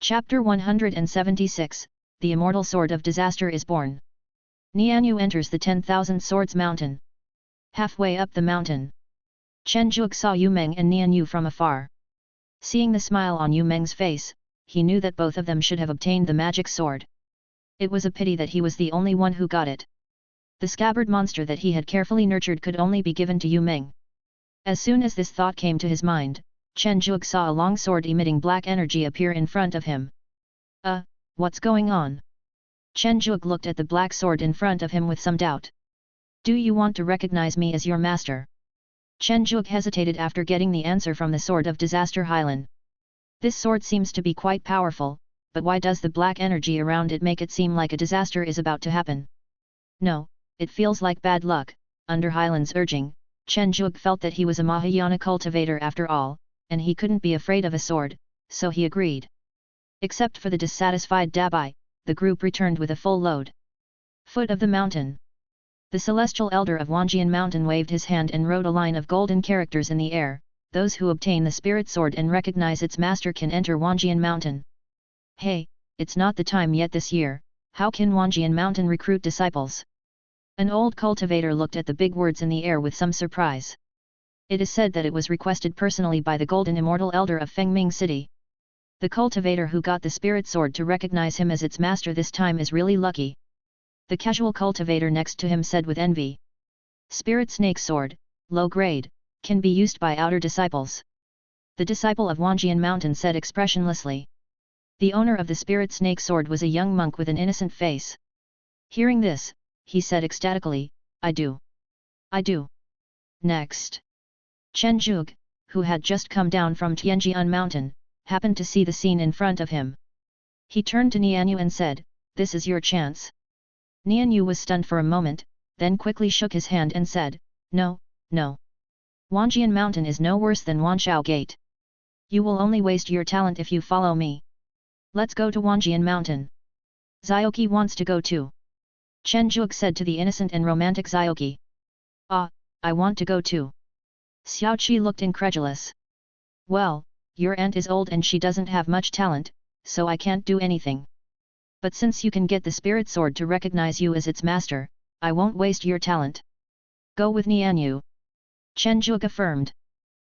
Chapter 176, The Immortal Sword of Disaster is Born. Nianyu enters the 10,000 Swords Mountain. Halfway up the mountain, Chen Zhuge saw Yu Meng and Nianyu from afar. Seeing the smile on Yu Meng's face, he knew that both of them should have obtained the magic sword. It was a pity that he was the only one who got it. The scabbard monster that he had carefully nurtured could only be given to Yu Meng. As soon as this thought came to his mind, Chen Zhuge saw a long sword emitting black energy appear in front of him. What's going on? Chen Zhuge looked at the black sword in front of him with some doubt. Do you want to recognize me as your master? Chen Zhuge hesitated after getting the answer from the Sword of Disaster Hylan. This sword seems to be quite powerful, but why does the black energy around it make it seem like a disaster is about to happen? No, it feels like bad luck. Under Hylan's urging, Chen Zhuge felt that he was a Mahayana cultivator after all, and he couldn't be afraid of a sword, so he agreed. Except for the dissatisfied Dabai, the group returned with a full load. Foot of the mountain. The celestial elder of Wanjian Mountain waved his hand and wrote a line of golden characters in the air. Those who obtain the spirit sword and recognize its master can enter Wanjian Mountain. Hey, it's not the time yet this year, how can Wanjian Mountain recruit disciples? An old cultivator looked at the big words in the air with some surprise. It is said that it was requested personally by the golden immortal elder of Fengming City. The cultivator who got the spirit sword to recognize him as its master this time is really lucky. The casual cultivator next to him said with envy. Spirit snake sword, low grade, can be used by outer disciples. The disciple of Wanjian Mountain said expressionlessly. The owner of the spirit snake sword was a young monk with an innocent face. Hearing this, he said ecstatically, I do. Next. Chen Zhuge, who had just come down from Tianjian Mountain, happened to see the scene in front of him. He turned to Nianyu and said, this is your chance. Nianyu was stunned for a moment, then quickly shook his hand and said, no. Wanjian Mountain is no worse than Wanshao Gate. You will only waste your talent if you follow me. Let's go to Wanjian Mountain. Zioki wants to go too. Chen Zhuge said to the innocent and romantic Zioki. I want to go too. Xiao Qi looked incredulous. Well, your aunt is old and she doesn't have much talent, so I can't do anything. But since you can get the spirit sword to recognize you as its master, I won't waste your talent. Go with Nianyu. Chen Zhuge affirmed.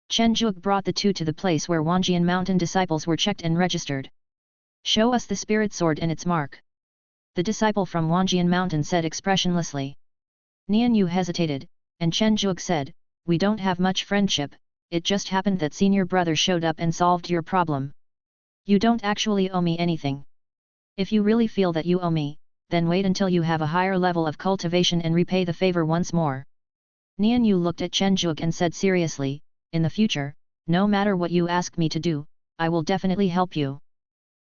Chen Zhuge brought the two to the place where Wanjian Mountain disciples were checked and registered. Show us the spirit sword and its mark. The disciple from Wanjian Mountain said expressionlessly. Nianyu hesitated, and Chen Zhuge said, we don't have much friendship, it just happened that senior brother showed up and solved your problem. You don't actually owe me anything. If you really feel that you owe me, then wait until you have a higher level of cultivation and repay the favor once more. Nianyu looked at Chen Zhuge and said seriously, in the future, no matter what you ask me to do, I will definitely help you.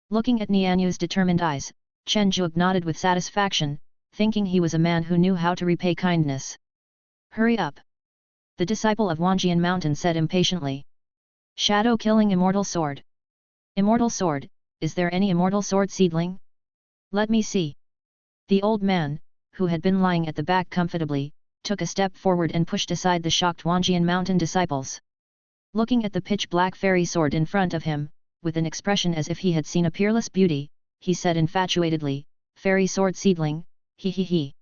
Looking at Nianyu's determined eyes, Chen Zhuge nodded with satisfaction, thinking he was a man who knew how to repay kindness. Hurry up. The disciple of Wanjian Mountain said impatiently. Shadow killing immortal sword. Immortal sword, is there any immortal sword seedling? Let me see. The old man, who had been lying at the back comfortably, took a step forward and pushed aside the shocked Wanjian Mountain disciples. Looking at the pitch-black fairy sword in front of him, with an expression as if he had seen a peerless beauty, he said infatuatedly, fairy sword seedling, he.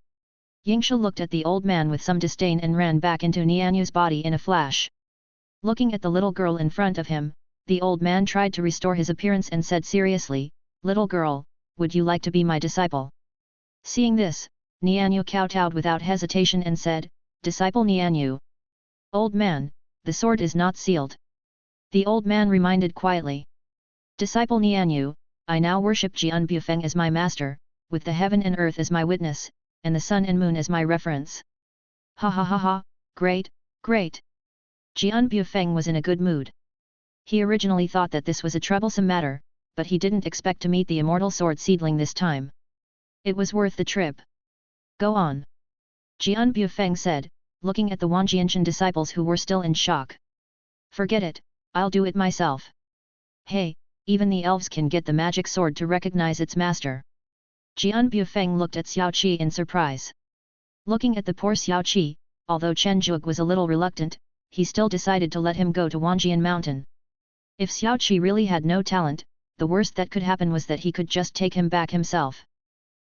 Yingxia looked at the old man with some disdain and ran back into Nianyu's body in a flash. Looking at the little girl in front of him, the old man tried to restore his appearance and said seriously, little girl, would you like to be my disciple? Seeing this, Nianyu kowtowed without hesitation and said, disciple Nianyu. Old man, the sword is not sealed. The old man reminded quietly. Disciple Nianyu, I now worship Jian Bufeng as my master, with the heaven and earth as my witness, and the sun and moon as my reference. Ha, great. Jian Bufeng was in a good mood. He originally thought that this was a troublesome matter, but he didn't expect to meet the immortal sword seedling this time. It was worth the trip. Go on. Jian Bufeng said, looking at the Wanjianshan disciples who were still in shock. Forget it, I'll do it myself. Hey, even the elves can get the magic sword to recognize its master. Jian Bufeng looked at Xiao Qi in surprise. Looking at the poor Xiao Qi, although Chen Zhuge was a little reluctant, he still decided to let him go to Wanjian Mountain. If Xiao Qi really had no talent, the worst that could happen was that he could just take him back himself.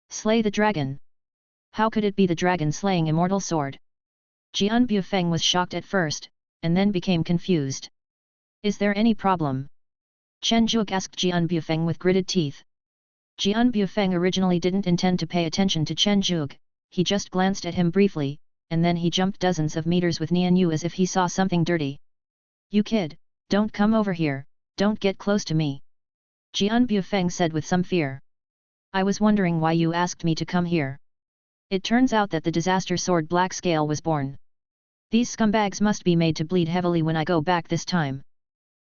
Slay the dragon! How could it be the dragon-slaying immortal sword? Jian Bufeng was shocked at first, and then became confused. Is there any problem? Chen Zhuge asked Jian Bufeng with gritted teeth. Jian Bufeng originally didn't intend to pay attention to Chen Zhuge, he just glanced at him briefly, and then he jumped dozens of meters with Nian Yu as if he saw something dirty. You kid, don't come over here, don't get close to me. Jian Bufeng said with some fear. I was wondering why you asked me to come here. It turns out that the disaster sword Black Scale was born. These scumbags must be made to bleed heavily when I go back this time.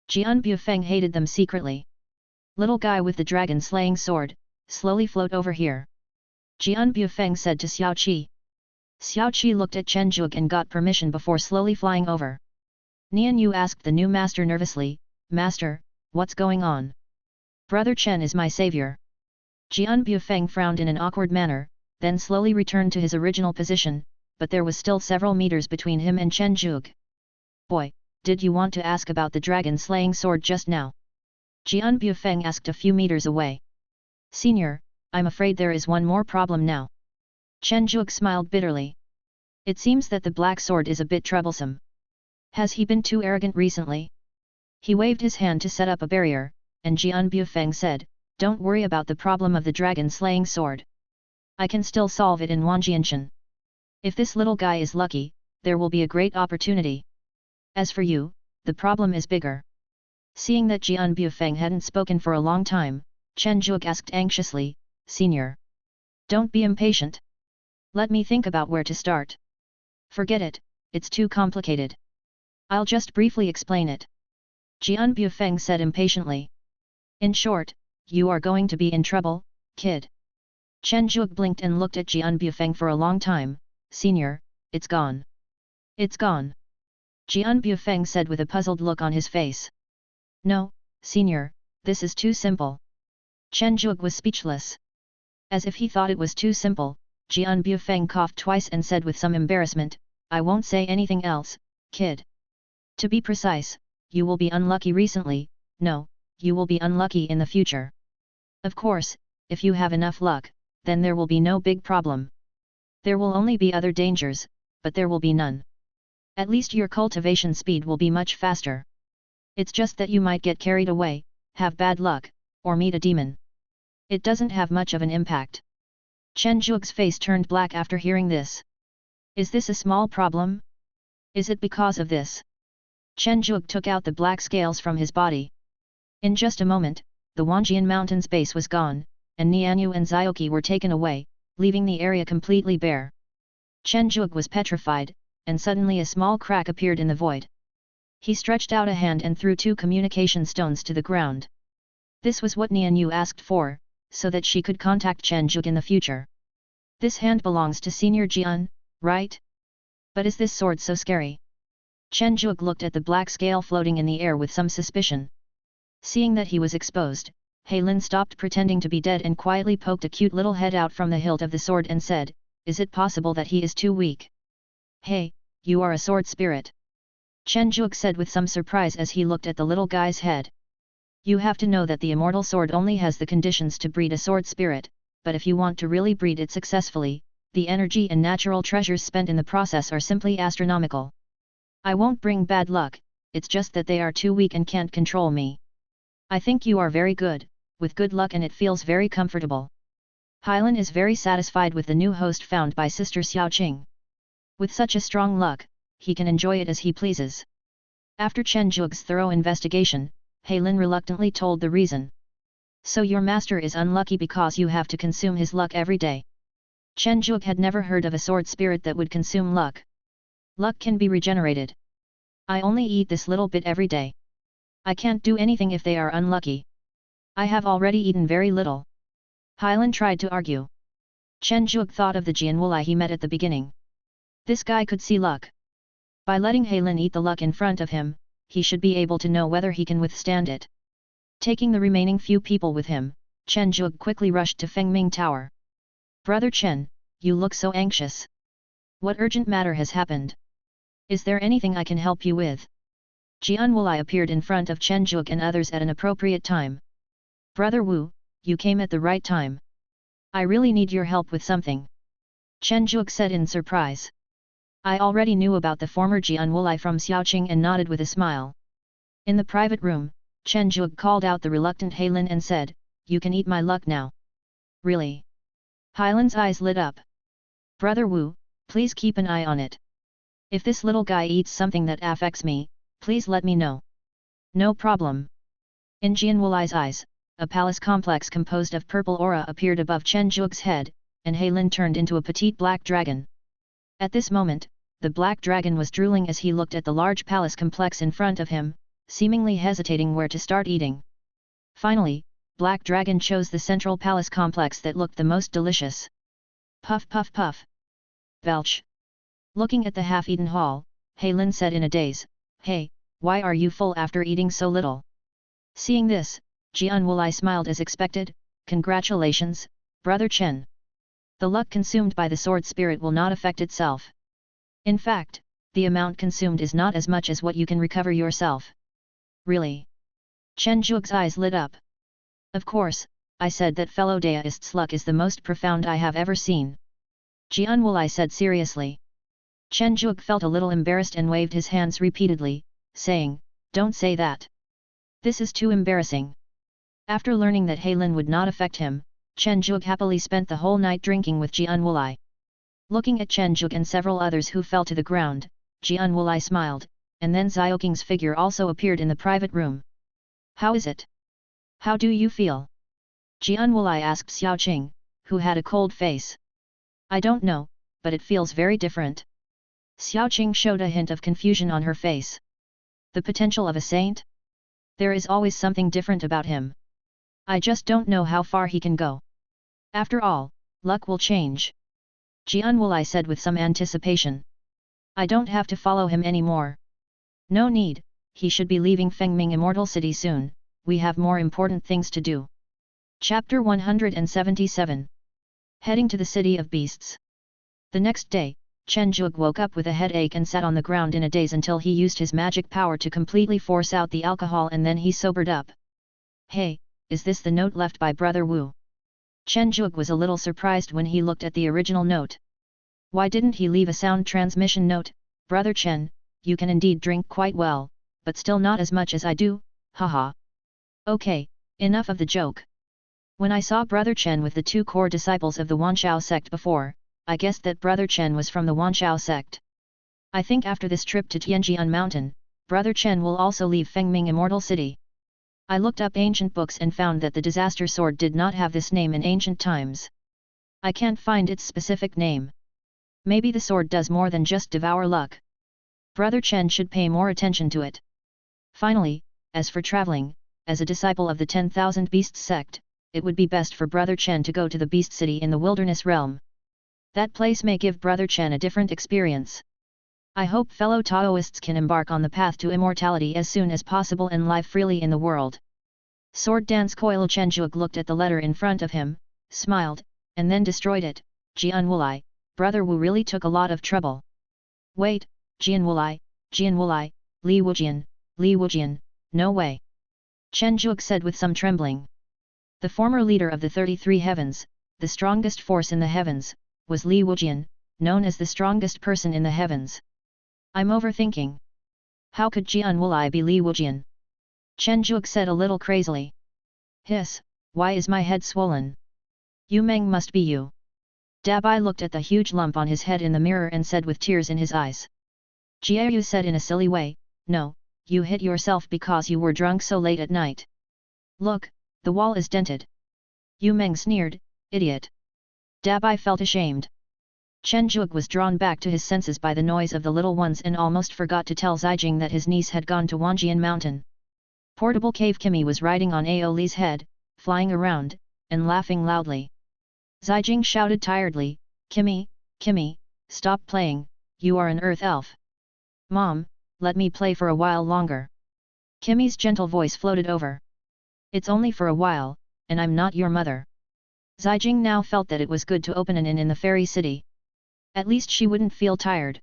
Jian Bufeng hated them secretly. Little guy with the dragon-slaying sword, slowly float over here. Jian Bufeng said to Xiao Qi. Xiao Qi looked at Chen Zhuge and got permission before slowly flying over. Nian Yu asked the new master nervously, Master, what's going on? Brother Chen is my savior. Jian Bufeng frowned in an awkward manner, then slowly returned to his original position, but there was still several meters between him and Chen Zhuge. Boy, did you want to ask about the dragon-slaying sword just now? Jian Bufeng asked a few meters away. Senior, I'm afraid there is one more problem now. Chen Zhuge smiled bitterly. It seems that the black sword is a bit troublesome. Has he been too arrogant recently? He waved his hand to set up a barrier, and Jian Bufeng said, Don't worry about the problem of the dragon-slaying sword. I can still solve it in Wanjianshan. If this little guy is lucky, there will be a great opportunity. As for you, the problem is bigger. Seeing that Jian Bufeng hadn't spoken for a long time, Chen Zhuge asked anxiously, Senior. Don't be impatient. Let me think about where to start. Forget it, it's too complicated. I'll just briefly explain it. Jian Bufeng said impatiently. In short, you are going to be in trouble, kid. Chen Zhuge blinked and looked at Jian Bufeng for a long time. Senior, it's gone. It's gone. Jian Bufeng said with a puzzled look on his face. No, Senior, this is too simple. Chen Zhuge was speechless. As if he thought it was too simple, Jian Bufeng coughed twice and said with some embarrassment, I won't say anything else, kid. To be precise, you will be unlucky recently, no, you will be unlucky in the future. Of course, if you have enough luck, then there will be no big problem. There will only be other dangers, but there will be none. At least your cultivation speed will be much faster. It's just that you might get carried away, have bad luck, or meet a demon. It doesn't have much of an impact. Chen Zhuge's face turned black after hearing this. Is this a small problem? Is it because of this? Chen Zhuge took out the black scales from his body. In just a moment, the Wanjian Mountain's base was gone, and Nianyu and Zioki were taken away, leaving the area completely bare. Chen Zhuge was petrified, and suddenly a small crack appeared in the void. He stretched out a hand and threw 2 communication stones to the ground. This was what Nianyu asked for, so that she could contact Chen Zhuge in the future. This hand belongs to Senior Jian, right? But is this sword so scary? Chen Zhuge looked at the black scale floating in the air with some suspicion. Seeing that he was exposed, He Lin stopped pretending to be dead and quietly poked a cute little head out from the hilt of the sword and said, Is it possible that he is too weak? Hey, you are a sword spirit. Chen Zhuge said with some surprise as he looked at the little guy's head. You have to know that the immortal sword only has the conditions to breed a sword spirit, but if you want to really breed it successfully, the energy and natural treasures spent in the process are simply astronomical. I won't bring bad luck, it's just that they are too weak and can't control me. I think you are very good, with good luck, and it feels very comfortable. Hylan is very satisfied with the new host found by Sister Xiaoqing. With such a strong luck, he can enjoy it as he pleases. After Chen Zhuge's thorough investigation, He Lin reluctantly told the reason. So your master is unlucky because you have to consume his luck every day. Chen Zhuge had never heard of a sword spirit that would consume luck. Luck can be regenerated. I only eat this little bit every day. I can't do anything if they are unlucky. I have already eaten very little. Hylan tried to argue. Chen Zhuge thought of the Jianwulai he met at the beginning. This guy could see luck. By letting He Lin eat the luck in front of him, he should be able to know whether he can withstand it. Taking the remaining few people with him, Chen Zhuge quickly rushed to Fengming Tower. Brother Chen, you look so anxious. What urgent matter has happened? Is there anything I can help you with? Jianwulai appeared in front of Chen Zhuge and others at an appropriate time. Brother Wu, you came at the right time. I really need your help with something. Chen Zhuge said in surprise. I already knew about the former Jian Wulai from Xiaoqing and nodded with a smile. In the private room, Chen Zhuge called out the reluctant Heilin and said, you can eat my luck now. Really? Heilin's eyes lit up. Brother Wu, please keep an eye on it. If this little guy eats something that affects me, please let me know. No problem. In Jian Wulai's eyes, a palace complex composed of purple aura appeared above Chen Zhuge's head, and Heilin turned into a petite black dragon. At this moment, the black dragon was drooling as he looked at the large palace complex in front of him, seemingly hesitating where to start eating. Finally, Black Dragon chose the central palace complex that looked the most delicious. Puff puff puff. Belch. Looking at the half-eaten haul, Heilin said in a daze, Hey, why are you full after eating so little? Seeing this, Jian Wulai smiled as expected, Congratulations, Brother Chen. The luck consumed by the sword spirit will not affect itself. In fact, the amount consumed is not as much as what you can recover yourself. Really? Chen Zhuge's eyes lit up. Of course, I said that fellow deist's luck is the most profound I have ever seen. Jian Wulai said seriously. Chen Zhuge felt a little embarrassed and waved his hands repeatedly, saying, Don't say that. This is too embarrassing. After learning that Heilin would not affect him, Chen Zhuge happily spent the whole night drinking with Jian Wulai. Looking at Chen Zhuge and several others who fell to the ground, Jian Wulai smiled, and then Xiaoqing's figure also appeared in the private room. How is it? How do you feel? Jian Wulai asked Xiaoqing, who had a cold face. I don't know, but it feels very different. Xiaoqing showed a hint of confusion on her face. The potential of a saint? There is always something different about him. I just don't know how far he can go. After all, luck will change. Jian Wulai said with some anticipation. I don't have to follow him anymore. No need, he should be leaving Fengming Immortal City soon, we have more important things to do. Chapter 177. Heading to the City of Beasts. The next day, Chen Zhuge woke up with a headache and sat on the ground in a daze until he used his magic power to completely force out the alcohol and then he sobered up. Hey, is this the note left by Brother Wu? Chen Zhuge was a little surprised when he looked at the original note. Why didn't he leave a sound transmission note? Brother Chen, you can indeed drink quite well, but still not as much as I do, haha. Okay, enough of the joke. When I saw Brother Chen with the two core disciples of the Wanshao sect before, I guessed that Brother Chen was from the Wanshao sect. I think after this trip to Tianjian Mountain, Brother Chen will also leave Fengming Immortal City. I looked up ancient books and found that the disaster sword did not have this name in ancient times. I can't find its specific name. Maybe the sword does more than just devour luck. Brother Chen should pay more attention to it. Finally, as for traveling, as a disciple of the 10,000 Beasts sect, it would be best for Brother Chen to go to the Beast City in the Wilderness Realm. That place may give Brother Chen a different experience. I hope fellow Taoists can embark on the path to immortality as soon as possible and live freely in the world. Sword Dance Coil. Chen Zhuge looked at the letter in front of him, smiled, and then destroyed it. Jian Wulai, Brother Wu really took a lot of trouble. Wait, Jian Wulai, Li Wujian, no way. Chen Zhuge said with some trembling. The former leader of the 33 heavens, the strongest force in the heavens, was Li Wujian, known as the strongest person in the heavens. I'm overthinking. How could Jian Wulai be Li Wujian? Chen Zhuge said a little crazily. Hiss, why is my head swollen? Yu Meng must be you. Dabai looked at the huge lump on his head in the mirror and said with tears in his eyes. Jiayu said in a silly way, No, you hit yourself because you were drunk so late at night. Look, the wall is dented. Yu Meng sneered, idiot. Dabai felt ashamed. Chen Zhuge was drawn back to his senses by the noise of the little ones and almost forgot to tell Zijing that his niece had gone to Wanjian Mountain. Portable Cave Kimi was riding on Aoli's head, flying around, and laughing loudly. Zijing shouted tiredly, Kimi, stop playing, you are an earth elf. Mom, let me play for a while longer. Kimi's gentle voice floated over. It's only for a while, and I'm not your mother. Zijing now felt that it was good to open an inn in the fairy city. At least she wouldn't feel tired.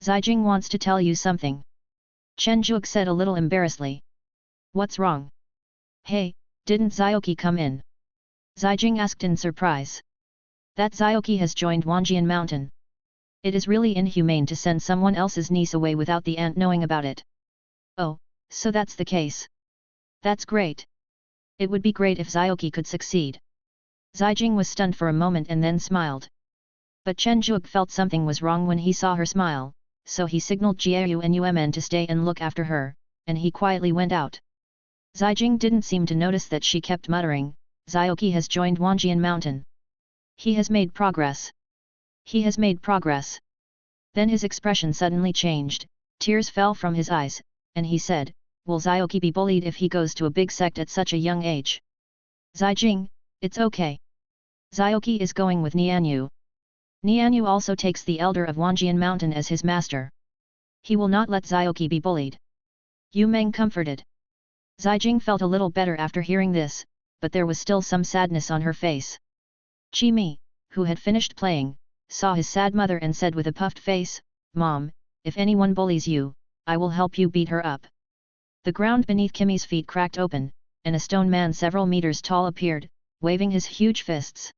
Zijing wants to tell you something. Chen Zhuge said a little embarrassedly. What's wrong? Hey, Didn't Xiaoqi come in? Zijing asked in surprise. That Xiaoqi has joined Wanjian Mountain. It is really inhumane to send someone else's niece away without the aunt knowing about it. Oh, so that's the case. That's great. It would be great if Xiaoqi could succeed. Zijing was stunned for a moment and then smiled. But Chen Zhuge felt something was wrong when he saw her smile, so he signaled Jiayu and Yumen to stay and look after her, and he quietly went out. Zijing didn't seem to notice that she kept muttering, Xiaoqi has joined Wanjian Mountain. He has made progress. He has made progress. Then his expression suddenly changed, tears fell from his eyes, and he said, will Xiaoqi be bullied if he goes to a big sect at such a young age? Zijing, it's okay. Xiaoqi is going with Nianyu. Nianyu also takes the elder of Wanjian Mountain as his master. He will not let Xiaoqi be bullied. Yu Meng comforted. Zijing felt a little better after hearing this, but there was still some sadness on her face. Qi Mi, who had finished playing, saw his sad mother and said with a puffed face, Mom, if anyone bullies you, I will help you beat her up. The ground beneath Kimi's feet cracked open, and a stone man several meters tall appeared, waving his huge fists.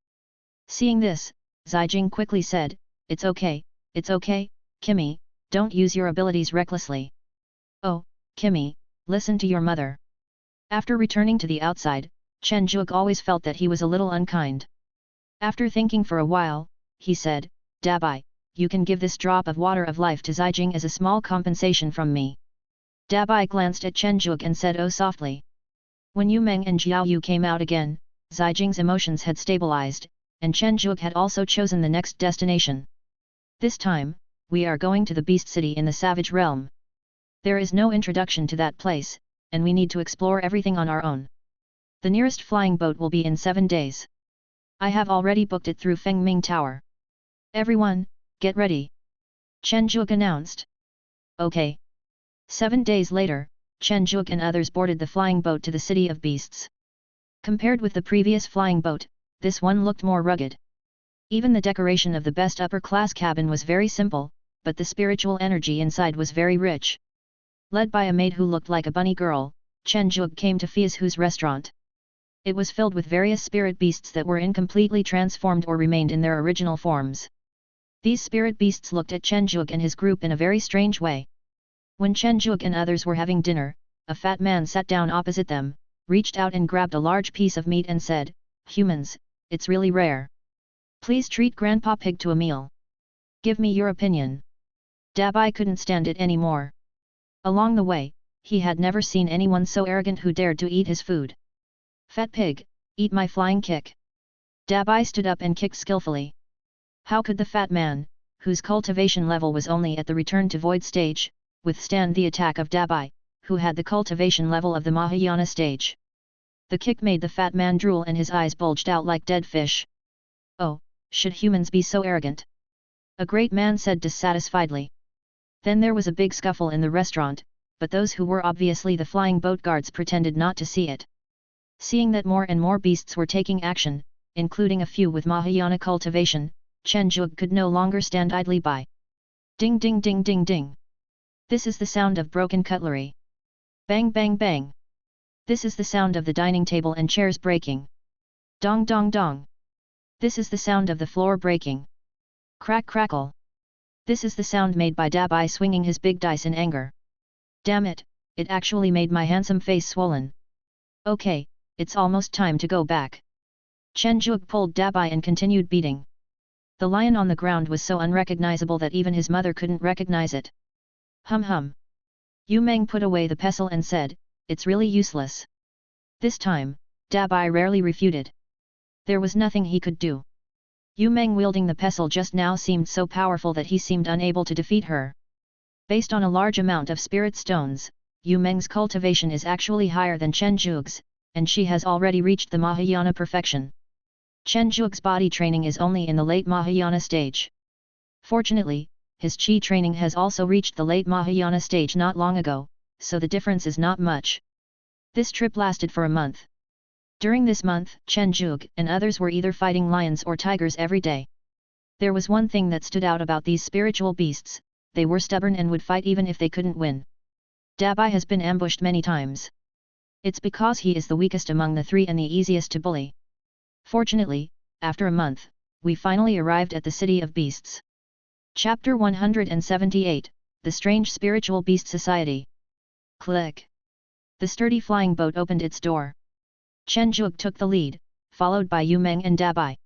Seeing this, Zijing quickly said, it's okay, Kimi, don't use your abilities recklessly. Oh, Kimi, listen to your mother. After returning to the outside, Chen Zhuge always felt that he was a little unkind. After thinking for a while, he said, Dabai, you can give this drop of water of life to Zijing as a small compensation from me. Dabai glanced at Chen Zhuge and said oh softly. When Yu Meng and Jiao Yu came out again, Zijing's emotions had stabilized, and Chen Zhuge had also chosen the next destination. This time, we are going to the Beast City in the Savage Realm. There is no introduction to that place, and we need to explore everything on our own. The nearest flying boat will be in 7 days. I have already booked it through Fengming Tower. Everyone, get ready. Chen Zhuge announced. Okay. 7 days later, Chen Zhuge and others boarded the flying boat to the City of Beasts. Compared with the previous flying boat, this one looked more rugged. Even the decoration of the best upper-class cabin was very simple, but the spiritual energy inside was very rich. Led by a maid who looked like a bunny girl, Chen Zhuge came to Fiazhu's restaurant. It was filled with various spirit beasts that were incompletely transformed or remained in their original forms. These spirit beasts looked at Chen Zhuge and his group in a very strange way. When Chen Zhuge and others were having dinner, a fat man sat down opposite them, reached out and grabbed a large piece of meat and said, humans, it's really rare. Please treat Grandpa Pig to a meal. Give me your opinion. Dabai couldn't stand it anymore. Along the way, he had never seen anyone so arrogant who dared to eat his food. Fat pig, eat my flying kick. Dabai stood up and kicked skillfully. How could the fat man, whose cultivation level was only at the return to void stage, withstand the attack of Dabai, who had the cultivation level of the Mahayana stage? The kick made the fat man drool and his eyes bulged out like dead fish. Oh, should humans be so arrogant? A great man said dissatisfiedly. Then there was a big scuffle in the restaurant, but those who were obviously the flying boat guards pretended not to see it. Seeing that more and more beasts were taking action, including a few with Mahayana cultivation, Chen Zhuge could no longer stand idly by. Ding ding ding ding ding. This is the sound of broken cutlery. Bang bang bang. This is the sound of the dining table and chairs breaking. Dong dong dong. This is the sound of the floor breaking. Crack crackle. This is the sound made by Dabai swinging his big dice in anger. Damn it, it actually made my handsome face swollen. Okay, it's almost time to go back. Chen Zhuge pulled Dabai and continued beating. The lion on the ground was so unrecognizable that even his mother couldn't recognize it. Hum hum. Yu Meng put away the pestle and said, it's really useless. This time, Dabai rarely refuted. There was nothing he could do. Yu Meng wielding the pestle just now seemed so powerful that he seemed unable to defeat her. Based on a large amount of spirit stones, Yu Meng's cultivation is actually higher than Chen Zhuge's, and she has already reached the Mahayana perfection. Chen Zhuge's body training is only in the late Mahayana stage. Fortunately, his qi training has also reached the late Mahayana stage not long ago, so the difference is not much. This trip lasted for a month. During this month, Chen Zhuge and others were either fighting lions or tigers every day. There was one thing that stood out about these spiritual beasts: they were stubborn and would fight even if they couldn't win. Dabai has been ambushed many times. It's because he is the weakest among the three and the easiest to bully. Fortunately, after a month, we finally arrived at the city of beasts. Chapter 178, The Strange Spiritual Beast Society. Click. The sturdy flying boat opened its door. Chen Zhuge took the lead, followed by Yu Meng and Dabai.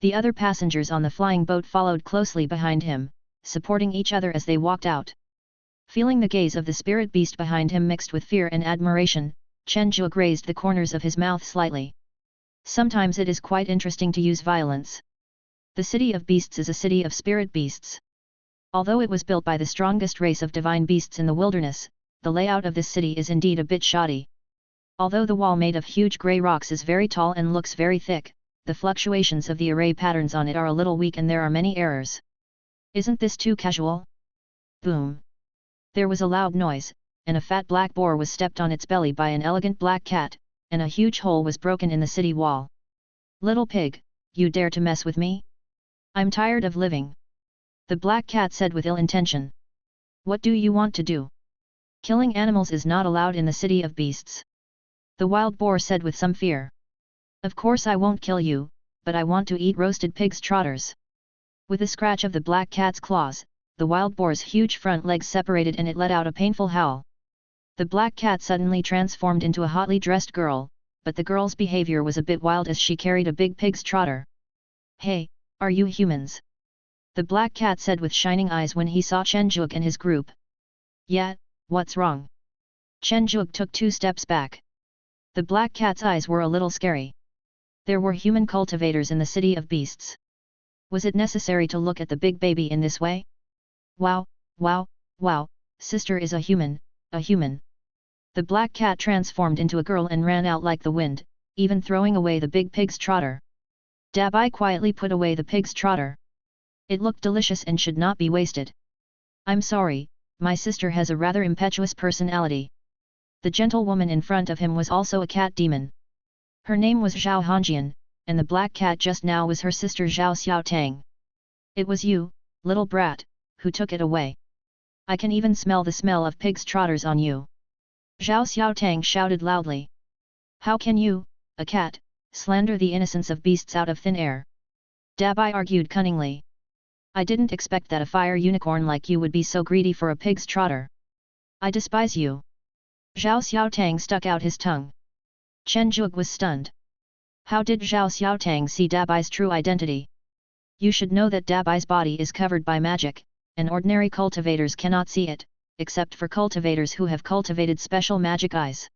The other passengers on the flying boat followed closely behind him, supporting each other as they walked out. Feeling the gaze of the spirit beast behind him mixed with fear and admiration, Chen Zhuge raised the corners of his mouth slightly. Sometimes it is quite interesting to use violence. The city of beasts is a city of spirit beasts. Although it was built by the strongest race of divine beasts in the wilderness, the layout of this city is indeed a bit shoddy. Although the wall made of huge grey rocks is very tall and looks very thick, the fluctuations of the array patterns on it are a little weak and there are many errors. Isn't this too casual? Boom! There was a loud noise, and a fat black boar was stepped on its belly by an elegant black cat, and a huge hole was broken in the city wall. Little pig, you dare to mess with me? I'm tired of living. The black cat said with ill intention. What do you want to do? Killing animals is not allowed in the city of beasts. The wild boar said with some fear. Of course I won't kill you, but I want to eat roasted pig's trotters. With a scratch of the black cat's claws, the wild boar's huge front legs separated and it let out a painful howl. The black cat suddenly transformed into a hotly dressed girl, but the girl's behavior was a bit wild as she carried a big pig's trotter. Hey, are you humans? The black cat said with shining eyes when he saw Chen Zhuge and his group. Yeah, what's wrong? Chen Zhuge took 2 steps back. The black cat's eyes were a little scary. There were human cultivators in the city of beasts. Was it necessary to look at the big baby in this way? Wow, wow, wow, sister is a human, a human. The black cat transformed into a girl and ran out like the wind, even throwing away the big pig's trotter. Dabai quietly put away the pig's trotter. It looked delicious and should not be wasted. I'm sorry, my sister has a rather impetuous personality. The gentlewoman in front of him was also a cat demon. Her name was Zhao Hongjian, and the black cat just now was her sister Zhao Xiaotang. It was you, little brat, who took it away. I can even smell the smell of pig's trotters on you. Zhao Xiaotang shouted loudly. How can you, a cat, slander the innocence of beasts out of thin air? Dabai argued cunningly. I didn't expect that a fire unicorn like you would be so greedy for a pig's trotter. I despise you. Zhao Xiaotang stuck out his tongue. Chen Zhuge was stunned. How did Zhao Xiaotang see Dabai's true identity? You should know that Dabai's body is covered by magic, and ordinary cultivators cannot see it, except for cultivators who have cultivated special magic eyes.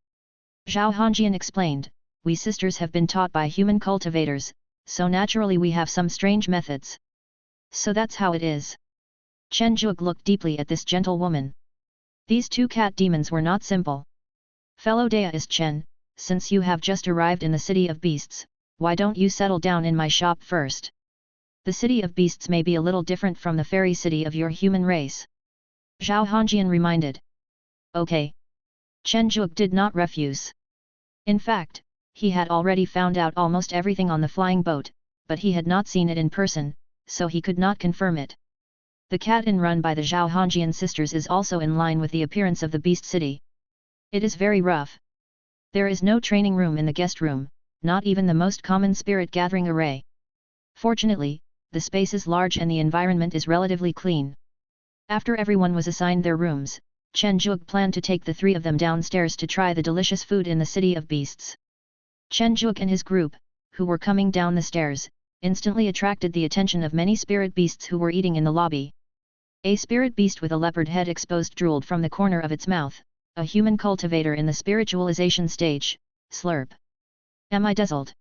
Zhao Hongjian explained, we sisters have been taught by human cultivators, so naturally we have some strange methods. So that's how it is. Chen Zhuge looked deeply at this gentlewoman. These 2 cat demons were not simple. Fellow Daoist Chen, since you have just arrived in the city of beasts, why don't you settle down in my shop first? The city of beasts may be a little different from the fairy city of your human race. Zhao Hongjian reminded. Okay. Chen Zhuge did not refuse. In fact, he had already found out almost everything on the flying boat, but he had not seen it in person, so he could not confirm it. The cat inn run by the Zhao Hongjian sisters is also in line with the appearance of the beast city. It is very rough. There is no training room in the guest room, not even the most common spirit gathering array. Fortunately, the space is large and the environment is relatively clean. After everyone was assigned their rooms, Chen Zhuge planned to take the 3 of them downstairs to try the delicious food in the city of beasts. Chen Zhuge and his group, who were coming down the stairs, instantly attracted the attention of many spirit beasts who were eating in the lobby. A spirit beast with a leopard head exposed drooled from the corner of its mouth, a human cultivator in the spiritualization stage, slurp. Am I dazzled?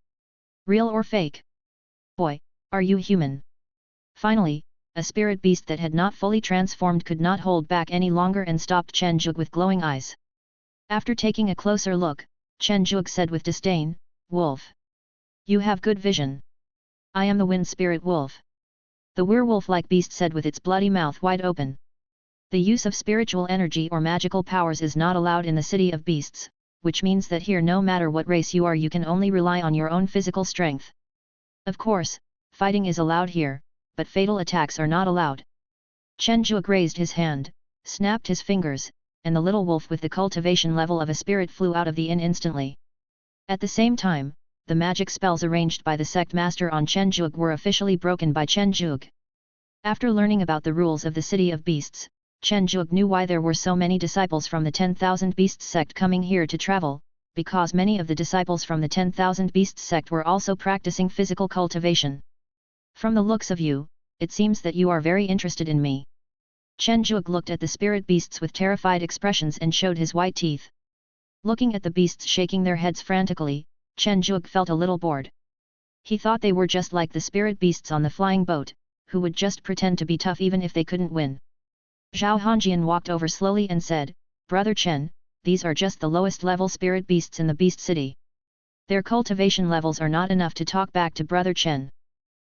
Real or fake? Boy, are you human? Finally, a spirit beast that had not fully transformed could not hold back any longer and stopped Chen Zhuge with glowing eyes. After taking a closer look, Chen Zhuge said with disdain, Wolf. You have good vision. I am the wind spirit wolf. The werewolf-like beast said with its bloody mouth wide open. The use of spiritual energy or magical powers is not allowed in the city of beasts, which means that here no matter what race you are you can only rely on your own physical strength. Of course, fighting is allowed here, but fatal attacks are not allowed. Chen Zhuge raised his hand, snapped his fingers, and the little wolf with the cultivation level of a spirit flew out of the inn instantly. At the same time, the magic spells arranged by the sect master on Chen Zhuge were officially broken by Chen Zhuge. After learning about the rules of the City of Beasts, Chen Zhuge knew why there were so many disciples from the 10,000 Beasts sect coming here to travel, because many of the disciples from the 10,000 Beasts sect were also practicing physical cultivation. From the looks of you, it seems that you are very interested in me. Chen Zhuge looked at the spirit beasts with terrified expressions and showed his white teeth. Looking at the beasts shaking their heads frantically, Chen Zhuge felt a little bored. He thought they were just like the spirit beasts on the flying boat, who would just pretend to be tough even if they couldn't win. Zhao Hongjian walked over slowly and said, "Brother Chen, these are just the lowest level spirit beasts in the Beast City. Their cultivation levels are not enough to talk back to Brother Chen."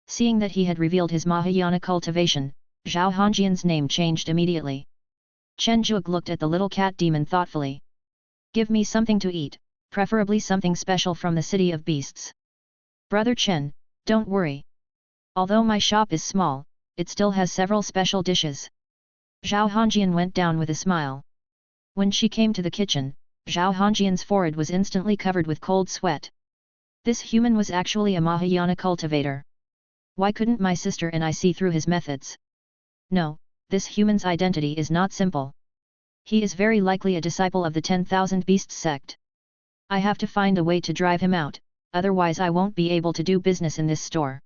Seeing that he had revealed his Mahayana cultivation, Zhao Hongjian's name changed immediately. Chen Zhuge looked at the little cat demon thoughtfully. "Give me something to eat, preferably something special from the City of Beasts." "Brother Chen, don't worry. Although my shop is small, it still has several special dishes." Zhao Hongjian went down with a smile. When she came to the kitchen, Zhao Hongjian's forehead was instantly covered with cold sweat. This human was actually a Mahayana cultivator. Why couldn't my sister and I see through his methods? No, this human's identity is not simple. He is very likely a disciple of the 10,000 Beasts sect. I have to find a way to drive him out, otherwise I won't be able to do business in this store.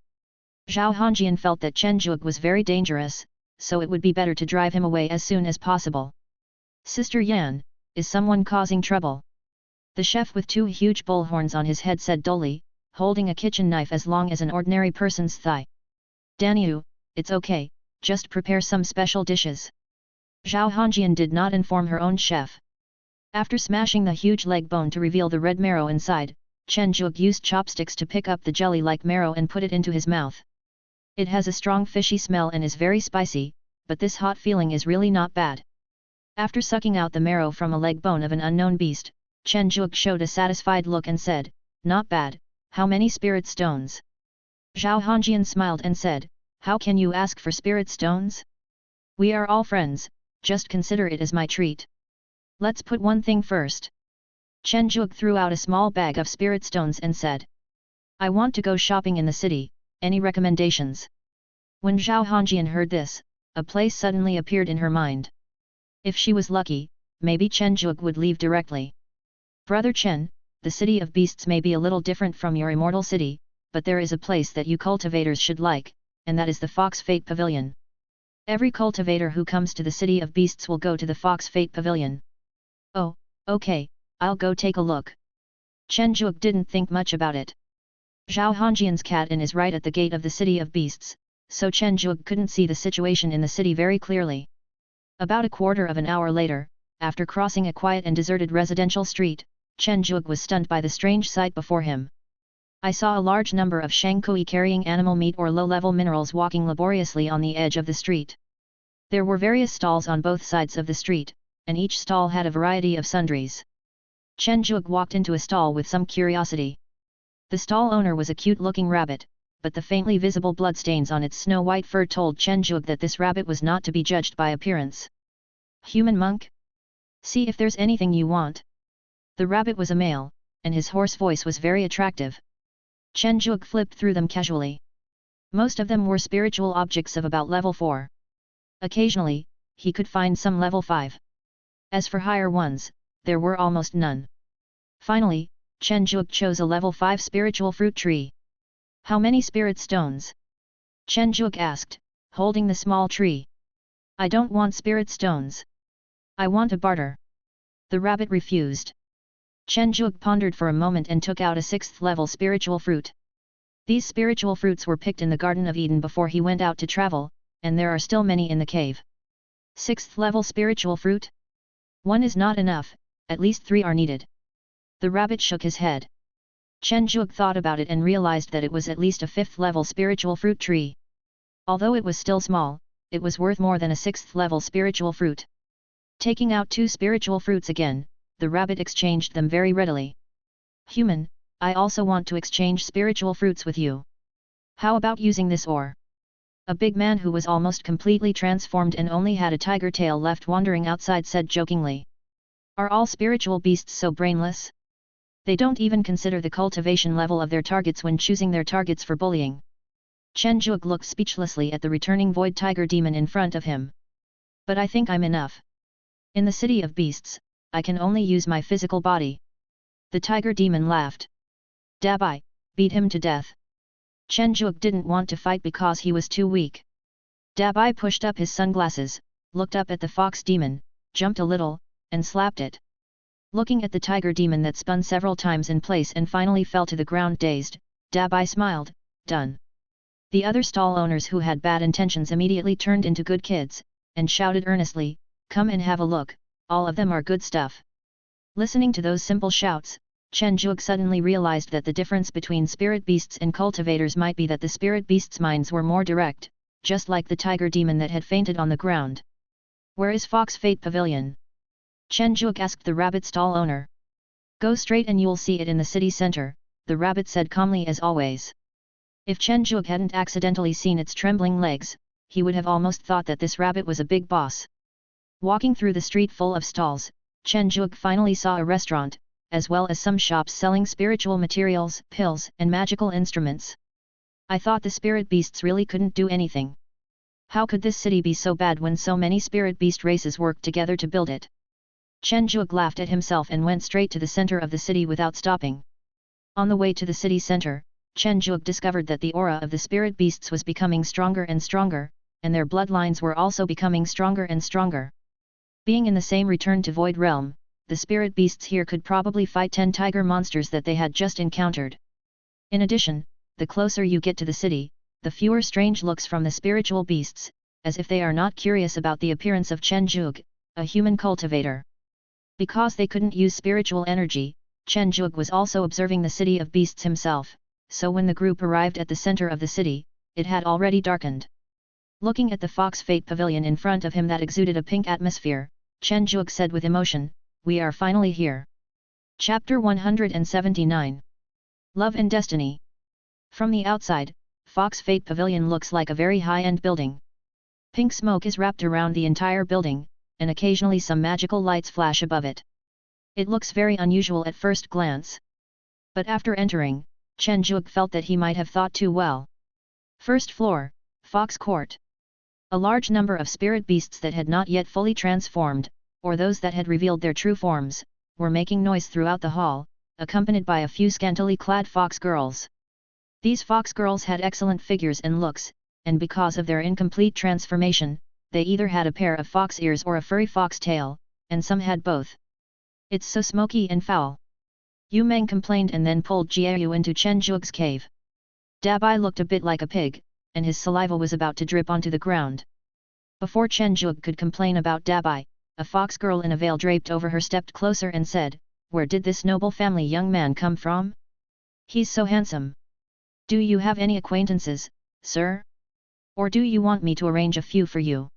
Zhao Hongjian felt that Chen Zhuge was very dangerous, so it would be better to drive him away as soon as possible. "Sister Yan, is someone causing trouble?" The chef with two huge bullhorns on his head said dully, holding a kitchen knife as long as an ordinary person's thigh. "Danyu, it's okay, just prepare some special dishes." Zhao Hongjian did not inform her own chef. After smashing the huge leg bone to reveal the red marrow inside, Chen Zhuge used chopsticks to pick up the jelly-like marrow and put it into his mouth. It has a strong fishy smell and is very spicy, but this hot feeling is really not bad. After sucking out the marrow from a leg bone of an unknown beast, Chen Zhuge showed a satisfied look and said, "Not bad, how many spirit stones?" Zhao Hongjian smiled and said, "How can you ask for spirit stones? We are all friends, just consider it as my treat. Let's put one thing first." Chen Zhuge threw out a small bag of spirit stones and said, "I want to go shopping in the city, any recommendations?" When Zhao Hongjian heard this, a place suddenly appeared in her mind. If she was lucky, maybe Chen Zhuge would leave directly. "Brother Chen, the City of Beasts may be a little different from your immortal city, but there is a place that you cultivators should like, and that is the Fox Fate Pavilion. Every cultivator who comes to the City of Beasts will go to the Fox Fate Pavilion." "Oh, okay, I'll go take a look." Chen Zhuge didn't think much about it. Zhao Hongjian's cat inn is right at the gate of the City of Beasts, so Chen Zhuge couldn't see the situation in the city very clearly. About a quarter of an hour later, after crossing a quiet and deserted residential street, Chen Zhuge was stunned by the strange sight before him. "I saw a large number of Shangkui carrying animal meat or low-level minerals walking laboriously on the edge of the street. There were various stalls on both sides of the street, and each stall had a variety of sundries." Chen Zhuge walked into a stall with some curiosity. The stall owner was a cute-looking rabbit, but the faintly visible bloodstains on its snow-white fur told Chen Zhuge that this rabbit was not to be judged by appearance. "Human monk? See if there's anything you want." The rabbit was a male, and his hoarse voice was very attractive. Chen Zhuge flipped through them casually. Most of them were spiritual objects of about level 4. Occasionally, he could find some level 5. As for higher ones, there were almost none. Finally, Chen Zhuge chose a level 5 spiritual fruit tree. "How many spirit stones?" Chen Zhuge asked, holding the small tree. "I don't want spirit stones. I want a barter." The rabbit refused. Chen Zhuge pondered for a moment and took out a 6th level spiritual fruit. These spiritual fruits were picked in the Garden of Eden before he went out to travel, and there are still many in the cave. 6th level spiritual fruit? One is not enough, at least 3 are needed. The rabbit shook his head. Chen Zhuge thought about it and realized that it was at least a 5th level spiritual fruit tree. Although it was still small, it was worth more than a 6th level spiritual fruit. Taking out 2 spiritual fruits again, the rabbit exchanged them very readily. "Human, I also want to exchange spiritual fruits with you. How about using this ore?" A big man who was almost completely transformed and only had a tiger tail left wandering outside said jokingly. Are all spiritual beasts so brainless? They don't even consider the cultivation level of their targets when choosing their targets for bullying. Chen Zhuge looked speechlessly at the returning void tiger demon in front of him. But I think I'm enough. In the city of beasts, I can only use my physical body. The tiger demon laughed. Dabai, beat him to death. Chen Zhuge didn't want to fight because he was too weak. Dabai pushed up his sunglasses, looked up at the fox demon, jumped a little, and slapped it. Looking at the tiger demon that spun several times in place and finally fell to the ground dazed, Dabai smiled, done. The other stall owners who had bad intentions immediately turned into good kids, and shouted earnestly, come and have a look, all of them are good stuff. Listening to those simple shouts, Chen Zhuge suddenly realized that the difference between spirit beasts and cultivators might be that the spirit beasts' minds were more direct, just like the tiger demon that had fainted on the ground. Where is Fox Fate Pavilion? Chen Zhuge asked the rabbit stall owner. Go straight and you'll see it in the city center, the rabbit said calmly as always. If Chen Zhuge hadn't accidentally seen its trembling legs, he would have almost thought that this rabbit was a big boss. Walking through the street full of stalls, Chen Zhuge finally saw a restaurant, as well as some shops selling spiritual materials, pills, and magical instruments. I thought the spirit beasts really couldn't do anything. How could this city be so bad when so many spirit beast races worked together to build it? Chen Zhuge laughed at himself and went straight to the center of the city without stopping. On the way to the city center, Chen Zhuge discovered that the aura of the spirit beasts was becoming stronger and stronger, and their bloodlines were also becoming stronger and stronger. Being in the same return to void realm, the spirit beasts here could probably fight 10 tiger monsters that they had just encountered. In addition, the closer you get to the city, the fewer strange looks from the spiritual beasts, as if they are not curious about the appearance of Chen Zhuge, a human cultivator. Because they couldn't use spiritual energy, Chen Zhuge was also observing the city of beasts himself, so when the group arrived at the center of the city, it had already darkened. Looking at the Fox Fate Pavilion in front of him that exuded a pink atmosphere, Chen Zhuge said with emotion, we are finally here. Chapter 179. Love and Destiny. From the outside, Fox Fate Pavilion looks like a very high-end building. Pink smoke is wrapped around the entire building, and occasionally some magical lights flash above it. It looks very unusual at first glance. But after entering, Chen Zhuge felt that he might have thought too well. First floor, Fox Court. A large number of spirit beasts that had not yet fully transformed, or those that had revealed their true forms, were making noise throughout the hall, accompanied by a few scantily clad fox girls. These fox girls had excellent figures and looks, and because of their incomplete transformation, they either had a pair of fox ears or a furry fox tail, and some had both. It's so smoky and foul. Yu Meng complained and then pulled Jiayu into Chen Zhuge's cave. Dabai looked a bit like a pig, and his saliva was about to drip onto the ground. Before Chen Zhuge could complain about Dabai, a fox girl in a veil draped over her stepped closer and said, where did this noble family young man come from? He's so handsome. Do you have any acquaintances, sir? Or do you want me to arrange a few for you?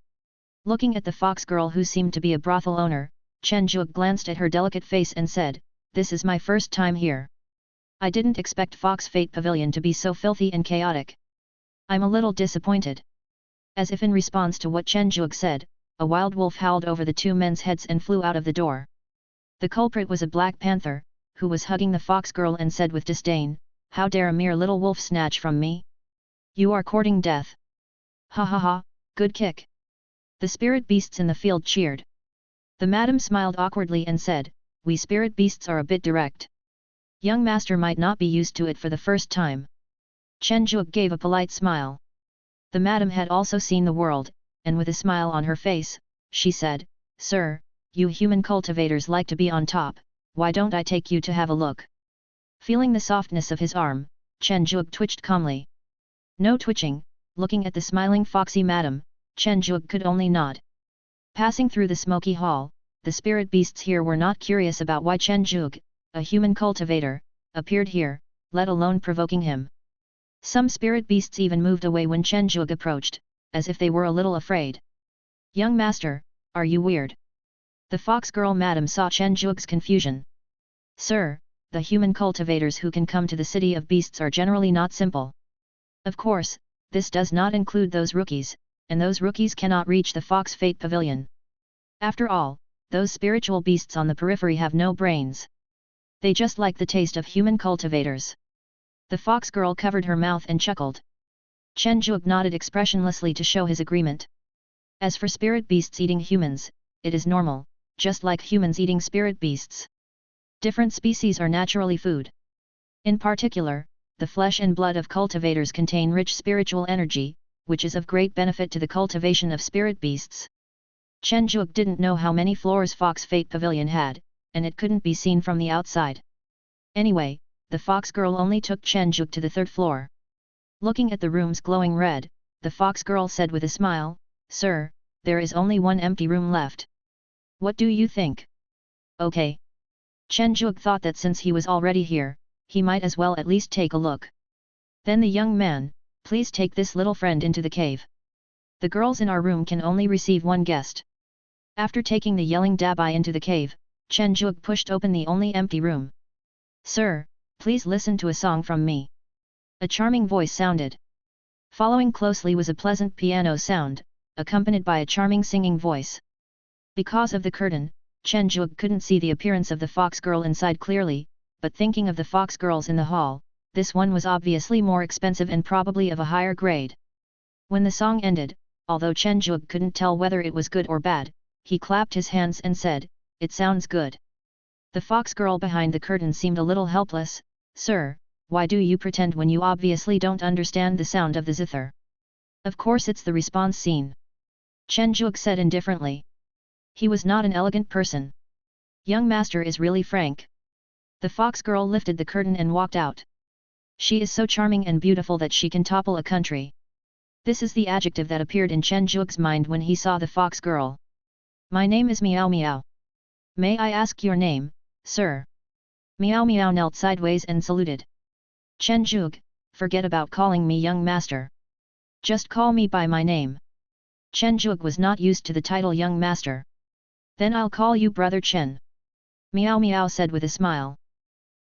Looking at the fox girl who seemed to be a brothel owner, Chen Zhuge glanced at her delicate face and said, this is my first time here. I didn't expect Fox Fate Pavilion to be so filthy and chaotic. I'm a little disappointed. As if in response to what Chen Zhuge said, a wild wolf howled over the two men's heads and flew out of the door. The culprit was a black panther, who was hugging the fox girl and said with disdain, how dare a mere little wolf snatch from me? You are courting death. Ha ha ha, good kick. The spirit beasts in the field cheered. The madam smiled awkwardly and said, we spirit beasts are a bit direct. Young master might not be used to it for the first time. Chen Zhuge gave a polite smile. The madam had also seen the world, and with a smile on her face, she said, sir, you human cultivators like to be on top, why don't I take you to have a look? Feeling the softness of his arm, Chen Zhuge twitched calmly. No twitching, looking at the smiling foxy madam, Chen Zhuge could only nod. Passing through the smoky hall, the spirit beasts here were not curious about why Chen Zhuge, a human cultivator, appeared here, let alone provoking him. Some spirit beasts even moved away when Chen Zhuge approached, as if they were a little afraid. Young master, are you weird? The fox girl madam saw Chen Zhuge's confusion. Sir, the human cultivators who can come to the city of beasts are generally not simple. Of course, this does not include those rookies, and those rookies cannot reach the Fox Fate Pavilion. After all, those spiritual beasts on the periphery have no brains. They just like the taste of human cultivators. The fox girl covered her mouth and chuckled. Chen Zhuge nodded expressionlessly to show his agreement. As for spirit beasts eating humans, it is normal, just like humans eating spirit beasts. Different species are naturally food. In particular, the flesh and blood of cultivators contain rich spiritual energy, which is of great benefit to the cultivation of spirit beasts. Chen Zhuge didn't know how many floors Fox Fate Pavilion had, and it couldn't be seen from the outside. Anyway, the fox girl only took Chen Zhuge to the third floor. Looking at the room's glowing red, the fox girl said with a smile, "Sir, there is only one empty room left. What do you think?" "Okay." Chen Zhuge thought that since he was already here, he might as well at least take a look. Then the young man, "Please take this little friend into the cave. The girls in our room can only receive one guest." After taking the yelling Dabai into the cave, Chen Zhuge pushed open the only empty room. "Sir, please listen to a song from me." A charming voice sounded. Following closely was a pleasant piano sound, accompanied by a charming singing voice. Because of the curtain, Chen Zhuge couldn't see the appearance of the fox girl inside clearly, but thinking of the fox girls in the hall, this one was obviously more expensive and probably of a higher grade. When the song ended, although Chen Zhuge couldn't tell whether it was good or bad, he clapped his hands and said, "It sounds good." The fox girl behind the curtain seemed a little helpless. "Sir, why do you pretend when you obviously don't understand the sound of the zither?" "Of course it's the response scene," Chen Zhuge said indifferently. He was not an elegant person. Young master is really frank. The fox girl lifted the curtain and walked out. She is so charming and beautiful that she can topple a country. This is the adjective that appeared in Chen Zhuge's mind when he saw the fox girl. "My name is Miao Miao. May I ask your name, sir?" Miao Miao knelt sideways and saluted. "Chen Zhuge, forget about calling me young master. Just call me by my name." Chen Zhuge was not used to the title young master. "Then I'll call you brother Chen," Miao Miao said with a smile.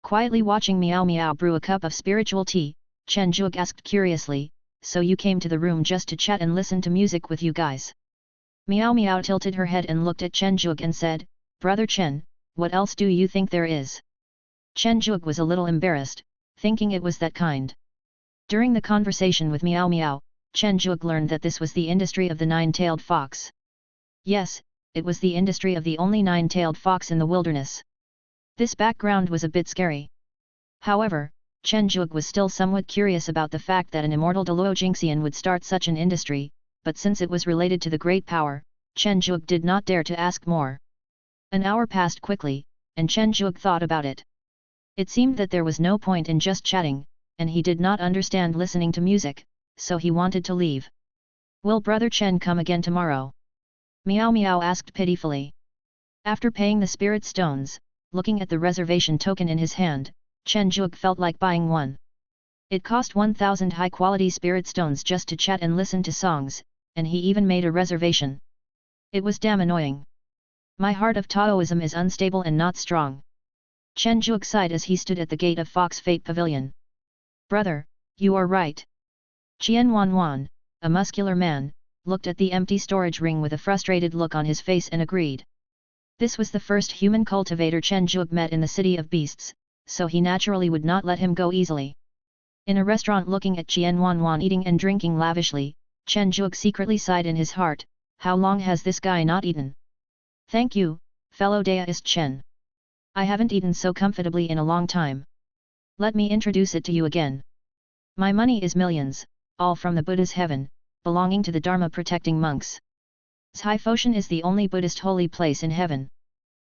Quietly watching Miao Miao brew a cup of spiritual tea, Chen Zhuge asked curiously, "So you came to the room just to chat and listen to music with you guys?" Miao Miao tilted her head and looked at Chen Zhuge and said, "Brother Chen, what else do you think there is?" Chen Zhuge was a little embarrassed, thinking it was that kind. During the conversation with Miao Miao, Chen Zhuge learned that this was the industry of the nine-tailed fox. Yes, it was the industry of the only nine-tailed fox in the wilderness. This background was a bit scary. However, Chen Zhuge was still somewhat curious about the fact that an immortal Deluo Jingxian would start such an industry, but since it was related to the great power, Chen Zhuge did not dare to ask more. An hour passed quickly, and Chen Zhuge thought about it. It seemed that there was no point in just chatting, and he did not understand listening to music, so he wanted to leave. "Will brother Chen come again tomorrow?" Miao Miao asked pitifully. After paying the spirit stones, looking at the reservation token in his hand, Chen Zhuge felt like buying one. It cost 1,000 high-quality spirit stones just to chat and listen to songs, and he even made a reservation. It was damn annoying. "My heart of Taoism is unstable and not strong." Chen Zhuge sighed as he stood at the gate of Fox Fate Pavilion. "Brother, you are right." Qian Wanwan, a muscular man, looked at the empty storage ring with a frustrated look on his face and agreed. This was the first human cultivator Chen Zhuge met in the city of beasts, so he naturally would not let him go easily. In a restaurant looking at Qian Wanwan eating and drinking lavishly, Chen Zhuge secretly sighed in his heart, how long has this guy not eaten? "Thank you, fellow Daoist Chen. I haven't eaten so comfortably in a long time. Let me introduce it to you again. My money is millions, all from the Buddha's heaven, belonging to the Dharma protecting monks. Zhaifoshan is the only Buddhist holy place in heaven.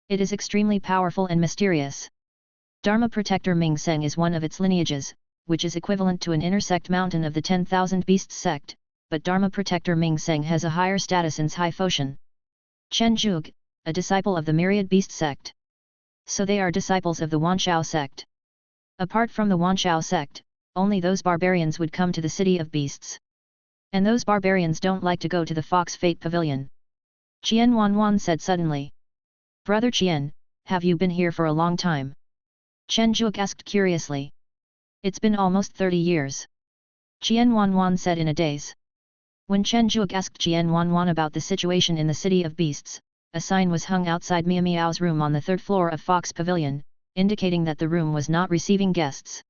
It is extremely powerful and mysterious. Dharma protector Ming Seng is one of its lineages, which is equivalent to an intersect mountain of the 10,000 Beasts sect, but Dharma protector Ming Seng has a higher status in Zhaifoshan. Chen Zhuge, a disciple of the myriad beast sect. So they are disciples of the Wanshao sect. Apart from the Wanshao sect, only those barbarians would come to the city of beasts. And those barbarians don't like to go to the Fox Fate Pavilion. Qian Wanwan said suddenly. "Brother Qian, have you been here for a long time?" Chen Zhuge asked curiously. "It's been almost 30 years. Qian Wanwan said in a daze. When Chen Zhuge asked Qian Wanwan about the situation in the city of beasts, a sign was hung outside Meow Meow's room on the third floor of Fox Pavilion, indicating that the room was not receiving guests.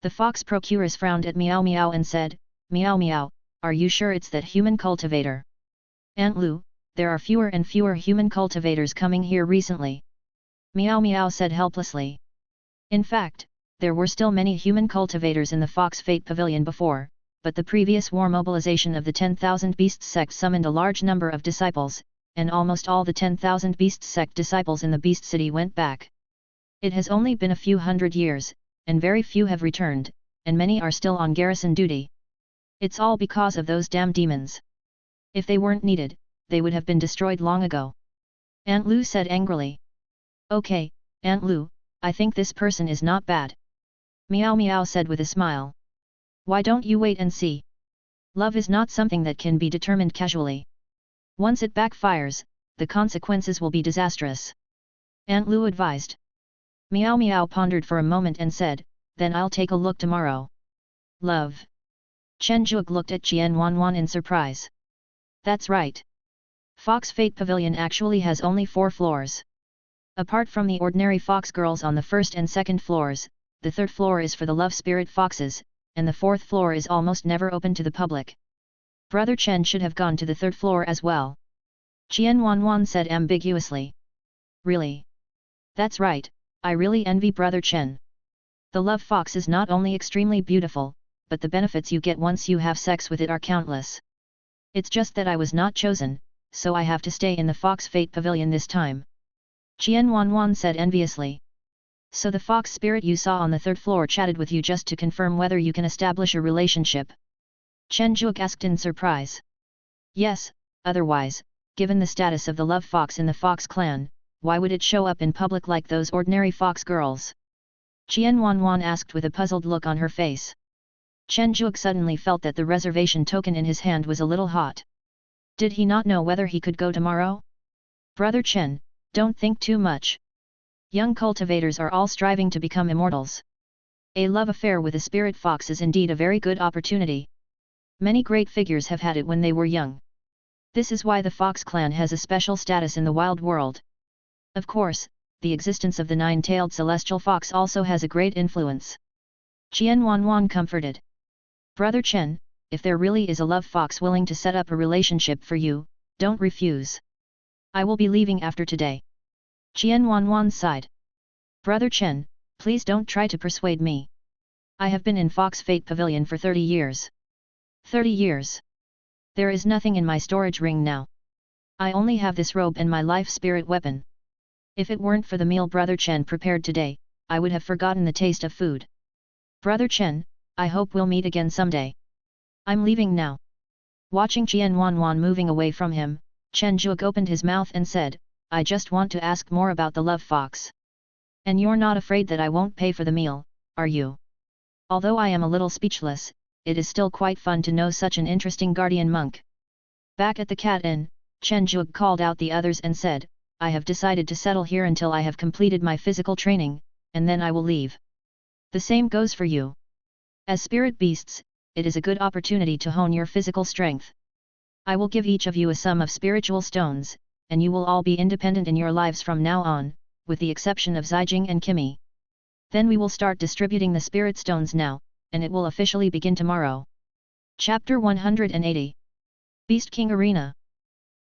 The fox procuress frowned at Meow Meow and said, "Meow Meow, are you sure it's that human cultivator?" "Aunt Lu, there are fewer and fewer human cultivators coming here recently," Meow Meow said helplessly. In fact, there were still many human cultivators in the Fox Fate Pavilion before, but the previous war mobilization of the 10,000 Beasts sect summoned a large number of disciples, and almost all the 10,000 Beasts sect disciples in the Beast City went back. It has only been a few hundred years, and very few have returned, and many are still on garrison duty. It's all because of those damn demons. If they weren't needed, they would have been destroyed long ago. Aunt Lu said angrily. "Okay, Aunt Lu, I think this person is not bad," Meow Meow said with a smile. "Why don't you wait and see? Love is not something that can be determined casually. Once it backfires, the consequences will be disastrous," Aunt Lu advised. Meow Meow pondered for a moment and said, "Then I'll take a look tomorrow." "Love?" Chen Zhuge looked at Qian Wanwan in surprise. "That's right. Fox Fate Pavilion actually has only 4 floors. Apart from the ordinary fox girls on the first and second floors, the third floor is for the love spirit foxes, and the fourth floor is almost never open to the public. Brother Chen should have gone to the third floor as well," Qian Wanwan said ambiguously. "Really? That's right, I really envy Brother Chen. The love fox is not only extremely beautiful, but the benefits you get once you have sex with it are countless. It's just that I was not chosen, so I have to stay in the Fox Fate Pavilion this time," Qian Wanwan said enviously. "So the fox spirit you saw on the third floor chatted with you just to confirm whether you can establish a relationship?" Chen Zhuge asked in surprise. "Yes, otherwise, given the status of the love fox in the fox clan, why would it show up in public like those ordinary fox girls?" Qian Wanwan asked with a puzzled look on her face. Chen Zhuge suddenly felt that the reservation token in his hand was a little hot. Did he not know whether he could go tomorrow? "Brother Chen, don't think too much. Young cultivators are all striving to become immortals. A love affair with a spirit fox is indeed a very good opportunity. Many great figures have had it when they were young. This is why the Fox clan has a special status in the wild world. Of course, the existence of the 9-tailed celestial fox also has a great influence," Qian Wanwan comforted. "Brother Chen, if there really is a love fox willing to set up a relationship for you, don't refuse. I will be leaving after today." Qian Wanwan sighed. "Brother Chen, please don't try to persuade me. I have been in Fox Fate Pavilion for 30 years. 30 years. There is nothing in my storage ring now. I only have this robe and my life spirit weapon. If it weren't for the meal Brother Chen prepared today, I would have forgotten the taste of food. Brother Chen, I hope we'll meet again someday. I'm leaving now." Watching Qian Wanwan moving away from him, Chen Zhuge opened his mouth and said, "I just want to ask more about the love fox. And you're not afraid that I won't pay for the meal, are you?" Although I am a little speechless, it is still quite fun to know such an interesting guardian monk. Back at the Cat Inn, Chen Zhuge called out the others and said, "I have decided to settle here until I have completed my physical training, and then I will leave. The same goes for you. As spirit beasts, it is a good opportunity to hone your physical strength. I will give each of you a sum of spiritual stones, and you will all be independent in your lives from now on, with the exception of Zijing and Kimi. Then we will start distributing the spirit stones now, and it will officially begin tomorrow." Chapter 180. Beast King Arena.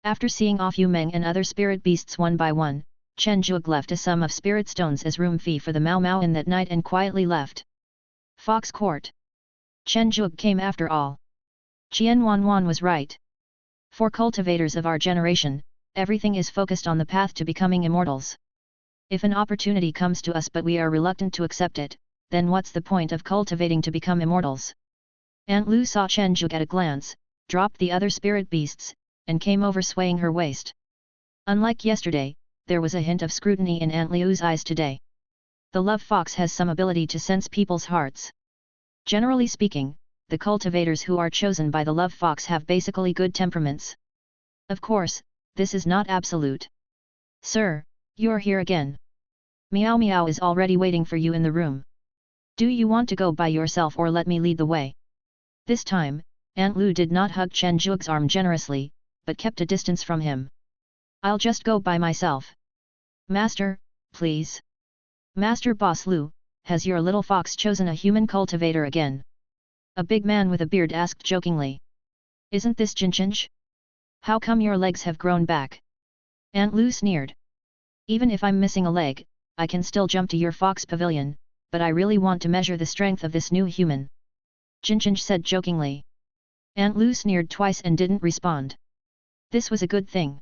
After seeing off Yu Meng and other spirit beasts one by one, Chen Zhuge left a sum of spirit stones as room fee for the Mao Mao Inn that night and quietly left Fox Court. Chen Zhuge came after all. Qian Wanwan was right. For cultivators of our generation, everything is focused on the path to becoming immortals. If an opportunity comes to us but we are reluctant to accept it, then what's the point of cultivating to become immortals? Aunt Lu saw Chen Zhuge at a glance, dropped the other spirit beasts, and came over swaying her waist. Unlike yesterday, there was a hint of scrutiny in Aunt Liu's eyes today. The love fox has some ability to sense people's hearts. Generally speaking, the cultivators who are chosen by the love fox have basically good temperaments. Of course, this is not absolute. "Sir, you're here again. Meow Meow is already waiting for you in the room. Do you want to go by yourself or let me lead the way?" This time, Aunt Lu did not hug Chen Zhuge's arm generously, but kept a distance from him. I'll just go by myself. Master, please. Master Boss Lu, has your little fox chosen a human cultivator again? A big man with a beard asked jokingly. Isn't this Jinchinch? How come your legs have grown back? Aunt Lu sneered. Even if I'm missing a leg, I can still jump to your fox pavilion, but I really want to measure the strength of this new human. Jinchinch said jokingly. Aunt Lu sneered twice and didn't respond. This was a good thing.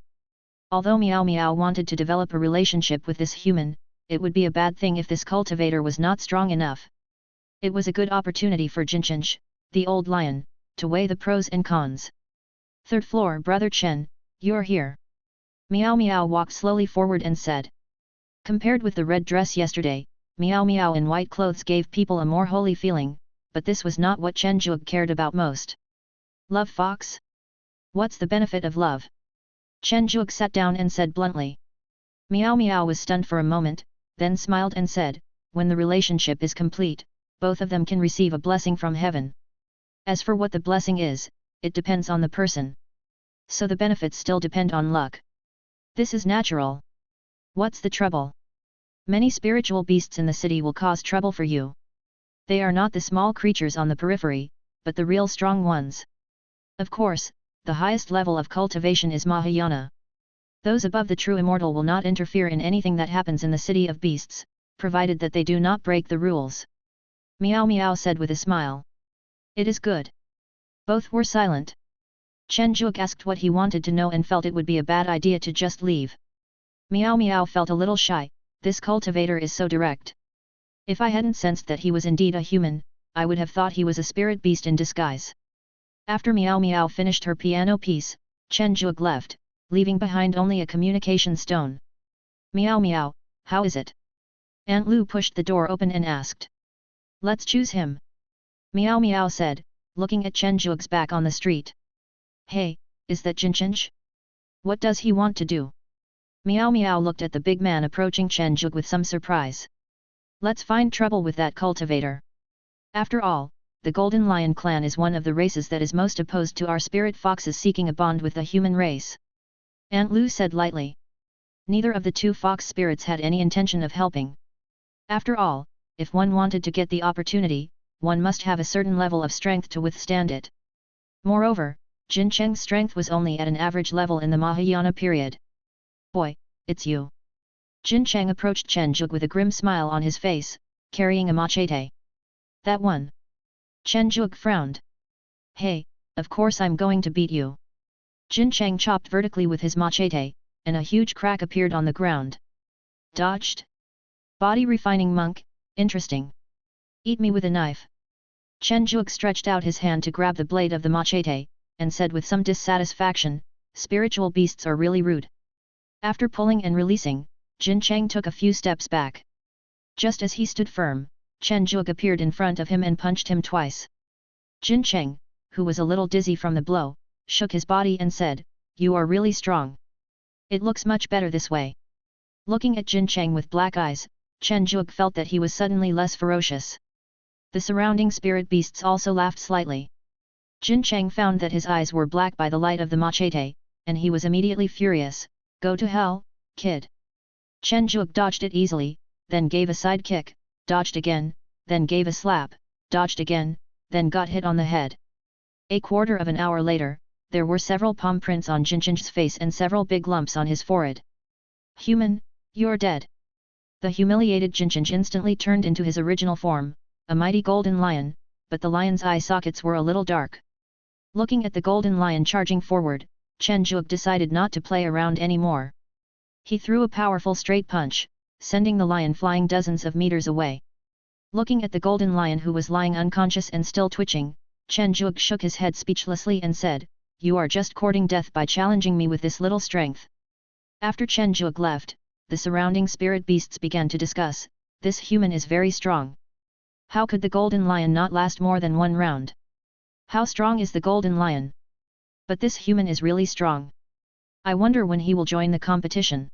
Although Meow Meow wanted to develop a relationship with this human, it would be a bad thing if this cultivator was not strong enough. It was a good opportunity for Jinchinch, the old lion, to weigh the pros and cons. Third floor Brother Chen, you're here. Meow Meow walked slowly forward and said. Compared with the red dress yesterday, Meow Meow in white clothes gave people a more holy feeling, but this was not what Chen Zhuge cared about most. Love fox? What's the benefit of love? Chen Zhuge sat down and said bluntly. Meow Meow was stunned for a moment, then smiled and said, when the relationship is complete, both of them can receive a blessing from heaven. As for what the blessing is, it depends on the person. So the benefits still depend on luck. This is natural. What's the trouble? Many spiritual beasts in the city will cause trouble for you. They are not the small creatures on the periphery, but the real strong ones. Of course, the highest level of cultivation is Mahayana. Those above the true immortal will not interfere in anything that happens in the city of beasts, provided that they do not break the rules. Meow Meow said with a smile. It is good. Both were silent. Chen Zhuge asked what he wanted to know and felt it would be a bad idea to just leave. Meow Meow felt a little shy, this cultivator is so direct. If I hadn't sensed that he was indeed a human, I would have thought he was a spirit beast in disguise. After Meow Meow finished her piano piece, Chen Zhuge left, leaving behind only a communication stone. Meow Meow, how is it? Aunt Lu pushed the door open and asked. Let's choose him. Meow Meow said, looking at Chen Zhuge's back on the street. Hey, is that Jinchinch? What does he want to do? Meow Meow looked at the big man approaching Chen Zhuge with some surprise. Let's find trouble with that cultivator. After all, the Golden Lion clan is one of the races that is most opposed to our spirit foxes seeking a bond with the human race. Aunt Lu said lightly. Neither of the two fox spirits had any intention of helping. After all, if one wanted to get the opportunity, one must have a certain level of strength to withstand it. Moreover, Jin Cheng's strength was only at an average level in the Mahayana period. Boy, it's you. Jin Cheng approached Chen Zhuge with a grim smile on his face, carrying a machete. That one. Chen Zhuge frowned. Hey, of course I'm going to beat you. Jin Cheng chopped vertically with his machete, and a huge crack appeared on the ground. Dodged? Body refining monk, interesting. Eat me with a knife. Chen Zhuge stretched out his hand to grab the blade of the machete, and said with some dissatisfaction, spiritual beasts are really rude. After pulling and releasing, Jin Cheng took a few steps back. Just as he stood firm, Chen Zhuge appeared in front of him and punched him twice. Jin Cheng, who was a little dizzy from the blow, shook his body and said, You are really strong. It looks much better this way. Looking at Jin Cheng with black eyes, Chen Zhuge felt that he was suddenly less ferocious. The surrounding spirit beasts also laughed slightly. Jin Cheng found that his eyes were black by the light of the machete, and he was immediately furious. Go to hell, kid. Chen Zhuge dodged it easily, then gave a side kick, dodged again, then gave a slap, dodged again, then got hit on the head. A quarter of an hour later, there were several palm prints on Jinchinch's face and several big lumps on his forehead. Human, you're dead. The humiliated Jinchinch instantly turned into his original form, a mighty golden lion, but the lion's eye sockets were a little dark. Looking at the golden lion charging forward, Chen Zhuge decided not to play around anymore. He threw a powerful straight punch, sending the lion flying dozens of meters away. Looking at the golden lion who was lying unconscious and still twitching, Chen Zhuge shook his head speechlessly and said, You are just courting death by challenging me with this little strength. After Chen Zhuge left, the surrounding spirit beasts began to discuss, this human is very strong. How could the golden lion not last more than one round? How strong is the golden lion? But this human is really strong. I wonder when he will join the competition.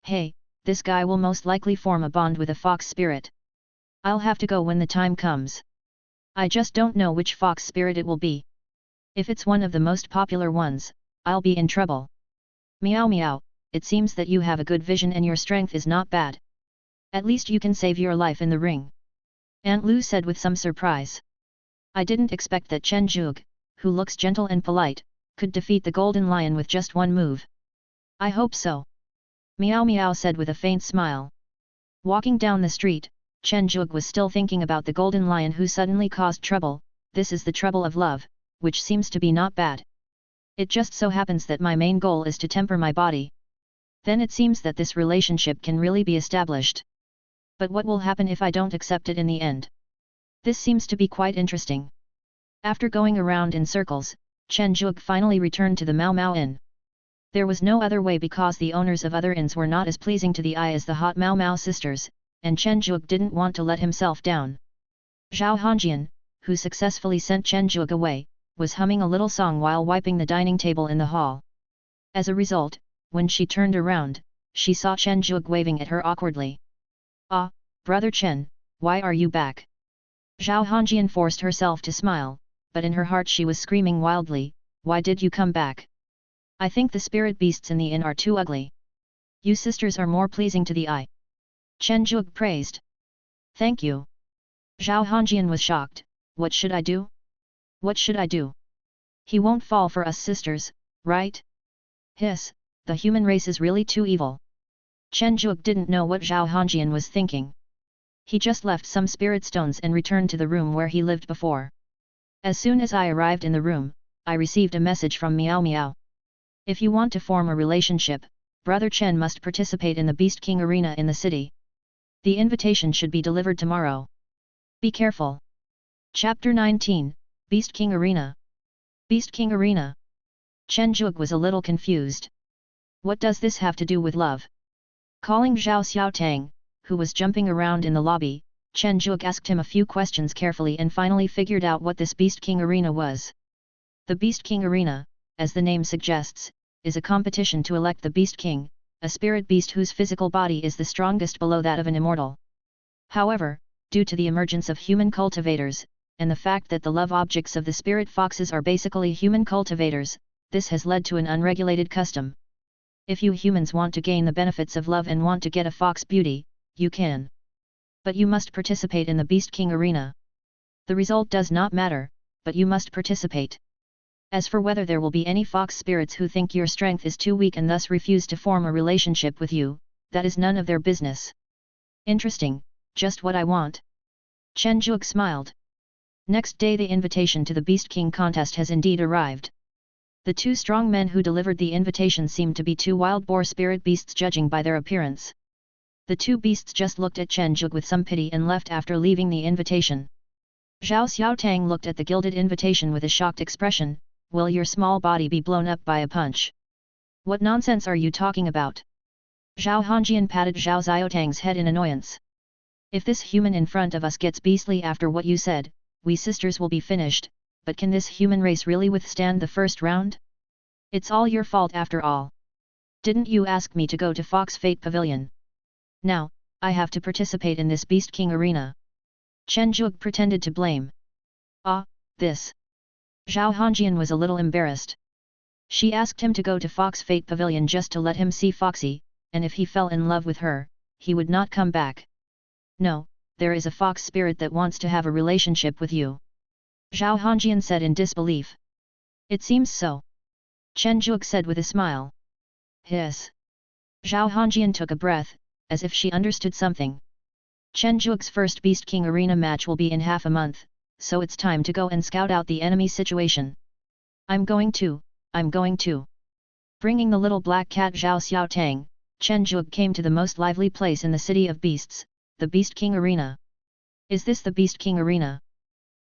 Hey, this guy will most likely form a bond with a fox spirit. I'll have to go when the time comes. I just don't know which fox spirit it will be. If it's one of the most popular ones, I'll be in trouble. Meow Meow, it seems that you have a good vision and your strength is not bad. At least you can save your life in the ring. Aunt Lu said with some surprise. I didn't expect that Chen Zhuge, who looks gentle and polite, could defeat the golden lion with just one move. I hope so. Meow Meow said with a faint smile. Walking down the street, Chen Zhuge was still thinking about the golden lion who suddenly caused trouble. This is the trouble of love, which seems to be not bad. It just so happens that my main goal is to temper my body. Then it seems that this relationship can really be established. But what will happen if I don't accept it in the end? This seems to be quite interesting. After going around in circles, Chen Zhuge finally returned to the Mao Mao Inn. There was no other way because the owners of other inns were not as pleasing to the eye as the hot Mao Mao sisters, and Chen Zhuge didn't want to let himself down. Zhao Hongjian, who successfully sent Chen Zhuge away, was humming a little song while wiping the dining table in the hall. As a result, when she turned around, she saw Chen Zhuge waving at her awkwardly. Ah, brother Chen, why are you back? Zhao Hongjian forced herself to smile, but in her heart she was screaming wildly, why did you come back? I think the spirit beasts in the inn are too ugly. You sisters are more pleasing to the eye. Chen Zhuge praised. Thank you. Zhao Hongjian was shocked, what should I do? What should I do? He won't fall for us sisters, right? Hiss, the human race is really too evil. Chen Zhuge didn't know what Zhao Hongjian was thinking. He just left some spirit stones and returned to the room where he lived before. As soon as I arrived in the room, I received a message from Meow Meow. If you want to form a relationship, Brother Chen must participate in the Beast King Arena in the city. The invitation should be delivered tomorrow. Be careful. Chapter 19, Beast King Arena. Beast King Arena. Chen Zhuge was a little confused. What does this have to do with love? Calling Zhao Xiaotang, who was jumping around in the lobby, Chen Zhuge asked him a few questions carefully and finally figured out what this Beast King Arena was. The Beast King Arena, as the name suggests, is a competition to elect the Beast King, a spirit beast whose physical body is the strongest below that of an immortal. However, due to the emergence of human cultivators, and the fact that the love objects of the spirit foxes are basically human cultivators, this has led to an unregulated custom. If you humans want to gain the benefits of love and want to get a fox beauty, you can. But you must participate in the Beast King Arena. The result does not matter, but you must participate. As for whether there will be any fox spirits who think your strength is too weak and thus refuse to form a relationship with you, that is none of their business. Interesting, just what I want. Chen Zhuge smiled. Next day the invitation to the Beast King contest has indeed arrived. The two strong men who delivered the invitation seemed to be two wild boar spirit beasts judging by their appearance. The two beasts just looked at Chen Zhuge with some pity and left after leaving the invitation. Zhao Xiaotang looked at the gilded invitation with a shocked expression. Will your small body be blown up by a punch? What nonsense are you talking about? Zhao Hongjian patted Zhao Xiaotang's head in annoyance. If this human in front of us gets beastly after what you said, we sisters will be finished, but can this human race really withstand the first round? It's all your fault after all. Didn't you ask me to go to Fox Fate Pavilion? Now, I have to participate in this Beast King Arena. Chen Zhuge pretended to blame. Ah, this. Zhao Hongjian was a little embarrassed. She asked him to go to Fox Fate Pavilion just to let him see Foxy, and if he fell in love with her, he would not come back. No, there is a fox spirit that wants to have a relationship with you. Zhao Hongjian said in disbelief. It seems so. Chen Zhuge said with a smile. Hiss. Zhao Hongjian took a breath, as if she understood something. Chen Zhuge's first Beast King Arena match will be in half a month, so it's time to go and scout out the enemy situation. I'm going to. Bringing the little black cat Zhao Xiaotang, Chen Zhuge came to the most lively place in the city of beasts, the Beast King Arena. Is this the Beast King Arena?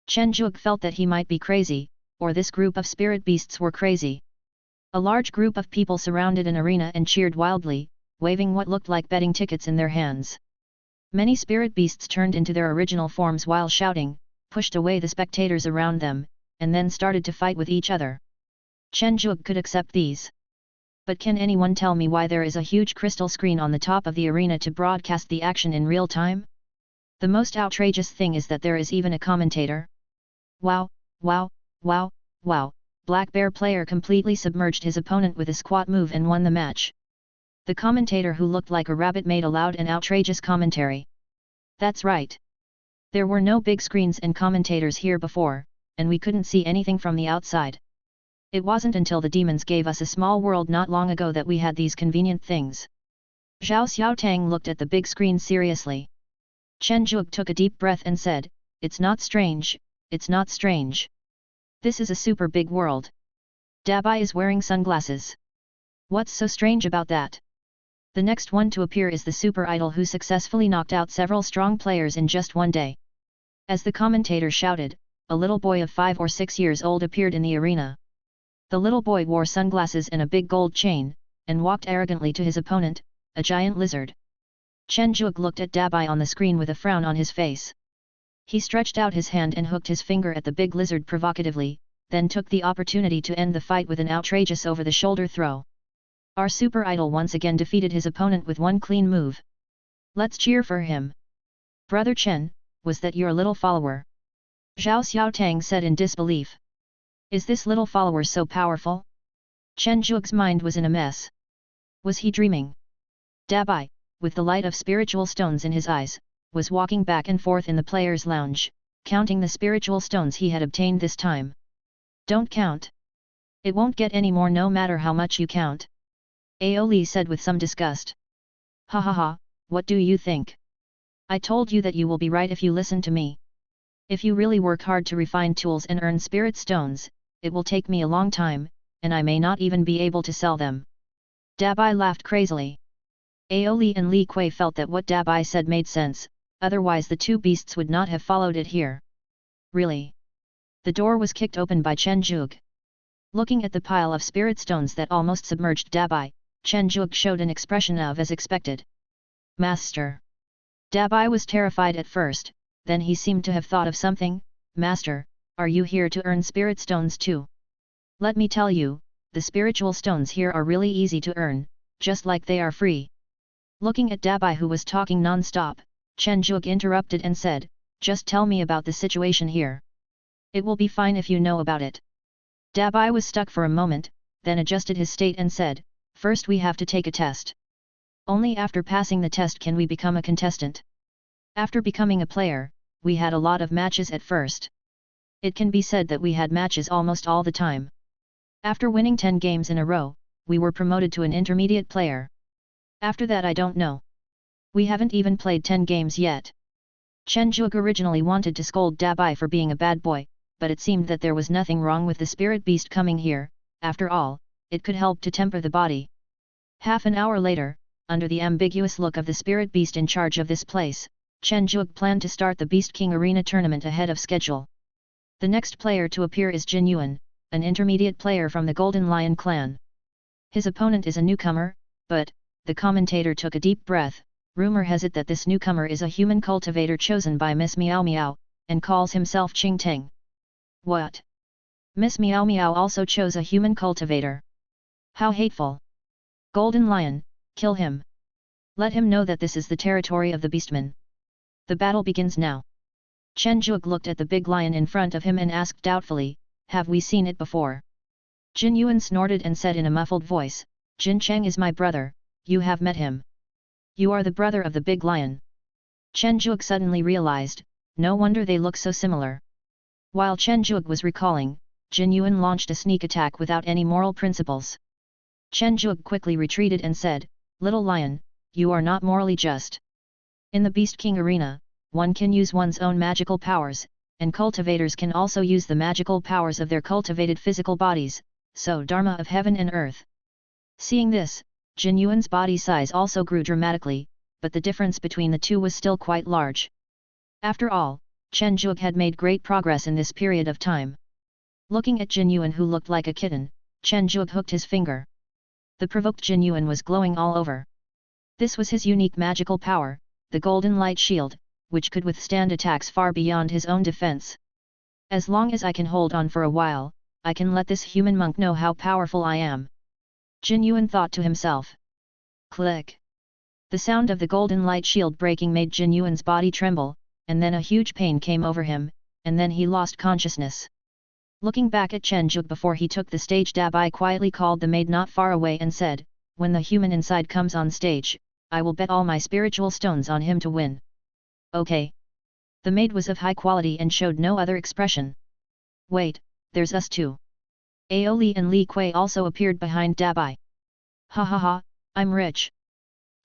Chen Zhuge felt that he might be crazy, or this group of spirit beasts were crazy. A large group of people surrounded an arena and cheered wildly, waving what looked like betting tickets in their hands. Many spirit beasts turned into their original forms while shouting, pushed away the spectators around them, and then started to fight with each other. Chen Zhuge could accept these. But can anyone tell me why there is a huge crystal screen on the top of the arena to broadcast the action in real time? The most outrageous thing is that there is even a commentator. Wow, wow, wow, wow, Black Bear player completely submerged his opponent with a squat move and won the match. The commentator who looked like a rabbit made a loud and outrageous commentary. That's right. There were no big screens and commentators here before, and we couldn't see anything from the outside. It wasn't until the demons gave us a small world not long ago that we had these convenient things. Zhao Xiaotang looked at the big screen seriously. Chen Zhuge took a deep breath and said, "It's not strange, it's not strange. This is a super big world. Dabai is wearing sunglasses. What's so strange about that? The next one to appear is the super idol who successfully knocked out several strong players in just one day." As the commentator shouted, a little boy of 5 or 6 years old appeared in the arena. The little boy wore sunglasses and a big gold chain, and walked arrogantly to his opponent, a giant lizard. Chen Zhuge looked at Dabai on the screen with a frown on his face. He stretched out his hand and hooked his finger at the big lizard provocatively, then took the opportunity to end the fight with an outrageous over-the-shoulder throw. Our super idol once again defeated his opponent with one clean move. Let's cheer for him. Brother Chen, was that your little follower? Zhao Xiaotang said in disbelief. Is this little follower so powerful? Chen Zhuge's mind was in a mess. Was he dreaming? Dabai, with the light of spiritual stones in his eyes, was walking back and forth in the players' lounge, counting the spiritual stones he had obtained this time. Don't count. It won't get any more no matter how much you count. Aoli said with some disgust. Ha ha ha, what do you think? I told you that you will be right if you listen to me. If you really work hard to refine tools and earn spirit stones, it will take me a long time, and I may not even be able to sell them. Dabai laughed crazily. Aoli and Li Kui felt that what Dabai said made sense, otherwise the two beasts would not have followed it here. Really? The door was kicked open by Chen Zhuge. Looking at the pile of spirit stones that almost submerged Dabai, Chen Zhuge showed an expression of as expected. Master. Dabai was terrified at first, then he seemed to have thought of something. Master, are you here to earn spirit stones too? Let me tell you, the spiritual stones here are really easy to earn, just like they are free. Looking at Dabai who was talking non-stop, Chen Zhuge interrupted and said, just tell me about the situation here. It will be fine if you know about it. Dabai was stuck for a moment, then adjusted his state and said, first we have to take a test. Only after passing the test can we become a contestant. After becoming a player, we had a lot of matches at first. It can be said that we had matches almost all the time. After winning 10 games in a row, we were promoted to an intermediate player. After that I don't know. We haven't even played 10 games yet. Chen Zhuge originally wanted to scold Dabai for being a bad boy, but it seemed that there was nothing wrong with the spirit beast coming here. After all, it could help to temper the body. Half an hour later, under the ambiguous look of the spirit beast in charge of this place, Chen Zhuge planned to start the Beast King Arena tournament ahead of schedule. The next player to appear is Jin Yuan, an intermediate player from the Golden Lion clan. His opponent is a newcomer, but, the commentator took a deep breath, rumor has it that this newcomer is a human cultivator chosen by Miss Meow Meow, and calls himself Qing Teng. What? Miss Meow Meow also chose a human cultivator. How hateful! Golden Lion, kill him. Let him know that this is the territory of the Beastmen. The battle begins now. Chen Zhuge looked at the big lion in front of him and asked doubtfully, have we seen it before? Jin Yuan snorted and said in a muffled voice, Jin Cheng is my brother, you have met him. You are the brother of the big lion. Chen Zhuge suddenly realized, no wonder they look so similar. While Chen Zhuge was recalling, Jin Yuan launched a sneak attack without any moral principles. Chen Zhuge quickly retreated and said, little lion, you are not morally just. In the Beast King Arena, one can use one's own magical powers, and cultivators can also use the magical powers of their cultivated physical bodies, so Dharma of heaven and earth. Seeing this, Jin Yuan's body size also grew dramatically, but the difference between the two was still quite large. After all, Chen Zhuge had made great progress in this period of time. Looking at Jin Yuan who looked like a kitten, Chen Zhuge hooked his finger. The provoked Jin Yuan was glowing all over. This was his unique magical power, the Golden Light Shield, which could withstand attacks far beyond his own defense. As long as I can hold on for a while, I can let this human monk know how powerful I am. Jin Yuan thought to himself. Click! The sound of the Golden Light Shield breaking made Jin Yuan's body tremble, and then a huge pain came over him, and then he lost consciousness. Looking back at Chen Zhuge before he took the stage, Dabai quietly called the maid not far away and said, when the human inside comes on stage, I will bet all my spiritual stones on him to win. Okay. The maid was of high quality and showed no other expression. Wait, there's us too. Aoli and Li Kui also appeared behind Dabai. Ha ha ha, I'm rich.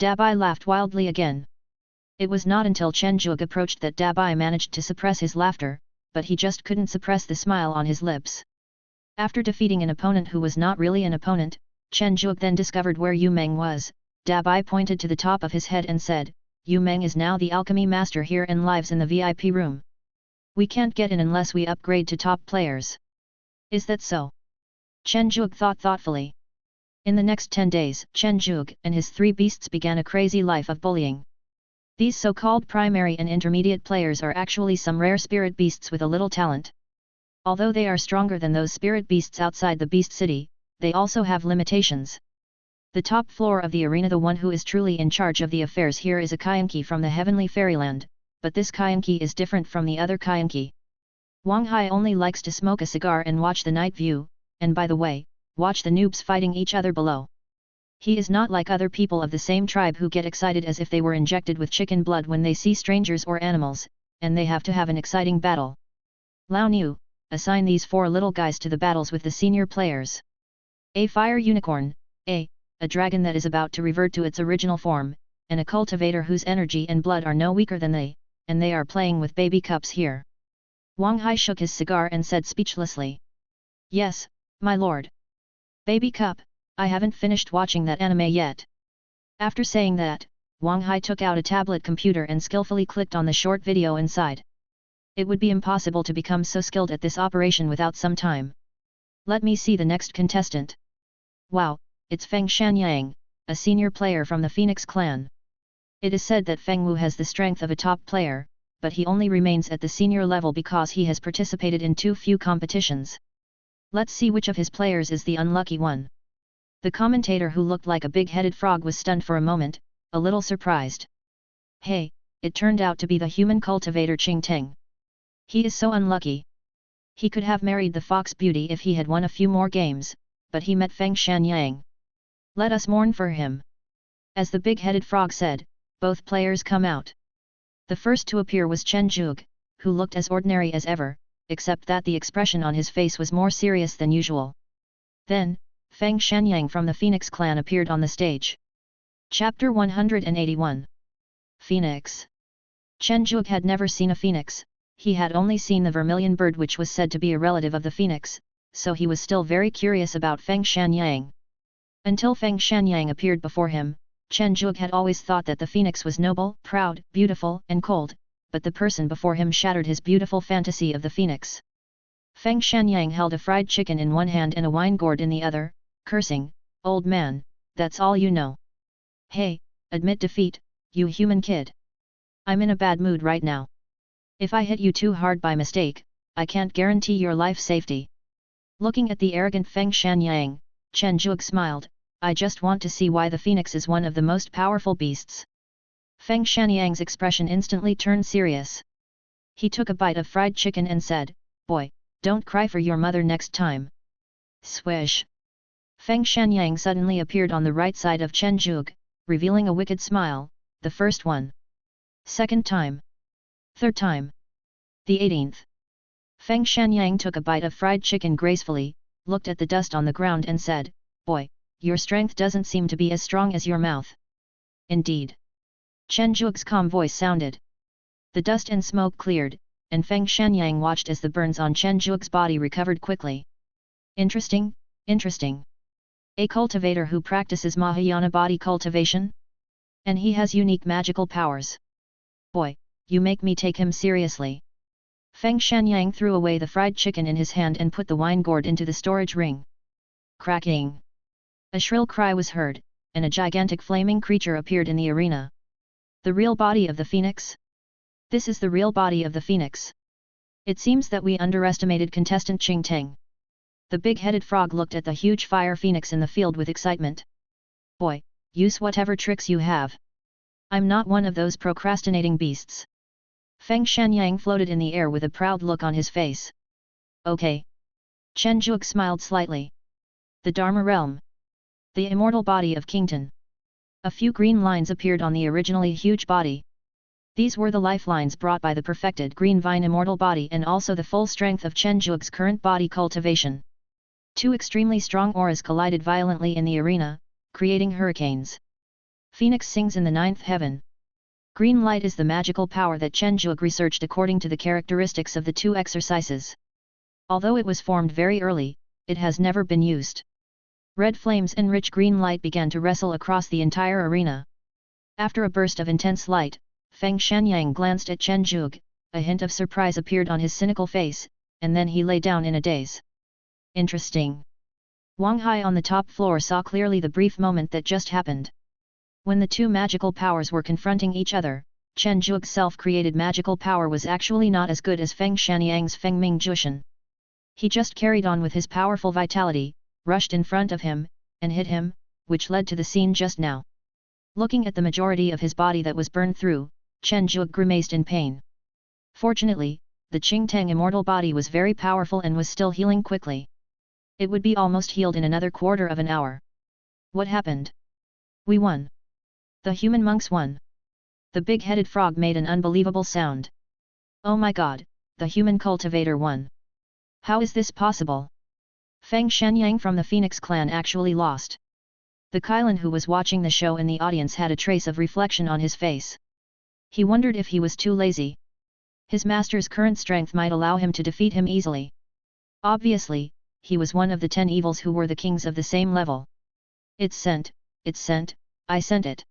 Dabai laughed wildly again. It was not until Chen Zhuge approached that Dabai managed to suppress his laughter, but he just couldn't suppress the smile on his lips. After defeating an opponent who was not really an opponent, Chen Zhuge then discovered where Yu Meng was. Dabai pointed to the top of his head and said, Yu Meng is now the alchemy master here and lives in the VIP room. We can't get in unless we upgrade to top players. Is that so? Chen Zhuge thought thoughtfully. In the next 10 days, Chen Zhuge and his 3 beasts began a crazy life of bullying. These so-called primary and intermediate players are actually some rare spirit beasts with a little talent. Although they are stronger than those spirit beasts outside the beast city, they also have limitations. The top floor of the arena, the one who is truly in charge of the affairs here is a Kyanki from the heavenly fairyland, but this Kyanki is different from the other Kyanki. Wang Hai only likes to smoke a cigar and watch the night view, and by the way, watch the noobs fighting each other below. He is not like other people of the same tribe who get excited as if they were injected with chicken blood when they see strangers or animals, and they have to have an exciting battle. Lao Nu, assign these 4 little guys to the battles with the senior players. A fire unicorn, a dragon that is about to revert to its original form, and a cultivator whose energy and blood are no weaker than they, and they are playing with baby cups here. Wang Hai shook his cigar and said speechlessly. Yes, my lord. Baby cup, I haven't finished watching that anime yet. After saying that, Wang Hai took out a tablet computer and skillfully clicked on the short video inside. It would be impossible to become so skilled at this operation without some time. Let me see the next contestant. Wow, it's Feng Shanyang, a senior player from the Phoenix clan. It is said that Feng Wu has the strength of a top player, but he only remains at the senior level because he has participated in too few competitions. Let's see which of his players is the unlucky one. The commentator, who looked like a big-headed frog, was stunned for a moment, a little surprised. Hey, it turned out to be the human cultivator Qing Teng. He is so unlucky. He could have married the Fox Beauty if he had won a few more games, but he met Feng Shanyang. Let us mourn for him. As the big-headed frog said, both players come out. The first to appear was Chen Zhuge, who looked as ordinary as ever, except that the expression on his face was more serious than usual. Then, Feng Shanyang from the Phoenix clan appeared on the stage. Chapter 181. Phoenix. Chen Zhuge had never seen a phoenix, he had only seen the vermilion bird, which was said to be a relative of the phoenix, so he was still very curious about Feng Shanyang. Until Feng Shanyang appeared before him, Chen Zhuge had always thought that the phoenix was noble, proud, beautiful and cold, but the person before him shattered his beautiful fantasy of the phoenix. Feng Shanyang held a fried chicken in one hand and a wine gourd in the other, cursing, "Old man, that's all you know. Hey, admit defeat, you human kid. I'm in a bad mood right now. If I hit you too hard by mistake, I can't guarantee your life safety." Looking at the arrogant Feng Shanyang, Chen Zhuge smiled, "I just want to see why the phoenix is one of the most powerful beasts." Feng Shanyang's expression instantly turned serious. He took a bite of fried chicken and said, "Boy, don't cry for your mother next time." Swish! Feng Shanyang suddenly appeared on the right side of Chen Zhuge, revealing a wicked smile, "The first one. Second time. Third time. The 18th. Feng Shanyang took a bite of fried chicken gracefully, looked at the dust on the ground and said, "Boy, your strength doesn't seem to be as strong as your mouth." Indeed. Chen Zhuge's calm voice sounded. The dust and smoke cleared, and Feng Shanyang watched as the burns on Chen Zhuge's body recovered quickly. Interesting, interesting. A cultivator who practices Mahayana body cultivation? And he has unique magical powers. Boy, you make me take him seriously. Feng Shanyang threw away the fried chicken in his hand and put the wine gourd into the storage ring. Cracking! A shrill cry was heard, and a gigantic flaming creature appeared in the arena. The real body of the phoenix? This is the real body of the phoenix. It seems that we underestimated contestant Qing Teng. The big-headed frog looked at the huge fire phoenix in the field with excitement. Boy, use whatever tricks you have. I'm not one of those procrastinating beasts. Feng Shanyang floated in the air with a proud look on his face. Okay. Chen Zhuge smiled slightly. The Dharma realm. The immortal body of Kington. A few green lines appeared on the originally huge body. These were the lifelines brought by the perfected green vine immortal body and also the full strength of Chen Zhuge's current body cultivation. Two extremely strong auras collided violently in the arena, creating hurricanes. Phoenix sings in the ninth heaven. Green light is the magical power that Chen Zhuge researched according to the characteristics of the two exercises. Although it was formed very early, it has never been used. Red flames and rich green light began to wrestle across the entire arena. After a burst of intense light, Feng Shanyang glanced at Chen Zhuge, a hint of surprise appeared on his cynical face, and then he lay down in a daze. Interesting. Wang Hai on the top floor saw clearly the brief moment that just happened. When the two magical powers were confronting each other, Chen Zhuge's self-created magical power was actually not as good as Feng Shanyang's Feng Ming Jushan. He just carried on with his powerful vitality, rushed in front of him, and hit him, which led to the scene just now. Looking at the majority of his body that was burned through, Chen Zhuge grimaced in pain. Fortunately, the Qingtang immortal body was very powerful and was still healing quickly. It would be almost healed in another quarter of an hour. What happened? We won. The human monks won. The big-headed frog made an unbelievable sound. Oh my god, the human cultivator won. How is this possible? Feng Shanyang from the Phoenix clan actually lost. The Kailan who was watching the show in the audience had a trace of reflection on his face. He wondered if he was too lazy. His master's current strength might allow him to defeat him easily. Obviously, he was one of the 10 evils who were the kings of the same level. It's sent, I sent it.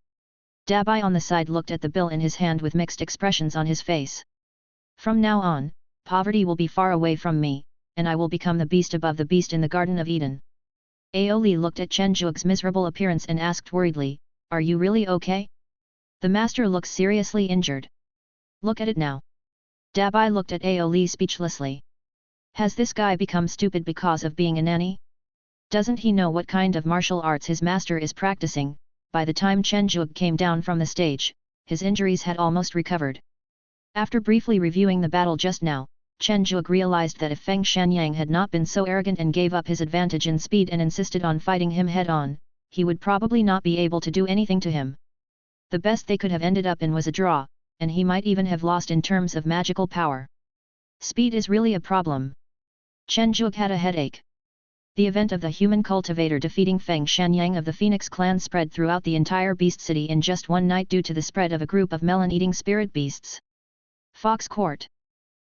Dabai on the side looked at the bill in his hand with mixed expressions on his face. From now on, poverty will be far away from me, and I will become the beast above the beast in the Garden of Eden. Aoli looked at Chen Zhuge's miserable appearance and asked worriedly, are you really okay? The master looks seriously injured. Look at it now. Dabai looked at Aoli speechlessly. Has this guy become stupid because of being a nanny? Doesn't he know what kind of martial arts his master is practicing? By the time Chen Zhuge came down from the stage, his injuries had almost recovered. After briefly reviewing the battle just now, Chen Zhuge realized that if Feng Shanyang had not been so arrogant and gave up his advantage in speed and insisted on fighting him head-on, he would probably not be able to do anything to him. The best they could have ended up in was a draw, and he might even have lost in terms of magical power. Speed is really a problem. Chen Zhuge had a headache. The event of the human cultivator defeating Feng Shanyang of the Phoenix clan spread throughout the entire beast city in just one night due to the spread of a group of melon-eating spirit beasts. Fox Court.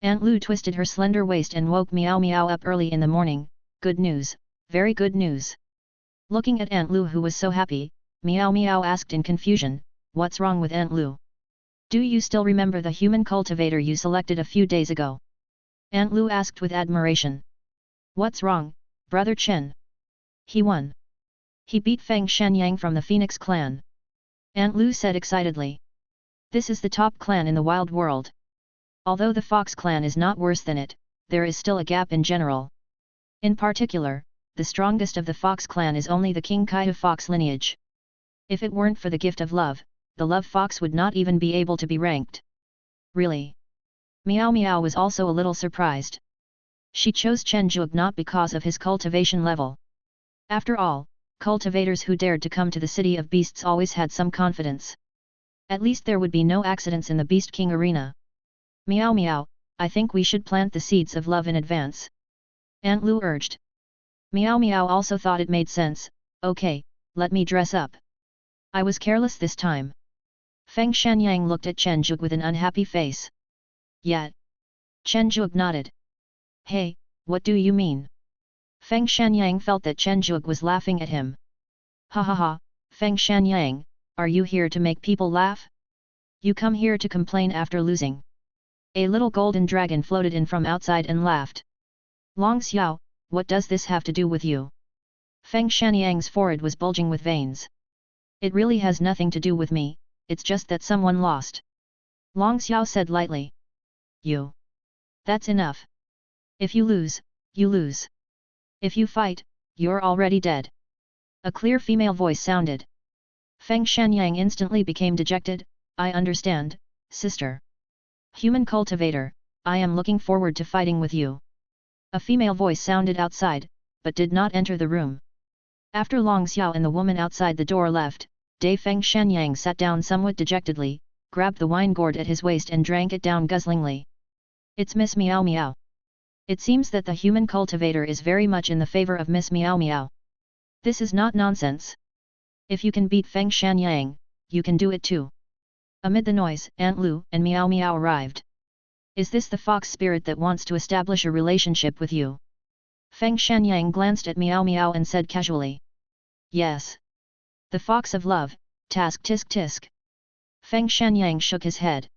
Aunt Lu twisted her slender waist and woke Meow Meow up early in the morning. Good news, very good news. Looking at Aunt Lu who was so happy, Meow Meow asked in confusion, what's wrong with Aunt Lu? Do you still remember the human cultivator you selected a few days ago? Aunt Lu asked with admiration. What's wrong, Brother Chen? He won. He beat Feng Shanyang from the Phoenix clan. Aunt Lu said excitedly. This is the top clan in the wild world. Although the Fox clan is not worse than it, there is still a gap in general. In particular, the strongest of the Fox clan is only the King Kaihu Fox lineage. If it weren't for the gift of love, the love fox would not even be able to be ranked. Really? Meow Meow was also a little surprised. She chose Chen Zhuge not because of his cultivation level. After all, cultivators who dared to come to the city of beasts always had some confidence. At least there would be no accidents in the Beast King arena. Meow Meow, I think we should plant the seeds of love in advance. Aunt Lu urged. Meow Meow also thought it made sense. Okay, let me dress up. I was careless this time. Feng Shanyang looked at Chen Zhuge with an unhappy face. Yet. Chen Zhuge nodded. Hey, what do you mean? Feng Shanyang felt that Chen Zhuge was laughing at him. Ha ha ha, Feng Shanyang, are you here to make people laugh? You come here to complain after losing. A little golden dragon floated in from outside and laughed. Long Xiao, what does this have to do with you? Feng Shanyang's forehead was bulging with veins. It really has nothing to do with me, it's just that someone lost. Long Xiao said lightly. You. That's enough. If you lose, you lose. If you fight, you're already dead. A clear female voice sounded. Feng Shanyang instantly became dejected. I understand, sister. Human cultivator, I am looking forward to fighting with you. A female voice sounded outside, but did not enter the room. After Long Xiao and the woman outside the door left, Dai Feng Shanyang sat down somewhat dejectedly, grabbed the wine gourd at his waist and drank it down guzzlingly. It's Miss Meow Meow. It seems that the human cultivator is very much in the favor of Miss Meow Meow. This is not nonsense. If you can beat Feng Shanyang, you can do it too. Amid the noise, Aunt Lu and Meow Meow arrived. Is this the fox spirit that wants to establish a relationship with you? Feng Shanyang glanced at Meow Meow and said casually. Yes. The fox of love, task tisk tisk. Feng Shanyang shook his head.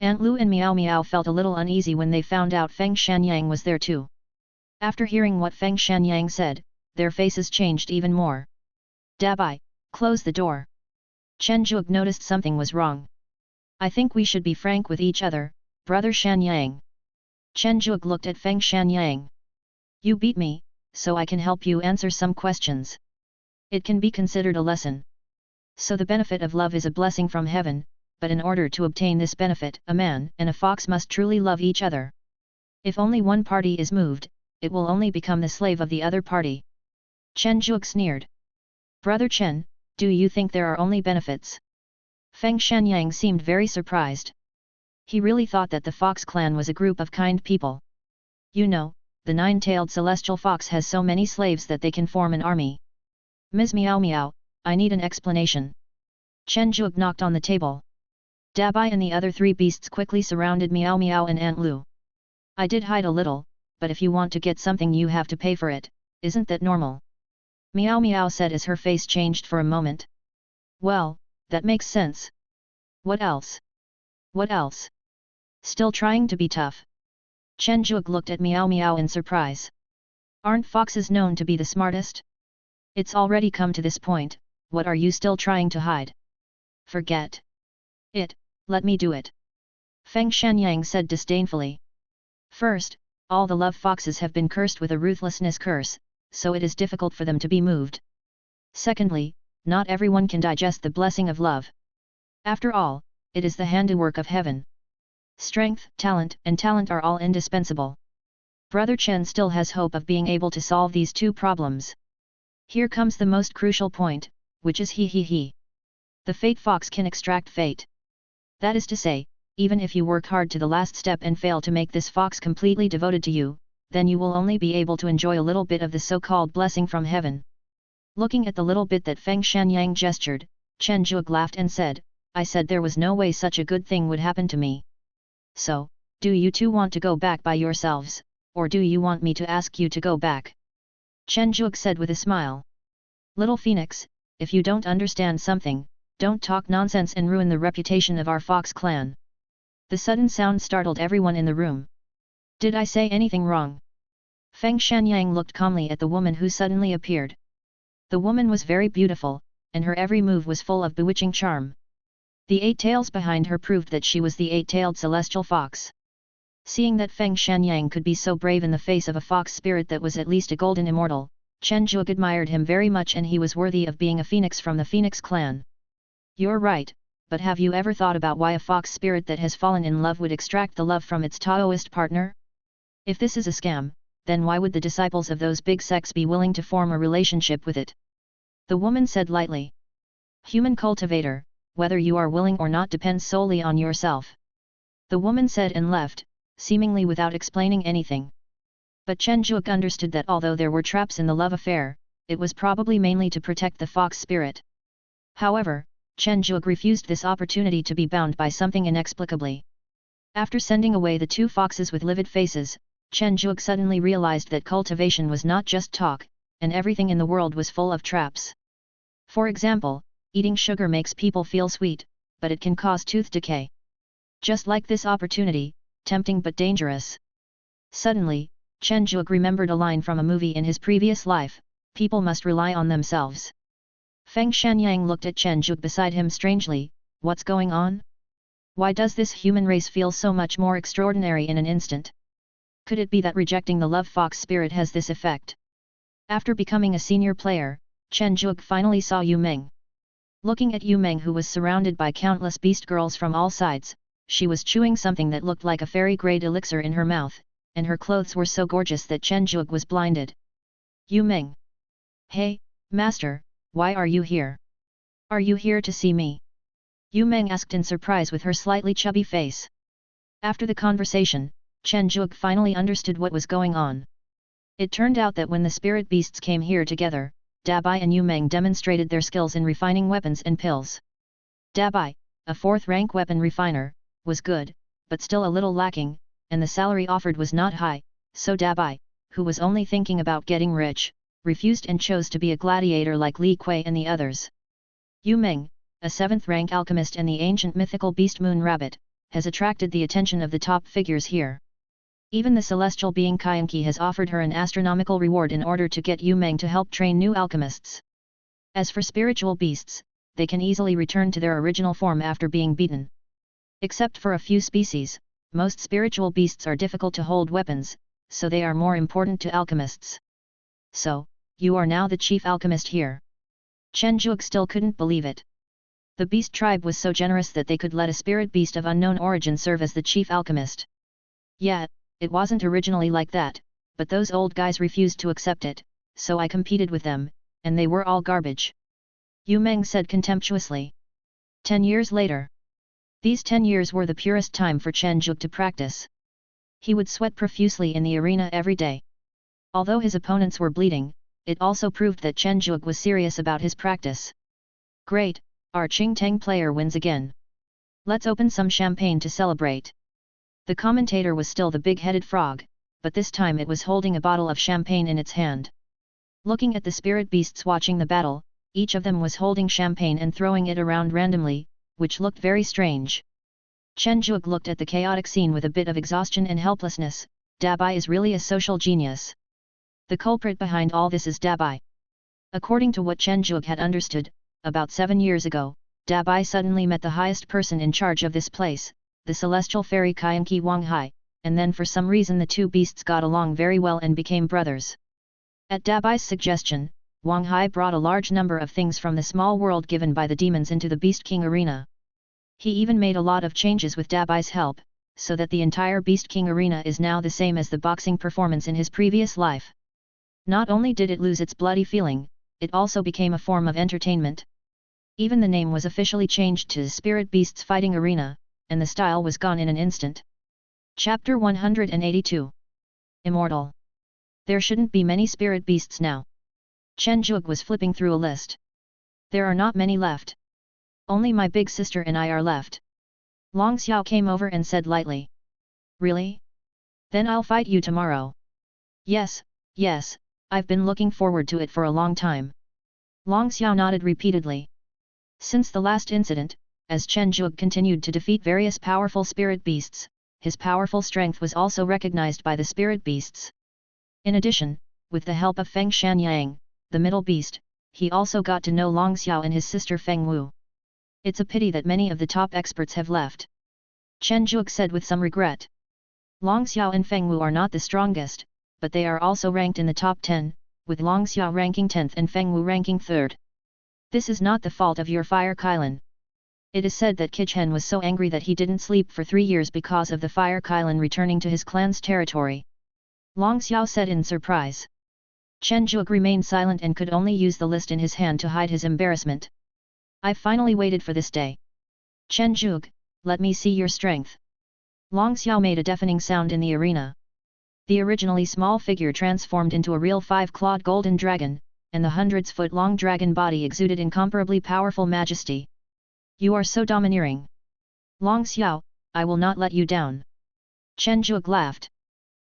Aunt Lu and Meow Meow felt a little uneasy when they found out Feng Shanyang was there too. After hearing what Feng Shanyang said, their faces changed even more. Dabai, close the door. Chen Zhuge noticed something was wrong. I think we should be frank with each other, brother Shanyang. Chen Zhuge looked at Feng Shanyang. You beat me, so I can help you answer some questions. It can be considered a lesson. So the benefit of love is a blessing from heaven, but in order to obtain this benefit, a man and a fox must truly love each other. If only one party is moved, it will only become the slave of the other party. Chen Zhuge sneered. Brother Chen, do you think there are only benefits? Feng Shanyang seemed very surprised. He really thought that the Fox clan was a group of kind people. You know, the nine-tailed celestial fox has so many slaves that they can form an army. Ms. Meow Meow, I need an explanation. Chen Zhuge knocked on the table. Dabai and the other three beasts quickly surrounded Meow Meow and Aunt Lu. I did hide a little, but if you want to get something you have to pay for it, isn't that normal? Meow Meow said as her face changed for a moment. Well, that makes sense. What else? What else? Still trying to be tough? Chen Zhuge looked at Meow Meow in surprise. Aren't foxes known to be the smartest? It's already come to this point, what are you still trying to hide? Forget it, let me do it. Feng Shanyang said disdainfully. First, all the love foxes have been cursed with a ruthlessness curse, so it is difficult for them to be moved. Secondly, not everyone can digest the blessing of love. After all, it is the handiwork of heaven. Strength, and talent are all indispensable. Brother Chen still has hope of being able to solve these two problems. Here comes the most crucial point, which is he. The fate fox can extract fate. That is to say, even if you work hard to the last step and fail to make this fox completely devoted to you, then you will only be able to enjoy a little bit of the so-called blessing from heaven. Looking at the little bit that Feng Shanyang gestured, Chen Zhuge laughed and said, I said there was no way such a good thing would happen to me. So, do you two want to go back by yourselves, or do you want me to ask you to go back? Chen Zhuge said with a smile. Little Phoenix, if you don't understand something, don't talk nonsense and ruin the reputation of our fox clan. The sudden sound startled everyone in the room. Did I say anything wrong? Feng Shanyang looked calmly at the woman who suddenly appeared. The woman was very beautiful, and her every move was full of bewitching charm. The 8 tails behind her proved that she was the 8-tailed celestial fox. Seeing that Feng Shanyang could be so brave in the face of a fox spirit that was at least a golden immortal, Chen Zhuge admired him very much and he was worthy of being a phoenix from the Phoenix clan. You're right, but have you ever thought about why a fox spirit that has fallen in love would extract the love from its Taoist partner? If this is a scam, then why would the disciples of those big sects be willing to form a relationship with it? The woman said lightly. Human cultivator, whether you are willing or not depends solely on yourself. The woman said and left, seemingly without explaining anything. But Chen Zhuge understood that although there were traps in the love affair, it was probably mainly to protect the fox spirit. However, Chen Zhuge refused this opportunity to be bound by something inexplicably. After sending away the 2 foxes with livid faces, Chen Zhuge suddenly realized that cultivation was not just talk, and everything in the world was full of traps. For example, eating sugar makes people feel sweet, but it can cause tooth decay. Just like this opportunity, tempting but dangerous. Suddenly, Chen Zhuge remembered a line from a movie in his previous life, people must rely on themselves. Feng Shanyang looked at Chen Zhuge beside him strangely, what's going on? Why does this human race feel so much more extraordinary in an instant? Could it be that rejecting the love fox spirit has this effect? After becoming a senior player, Chen Zhuge finally saw Yu Meng. Looking at Yu Meng who was surrounded by countless beast girls from all sides, she was chewing something that looked like a fairy-grade elixir in her mouth, and her clothes were so gorgeous that Chen Zhuge was blinded. Yu Meng. Hey, Master, why are you here? Are you here to see me? Yu Meng asked in surprise with her slightly chubby face. After the conversation, Chen Zhuge finally understood what was going on. It turned out that when the spirit beasts came here together, Dabai and Yu Meng demonstrated their skills in refining weapons and pills. Dabai, a 4th-rank weapon refiner, was good, but still a little lacking, and the salary offered was not high, so Dabai, who was only thinking about getting rich, refused and chose to be a gladiator like Li Kui and the others. Yu Meng, a 7th-rank alchemist and the ancient mythical beast Moon Rabbit, has attracted the attention of the top figures here. Even the celestial being Kyanki has offered her an astronomical reward in order to get Yu Meng to help train new alchemists. As for spiritual beasts, they can easily return to their original form after being beaten. Except for a few species, most spiritual beasts are difficult to hold weapons, so they are more important to alchemists. So, you are now the chief alchemist here. Chen Zhuge still couldn't believe it. The beast tribe was so generous that they could let a spirit beast of unknown origin serve as the chief alchemist. Yeah, it wasn't originally like that, but those old guys refused to accept it, so I competed with them, and they were all garbage. Yu Meng said contemptuously. 10 years later. These 10 years were the purest time for Chen Zhuge to practice. He would sweat profusely in the arena every day. Although his opponents were bleeding, it also proved that Chen Zhuge was serious about his practice. Great, our Qing Tang player wins again. Let's open some champagne to celebrate. The commentator was still the big-headed frog, but this time it was holding a bottle of champagne in its hand. Looking at the spirit beasts watching the battle, each of them was holding champagne and throwing it around randomly, which looked very strange. Chen Zhuge looked at the chaotic scene with a bit of exhaustion and helplessness. Dabai is really a social genius. The culprit behind all this is Dabai. According to what Chen Zhuge had understood, about 7 years ago, Dabai suddenly met the highest person in charge of this place, the celestial fairy Kyanki Wang Hai, and then for some reason the two beasts got along very well and became brothers. At Dabai's suggestion, Wang Hai brought a large number of things from the small world given by the demons into the Beast King arena. He even made a lot of changes with Dabai's help, so that the entire Beast King arena is now the same as the boxing performance in his previous life. Not only did it lose its bloody feeling, it also became a form of entertainment. Even the name was officially changed to Spirit Beasts Fighting Arena, and the style was gone in an instant. Chapter 182. Immortal. There shouldn't be many spirit beasts now. Chen Zhuge was flipping through a list. There are not many left. Only my big sister and I are left. Long Xiao came over and said lightly. Really? Then I'll fight you tomorrow. Yes, yes, I've been looking forward to it for a long time. Long Xiao nodded repeatedly. Since the last incident, as Chen Zhuge continued to defeat various powerful spirit beasts, his powerful strength was also recognized by the spirit beasts. In addition, with the help of Feng Shanyang, the middle beast, he also got to know Long Xiao and his sister Feng Wu. It's a pity that many of the top experts have left. Chen Zhuge said with some regret. Long Xiao and Feng Wu are not the strongest, but they are also ranked in the top 10, with Long Xiao ranking 10th and Feng Wu ranking 3rd. This is not the fault of your Fire Kylin. It is said that Kichen was so angry that he didn't sleep for 3 years because of the Fire Kylin returning to his clan's territory. Long Xiao said in surprise. Chen Zhuge remained silent and could only use the list in his hand to hide his embarrassment. I've finally waited for this day. Chen Zhuge, let me see your strength. Long Xiao made a deafening sound in the arena. The originally small figure transformed into a real 5-clawed golden dragon, and the hundreds-foot-long dragon body exuded incomparably powerful majesty. You are so domineering. Long Xiao, I will not let you down. Chen Zhuge laughed.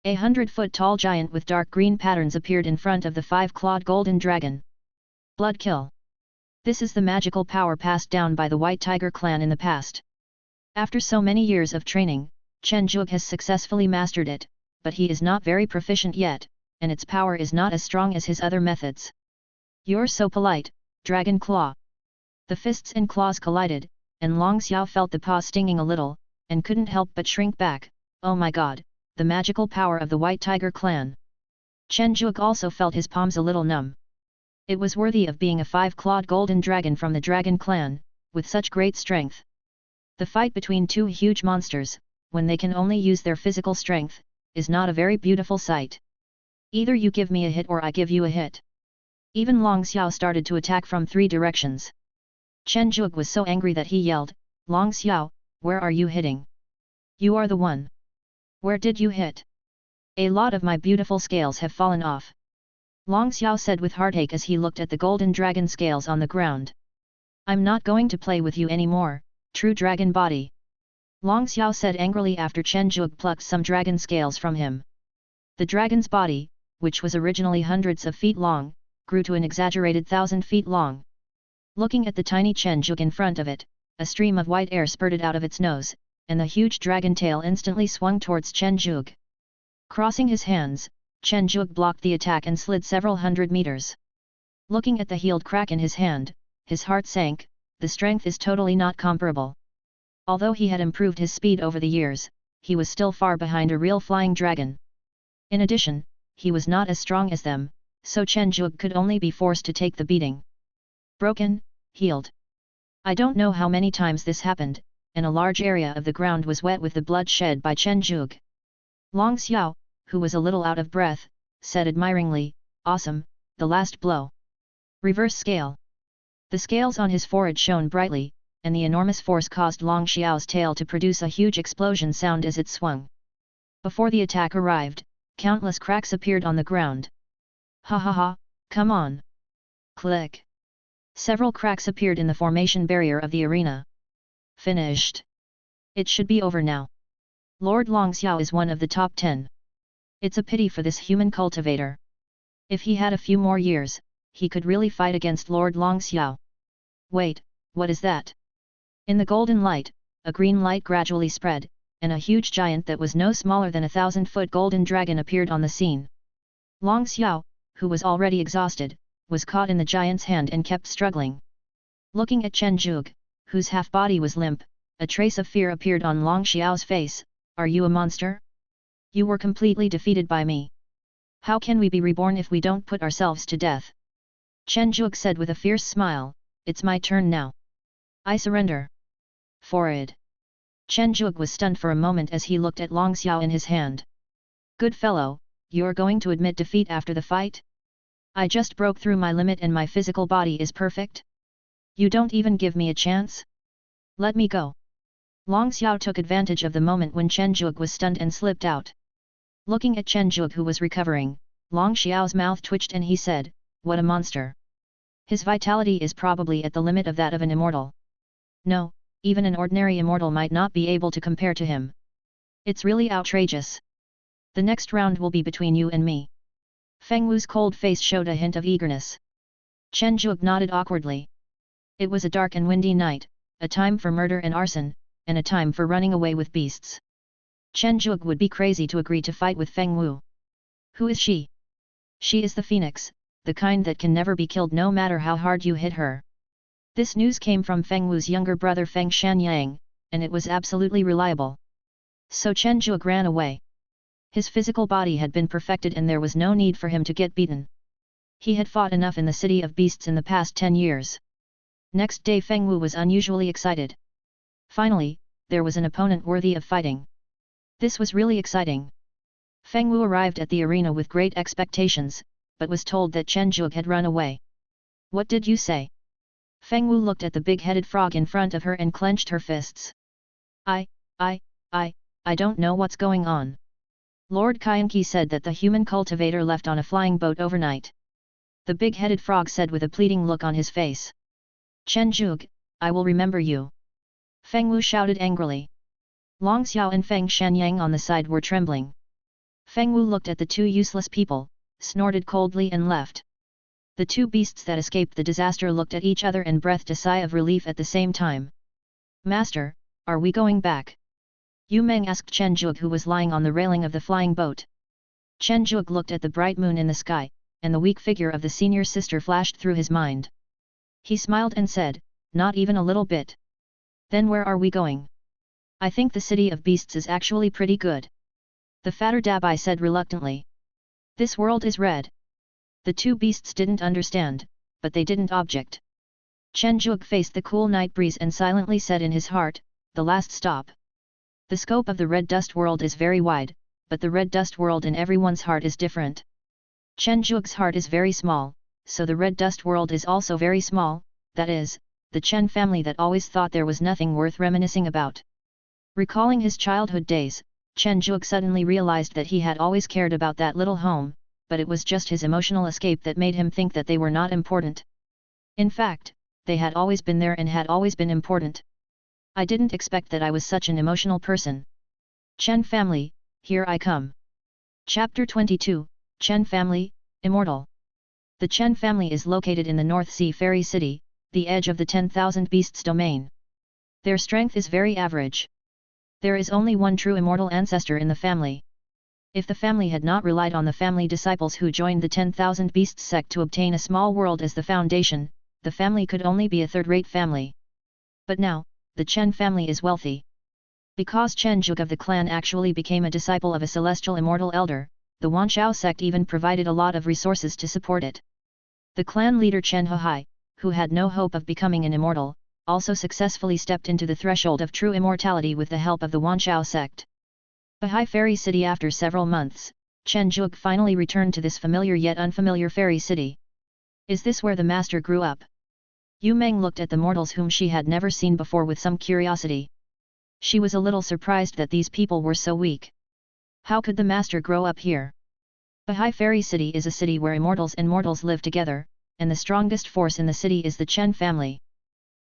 A 100-foot-tall giant with dark green patterns appeared in front of the 5-clawed golden dragon. Blood kill. This is the magical power passed down by the White Tiger clan in the past. After so many years of training, Chen Zhuge has successfully mastered it, but he is not very proficient yet, and its power is not as strong as his other methods. You're so polite, Dragon Claw. The fists and claws collided, and Long Xiao felt the paw stinging a little, and couldn't help but shrink back. Oh my god, the magical power of the White Tiger clan. Chen Zhuge also felt his palms a little numb. It was worthy of being a 5-clawed golden dragon from the Dragon clan, with such great strength. The fight between two huge monsters, when they can only use their physical strength, is not a very beautiful sight. Either you give me a hit or I give you a hit. Even Long Xiao started to attack from 3 directions. Chen Zhuge was so angry that he yelled, "Long Xiao, where are you hitting? You are the one. Where did you hit? A lot of my beautiful scales have fallen off." Long Xiao said with heartache as he looked at the golden dragon scales on the ground. "I'm not going to play with you anymore, true dragon body." Long Xiao said angrily after Chen Zhuge plucked some dragon scales from him. The dragon's body, which was originally hundreds of feet long, grew to an exaggerated 1,000 feet long. Looking at the tiny Chen Zhuge in front of it, a stream of white air spurted out of its nose, and the huge dragon tail instantly swung towards Chen Zhuge. Crossing his hands, Chen Zhuge blocked the attack and slid several hundred meters. Looking at the healed crack in his hand, his heart sank. The strength is totally not comparable. Although he had improved his speed over the years, he was still far behind a real flying dragon. In addition, he was not as strong as them, so Chen Zhuge could only be forced to take the beating. Broken, healed. I don't know how many times this happened, and a large area of the ground was wet with the blood shed by Chen Zhuge. Long Xiao, who was a little out of breath, said admiringly, "Awesome, the last blow." Reverse scale. The scales on his forehead shone brightly, and the enormous force caused Long Xiao's tail to produce a huge explosion sound as it swung. Before the attack arrived, countless cracks appeared on the ground. "Ha ha ha, come on!" Click! Several cracks appeared in the formation barrier of the arena. Finished! It should be over now. Lord Long Xiao is one of the top 10. It's a pity for this human cultivator. If he had a few more years, he could really fight against Lord Long Xiao. Wait, what is that? In the golden light, a green light gradually spread, and a huge giant that was no smaller than 1,000-foot golden dragon appeared on the scene. Long Xiao, who was already exhausted, was caught in the giant's hand and kept struggling. Looking at Chen Zhuge, whose half-body was limp, a trace of fear appeared on Long Xiao's face. "Are you a monster? You were completely defeated by me. How can we be reborn if we don't put ourselves to death?" Chen Zhuge said with a fierce smile, "It's my turn now. I surrender." Forward. Chen Zhuge was stunned for a moment as he looked at Long Xiao in his hand. "Good fellow, you're going to admit defeat after the fight? I just broke through my limit and my physical body is perfect? You don't even give me a chance? Let me go." Long Xiao took advantage of the moment when Chen Zhuge was stunned and slipped out. Looking at Chen Zhuge who was recovering, Long Xiao's mouth twitched and he said, "What a monster! His vitality is probably at the limit of that of an immortal. No, even an ordinary immortal might not be able to compare to him. It's really outrageous. The next round will be between you and me." Feng Wu's cold face showed a hint of eagerness. Chen Zhuge nodded awkwardly. It was a dark and windy night, a time for murder and arson, and a time for running away with beasts. Chen Zhuge would be crazy to agree to fight with Feng Wu. Who is she? She is the phoenix, the kind that can never be killed no matter how hard you hit her. This news came from Feng Wu's younger brother Feng Shanyang, and it was absolutely reliable. So Chen Zhuge ran away. His physical body had been perfected and there was no need for him to get beaten. He had fought enough in the city of beasts in the past 10 years. Next day Feng Wu was unusually excited. Finally, there was an opponent worthy of fighting. This was really exciting. Feng Wu arrived at the arena with great expectations, but was told that Chen Zhuge had run away. "What did you say?" Feng Wu looked at the big-headed frog in front of her and clenched her fists. I don't know what's going on. Lord Kyanki said that the human cultivator left on a flying boat overnight. The big-headed frog said with a pleading look on his face. "Chen Zhuge, I will remember you." Feng Wu shouted angrily. Long Xiao and Feng Shanyang on the side were trembling. Feng Wu looked at the two useless people, snorted coldly and left. The two beasts that escaped the disaster looked at each other and breathed a sigh of relief at the same time. "Master, are we going back?" Yu Meng asked Chen Zhuge who was lying on the railing of the flying boat. Chen Zhuge looked at the bright moon in the sky, and the weak figure of the senior sister flashed through his mind. He smiled and said, "Not even a little bit." "Then where are we going?" "I think the city of beasts is actually pretty good," the fatter Dabai said reluctantly. "This world is red." The two beasts didn't understand, but they didn't object. Chen Zhuge faced the cool night breeze and silently said in his heart, "The last stop." The scope of the red dust world is very wide, but the red dust world in everyone's heart is different. Chen Zhuge's heart is very small, so the red dust world is also very small, that is, the Chen family that always thought there was nothing worth reminiscing about. Recalling his childhood days, Chen Zhuge suddenly realized that he had always cared about that little home, but it was just his emotional escape that made him think that they were not important. In fact, they had always been there and had always been important. I didn't expect that I was such an emotional person. Chen family, here I come. Chapter 22, Chen family, immortal. The Chen family is located in the North Sea Fairy City, the edge of the 10,000 Beasts domain. Their strength is very average. There is only one true immortal ancestor in the family. If the family had not relied on the family disciples who joined the 10,000 Beasts sect to obtain a small world as the foundation, the family could only be a third-rate family. But now, the Chen family is wealthy. Because Chen Zhuge of the clan actually became a disciple of a celestial immortal elder, the Wanshao sect even provided a lot of resources to support it. The clan leader Chen Huhai, who had no hope of becoming an immortal, also successfully stepped into the threshold of true immortality with the help of the Wanshao sect. Bahai Fairy City. After several months, Chen Zhuge finally returned to this familiar yet unfamiliar fairy city. Is this where the master grew up? Yu Meng looked at the mortals whom she had never seen before with some curiosity. She was a little surprised that these people were so weak. How could the master grow up here? Bahai Fairy City is a city where immortals and mortals live together, and the strongest force in the city is the Chen family.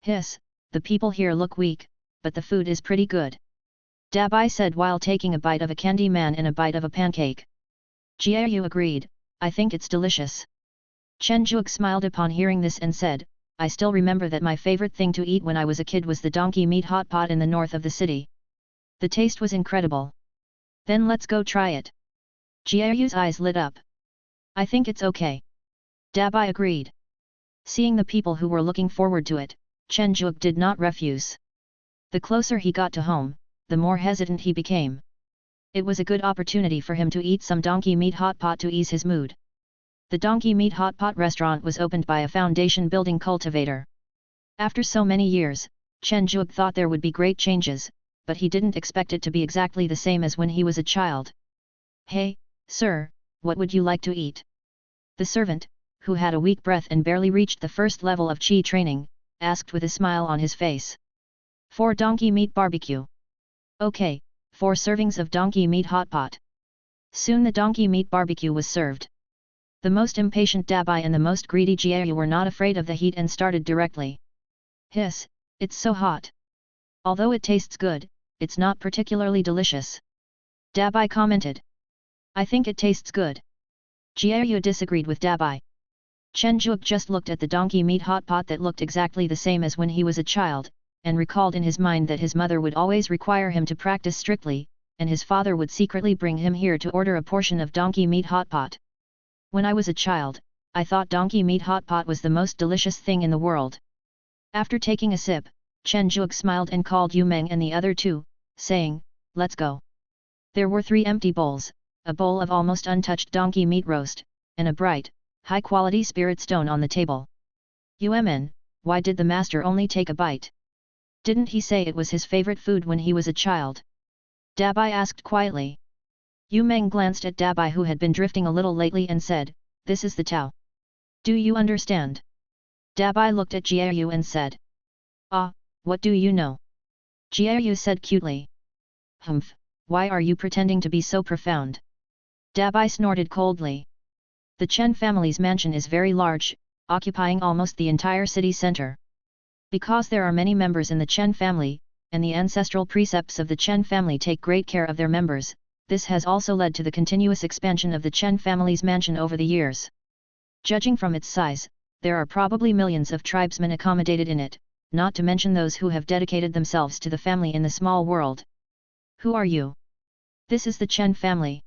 Hiss, the people here look weak, but the food is pretty good. Dabai said while taking a bite of a candy man and a bite of a pancake. Jiayu agreed, I think it's delicious. Chen Zhuge smiled upon hearing this and said, I still remember that my favorite thing to eat when I was a kid was the donkey meat hot pot in the north of the city. The taste was incredible. Then let's go try it. Jiayu's eyes lit up. I think it's okay. Dabai agreed. Seeing the people who were looking forward to it, Chen Zhuge did not refuse. The closer he got to home, the more hesitant he became. It was a good opportunity for him to eat some donkey meat hot pot to ease his mood. The donkey meat hot pot restaurant was opened by a foundation building cultivator. After so many years, Chen Zhuge thought there would be great changes, but he didn't expect it to be exactly the same as when he was a child. Hey, sir, what would you like to eat? The servant, who had a weak breath and barely reached the first level of Qi training, asked with a smile on his face. 4 donkey meat barbecue. Okay, 4 servings of donkey meat hot pot. Soon the donkey meat barbecue was served. The most impatient Dabai and the most greedy Jiayu were not afraid of the heat and started directly. Hiss, it's so hot. Although it tastes good, it's not particularly delicious. Dabai commented. I think it tastes good. Jiayu disagreed with Dabai. Chen Zhuge just looked at the donkey meat hot pot that looked exactly the same as when he was a child, and recalled in his mind that his mother would always require him to practice strictly, and his father would secretly bring him here to order a portion of donkey meat hot pot. When I was a child, I thought donkey meat hot pot was the most delicious thing in the world. After taking a sip, Chen Zhuge smiled and called Yu Meng and the other 2, saying, let's go. There were 3 empty bowls, a bowl of almost untouched donkey meat roast, and a bright, high-quality spirit stone on the table. Yuemen, why did the master only take a bite? Didn't he say it was his favorite food when he was a child? Dabai asked quietly. Yu Meng glanced at Dabai who had been drifting a little lately and said, this is the Tao. Do you understand? Dabai looked at Jiayu and said. Ah, what do you know? Jiayu said cutely. Humph, why are you pretending to be so profound? Dabai snorted coldly. The Chen family's mansion is very large, occupying almost the entire city center. Because there are many members in the Chen family, and the ancestral precepts of the Chen family take great care of their members, this has also led to the continuous expansion of the Chen family's mansion over the years. Judging from its size, there are probably millions of tribesmen accommodated in it, not to mention those who have dedicated themselves to the family in the small world. Who are you? This is the Chen family.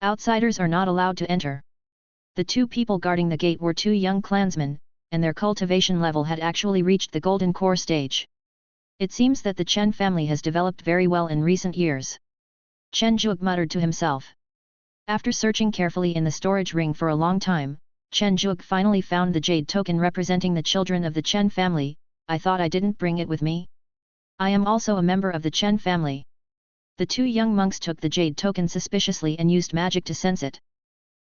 Outsiders are not allowed to enter. The 2 people guarding the gate were 2 young clansmen, and their cultivation level had actually reached the golden core stage. It seems that the Chen family has developed very well in recent years. Chen Zhuge muttered to himself. After searching carefully in the storage ring for a long time, Chen Zhuge finally found the jade token representing the children of the Chen family. I thought I didn't bring it with me. I am also a member of the Chen family. The 2 young monks took the jade token suspiciously and used magic to sense it.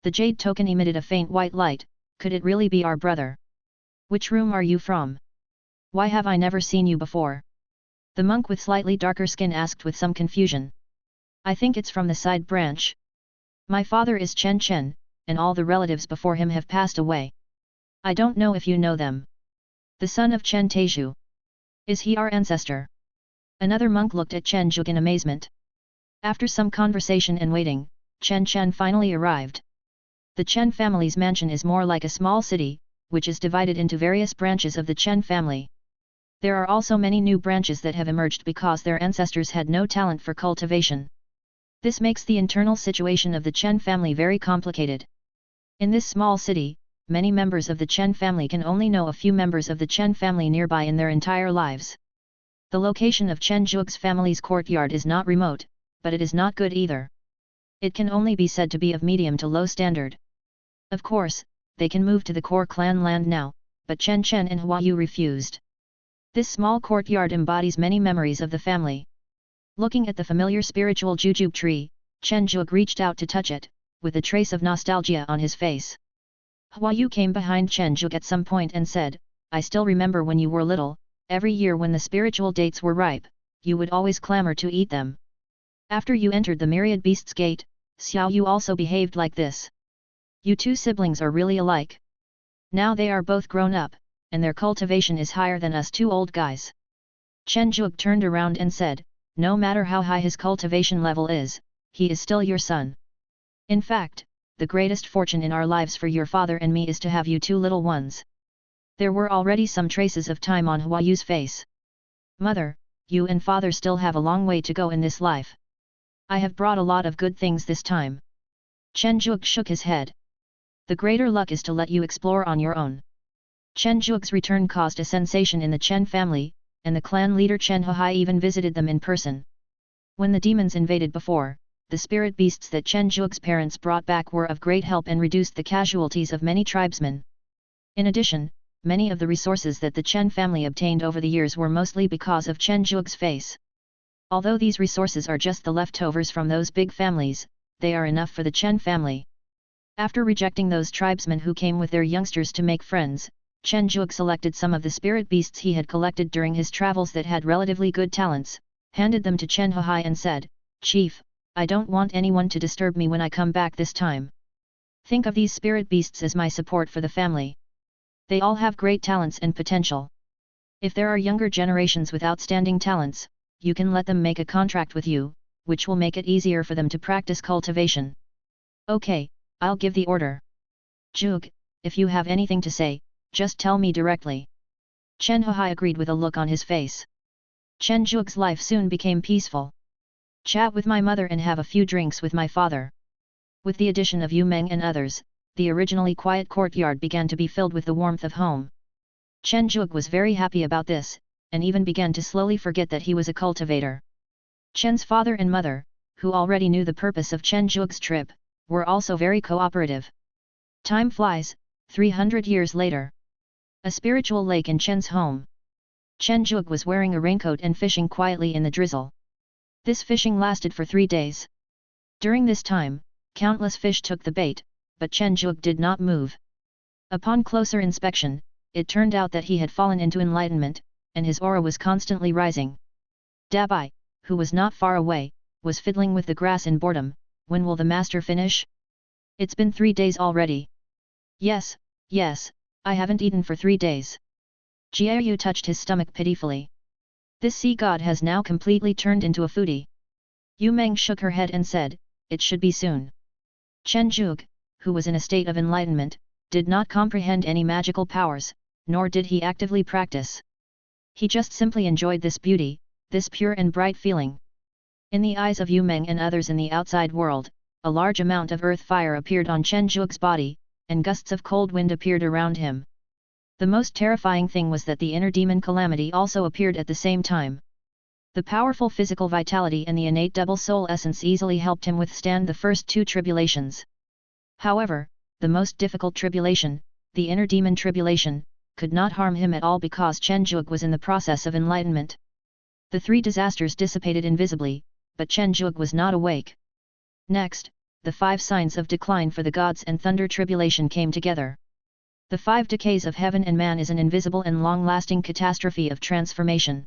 The jade token emitted a faint white light, Could it really be our brother? Which room are you from? Why have I never seen you before? The monk with slightly darker skin asked with some confusion. I think it's from the side branch. My father is Chen Chen, and all the relatives before him have passed away. I don't know if you know them. The son of Chen Taizhu. Is he our ancestor? Another monk looked at Chen Zhug in amazement. After some conversation and waiting, Chen Chen finally arrived. The Chen family's mansion is more like a small city, which is divided into various branches of the Chen family. There are also many new branches that have emerged because their ancestors had no talent for cultivation. This makes the internal situation of the Chen family very complicated. In this small city, many members of the Chen family can only know a few members of the Chen family nearby in their entire lives. The location of Chen Zhug's family's courtyard is not remote, but it is not good either. It can only be said to be of medium to low standard. Of course, they can move to the core clan land now, but Chen Chen and Hua Yu refused. This small courtyard embodies many memories of the family. Looking at the familiar spiritual jujube tree, Chen Zhug reached out to touch it, with a trace of nostalgia on his face. Hua Yu came behind Chen Zhug at some point and said, I still remember when you were little, every year when the spiritual dates were ripe, you would always clamor to eat them. After you entered the myriad beasts gate, Xiao Yu also behaved like this. You two siblings are really alike. Now they are both grown up, and their cultivation is higher than us two old guys. Chen Zhug turned around and said, no matter how high his cultivation level is, he is still your son. In fact, the greatest fortune in our lives for your father and me is to have you two little ones. There were already some traces of time on Hua Yu's face. Mother, you and father still have a long way to go in this life. I have brought a lot of good things this time. Chen Zhug shook his head. The greater luck is to let you explore on your own. Chen Zhug's return caused a sensation in the Chen family, and the clan leader Chen Huai even visited them in person. When the demons invaded before, the spirit beasts that Chen Zhug's parents brought back were of great help and reduced the casualties of many tribesmen. In addition, many of the resources that the Chen family obtained over the years were mostly because of Chen Zhug's face. Although these resources are just the leftovers from those big families, they are enough for the Chen family. After rejecting those tribesmen who came with their youngsters to make friends, Chen Zhug selected some of the spirit beasts he had collected during his travels that had relatively good talents, handed them to Chen Huai and said, Chief, I don't want anyone to disturb me when I come back this time. Think of these spirit beasts as my support for the family. They all have great talents and potential. If there are younger generations with outstanding talents, you can let them make a contract with you, which will make it easier for them to practice cultivation. Okay, I'll give the order. Zhug, if you have anything to say, just tell me directly. Chen Huai agreed with a look on his face. Chen Zhug's life soon became peaceful. Chat with my mother and have a few drinks with my father. With the addition of Yu Meng and others, the originally quiet courtyard began to be filled with the warmth of home. Chen Zhug was very happy about this, and even began to slowly forget that he was a cultivator. Chen's father and mother, who already knew the purpose of Chen Zhug's trip, were also very cooperative. Time flies, 300 years later. A spiritual lake in Chen's home. Chen Zhug was wearing a raincoat and fishing quietly in the drizzle. This fishing lasted for 3 days. During this time, countless fish took the bait, but Chen Zhug did not move. Upon closer inspection, it turned out that he had fallen into enlightenment, and his aura was constantly rising. Dabai, who was not far away, was fiddling with the grass in boredom. When will the master finish? It's been 3 days already. Yes, I haven't eaten for 3 days. Jiayu touched his stomach pitifully. This sea god has now completely turned into a foodie. Yu Meng shook her head and said, it should be soon. Chen Zhug, who was in a state of enlightenment, did not comprehend any magical powers, nor did he actively practice. He just simply enjoyed this beauty, this pure and bright feeling. In the eyes of Yu Meng and others in the outside world, a large amount of earth fire appeared on Chen Zhug's body, and gusts of cold wind appeared around him. The most terrifying thing was that the inner demon calamity also appeared at the same time. The powerful physical vitality and the innate double soul essence easily helped him withstand the first 2 tribulations. However, the most difficult tribulation, the inner demon tribulation, could not harm him at all because Chen Zhug was in the process of enlightenment. The 3 disasters dissipated invisibly, but Chen Zhug was not awake. Next, the 5 signs of decline for the gods and thunder tribulation came together. The 5 decays of heaven and man is an invisible and long-lasting catastrophe of transformation.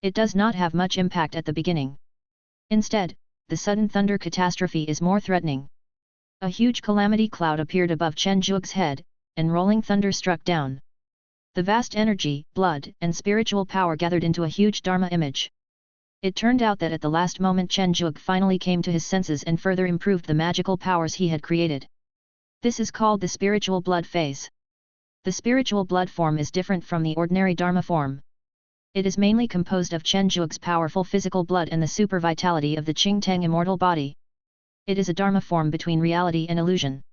It does not have much impact at the beginning. Instead, the sudden thunder catastrophe is more threatening. A huge calamity cloud appeared above Chen Zhuge's head, and rolling thunder struck down. The vast energy, blood, and spiritual power gathered into a huge Dharma image. It turned out that at the last moment Chen Zhuge finally came to his senses and further improved the magical powers he had created. This is called the spiritual blood phase. The spiritual blood form is different from the ordinary Dharma form. It is mainly composed of Chen Zhuge's powerful physical blood and the super vitality of the Qingtang immortal body. It is a Dharma form between reality and illusion.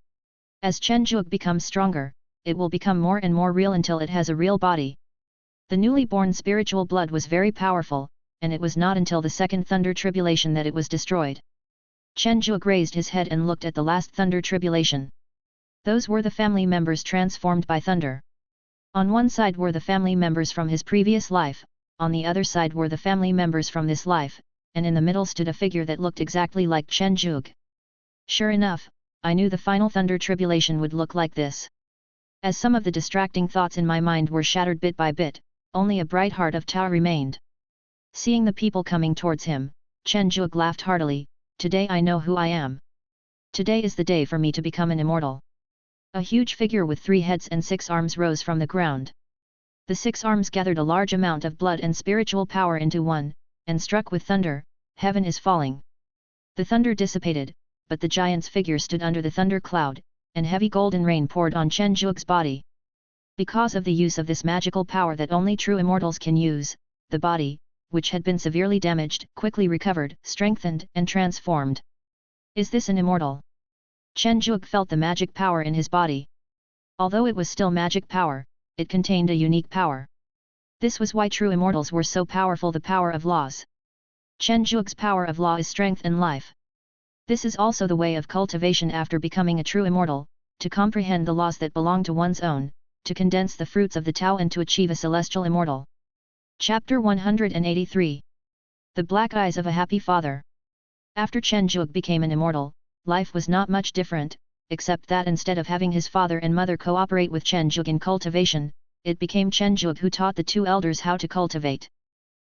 As Chen Zhuge becomes stronger, it will become more and more real until it has a real body. The newly born spiritual blood was very powerful, and it was not until the second thunder tribulation that it was destroyed. Chen Zhuge raised his head and looked at the last thunder tribulation. Those were the family members transformed by thunder. On one side were the family members from his previous life, on the other side were the family members from this life, and in the middle stood a figure that looked exactly like Chen Zhuge. Sure enough, I knew the final thunder tribulation would look like this. As some of the distracting thoughts in my mind were shattered bit by bit, only a bright heart of Tao remained. Seeing the people coming towards him, Chen Zhuge laughed heartily. Today I know who I am. Today is the day for me to become an immortal. A huge figure with 3 heads and 6 arms rose from the ground. The 6 arms gathered a large amount of blood and spiritual power into one, and struck with thunder. Heaven is falling. The thunder dissipated, but the giant's figure stood under the thunder cloud, and heavy golden rain poured on Chen Zhuge's body. Because of the use of this magical power that only true immortals can use, the body, which had been severely damaged, quickly recovered, strengthened, and transformed. Is this an immortal? Chen Zhuge felt the magic power in his body. Although it was still magic power, it contained a unique power. This was why true immortals were so powerful, the power of laws. Chen Zhuge's power of law is strength and life. This is also the way of cultivation after becoming a true immortal, to comprehend the laws that belong to one's own, to condense the fruits of the Tao and to achieve a celestial immortal. Chapter 183. The Black Eyes of a Happy Father. After Chen Zhuge became an immortal, life was not much different, except that instead of having his father and mother cooperate with Chen Zhuge in cultivation, it became Chen Zhuge who taught the 2 elders how to cultivate.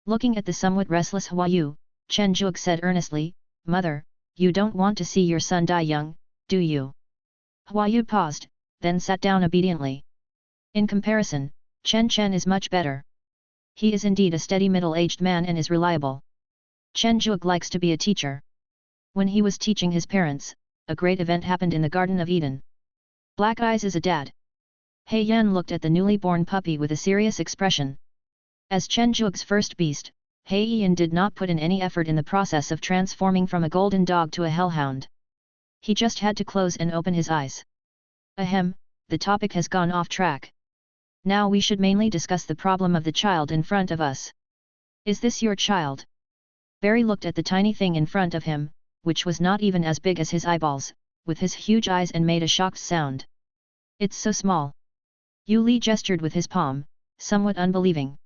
Looking at the somewhat restless Huayu, Chen Zhuge said earnestly, "Mother, you don't want to see your son die young, do you?" Huayu paused, then sat down obediently. In comparison, Chen Chen is much better. He is indeed a steady middle-aged man and is reliable. Chen Zhuge likes to be a teacher. When he was teaching his parents, a great event happened in the Garden of Eden. Black Eyes is a dad. He Yan looked at the newly born puppy with a serious expression. As Chen Zhuge's first beast, He Yan did not put in any effort in the process of transforming from a golden dog to a hellhound. He just had to close and open his eyes. Ahem, the topic has gone off track. Now we should mainly discuss the problem of the child in front of us. Is this your child? Barry looked at the tiny thing in front of him, which was not even as big as his eyeballs, with his huge eyes, and made a shocked sound. It's so small. Yu Li gestured with his palm, somewhat unbelieving.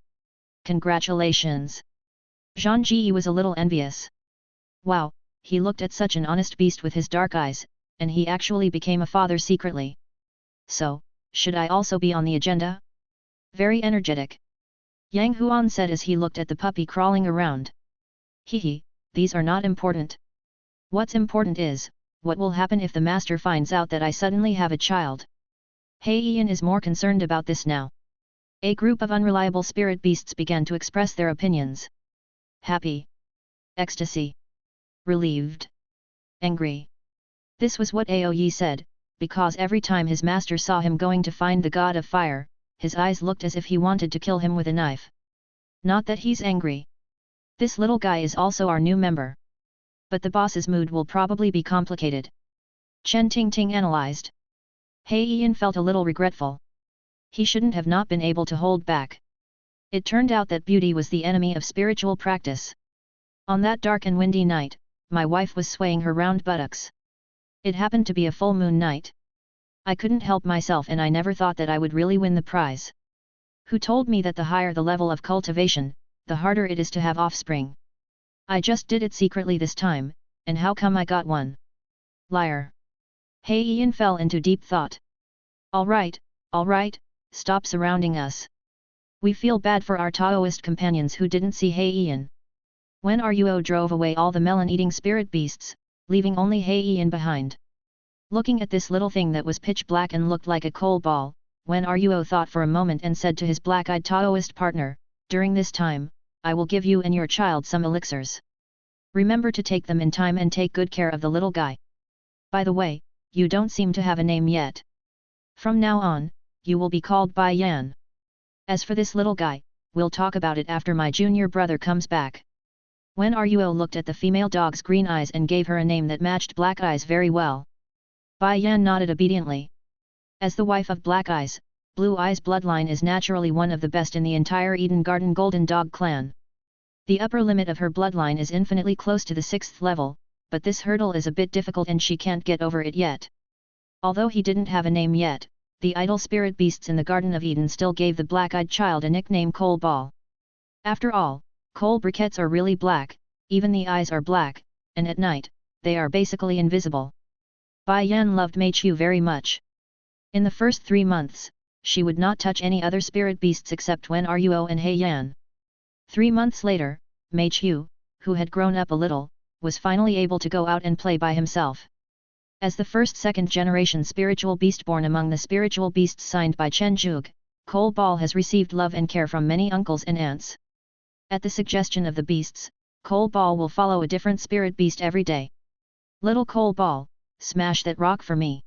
Congratulations. Zhang Ji was a little envious. Wow, he looked at such an honest beast with his dark eyes, and he actually became a father secretly. So, should I also be on the agenda? Very energetic. Yang Huan said as he looked at the puppy crawling around. Hehe, these are not important. What's important is, what will happen if the master finds out that I suddenly have a child? He Yan is more concerned about this now. A group of unreliable spirit beasts began to express their opinions. Happy. Ecstasy. Relieved. Angry. This was what Aoyi said, because every time his master saw him going to find the god of fire, his eyes looked as if he wanted to kill him with a knife. Not that he's angry. This little guy is also our new member. But the boss's mood will probably be complicated. Chen Tingting analyzed. He Yan felt a little regretful. He shouldn't have not been able to hold back. It turned out that beauty was the enemy of spiritual practice. On that dark and windy night, my wife was swaying her round buttocks. It happened to be a full moon night. I couldn't help myself, and I never thought that I would really win the prize. Who told me that the higher the level of cultivation, the harder it is to have offspring? I just did it secretly this time, and how come I got one? Liar. He Yan fell into deep thought. All right, Alright, stop surrounding us. We feel bad for our Taoist companions who didn't see Heian. Wen Ruo drove away all the melon-eating spirit beasts, leaving only Heian behind. Looking at this little thing that was pitch black and looked like a coal ball, Wen Ruo thought for a moment and said to his black-eyed Taoist partner, "During this time, I will give you and your child some elixirs. Remember to take them in time and take good care of the little guy. By the way, you don't seem to have a name yet. From now on, you will be called Bai Yan. As for this little guy, we'll talk about it after my junior brother comes back." Wen Ruo looked at the female dog's green eyes and gave her a name that matched Black Eyes very well. Bai Yan nodded obediently. As the wife of Black Eyes, Blue Eyes' bloodline is naturally one of the best in the entire Eden Garden Golden Dog clan. The upper limit of her bloodline is infinitely close to the 6th level, but this hurdle is a bit difficult and she can't get over it yet. Although he didn't have a name yet, the idle spirit beasts in the Garden of Eden still gave the black-eyed child a nickname Coal Ball. After all, coal briquettes are really black, even the eyes are black, and at night, they are basically invisible. Bai Yan loved Mei Chu very much. In the first 3 months, she would not touch any other spirit beasts except Wen Ruo and Heian. 3 months later, Mei Chu, who had grown up a little, was finally able to go out and play by himself. As the first second-generation spiritual beast born among the spiritual beasts signed by Chen Zhuge, Coal Ball has received love and care from many uncles and aunts. At the suggestion of the beasts, Coal Ball will follow a different spirit beast every day. "Little Coal Ball, smash that rock for me."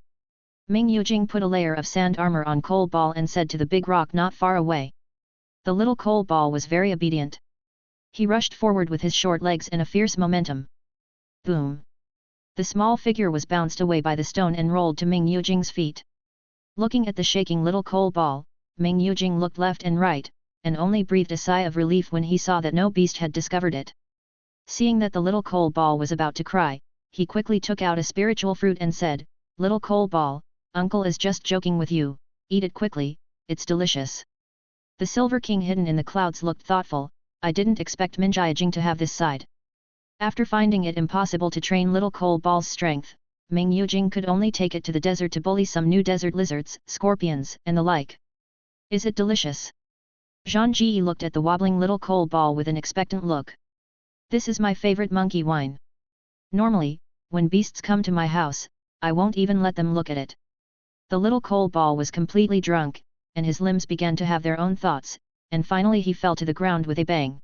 Ming Yujing put a layer of sand armor on Coal Ball and said to the big rock not far away. The little Coal Ball was very obedient. He rushed forward with his short legs and a fierce momentum. Boom! The small figure was bounced away by the stone and rolled to Ming Yujing's feet. Looking at the shaking little Coal Ball, Ming Yujing looked left and right, and only breathed a sigh of relief when he saw that no beast had discovered it. Seeing that the little Coal Ball was about to cry, he quickly took out a spiritual fruit and said, "Little Coal Ball, Uncle is just joking with you, eat it quickly, it's delicious." The Silver King hidden in the clouds looked thoughtful. "I didn't expect Minjiajing to have this side." After finding it impossible to train little Coal Ball's strength, Ming Yujing could only take it to the desert to bully some new desert lizards, scorpions, and the like. "Is it delicious?" Zhang Ji looked at the wobbling little Coal Ball with an expectant look. "This is my favorite monkey wine. Normally, when beasts come to my house, I won't even let them look at it." The little Coal Ball was completely drunk, and his limbs began to have their own thoughts, and finally he fell to the ground with a bang.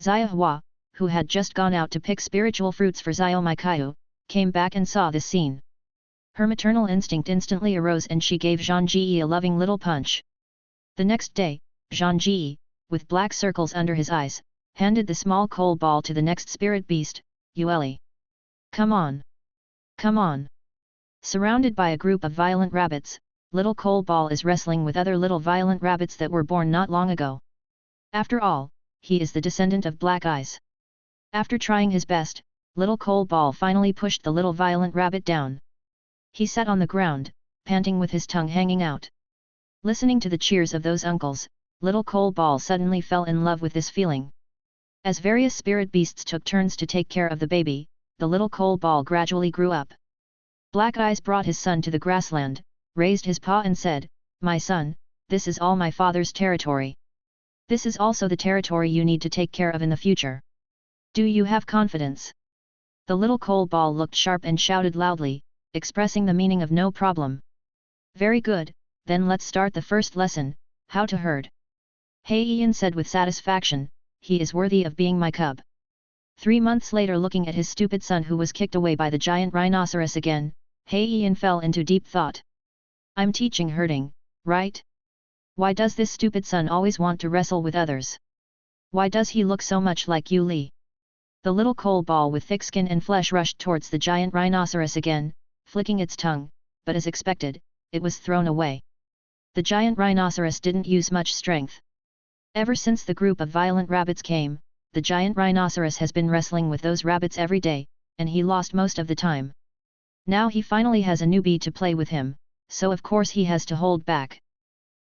Xia Hua, who had just gone out to pick spiritual fruits for Xiao Maikaiu, came back and saw this scene. Her maternal instinct instantly arose and she gave Zhang Ji a loving little punch. The next day, Zhang Ji, with black circles under his eyes, handed the small Coal Ball to the next spirit beast, Yueli. "Come on! Come on!" Surrounded by a group of violent rabbits, little Coal Ball is wrestling with other little violent rabbits that were born not long ago. After all, he is the descendant of Black Eyes. After trying his best, little Coal Ball finally pushed the little violent rabbit down. He sat on the ground, panting with his tongue hanging out. Listening to the cheers of those uncles, little Coal Ball suddenly fell in love with this feeling. As various spirit beasts took turns to take care of the baby, the little Coal Ball gradually grew up. Black Eyes brought his son to the grassland, raised his paw and said, "My son, this is all my father's territory. This is also the territory you need to take care of in the future. Do you have confidence?" The little Coal Ball looked sharp and shouted loudly, expressing the meaning of no problem. "Very good, then let's start the first lesson, how to herd." Heian said with satisfaction, "He is worthy of being my cub." 3 months later, looking at his stupid son who was kicked away by the giant rhinoceros again, Heian fell into deep thought. "I'm teaching herding, right? Why does this stupid son always want to wrestle with others? Why does he look so much like Yu Li?" The little Coal Ball with thick skin and flesh rushed towards the giant rhinoceros again, flicking its tongue, but as expected, it was thrown away. The giant rhinoceros didn't use much strength. Ever since the group of violent rabbits came, the giant rhinoceros has been wrestling with those rabbits every day, and he lost most of the time. Now he finally has a newbie to play with him, so of course he has to hold back.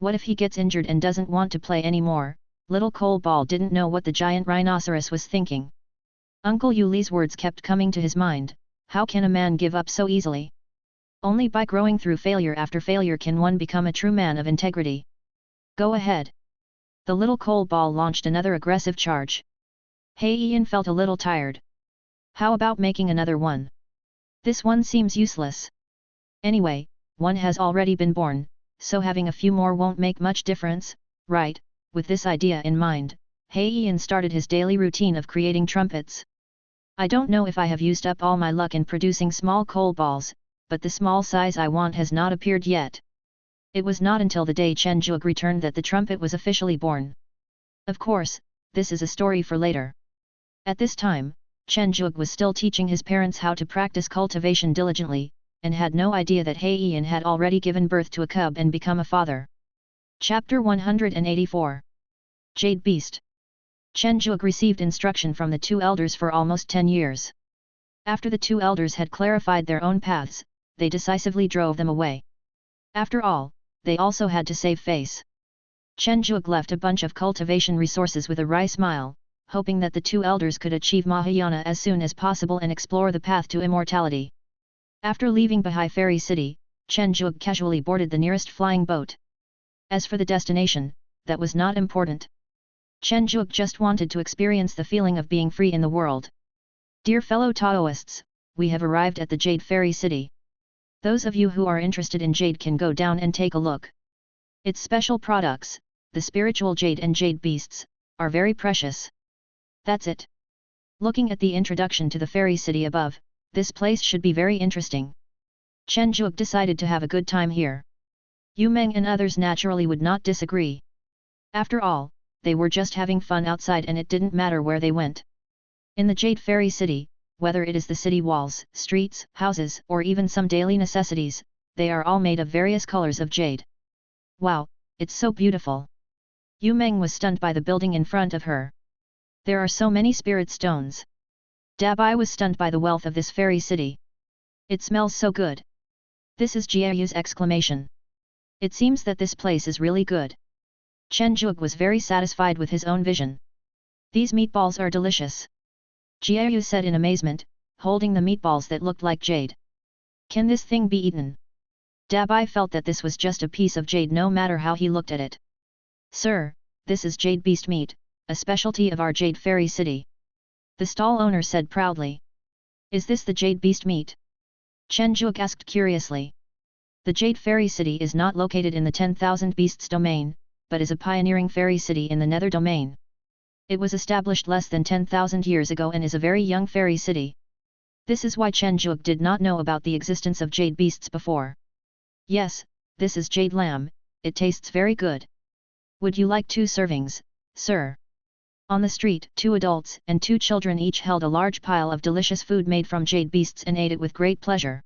What if he gets injured and doesn't want to play anymore? Little Coal Ball didn't know what the giant rhinoceros was thinking. Uncle Yuli's words kept coming to his mind, how can a man give up so easily? Only by growing through failure after failure can one become a true man of integrity. Go ahead. The little coal ball launched another aggressive charge. Heian felt a little tired. How about making another one? This one seems useless. Anyway, one has already been born, so having a few more won't make much difference, right? With this idea in mind, Heian started his daily routine of creating trumpets. I don't know if I have used up all my luck in producing small coal balls, but the small size I want has not appeared yet. It was not until the day Chen Zhuge returned that the trumpet was officially born. Of course, this is a story for later. At this time, Chen Zhuge was still teaching his parents how to practice cultivation diligently, and had no idea that Heian had already given birth to a cub and become a father. Chapter 184. Jade Beast. Chen Zhuge received instruction from the two elders for almost 10 years. After the two elders had clarified their own paths, they decisively drove them away. After all, they also had to save face. Chen Zhuge left a bunch of cultivation resources with a wry smile, hoping that the two elders could achieve Mahayana as soon as possible and explore the path to immortality. After leaving Bahai Fairy City, Chen Zhuge casually boarded the nearest flying boat. As for the destination, that was not important. Chen Zhuge just wanted to experience the feeling of being free in the world. Dear fellow Taoists, we have arrived at the Jade Fairy City. Those of you who are interested in jade can go down and take a look. Its special products, the spiritual jade and jade beasts, are very precious. That's it. Looking at the introduction to the fairy city above, this place should be very interesting. Chen Zhuge decided to have a good time here. Yu Meng and others naturally would not disagree. After all, they were just having fun outside and it didn't matter where they went. In the Jade Fairy City, whether it is the city walls, streets, houses, or even some daily necessities, they are all made of various colors of jade. Wow, it's so beautiful. Yu Meng was stunned by the building in front of her. There are so many spirit stones. Dabai was stunned by the wealth of this fairy city. It smells so good. This is Jiayu's exclamation. It seems that this place is really good. Chen Zhuge was very satisfied with his own vision. These meatballs are delicious. Jiayu said in amazement, holding the meatballs that looked like jade. Can this thing be eaten? Dabai felt that this was just a piece of jade no matter how he looked at it. Sir, this is jade beast meat, a specialty of our Jade Fairy City. The stall owner said proudly. Is this the jade beast meat? Chen Zhuge asked curiously. The Jade Fairy City is not located in the 10,000 Beasts domain, but is a pioneering fairy city in the Nether domain. It was established less than 10,000 years ago and is a very young fairy city. This is why Chen Zhuge did not know about the existence of jade beasts before. Yes, this is jade lamb, it tastes very good. Would you like 2 servings, sir? On the street, 2 adults and 2 children each held a large pile of delicious food made from jade beasts and ate it with great pleasure.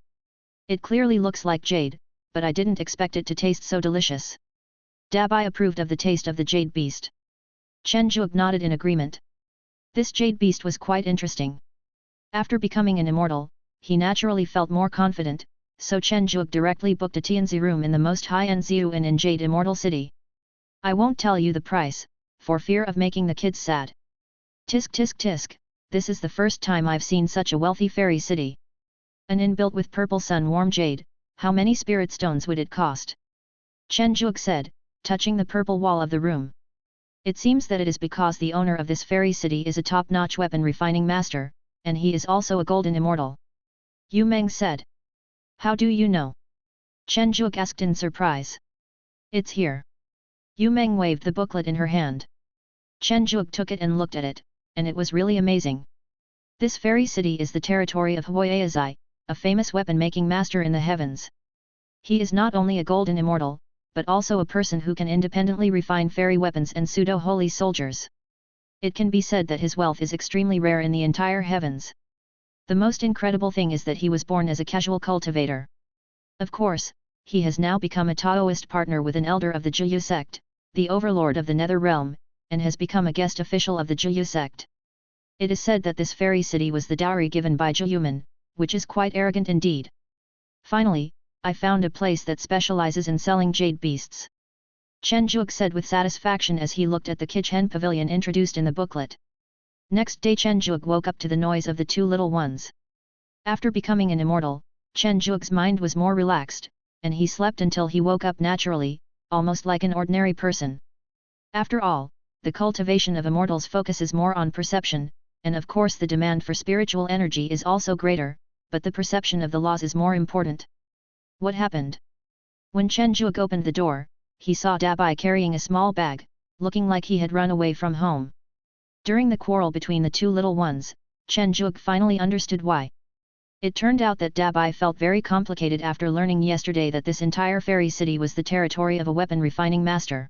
It clearly looks like jade, but I didn't expect it to taste so delicious. Dabai approved of the taste of the jade beast. Chen Zhuge nodded in agreement. This jade beast was quite interesting. After becoming an immortal, he naturally felt more confident, so Chen Zhuge directly booked a Tianzi room in the most high-end Ziyu Inn in Jade Immortal City. I won't tell you the price, for fear of making the kids sad. Tisk tisk tisk, this is the first time I've seen such a wealthy fairy city. An inn built with purple sun-warm jade, how many spirit stones would it cost? Chen Zhuge said, touching the purple wall of the room. It seems that it is because the owner of this fairy city is a top-notch weapon refining master, and he is also a golden immortal. Yu Meng said. How do you know? Chen Zhuge asked in surprise. It's here. Yu Meng waved the booklet in her hand. Chen Zhuge took it and looked at it, and it was really amazing. This fairy city is the territory of Huayazai, a famous weapon-making master in the heavens. He is not only a golden immortal, but also a person who can independently refine fairy weapons and pseudo-holy soldiers. It can be said that his wealth is extremely rare in the entire heavens. The most incredible thing is that he was born as a casual cultivator. Of course, he has now become a Taoist partner with an elder of the Juyu sect, the overlord of the Nether realm, and has become a guest official of the Juyu sect. It is said that this fairy city was the dowry given by Juyuman, which is quite arrogant indeed. Finally, I found a place that specializes in selling jade beasts. Chen Zhuge said with satisfaction as he looked at the Kichen pavilion introduced in the booklet. Next day Chen Zhuge woke up to the noise of the 2 little ones. After becoming an immortal, Chen Zhuge's mind was more relaxed, and he slept until he woke up naturally, almost like an ordinary person. After all, the cultivation of immortals focuses more on perception, and of course the demand for spiritual energy is also greater, but the perception of the laws is more important. What happened? When Chen Zhuge opened the door, he saw Dabai carrying a small bag, looking like he had run away from home. During the quarrel between the two little ones, Chen Zhuge finally understood why. It turned out that Dabai felt very complicated after learning yesterday that this entire fairy city was the territory of a weapon refining master.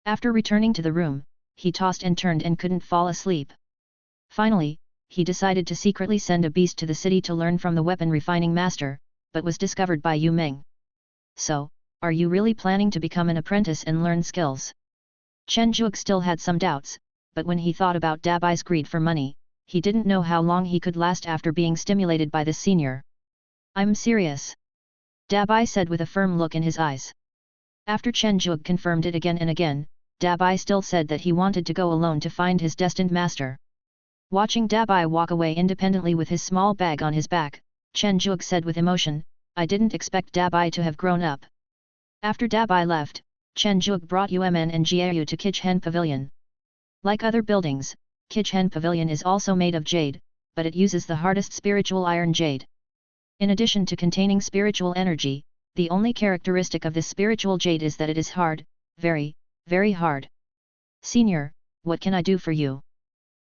After returning to the room, he tossed and turned and couldn't fall asleep. Finally, he decided to secretly send a beast to the city to learn from the weapon refining master, but was discovered by Yu Meng. So, are you really planning to become an apprentice and learn skills? Chen Zhuge still had some doubts, but when he thought about Dabai's greed for money, he didn't know how long he could last after being stimulated by this senior. I'm serious. Dabai said with a firm look in his eyes. After Chen Zhuge confirmed it again and again, Dabai still said that he wanted to go alone to find his destined master. Watching Dabai walk away independently with his small bag on his back, Chen Zhuge said with emotion, I didn't expect Dabai to have grown up. After Dabai left, Chen Zhuge brought Yumen and Jiayu to Kichen Pavilion. Like other buildings, Kichen Pavilion is also made of jade, but it uses the hardest spiritual iron jade. In addition to containing spiritual energy, the only characteristic of this spiritual jade is that it is hard, very, very hard. Senior, what can I do for you?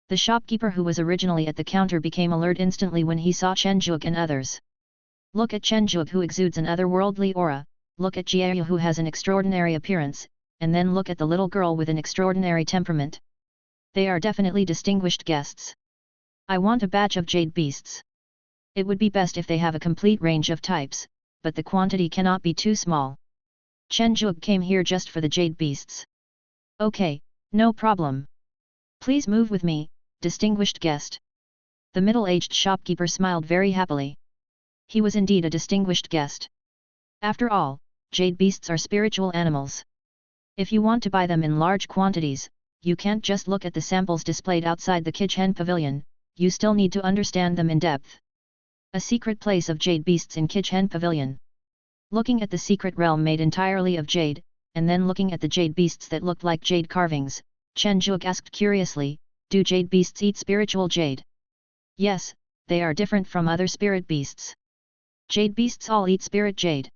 The shopkeeper who was originally at the counter became alert instantly when he saw Chen Zhuge and others. Look at Chen Zhuge who exudes an otherworldly aura, look at Jiayu who has an extraordinary appearance, and then look at the little girl with an extraordinary temperament. They are definitely distinguished guests. I want a batch of jade beasts. It would be best if they have a complete range of types, but the quantity cannot be too small. Chen Zhuge came here just for the jade beasts. Okay, no problem. Please move with me, distinguished guest. The middle-aged shopkeeper smiled very happily. He was indeed a distinguished guest. After all, jade beasts are spiritual animals. If you want to buy them in large quantities, you can't just look at the samples displayed outside the Kichen Pavilion, you still need to understand them in depth. A secret place of jade beasts in Kichen Pavilion. Looking at the secret realm made entirely of jade, and then looking at the jade beasts that looked like jade carvings, Chen Zhuge asked curiously, do jade beasts eat spiritual jade? Yes, they are different from other spirit beasts. Jade beasts all eat spirit jade.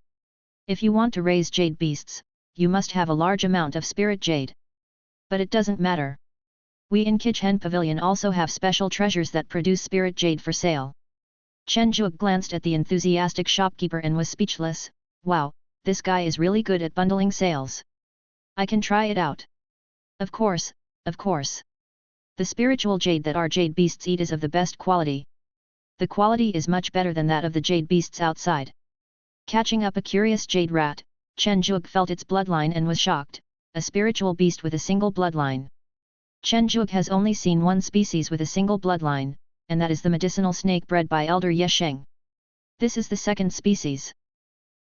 If you want to raise jade beasts, you must have a large amount of spirit jade. But it doesn't matter. We in Kichen Pavilion also have special treasures that produce spirit jade for sale. Chen Zhuge glanced at the enthusiastic shopkeeper and was speechless. Wow, this guy is really good at bundling sales. I can try it out. Of course, of course. The spiritual jade that our jade beasts eat is of the best quality. The quality is much better than that of the jade beasts outside. Catching up a curious jade rat, Chen Zhuge felt its bloodline and was shocked, a spiritual beast with a single bloodline. Chen Zhuge has only seen one species with a single bloodline, and that is the medicinal snake bred by Elder Yesheng. This is the second species.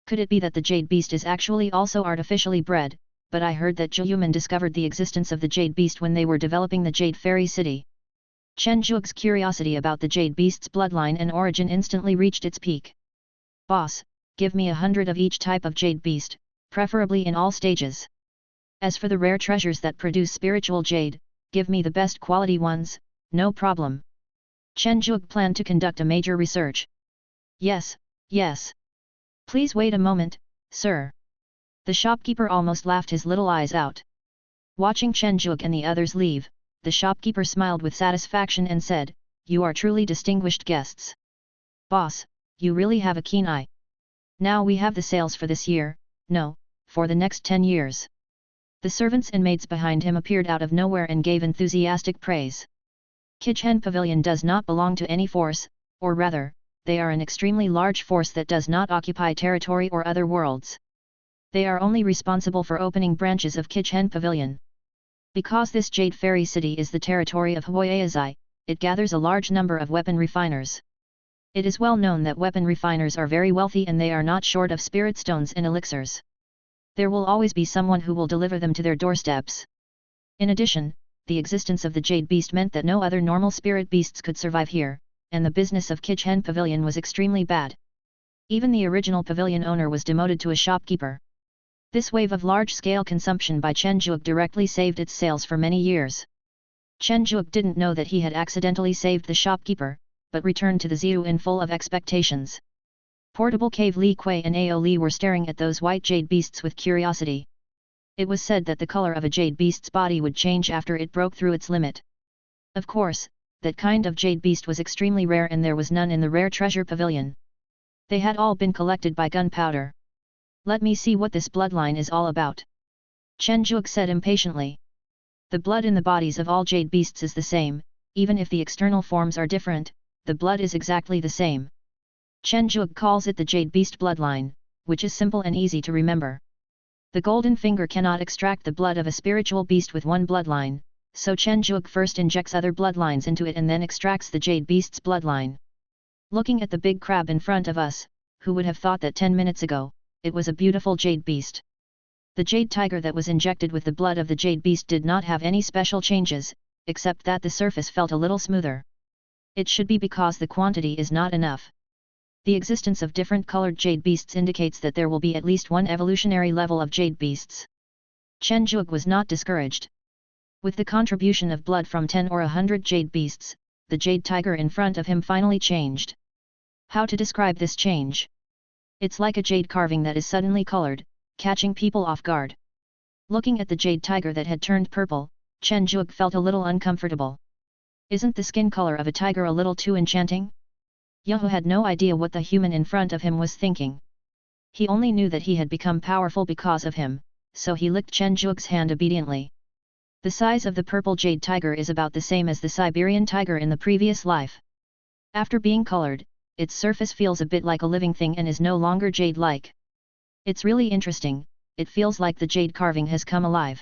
Could it be that the jade beast is actually also artificially bred, but I heard that Zhu discovered the existence of the jade beast when they were developing the Jade Fairy City. Chen Zhuge's curiosity about the jade beast's bloodline and origin instantly reached its peak. Boss, give me 100 of each type of jade beast, preferably in all stages. As for the rare treasures that produce spiritual jade, give me the best quality ones, no problem. Chen Zhuge planned to conduct a major research. Yes, yes. Please wait a moment, sir. The shopkeeper almost laughed his little eyes out. Watching Chen Zhuge and the others leave, the shopkeeper smiled with satisfaction and said, you are truly distinguished guests. Boss, you really have a keen eye. Now we have the sales for this year, no, for the next 10 years. The servants and maids behind him appeared out of nowhere and gave enthusiastic praise. Kichen Pavilion does not belong to any force, or rather, they are an extremely large force that does not occupy territory or other worlds. They are only responsible for opening branches of Kichen Pavilion. Because this Jade Fairy City is the territory of Huayazai, it gathers a large number of weapon refiners. It is well known that weapon refiners are very wealthy and they are not short of spirit stones and elixirs. There will always be someone who will deliver them to their doorsteps. In addition, the existence of the Jade Beast meant that no other normal spirit beasts could survive here, and the business of Kichen Pavilion was extremely bad. Even the original pavilion owner was demoted to a shopkeeper. This wave of large-scale consumption by Chen Zhuge directly saved its sales for many years. Chen Zhuge didn't know that he had accidentally saved the shopkeeper, but returned to the Ziu in full of expectations. Portable Cave Li Kuei and Ao Li were staring at those white jade beasts with curiosity. It was said that the color of a jade beast's body would change after it broke through its limit. Of course, that kind of jade beast was extremely rare and there was none in the rare treasure pavilion. They had all been collected by gunpowder. Let me see what this bloodline is all about. Chen Zhuge said impatiently. The blood in the bodies of all jade beasts is the same, even if the external forms are different, the blood is exactly the same. Chen Zhuge calls it the jade beast bloodline, which is simple and easy to remember. The golden finger cannot extract the blood of a spiritual beast with one bloodline, so Chen Zhuge first injects other bloodlines into it and then extracts the jade beast's bloodline. Looking at the big crab in front of us, who would have thought that 10 minutes ago, it was a beautiful jade beast. The jade tiger that was injected with the blood of the jade beast did not have any special changes, except that the surface felt a little smoother. It should be because the quantity is not enough. The existence of different colored jade beasts indicates that there will be at least one evolutionary level of jade beasts. Chen Zhuge was not discouraged. With the contribution of blood from 10 or 100 jade beasts, the jade tiger in front of him finally changed. How to describe this change? It's like a jade carving that is suddenly colored, catching people off guard. Looking at the jade tiger that had turned purple, Chen Zhuge felt a little uncomfortable. Isn't the skin color of a tiger a little too enchanting? Yahoo had no idea what the human in front of him was thinking. He only knew that he had become powerful because of him, so he licked Chen Zhuge's hand obediently. The size of the purple jade tiger is about the same as the Siberian tiger in the previous life. After being colored, its surface feels a bit like a living thing and is no longer jade-like. It's really interesting, it feels like the jade carving has come alive.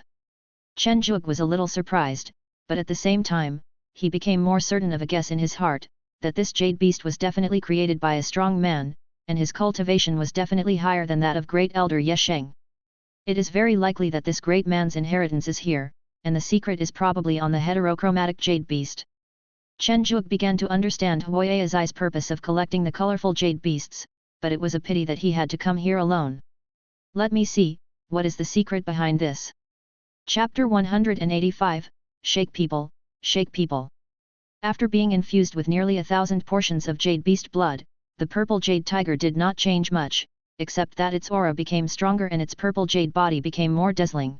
Chen Zhuge was a little surprised, but at the same time, he became more certain of a guess in his heart, that this jade beast was definitely created by a strong man, and his cultivation was definitely higher than that of great elder Ye Sheng. It is very likely that this great man's inheritance is here, and the secret is probably on the heterochromatic jade beast. Chen Zhuge began to understand Huoye Zai's purpose of collecting the colorful jade beasts, but it was a pity that he had to come here alone. Let me see, what is the secret behind this? Chapter 185, Shake People, Shake People. After being infused with nearly 1,000 portions of jade beast blood, the purple jade tiger did not change much, except that its aura became stronger and its purple jade body became more dazzling.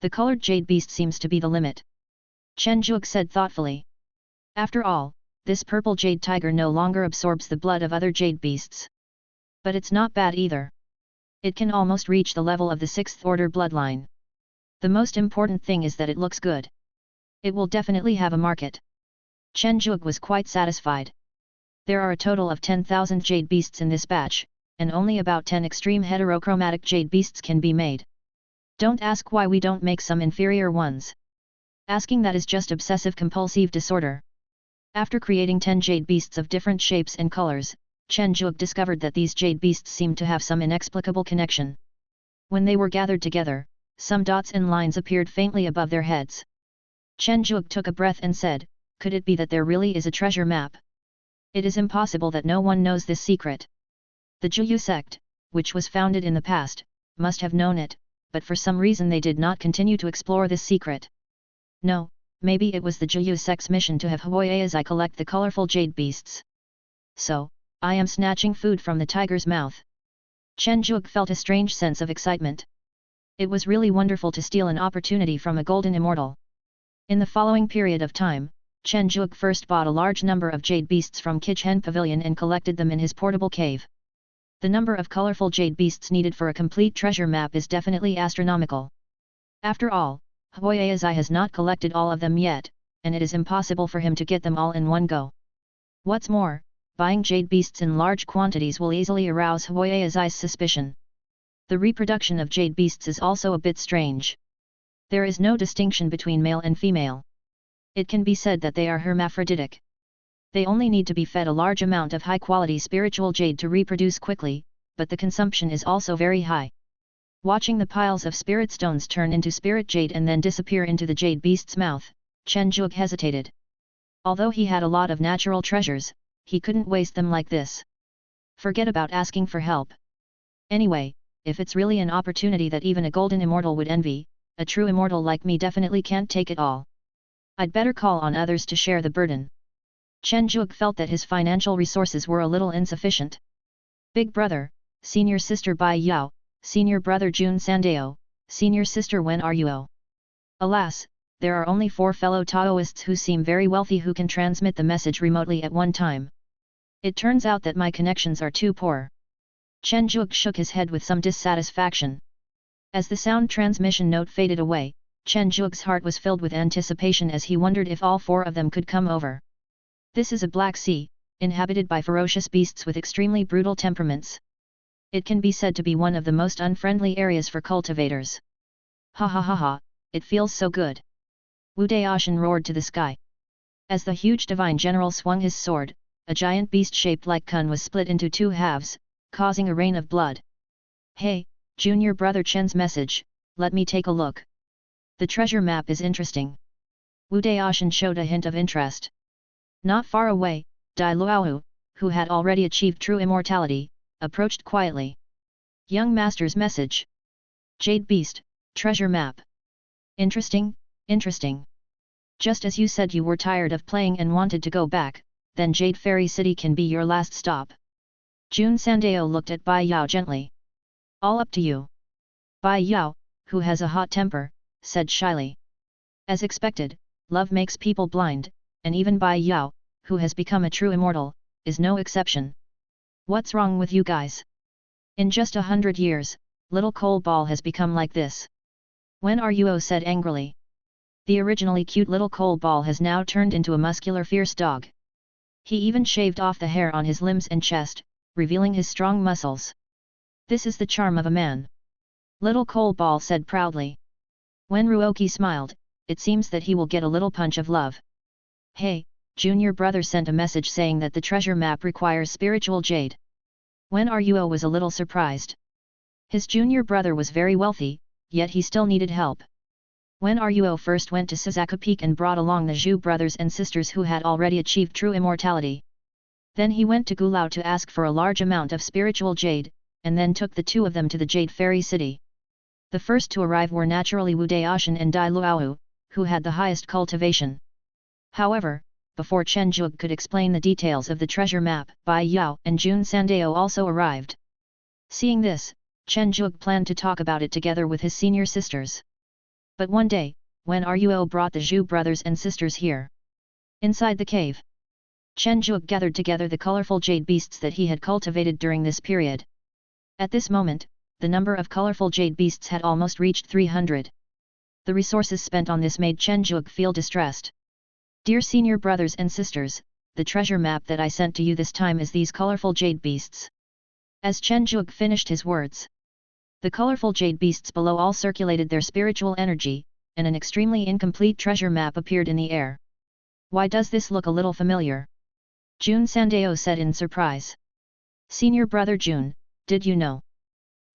The colored jade beast seems to be the limit. Chen Zhuge said thoughtfully. After all, this purple jade tiger no longer absorbs the blood of other jade beasts. But it's not bad either. It can almost reach the level of the 6th order bloodline. The most important thing is that it looks good. It will definitely have a market. Chen Zhuge was quite satisfied. There are a total of 10,000 jade beasts in this batch, and only about 10 extreme heterochromatic jade beasts can be made. Don't ask why we don't make some inferior ones. Asking that is just obsessive-compulsive disorder. After creating 10 jade beasts of different shapes and colors, Chen Zhuge discovered that these jade beasts seemed to have some inexplicable connection. When they were gathered together, some dots and lines appeared faintly above their heads. Chen Zhuge took a breath and said, could it be that there really is a treasure map? It is impossible that no one knows this secret. The Juyu sect, which was founded in the past, must have known it, but for some reason they did not continue to explore this secret. No, maybe it was the Juyu sect's mission to have Huoye Zai collect the colorful jade beasts. So, I am snatching food from the tiger's mouth. Chen Zhuge felt a strange sense of excitement. It was really wonderful to steal an opportunity from a golden immortal. In the following period of time, Chen Zhuge first bought a large number of jade beasts from Kichen Pavilion and collected them in his portable cave. The number of colorful jade beasts needed for a complete treasure map is definitely astronomical. After all, Huoye Zai has not collected all of them yet, and it is impossible for him to get them all in one go. What's more, buying jade beasts in large quantities will easily arouse Huoye Zai's suspicion. The reproduction of jade beasts is also a bit strange. There is no distinction between male and female. It can be said that they are hermaphroditic. They only need to be fed a large amount of high-quality spiritual jade to reproduce quickly, but the consumption is also very high. Watching the piles of spirit stones turn into spirit jade and then disappear into the jade beast's mouth, Chen Zhuge hesitated. Although he had a lot of natural treasures, he couldn't waste them like this. Forget about asking for help. Anyway, if it's really an opportunity that even a golden immortal would envy, a true immortal like me definitely can't take it all. I'd better call on others to share the burden. Chen Zhuge felt that his financial resources were a little insufficient. Big brother, senior sister Bai Yao, senior brother Jun Sandao, senior sister Wen Ruo. Alas, there are only 4 fellow Taoists who seem very wealthy who can transmit the message remotely at one time. It turns out that my connections are too poor. Chen Zhuge shook his head with some dissatisfaction. As the sound transmission note faded away, Chen Zhuge's heart was filled with anticipation as he wondered if all 4 of them could come over. This is a black sea, inhabited by ferocious beasts with extremely brutal temperaments. It can be said to be one of the most unfriendly areas for cultivators. Ha ha ha ha, it feels so good. Wu Daoshan roared to the sky. As the huge divine general swung his sword, a giant beast shaped like Kun was split into 2 halves, causing a rain of blood. Hey, junior brother Chen's message, let me take a look. The treasure map is interesting. Wu Daoshan showed a hint of interest. Not far away, Dai Luohu, who had already achieved true immortality, approached quietly. Young master's message. Jade Beast, treasure map. Interesting, interesting. Just as you said you were tired of playing and wanted to go back, then Jade Fairy City can be your last stop. Jun Sandao looked at Bai Yao gently. All up to you. Bai Yao, who has a hot temper, said shyly. As expected, love makes people blind, and even Bai Yao, who has become a true immortal, is no exception. What's wrong with you guys? In just 100 years, little coal ball has become like this. Wen Ruo said angrily. The originally cute little coal ball has now turned into a muscular fierce dog. He even shaved off the hair on his limbs and chest, revealing his strong muscles. This is the charm of a man. Little coal ball said proudly. Wen Ruoqi smiled, it seems that he will get a little punch of love. Hey, junior brother sent a message saying that the treasure map requires spiritual jade. Wen Ruo was a little surprised. His junior brother was very wealthy, yet he still needed help. Wen Ruo first went to Suzaku Peak and brought along the Zhu brothers and sisters who had already achieved true immortality. Then he went to Gulao to ask for a large amount of spiritual jade, and then took the 2 of them to the Jade Fairy City. The first to arrive were naturally Wu Daoshan and Dai Luohu, who had the highest cultivation. However, before Chen Zhuge could explain the details of the treasure map, Bai Yao and Jun Sandao also arrived. Seeing this, Chen Zhuge planned to talk about it together with his senior sisters. But one day, when Ruo brought the Zhu brothers and sisters here. Inside the cave, Chen Zhuge gathered together the colorful jade beasts that he had cultivated during this period. At this moment, the number of colorful jade beasts had almost reached 300. The resources spent on this made Chen Zhuge feel distressed. Dear senior brothers and sisters, the treasure map that I sent to you this time is these colorful jade beasts. As Chen Zhuge finished his words, the colorful jade beasts below all circulated their spiritual energy, and an extremely incomplete treasure map appeared in the air. Why does this look a little familiar? Jun Sandao said in surprise. Senior brother Jun, did you know?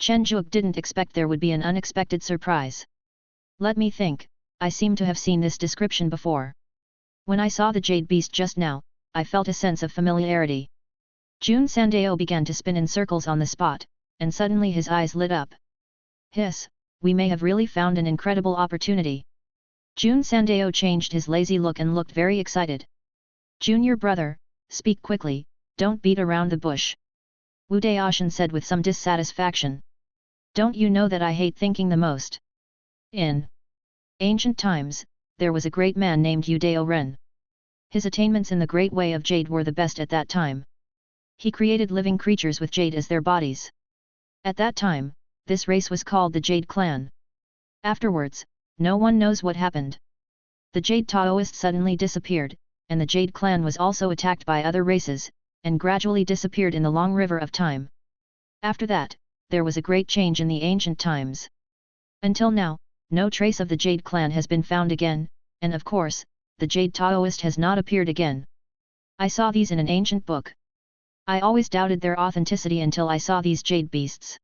Chen Zhuge didn't expect there would be an unexpected surprise. Let me think, I seem to have seen this description before. When I saw the jade beast just now, I felt a sense of familiarity. Jun Sandao began to spin in circles on the spot, and suddenly his eyes lit up. Hiss, we may have really found an incredible opportunity. Jun Sandao changed his lazy look and looked very excited. Junior brother, speak quickly, don't beat around the bush. Wu Daoshan said with some dissatisfaction. Don't you know that I hate thinking the most? In ancient times, there was a great man named Yu Dao Ren. His attainments in the great way of jade were the best at that time. He created living creatures with jade as their bodies. At that time, this race was called the Jade Clan. Afterwards, no one knows what happened. The Jade Taoist suddenly disappeared, and the Jade Clan was also attacked by other races, and gradually disappeared in the long river of time. After that, there was a great change in the ancient times. Until now, no trace of the Jade Clan has been found again, and of course, the Jade Taoist has not appeared again. I saw these in an ancient book. I always doubted their authenticity until I saw these jade beasts.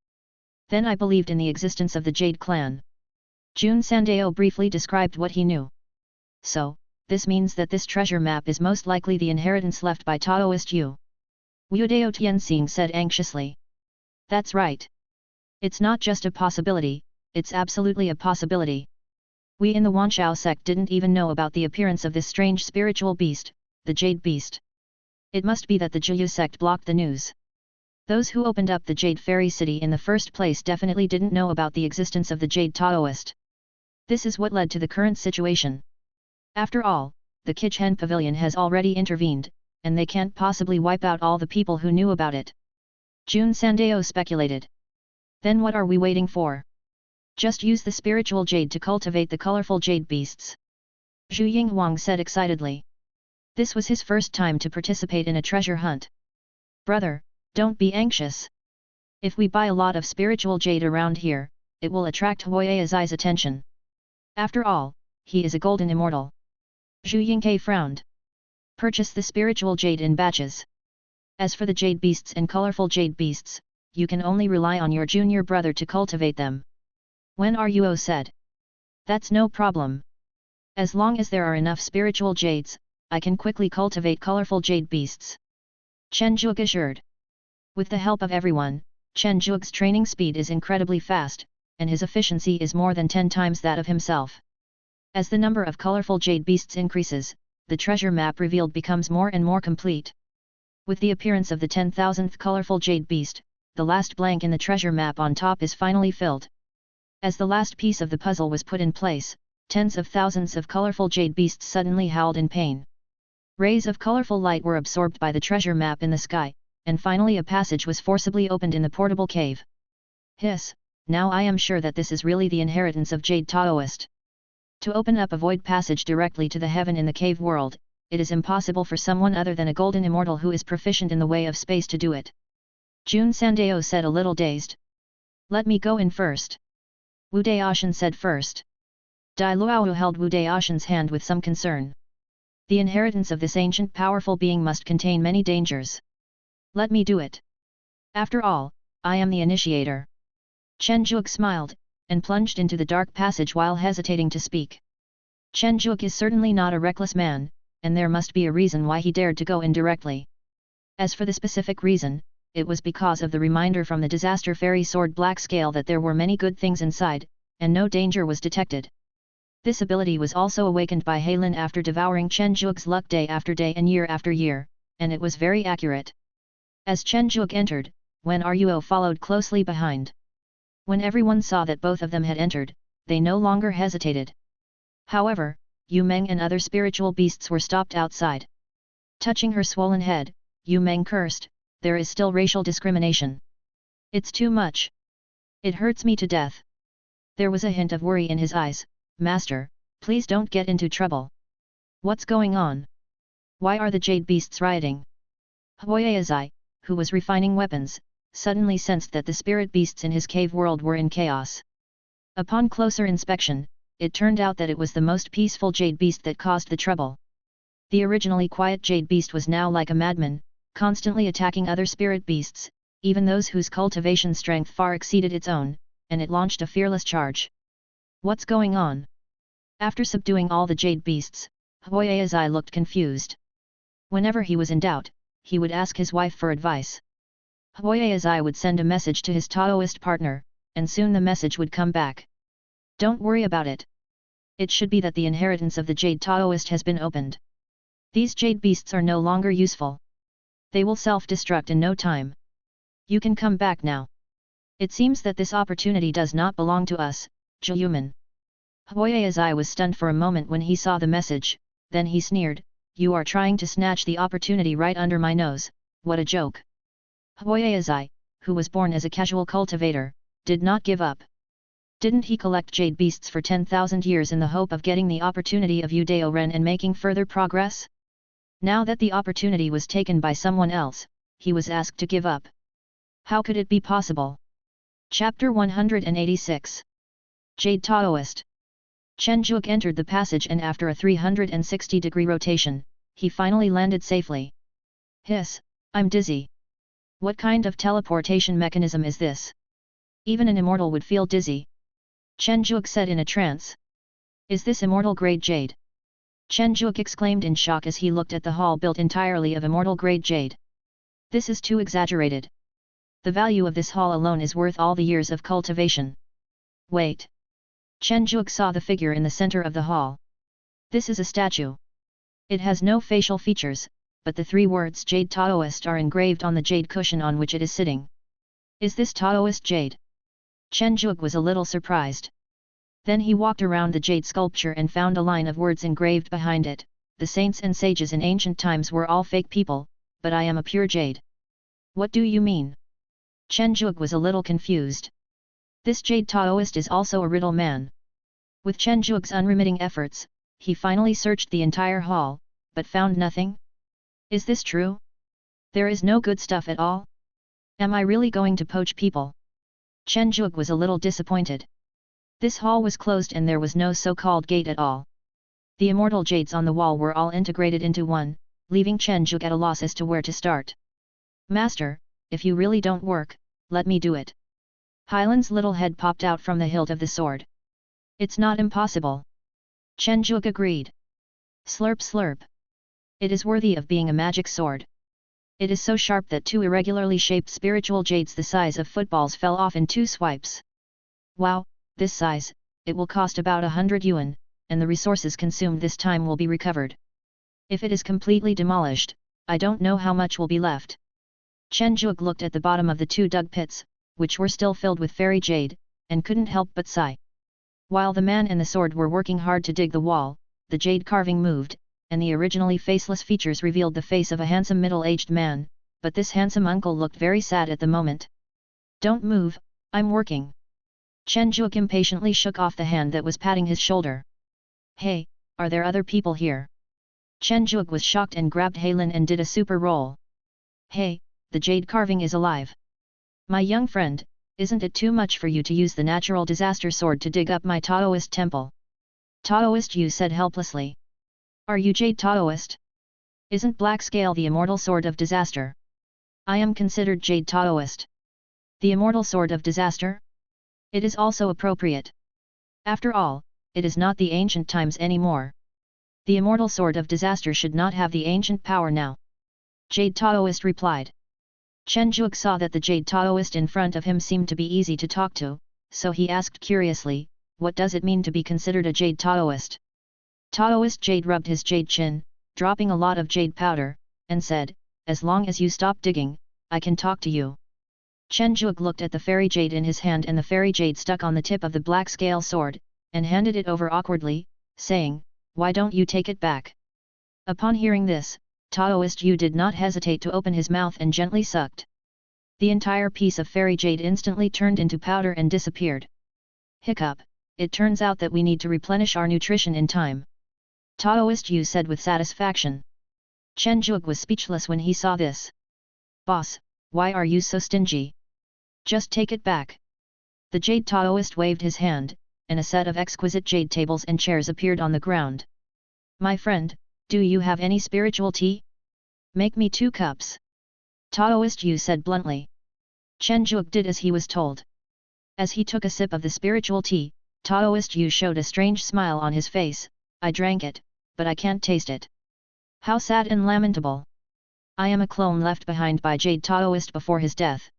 Then I believed in the existence of the Jade Clan. Jun Sandao briefly described what he knew. So, this means that this treasure map is most likely the inheritance left by Taoist Yu. Wu Dao Tianxing said anxiously. That's right. It's not just a possibility, it's absolutely a possibility. We in the Wanshao sect didn't even know about the appearance of this strange spiritual beast, the Jade Beast. It must be that the Jiyu sect blocked the news. Those who opened up the Jade Fairy City in the first place definitely didn't know about the existence of the Jade Taoist. This is what led to the current situation. After all, the Kichen Pavilion has already intervened, and they can't possibly wipe out all the people who knew about it. Jun Sandao speculated. Then what are we waiting for? Just use the spiritual jade to cultivate the colorful jade beasts. Zhu Yinghuang said excitedly. This was his first time to participate in a treasure hunt. Brother, don't be anxious. If we buy a lot of spiritual jade around here, it will attract Huayazai's attention. After all, he is a golden immortal. Zhu Yingke frowned. Purchase the spiritual jade in batches. As for the jade beasts and colorful jade beasts, you can only rely on your junior brother to cultivate them. Wen Ruo said. That's no problem. As long as there are enough spiritual jades, I can quickly cultivate colorful jade beasts. Chen Zhuge assured. With the help of everyone, Chen Zhuge's training speed is incredibly fast, and his efficiency is more than 10 times that of himself. As the number of colorful jade beasts increases, the treasure map revealed becomes more and more complete. With the appearance of the 10,000th colorful jade beast, the last blank in the treasure map on top is finally filled. As the last piece of the puzzle was put in place, tens of thousands of colorful jade beasts suddenly howled in pain. Rays of colorful light were absorbed by the treasure map in the sky, and finally a passage was forcibly opened in the portable cave. Hiss, now I am sure that this is really the inheritance of Jade Taoist. To open up a void passage directly to the heaven in the cave world, it is impossible for someone other than a golden immortal who is proficient in the way of space to do it. Jun Sandao said a little dazed. Let me go in first. Wu Daoshan said first. Dai Luowu held Wu Daoshan's hand with some concern. The inheritance of this ancient powerful being must contain many dangers. Let me do it. After all, I am the initiator. Chen Zhuge smiled, and plunged into the dark passage while hesitating to speak. Chen Zhuge is certainly not a reckless man, and there must be a reason why he dared to go in directly. As for the specific reason, it was because of the reminder from the disaster fairy sword Black Scale that there were many good things inside, and no danger was detected. This ability was also awakened by Heilin after devouring Chen Zhuge's luck day after day and year after year, and it was very accurate. As Chen Zhuge entered, Wen Ruo followed closely behind. When everyone saw that both of them had entered, they no longer hesitated. However, Yu Meng and other spiritual beasts were stopped outside. Touching her swollen head, Yu Meng cursed, there is still racial discrimination. It's too much. It hurts me to death. There was a hint of worry in his eyes. Master, please don't get into trouble. What's going on? Why are the jade beasts rioting? Huayazai, who was refining weapons, suddenly sensed that the spirit beasts in his cave world were in chaos. Upon closer inspection, it turned out that it was the most peaceful jade beast that caused the trouble. The originally quiet jade beast was now like a madman, constantly attacking other spirit beasts, even those whose cultivation strength far exceeded its own, and it launched a fearless charge. What's going on? After subduing all the jade beasts, Huayazai looked confused. Whenever he was in doubt, he would ask his wife for advice. Huayazai would send a message to his Taoist partner, and soon the message would come back. Don't worry about it. It should be that the inheritance of the Jade Taoist has been opened. These jade beasts are no longer useful. They will self-destruct in no time. You can come back now. It seems that this opportunity does not belong to us, Juyuman. Huayazai was stunned for a moment when he saw the message, then he sneered, you are trying to snatch the opportunity right under my nose, what a joke. Huayazai, who was born as a casual cultivator, did not give up. Didn't he collect jade beasts for 10,000 years in the hope of getting the opportunity of Udao Ren and making further progress? Now that the opportunity was taken by someone else, he was asked to give up. How could it be possible? Chapter 186. Jade Taoist. Chen Zhuge entered the passage and after a 360-degree rotation, he finally landed safely. Hiss, I'm dizzy. What kind of teleportation mechanism is this? Even an immortal would feel dizzy. Chen Zhuge said in a trance. Is this immortal-grade jade? Chen Zhuge exclaimed in shock as he looked at the hall built entirely of immortal-grade jade. This is too exaggerated. The value of this hall alone is worth all the years of cultivation. Wait. Chen Zhuge saw the figure in the center of the hall. This is a statue. It has no facial features, but the three words Jade Taoist are engraved on the jade cushion on which it is sitting. Is this Taoist jade? Chen Zhuge was a little surprised. Then he walked around the jade sculpture and found a line of words engraved behind it. The saints and sages in ancient times were all fake people, but I am a pure jade. What do you mean? Chen Zhuge was a little confused. This jade Taoist is also a riddle man. With Chen Zhuge's unremitting efforts, he finally searched the entire hall, but found nothing. Is this true? There is no good stuff at all? Am I really going to poach people? Chen Zhuge was a little disappointed. This hall was closed and there was no so-called gate at all. The immortal jades on the wall were all integrated into one, leaving Chen Zhuge at a loss as to where to start. Master, if you really don't work, let me do it. Hylan's little head popped out from the hilt of the sword. It's not impossible. Chen Zhuge agreed. Slurp slurp. It is worthy of being a magic sword. It is so sharp that two irregularly shaped spiritual jades the size of footballs fell off in 2 swipes. Wow, this size, it will cost about 100 yuan, and the resources consumed this time will be recovered. If it is completely demolished, I don't know how much will be left. Chen Zhuge looked at the bottom of the 2 dug pits, which were still filled with fairy jade, and couldn't help but sigh. While the man and the sword were working hard to dig the wall, the jade carving moved, and the originally faceless features revealed the face of a handsome middle-aged man, but this handsome uncle looked very sad at the moment. Don't move, I'm working. Chen Zhuge impatiently shook off the hand that was patting his shoulder. Hey, are there other people here? Chen Zhuge was shocked and grabbed Heilin and did a super roll. Hey, the jade carving is alive. My young friend, isn't it too much for you to use the natural disaster sword to dig up my Taoist temple? Taoist Yu said helplessly. Are you jade Taoist? Isn't black scale the immortal sword of disaster? I am considered jade Taoist. The immortal sword of disaster? It is also appropriate. After all, it is not the ancient times anymore. The immortal sword of disaster should not have the ancient power now. Jade Taoist replied. Chen Zhuge saw that the jade Taoist in front of him seemed to be easy to talk to, so he asked curiously, what does it mean to be considered a jade Taoist? Taoist Jade rubbed his jade chin, dropping a lot of jade powder, and said, as long as you stop digging, I can talk to you. Chen Zhuge looked at the fairy jade in his hand and the fairy jade stuck on the tip of the black scale sword, and handed it over awkwardly, saying, why don't you take it back? Upon hearing this, Taoist Yu did not hesitate to open his mouth and gently sucked. The entire piece of fairy jade instantly turned into powder and disappeared. Hiccup, it turns out that we need to replenish our nutrition in time. Taoist Yu said with satisfaction. Chen Zhuge was speechless when he saw this. Boss, why are you so stingy? Just take it back. The jade Taoist waved his hand, and a set of exquisite jade tables and chairs appeared on the ground. My friend, do you have any spiritual tea? Make me 2 cups. Taoist Yu said bluntly. Chen Zhuge did as he was told. As he took a sip of the spiritual tea, Taoist Yu showed a strange smile on his face. I drank it, but I can't taste it. How sad and lamentable. I am a clone left behind by Jade Taoist before his death.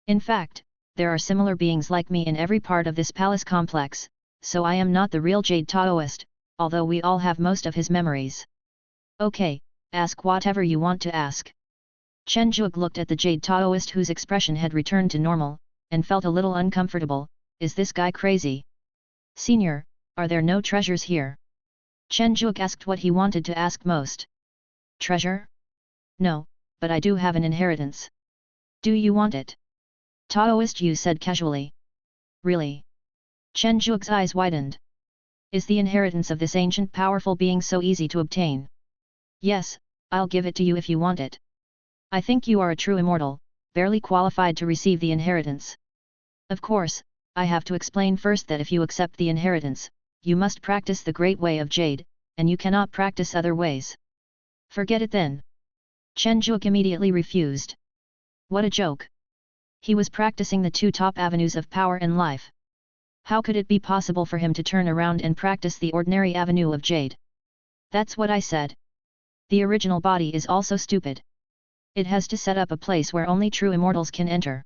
In fact, there are similar beings like me in every part of this palace complex, so I am not the real Jade Taoist, although we all have most of his memories. Okay, ask whatever you want to ask. Chen Zhuge looked at the Jade Taoist whose expression had returned to normal, and felt a little uncomfortable. Is this guy crazy? Senior, are there no treasures here? Chen Zhuge asked what he wanted to ask most. Treasure? No, but I do have an inheritance. Do you want it? Taoist Yu said casually. Really? Chen Zhuge's eyes widened. Is the inheritance of this ancient powerful being so easy to obtain? Yes, I'll give it to you if you want it. I think you are a true immortal, barely qualified to receive the inheritance. Of course, I have to explain first that if you accept the inheritance, you must practice the great way of jade, and you cannot practice other ways. Forget it then. Chen Zhuge immediately refused. What a joke. He was practicing the 2 top avenues of power and life. How could it be possible for him to turn around and practice the ordinary avenue of jade? That's what I said. The original body is also stupid. It has to set up a place where only true immortals can enter.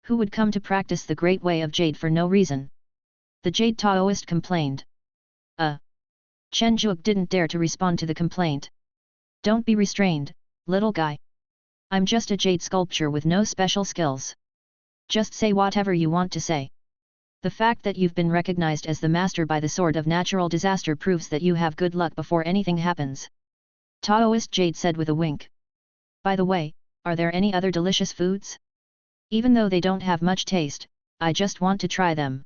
Who would come to practice the great way of jade for no reason? The jade Taoist complained. Chen Zhuge didn't dare to respond to the complaint. Don't be restrained, little guy. I'm just a jade sculpture with no special skills. Just say whatever you want to say. The fact that you've been recognized as the master by the sword of natural disaster proves that you have good luck before anything happens. Taoist Jade said with a wink. By the way, are there any other delicious foods? Even though they don't have much taste, I just want to try them.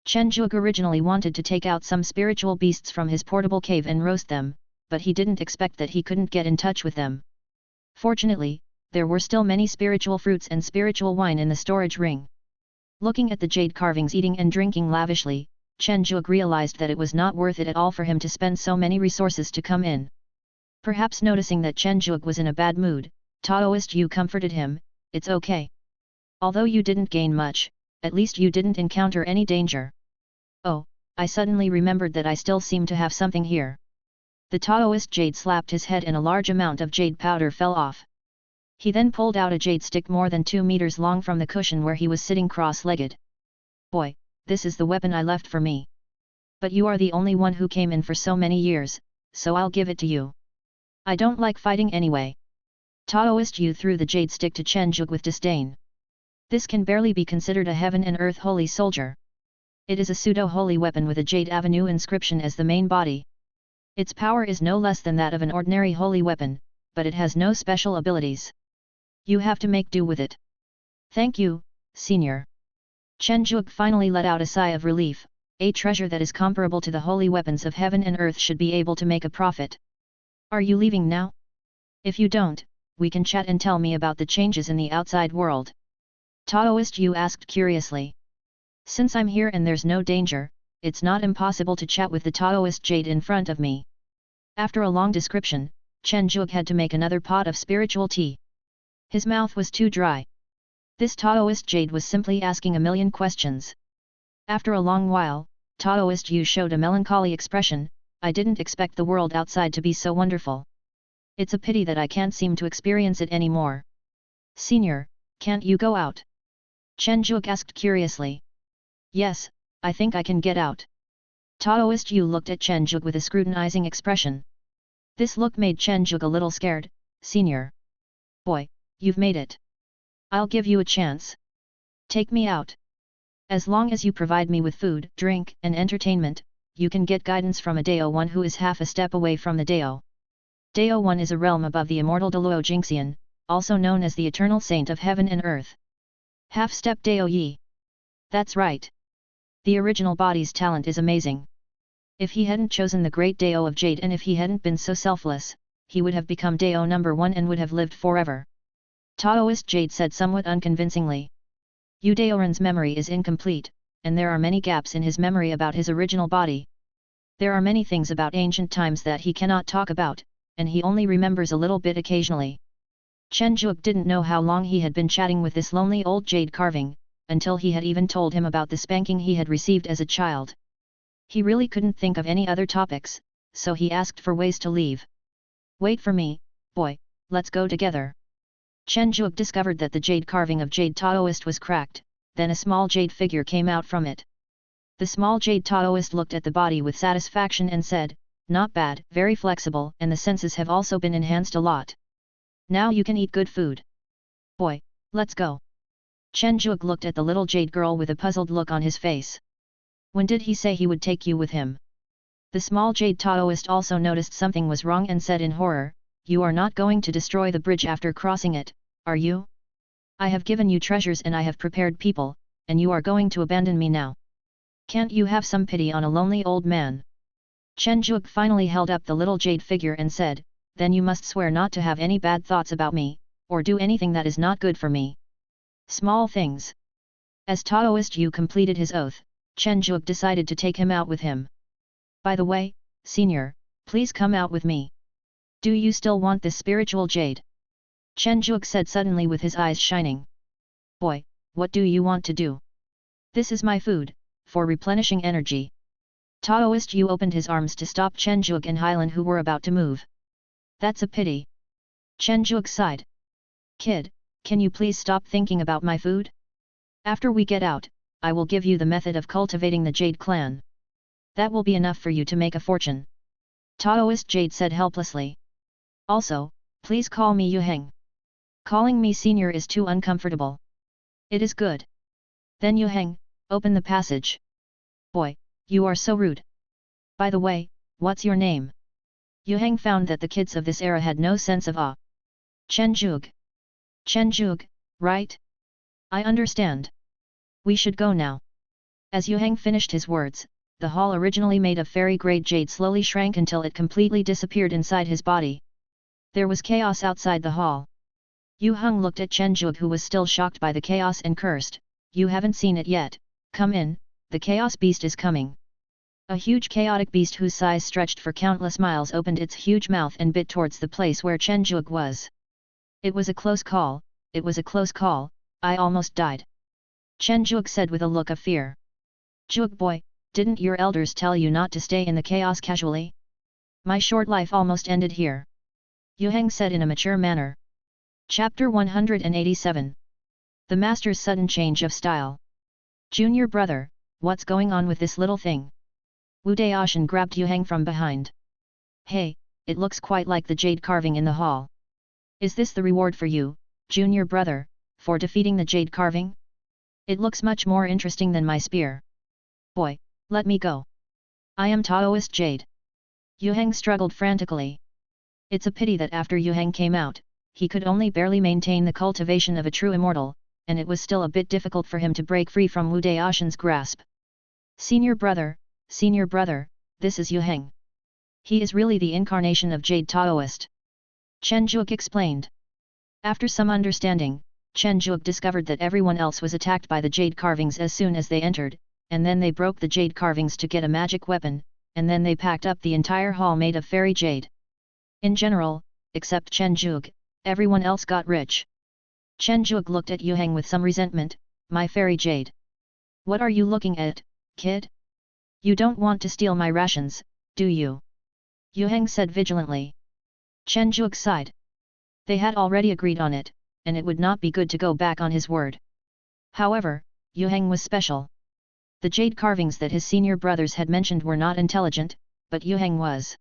Chen Zhuge originally wanted to take out some spiritual beasts from his portable cave and roast them, but he didn't expect that he couldn't get in touch with them. Fortunately, there were still many spiritual fruits and spiritual wine in the storage ring. Looking at the jade carvings eating and drinking lavishly, Chen Zhuge realized that it was not worth it at all for him to spend so many resources to come in. Perhaps noticing that Chen Zhuge was in a bad mood, Taoist Yu comforted him, "It's okay. Although you didn't gain much, at least you didn't encounter any danger." "Oh, I suddenly remembered that I still seem to have something here." The Taoist Jade slapped his head and a large amount of jade powder fell off. He then pulled out a jade stick more than 2 meters long from the cushion where he was sitting cross-legged. "Boy, this is the weapon I left for me. But you are the only one who came in for so many years, so I'll give it to you. I don't like fighting anyway." Taoist Yu threw the jade stick to Chen Zhuge with disdain. "This can barely be considered a heaven and earth holy soldier. It is a pseudo-holy weapon with a Jade Avenue inscription as the main body. Its power is no less than that of an ordinary holy weapon, but it has no special abilities. You have to make do with it." "Thank you, Senior." Chen Zhuge finally let out a sigh of relief. A treasure that is comparable to the holy weapons of heaven and earth should be able to make a profit. "Are you leaving now? If you don't, we can chat and tell me about the changes in the outside world." Taoist Yu asked curiously. "Since I'm here and there's no danger, it's not impossible to chat with the Taoist Jade in front of me." After a long description, Chen Zhuge had to make another pot of spiritual tea. His mouth was too dry. This Taoist Jade was simply asking a million questions. After a long while, Taoist Yu showed a melancholy expression. "I didn't expect the world outside to be so wonderful. It's a pity that I can't seem to experience it anymore." "Senior, can't you go out?" Chen Zhuge asked curiously. "Yes, I think I can get out." Taoist Yu looked at Chen Zhuge with a scrutinizing expression. This look made Chen Zhuge a little scared. "Senior. Boy, you've made it. I'll give you a chance. Take me out. As long as you provide me with food, drink, and entertainment, you can get guidance from a Dao One who is half a step away from the Dao. Dao One is a realm above the immortal Deluo Jingxian, also known as the eternal saint of heaven and earth. Half-step Dao Yi. That's right. The original body's talent is amazing. If he hadn't chosen the great Dao of Jade and if he hadn't been so selfless, he would have become Dao number 1 and would have lived forever." Taoist Jade said somewhat unconvincingly. "Yu Daoran's memory is incomplete, and there are many gaps in his memory about his original body. There are many things about ancient times that he cannot talk about, and he only remembers a little bit occasionally." Chen Zhuge didn't know how long he had been chatting with this lonely old jade carving, until he had even told him about the spanking he had received as a child. He really couldn't think of any other topics, so he asked for ways to leave. "Wait for me, boy, let's go together." Chen Zhuge discovered that the jade carving of Jade Taoist was cracked, then a small jade figure came out from it. The small jade Taoist looked at the body with satisfaction and said, "Not bad, very flexible, and the senses have also been enhanced a lot. Now you can eat good food. Boy, let's go." Chen Zhuge looked at the little jade girl with a puzzled look on his face. "When did he say he would take you with him?" The small jade Taoist also noticed something was wrong and said in horror, "You are not going to destroy the bridge after crossing it, are you? I have given you treasures and I have prepared people, and you are going to abandon me now? Can't you have some pity on a lonely old man?" Chen Zhuge finally held up the little jade figure and said, "Then you must swear not to have any bad thoughts about me, or do anything that is not good for me." Small things. As Taoist Yu completed his oath, Chen Zhuge decided to take him out with him. "By the way, Senior, please come out with me. Do you still want this spiritual jade?" Chen Zhuge said suddenly with his eyes shining. "Boy, what do you want to do?" "This is my food, for replenishing energy." Taoist Yu opened his arms to stop Chen Zhuge and Hylan who were about to move. "That's a pity." Chen Zhuge sighed. Kid, can you please stop thinking about my food? After we get out, I will give you the method of cultivating the Jade clan. That will be enough for you to make a fortune. Taoist Jade said helplessly. Also, please call me Yuheng. Calling me senior is too uncomfortable. It is good. Then Yuheng, open the passage. Boy, you are so rude. By the way, what's your name? Yuheng found that the kids of this era had no sense of awe. Chen Zhug. Chen Zhug, right? I understand. We should go now. As Yuheng finished his words, the hall originally made of fairy-grade jade slowly shrank until it completely disappeared inside his body. There was chaos outside the hall. Yuheng looked at Chen Zhug, who was still shocked by the chaos, and cursed, "You haven't seen it yet, come in, the chaos beast is coming." A huge chaotic beast whose size stretched for countless miles opened its huge mouth and bit towards the place where Chen Zhug was. It was a close call, it was a close call, I almost died. Chen Zhug said with a look of fear. Zhug boy, didn't your elders tell you not to stay in the chaos casually? My short life almost ended here. Yuheng said in a mature manner. Chapter 187. The Master's Sudden Change of Style. Junior brother, what's going on with this little thing? Wu Daoshan grabbed Yuheng from behind. Hey, it looks quite like the jade carving in the hall. Is this the reward for you, junior brother, for defeating the jade carving? It looks much more interesting than my spear. Boy, let me go. I am Taoist Jade. Yuheng struggled frantically. It's a pity that after Yuheng came out, he could only barely maintain the cultivation of a true immortal, and it was still a bit difficult for him to break free from Wu Daoshan's grasp. Senior brother, this is Yuheng. He is really the incarnation of Jade Taoist. Chen Zhug explained. After some understanding, Chen Zhug discovered that everyone else was attacked by the jade carvings as soon as they entered, and then they broke the jade carvings to get a magic weapon, and then they packed up the entire hall made of fairy jade. In general, except Chen Zhug, everyone else got rich. Chen Zhug looked at Yuheng with some resentment. My fairy jade. What are you looking at, kid? You don't want to steal my rations, do you? Yuheng said vigilantly. Chen Zhug sighed. They had already agreed on it, and it would not be good to go back on his word. However, Yuheng was special. The jade carvings that his senior brothers had mentioned were not intelligent, but Yuheng was.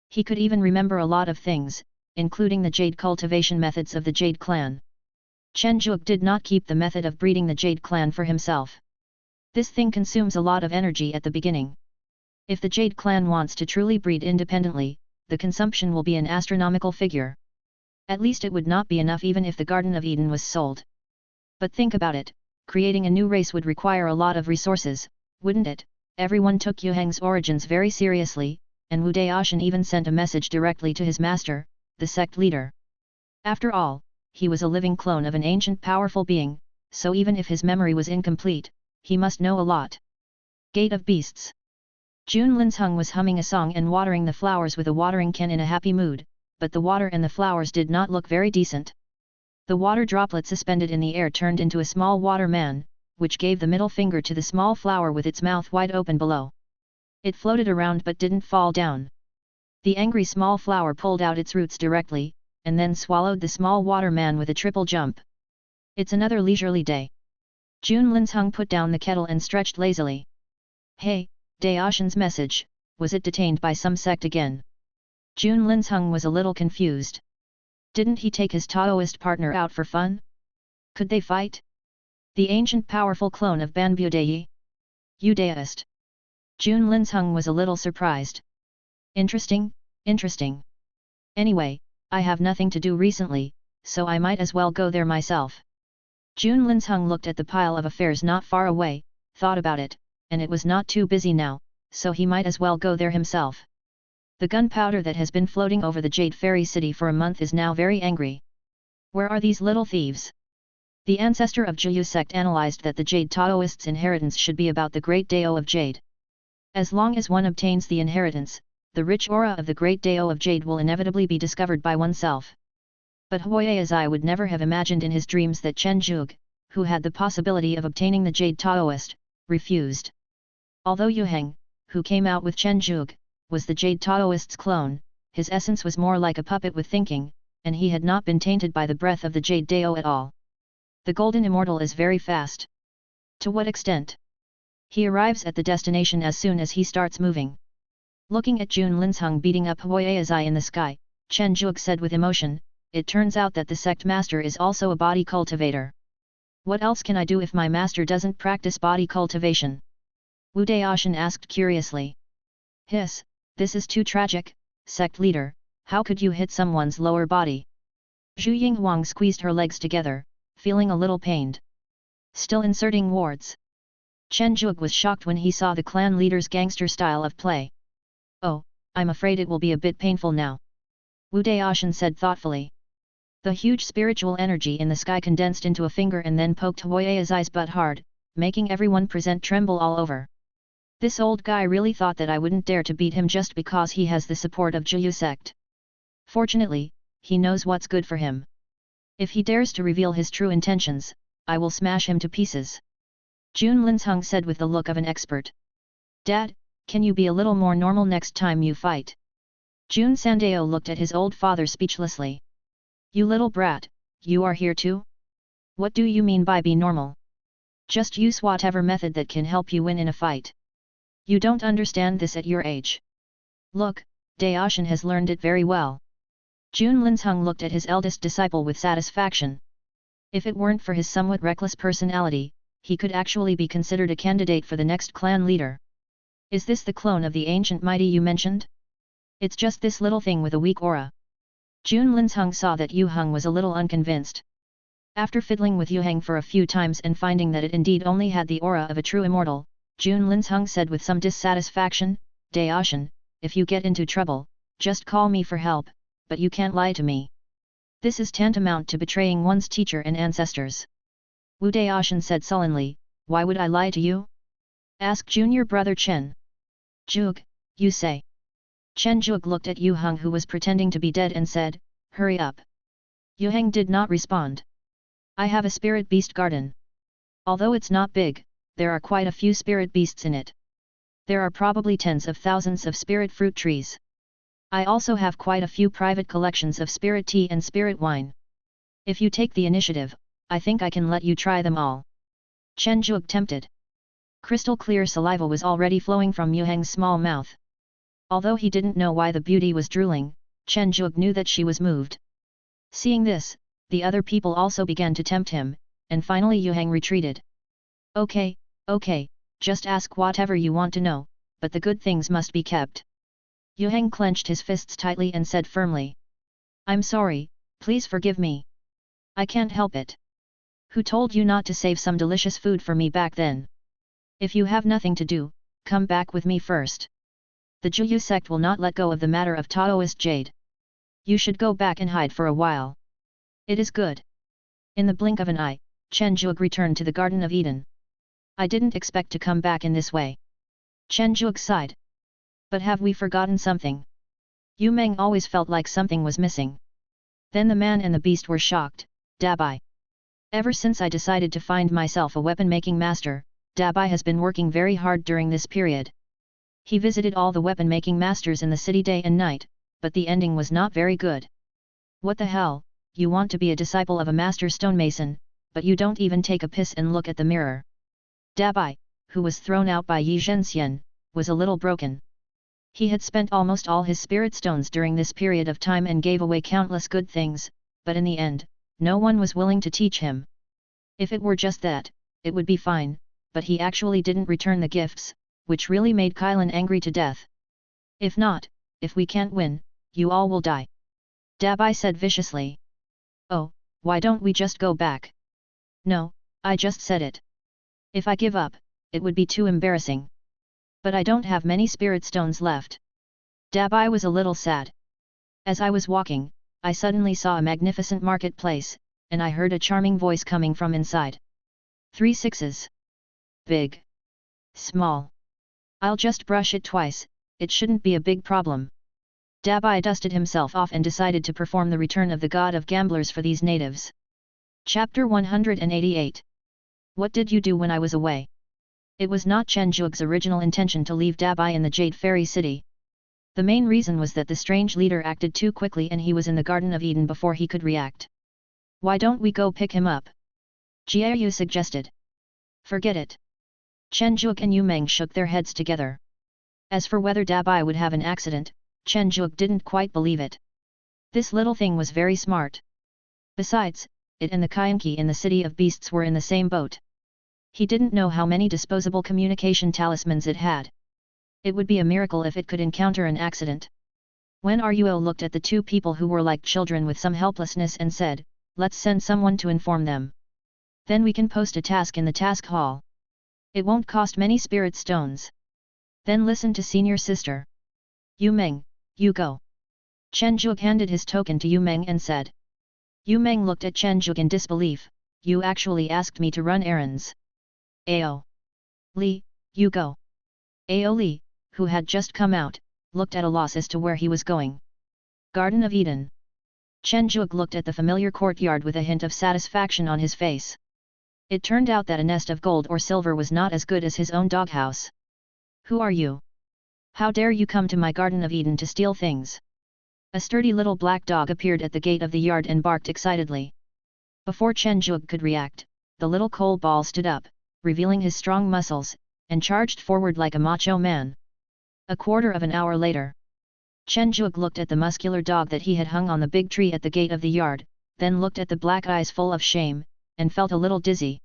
He could even remember a lot of things, including the jade cultivation methods of the Jade clan. Chen Zhug did not keep the method of breeding the Jade clan for himself. This thing consumes a lot of energy at the beginning. If the Jade clan wants to truly breed independently, the consumption will be an astronomical figure. At least it would not be enough even if the Garden of Eden was sold. But think about it, creating a new race would require a lot of resources, wouldn't it? Everyone took Yuheng's origins very seriously, and Wu Daoshan even sent a message directly to his master, the sect leader. After all, he was a living clone of an ancient powerful being, so even if his memory was incomplete, he must know a lot. Gate of Beasts. Jun Linsheng was humming a song and watering the flowers with a watering can in a happy mood, but the water and the flowers did not look very decent. The water droplet suspended in the air turned into a small water man, which gave the middle finger to the small flower with its mouth wide open below. It floated around but didn't fall down. The angry small flower pulled out its roots directly, and then swallowed the small water man with a triple jump. It's another leisurely day. Jun Linsheng put down the kettle and stretched lazily. Hey, Daoshan's message, was it detained by some sect again? Jun Linsheng was a little confused. Didn't he take his Taoist partner out for fun? Could they fight? The ancient powerful clone of Banbudayi? Udaist. Jun Linsheng was a little surprised. Interesting. Anyway, I have nothing to do recently, so I might as well go there myself. Jun Linsheng looked at the pile of affairs not far away, thought about it, and it was not too busy now, so he might as well go there himself. The gunpowder that has been floating over the Jade Fairy City for a month is now very angry. Where are these little thieves? The ancestor of Juyu sect analyzed that the Jade Taoist's inheritance should be about the Great Dao of Jade. As long as one obtains the inheritance, the rich aura of the Great Dao of Jade will inevitably be discovered by oneself. But Huayazai would never have imagined in his dreams that Chen Zhug, who had the possibility of obtaining the Jade Taoist, refused. Although Yuheng, who came out with Chen Zhug, was the Jade Taoist's clone, his essence was more like a puppet with thinking, and he had not been tainted by the breath of the Jade Dao at all. The golden immortal is very fast. To what extent? He arrives at the destination as soon as he starts moving. Looking at Jun Linsheng beating up Huoya's eye in the sky, Chen Zhuge said with emotion, it turns out that the sect master is also a body cultivator. What else can I do if my master doesn't practice body cultivation? Wu Daoshan asked curiously. Hiss, this is too tragic, sect leader, how could you hit someone's lower body? Zhu Yinghuang squeezed her legs together, feeling a little pained. Still inserting wards. Chen Zhuge was shocked when he saw the clan leader's gangster style of play. Oh, I'm afraid it will be a bit painful now. Wu Daoshan said thoughtfully. The huge spiritual energy in the sky condensed into a finger and then poked Huoya's eyes but hard, making everyone present tremble all over. This old guy really thought that I wouldn't dare to beat him just because he has the support of Jiyu sect. Fortunately, he knows what's good for him. If he dares to reveal his true intentions, I will smash him to pieces. Jun Linsheng said with the look of an expert. Dad, can you be a little more normal next time you fight? Jun Sandao looked at his old father speechlessly. You little brat, you are here too? What do you mean by be normal? Just use whatever method that can help you win in a fight. You don't understand this at your age. Look, Daoshan has learned it very well. Jun Linsheng looked at his eldest disciple with satisfaction. If it weren't for his somewhat reckless personality, he could actually be considered a candidate for the next clan leader. Is this the clone of the ancient mighty you mentioned? It's just this little thing with a weak aura. Jun Linsheng saw that Yu Heng was a little unconvinced. After fiddling with Yu Heng for a few times and finding that it indeed only had the aura of a true immortal, Jun Linsheng said with some dissatisfaction, Daoshan, if you get into trouble, just call me for help, but you can't lie to me. This is tantamount to betraying one's teacher and ancestors. Wu Daoshan said sullenly, why would I lie to you? Ask junior brother Chen. Zhuge, you say. Chen Zhuge looked at Yu Heng who was pretending to be dead and said, hurry up. Yu Heng did not respond. I have a spirit beast garden. Although it's not big, there are quite a few spirit beasts in it. There are probably tens of thousands of spirit fruit trees. I also have quite a few private collections of spirit tea and spirit wine. If you take the initiative, I think I can let you try them all. Chen Zhuge tempted. Crystal clear saliva was already flowing from Yu Heng's small mouth. Although he didn't know why the beauty was drooling, Chen Zhuge knew that she was moved. Seeing this, the other people also began to tempt him, and finally Yu Heng retreated. Okay, just ask whatever you want to know, but the good things must be kept. Yu Heng clenched his fists tightly and said firmly. I'm sorry, please forgive me. I can't help it. Who told you not to save some delicious food for me back then? If you have nothing to do, come back with me first. The Jiyu sect will not let go of the matter of Taoist jade. You should go back and hide for a while. It is good. In the blink of an eye, Chen Zhuge returned to the Garden of Eden. I didn't expect to come back in this way. Chen Zhuge sighed. But have we forgotten something? Yu Meng always felt like something was missing. Then the man and the beast were shocked. Dabai. Ever since I decided to find myself a weapon-making master, Dabai has been working very hard during this period. He visited all the weapon-making masters in the city day and night, but the ending was not very good. What the hell, you want to be a disciple of a master stonemason, but you don't even take a piss and look at the mirror. Dabai, who was thrown out by Yi Zhenxian, was a little broken. He had spent almost all his spirit stones during this period of time and gave away countless good things, but in the end, no one was willing to teach him. If it were just that, it would be fine, but he actually didn't return the gifts, which really made Kylan angry to death. If not, if we can't win, you all will die. Dabai said viciously. Oh, why don't we just go back? No, I just said it. If I give up, it would be too embarrassing. But I don't have many spirit stones left. Dabai was a little sad. As I was walking, I suddenly saw a magnificent marketplace, and I heard a charming voice coming from inside. 3 sixes. Big. Small. I'll just brush it twice, it shouldn't be a big problem. Dabai dusted himself off and decided to perform the return of the god of gamblers for these natives. Chapter 188. What did you do when I was away? It was not Chen Zhuge's original intention to leave Dabai in the Jade Fairy City. The main reason was that the strange leader acted too quickly and he was in the Garden of Eden before he could react. Why don't we go pick him up? Jiayu suggested. Forget it. Chen Zhuge and Yu Meng shook their heads together. As for whether Dabai would have an accident, Chen Zhuge didn't quite believe it. This little thing was very smart. Besides, it and the Kyanki in the City of Beasts were in the same boat. He didn't know how many disposable communication talismans it had. It would be a miracle if it could encounter an accident. When Ruo looked at the two people who were like children with some helplessness and said, let's send someone to inform them. Then we can post a task in the task hall. It won't cost many spirit stones. Then listen to senior sister. Yu Meng, you go. Chen Zhuge handed his token to Yu Meng and said. Yu Meng looked at Chen Zhuge in disbelief. You actually asked me to run errands. Ao. Li, you go. Ao Li, who had just come out, looked at a loss as to where he was going. Garden of Eden. Chen Zhuge looked at the familiar courtyard with a hint of satisfaction on his face. It turned out that a nest of gold or silver was not as good as his own doghouse. Who are you? How dare you come to my Garden of Eden to steal things? A sturdy little black dog appeared at the gate of the yard and barked excitedly. Before Chen Zhuge could react, the little coal ball stood up, revealing his strong muscles, and charged forward like a macho man. A quarter of an hour later, Chen Zhuge looked at the muscular dog that he had hung on the big tree at the gate of the yard, then looked at the black eyes full of shame, and felt a little dizzy.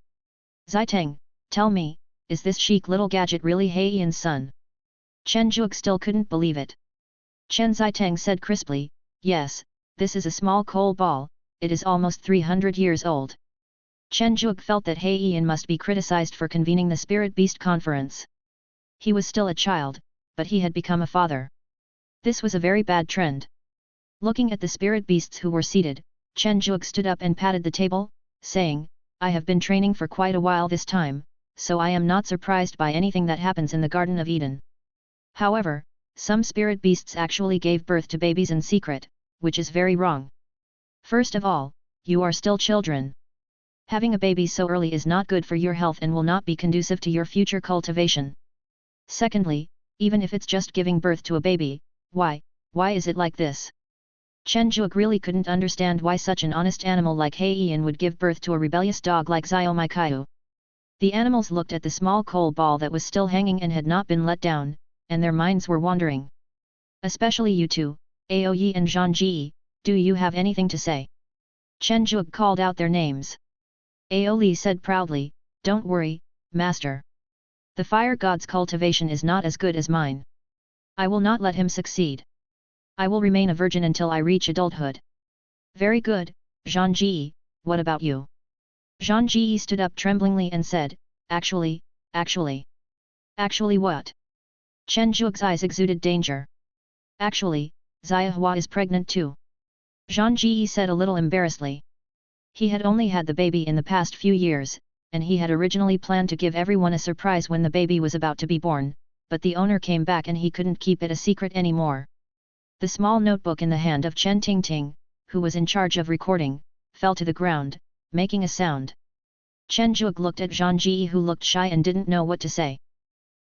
Ziteng, tell me, is this chic little gadget really Heiyan's son? Chen Zhuge still couldn't believe it. Chen Ziteng said crisply, yes, this is a small coal ball, it is almost 300 years old. Chen Zhuge felt that Heiyan must be criticized for convening the Spirit Beast Conference. He was still a child, but he had become a father. This was a very bad trend. Looking at the spirit beasts who were seated, Chen Zhuge stood up and patted the table, saying, I have been training for quite a while this time, so I am not surprised by anything that happens in the Garden of Eden. However, some spirit beasts actually gave birth to babies in secret, which is very wrong. First of all, you are still children. Having a baby so early is not good for your health and will not be conducive to your future cultivation. Secondly, even if it's just giving birth to a baby, why is it like this? Chen Zhuge really couldn't understand why such an honest animal like Heiyan would give birth to a rebellious dog like Xiaomai Kaiu. The animals looked at the small coal ball that was still hanging and had not been let down, and their minds were wandering. Especially you two, Ao Yi and Zhang Ji, do you have anything to say? Chen Zhuge called out their names. Ao Li said proudly, don't worry, master. The fire god's cultivation is not as good as mine. I will not let him succeed. I will remain a virgin until I reach adulthood. Very good, Zhang Ji, what about you? Zhang Ji stood up tremblingly and said, Actually what? Chen Zhuge's eyes exuded danger. Actually, Xiahua is pregnant too. Zhang Ji said a little embarrassedly. He had only had the baby in the past few years, and he had originally planned to give everyone a surprise when the baby was about to be born, but the owner came back and he couldn't keep it a secret anymore. The small notebook in the hand of Chen Tingting, who was in charge of recording, fell to the ground, making a sound. Chen Zhuge looked at Zhang Ji who looked shy and didn't know what to say.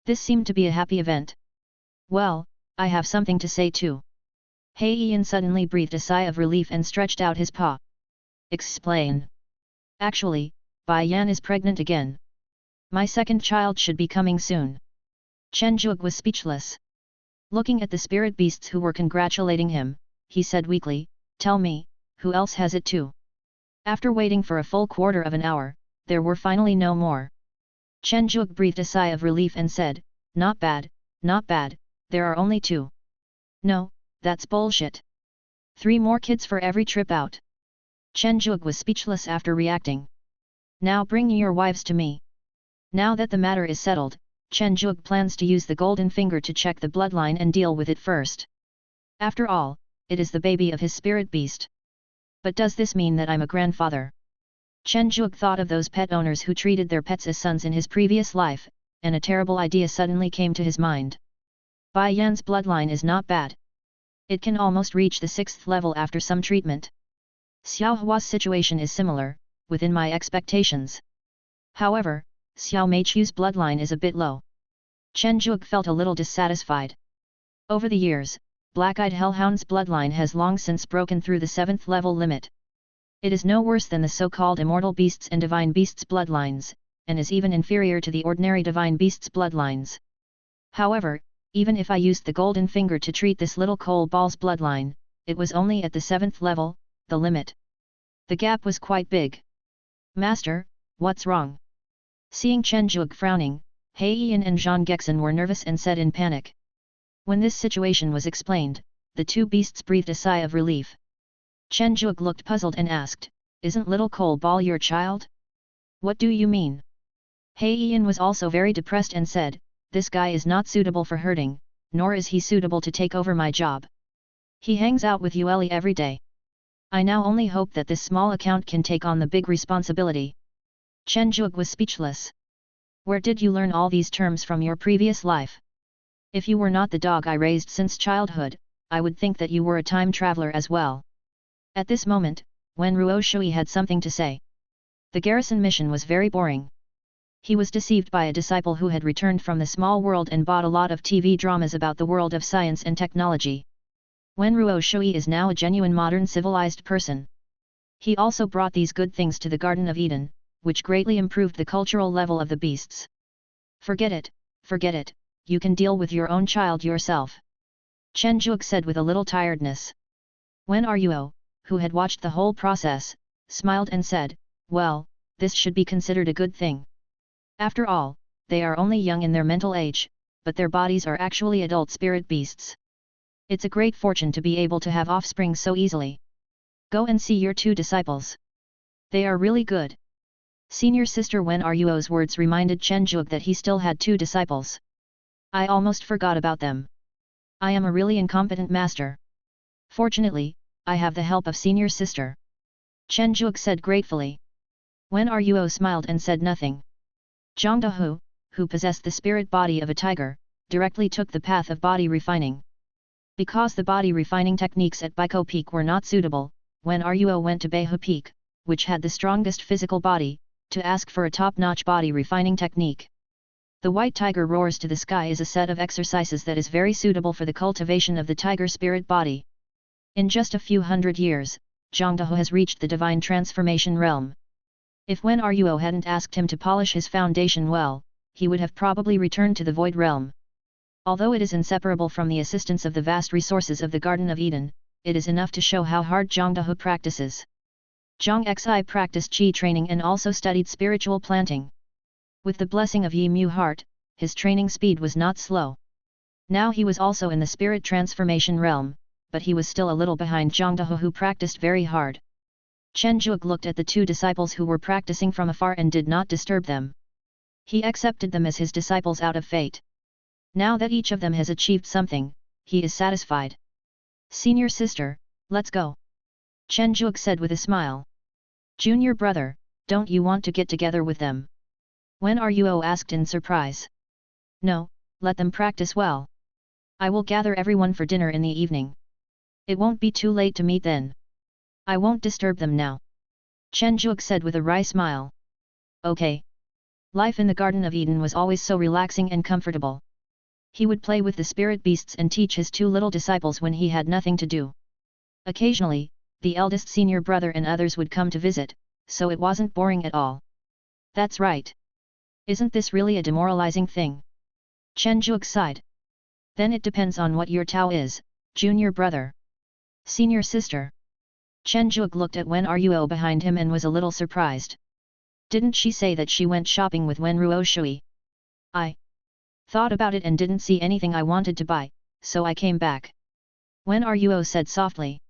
This seemed to be a happy event. Well, I have something to say too. Heiyan suddenly breathed a sigh of relief and stretched out his paw. Explain. Actually, Bai Yan is pregnant again. My second child should be coming soon. Chen Zhuge was speechless. Looking at the spirit beasts who were congratulating him, he said weakly, tell me, who else has it too? After waiting for a full quarter of an hour, there were finally no more. Chen Zhuge breathed a sigh of relief and said, not bad, there are only 2. No, that's bullshit. 3 more kids for every trip out. Chen Zhuge was speechless after reacting. Now bring your wives to me. Now that the matter is settled, Chen Zhuge plans to use the golden finger to check the bloodline and deal with it first. After all, it is the baby of his spirit beast. But does this mean that I'm a grandfather? Chen Zhuge thought of those pet owners who treated their pets as sons in his previous life, and a terrible idea suddenly came to his mind. Bai Yan's bloodline is not bad. It can almost reach the 6th level after some treatment. Xiao Hua's situation is similar, within my expectations. However, Xiao Meichu's bloodline is a bit low. Chen Zhuge felt a little dissatisfied. Over the years, Black-eyed Hellhound's bloodline has long since broken through the 7th level limit. It is no worse than the so-called immortal beasts and divine beasts bloodlines, and is even inferior to the ordinary divine beasts bloodlines. However, even if I used the golden finger to treat this little coal ball's bloodline, it was only at the 7th level, the limit. The gap was quite big. Master, what's wrong? Seeing Chen Zhuge frowning, Heian and Zhang Gexin were nervous and said in panic. When this situation was explained, the two beasts breathed a sigh of relief. Chen Zhuge looked puzzled and asked, "Isn't little coal ball your child? What do you mean?" Heian was also very depressed and said, "This guy is not suitable for herding, nor is he suitable to take over my job. He hangs out with Yueli every day. I now only hope that this small account can take on the big responsibility." Chen Zhuge was speechless. "Where did you learn all these terms from your previous life? If you were not the dog I raised since childhood, I would think that you were a time traveler as well." At this moment, Wen Ruoshui had something to say. The garrison mission was very boring. He was deceived by a disciple who had returned from the small world and bought a lot of TV dramas about the world of science and technology. Wen Ruoshui is now a genuine modern civilized person. He also brought these good things to the Garden of Eden, which greatly improved the cultural level of the beasts. Forget it, you can deal with your own child yourself." Chen Zhuge said with a little tiredness. Wen Ruo, who had watched the whole process, smiled and said, "Well, this should be considered a good thing. After all, they are only young in their mental age, but their bodies are actually adult spirit beasts. It's a great fortune to be able to have offspring so easily. Go and see your two disciples. They are really good." Senior sister Wen Ruo's words reminded Chen Zhuge that he still had two disciples. "I almost forgot about them. I am a really incompetent master. Fortunately, I have the help of senior sister." Chen Zhuge said gratefully. Wen Ruo smiled and said nothing. Zhang Dehu, who possessed the spirit body of a tiger, directly took the path of body refining. Because the body refining techniques at Baiko Peak were not suitable, Wen Ruo went to Beihu Peak, which had the strongest physical body, to ask for a top-notch body refining technique. The White Tiger Roars to the Sky is a set of exercises that is very suitable for the cultivation of the tiger spirit body. In just a few hundred years, Zhang Dehu has reached the divine transformation realm. If Wen Ruo hadn't asked him to polish his foundation well, he would have probably returned to the Void Realm. Although it is inseparable from the assistance of the vast resources of the Garden of Eden, it is enough to show how hard Zhang Dehu practices. Zhang Xi practiced Qi training and also studied spiritual planting. With the blessing of Yi Mu Heart, his training speed was not slow. Now he was also in the spirit transformation realm, but he was still a little behind Zhang Dehu, who practiced very hard. Chen Zhuge looked at the two disciples who were practicing from afar and did not disturb them. He accepted them as his disciples out of fate. Now that each of them has achieved something, he is satisfied. "Senior sister, let's go," Chen Zhuge said with a smile. "Junior brother, don't you want to get together with them?" Wen Ruo asked in surprise. "No, let them practice well. I will gather everyone for dinner in the evening. It won't be too late to meet then. I won't disturb them now," Chen Zhuge said with a wry smile. Okay. Life in the Garden of Eden was always so relaxing and comfortable. He would play with the spirit beasts and teach his two little disciples when he had nothing to do. Occasionally, the eldest senior brother and others would come to visit, so it wasn't boring at all. "That's right. Isn't this really a demoralizing thing?" Chen Zhuge sighed. "Then it depends on what your Tao is, junior brother." "Senior sister." Chen Zhuge looked at Wen Ruo behind him and was a little surprised. "Didn't she say that she went shopping with Wen Ruoshui? I thought about it and didn't see anything I wanted to buy, so I came back." Wen Ruo said softly.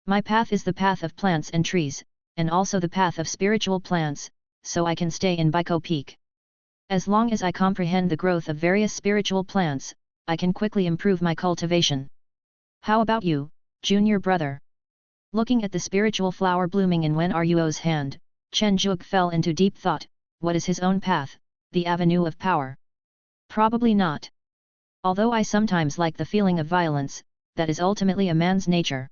"My path is the path of plants and trees, and also the path of spiritual plants, so I can stay in Baiko Peak. As long as I comprehend the growth of various spiritual plants, I can quickly improve my cultivation. How about you, junior brother?" Looking at the spiritual flower blooming in Wen Ruo's hand, Chen Zhuge fell into deep thought. What is his own path, the avenue of power? Probably not. Although I sometimes like the feeling of violence, that is ultimately a man's nature.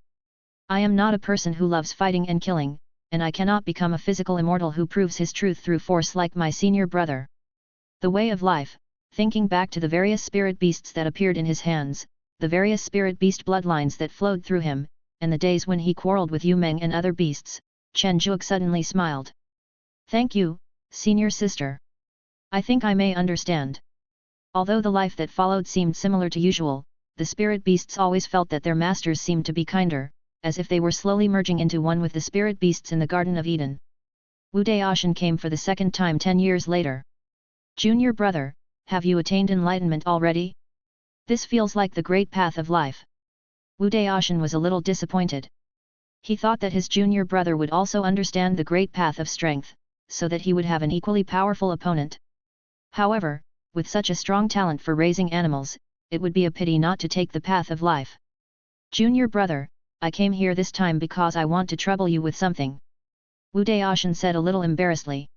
I am not a person who loves fighting and killing, and I cannot become a physical immortal who proves his truth through force like my senior brother. The way of life, thinking back to the various spirit beasts that appeared in his hands, the various spirit beast bloodlines that flowed through him, and the days when he quarreled with Yu Meng and other beasts, Chen Zhuge suddenly smiled. Thank you, senior sister. I think I may understand. Although the life that followed seemed similar to usual, the spirit beasts always felt that their masters seemed to be kinder, as if they were slowly merging into one with the spirit beasts in the Garden of Eden. Wu Daoshan came for the second time 10 years later. Junior brother, have you attained enlightenment already? This feels like the great path of life. Wu Daoshan was a little disappointed. He thought that his junior brother would also understand the great path of strength, so that he would have an equally powerful opponent. However, with such a strong talent for raising animals, it would be a pity not to take the path of life. Junior brother, I came here this time because I want to trouble you with something. Wu Daoshan said a little embarrassedly.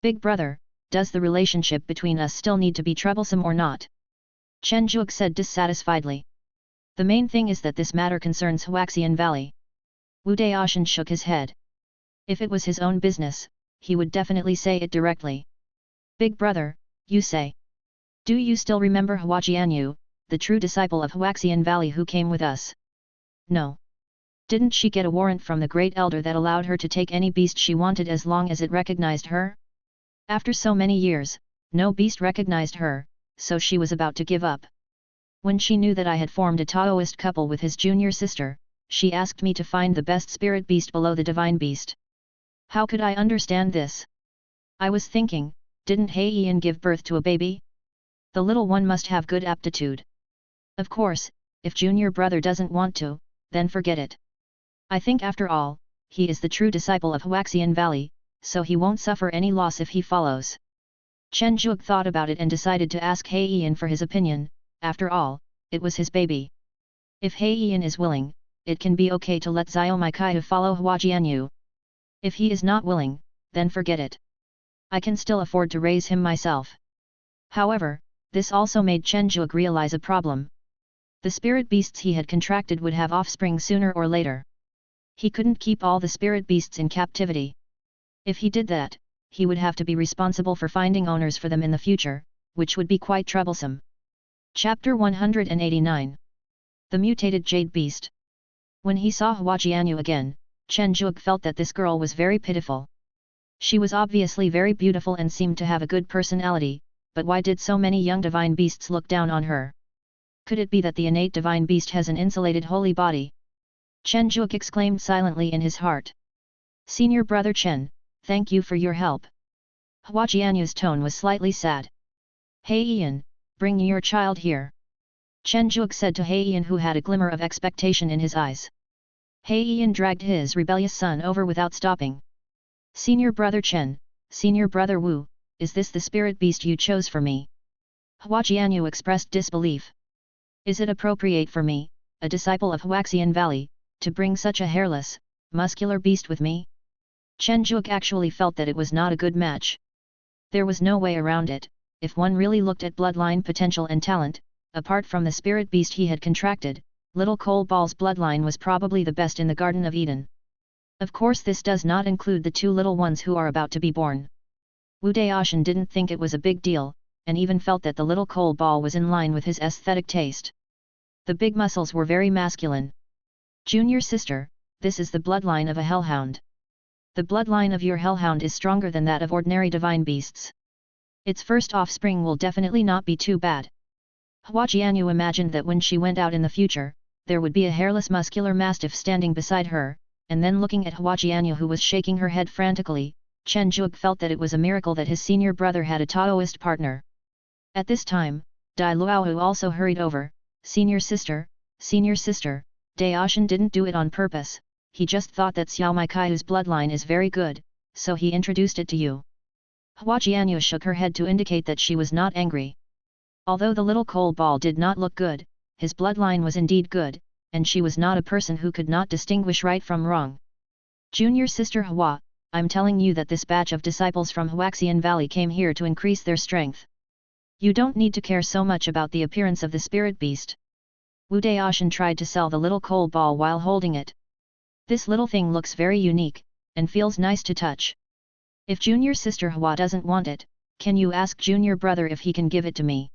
Big brother, does the relationship between us still need to be troublesome or not? Chen Zhuge said dissatisfiedly. The main thing is that this matter concerns Huaxian Valley. Wu Daoshan shook his head. If it was his own business, he would definitely say it directly. Big brother, you say. Do you still remember Hua Jianyu, the true disciple of Huaxian Valley who came with us? No. Didn't she get a warrant from the Great Elder that allowed her to take any beast she wanted as long as it recognized her? After so many years, no beast recognized her, so she was about to give up. When she knew that I had formed a Taoist couple with his junior sister, she asked me to find the best spirit beast below the divine beast. How could I understand this? I was thinking, didn't He Yin give birth to a baby? The little one must have good aptitude. Of course, if junior brother doesn't want to, then forget it. I think after all, he is the true disciple of Huaxian Valley, so he won't suffer any loss if he follows. Chen Zhuge thought about it and decided to ask He Yin for his opinion. After all, it was his baby. If He Yin is willing, it can be okay to let Xiao Maikai follow Hua Jianyu. If he is not willing, then forget it. I can still afford to raise him myself. However, this also made Chen Zhuge realize a problem. The spirit beasts he had contracted would have offspring sooner or later. He couldn't keep all the spirit beasts in captivity. If he did that, he would have to be responsible for finding owners for them in the future, which would be quite troublesome. Chapter 189. The Mutated Jade Beast. When he saw Hua Jianyu again, Chen Zhuge felt that this girl was very pitiful. She was obviously very beautiful and seemed to have a good personality, but why did so many young divine beasts look down on her? Could it be that the innate divine beast has an insulated holy body? Chen Zhuge exclaimed silently in his heart. Senior brother Chen, thank you for your help. Hua Jianyu's tone was slightly sad. He Yin, bring your child here. Chen Zhuge said to He Yin, who had a glimmer of expectation in his eyes. He Yin dragged his rebellious son over without stopping. Senior brother Chen, senior brother Wu, is this the spirit beast you chose for me? Hua Jianyu expressed disbelief. Is it appropriate for me, a disciple of Huaxian Valley, to bring such a hairless, muscular beast with me? Chen Zhuge actually felt that it was not a good match. There was no way around it. If one really looked at bloodline potential and talent, apart from the spirit beast he had contracted, little Coal Ball's bloodline was probably the best in the Garden of Eden. Of course this does not include the two little ones who are about to be born. Wu Daoshan didn't think it was a big deal, and even felt that the little Coal Ball was in line with his aesthetic taste. The big muscles were very masculine. Junior sister, this is the bloodline of a hellhound. The bloodline of your hellhound is stronger than that of ordinary divine beasts. Its first offspring will definitely not be too bad. Hua Jianyu imagined that when she went out in the future, there would be a hairless muscular mastiff standing beside her, and then looking at Hua Jianyu, who was shaking her head frantically, Chen Zhuge felt that it was a miracle that his senior brother had a Taoist partner. At this time, Dai Luohu also hurried over. Senior sister, Daoshan didn't do it on purpose, he just thought that Xiao Maikai's bloodline is very good, so he introduced it to you. Hua Jianyu shook her head to indicate that she was not angry. Although the little Coal Ball did not look good, his bloodline was indeed good, and she was not a person who could not distinguish right from wrong. Junior sister Hua, I'm telling you that this batch of disciples from Huaxian Valley came here to increase their strength. You don't need to care so much about the appearance of the spirit beast. Wu Daoshan tried to sell the little Coal Ball while holding it. This little thing looks very unique, and feels nice to touch. If junior sister Hua doesn't want it, can you ask junior brother if he can give it to me?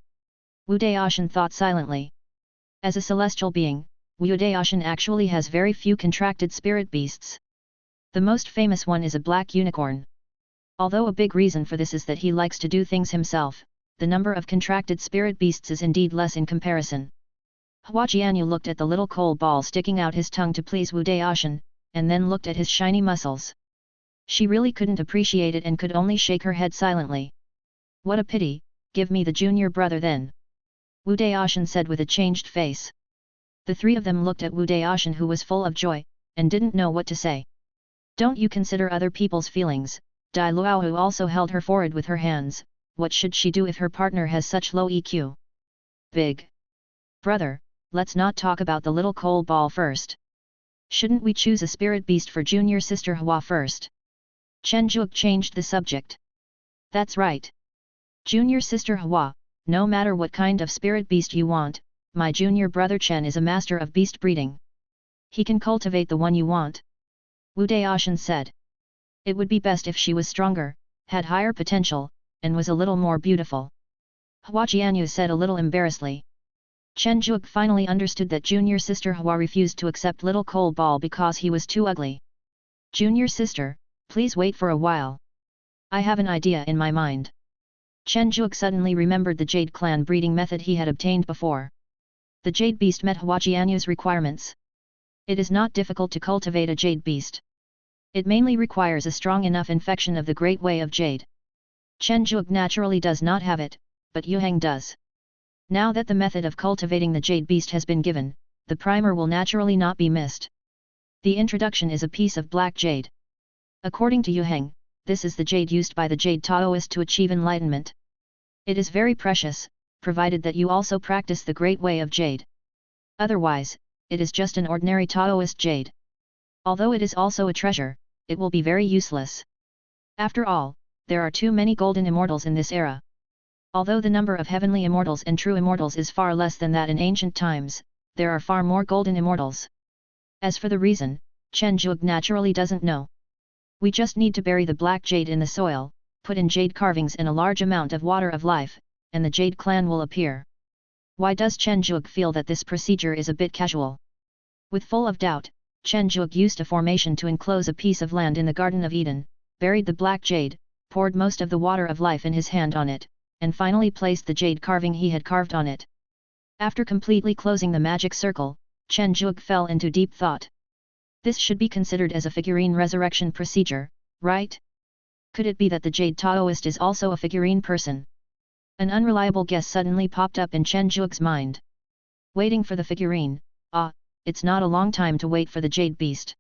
Wu Daoshan thought silently. As a celestial being, Wu Daoshan actually has very few contracted spirit beasts. The most famous one is a black unicorn. Although a big reason for this is that he likes to do things himself, the number of contracted spirit beasts is indeed less in comparison. Hua Jianyu looked at the little coal ball sticking out his tongue to please Wu Daoshan, and then looked at his shiny muscles. She really couldn't appreciate it and could only shake her head silently. What a pity, give me the junior brother then. Wu Daoshan said with a changed face. The three of them looked at Wu Daoshan, who was full of joy, and didn't know what to say. Don't you consider other people's feelings? Dai Luohu also held her forehead with her hands. What should she do if her partner has such low EQ? Big brother, let's not talk about the little coal ball first. Shouldn't we choose a spirit beast for junior sister Hua first? Chen Zhuge changed the subject. That's right. Junior sister Hua, no matter what kind of spirit beast you want, my junior brother Chen is a master of beast breeding. He can cultivate the one you want. Wu Daoshan said. It would be best if she was stronger, had higher potential, and was a little more beautiful. Hua Jianyu said a little embarrassedly. Chen Zhuge finally understood that junior sister Hua refused to accept little coal ball because he was too ugly. Junior sister, please wait for a while. I have an idea in my mind. Chen Zhuge suddenly remembered the Jade clan breeding method he had obtained before. The Jade beast met Hua Jianyu's requirements. It is not difficult to cultivate a Jade beast. It mainly requires a strong enough infection of the Great Way of Jade. Chen Zhuge naturally does not have it, but Yuheng does. Now that the method of cultivating the Jade beast has been given, the primer will naturally not be missed. The introduction is a piece of black jade. According to Yuheng, this is the jade used by the Jade Taoist to achieve enlightenment. It is very precious, provided that you also practice the Great Way of Jade. Otherwise, it is just an ordinary Taoist jade. Although it is also a treasure, it will be very useless. After all, there are too many golden immortals in this era. Although the number of heavenly immortals and true immortals is far less than that in ancient times, there are far more golden immortals. As for the reason, Chen Zhuge naturally doesn't know. We just need to bury the black jade in the soil, put in jade carvings and a large amount of water of life, and the Jade clan will appear. Why does Chen Zhuge feel that this procedure is a bit casual? With full of doubt, Chen Zhuge used a formation to enclose a piece of land in the Garden of Eden, buried the black jade, poured most of the water of life in his hand on it, and finally placed the jade carving he had carved on it. After completely closing the magic circle, Chen Zhuge fell into deep thought. This should be considered as a figurine resurrection procedure, right? Could it be that the Jade Taoist is also a figurine person? An unreliable guess suddenly popped up in Chen Zhuge's mind. Waiting for the figurine, it's not a long time to wait for the Jade Beast.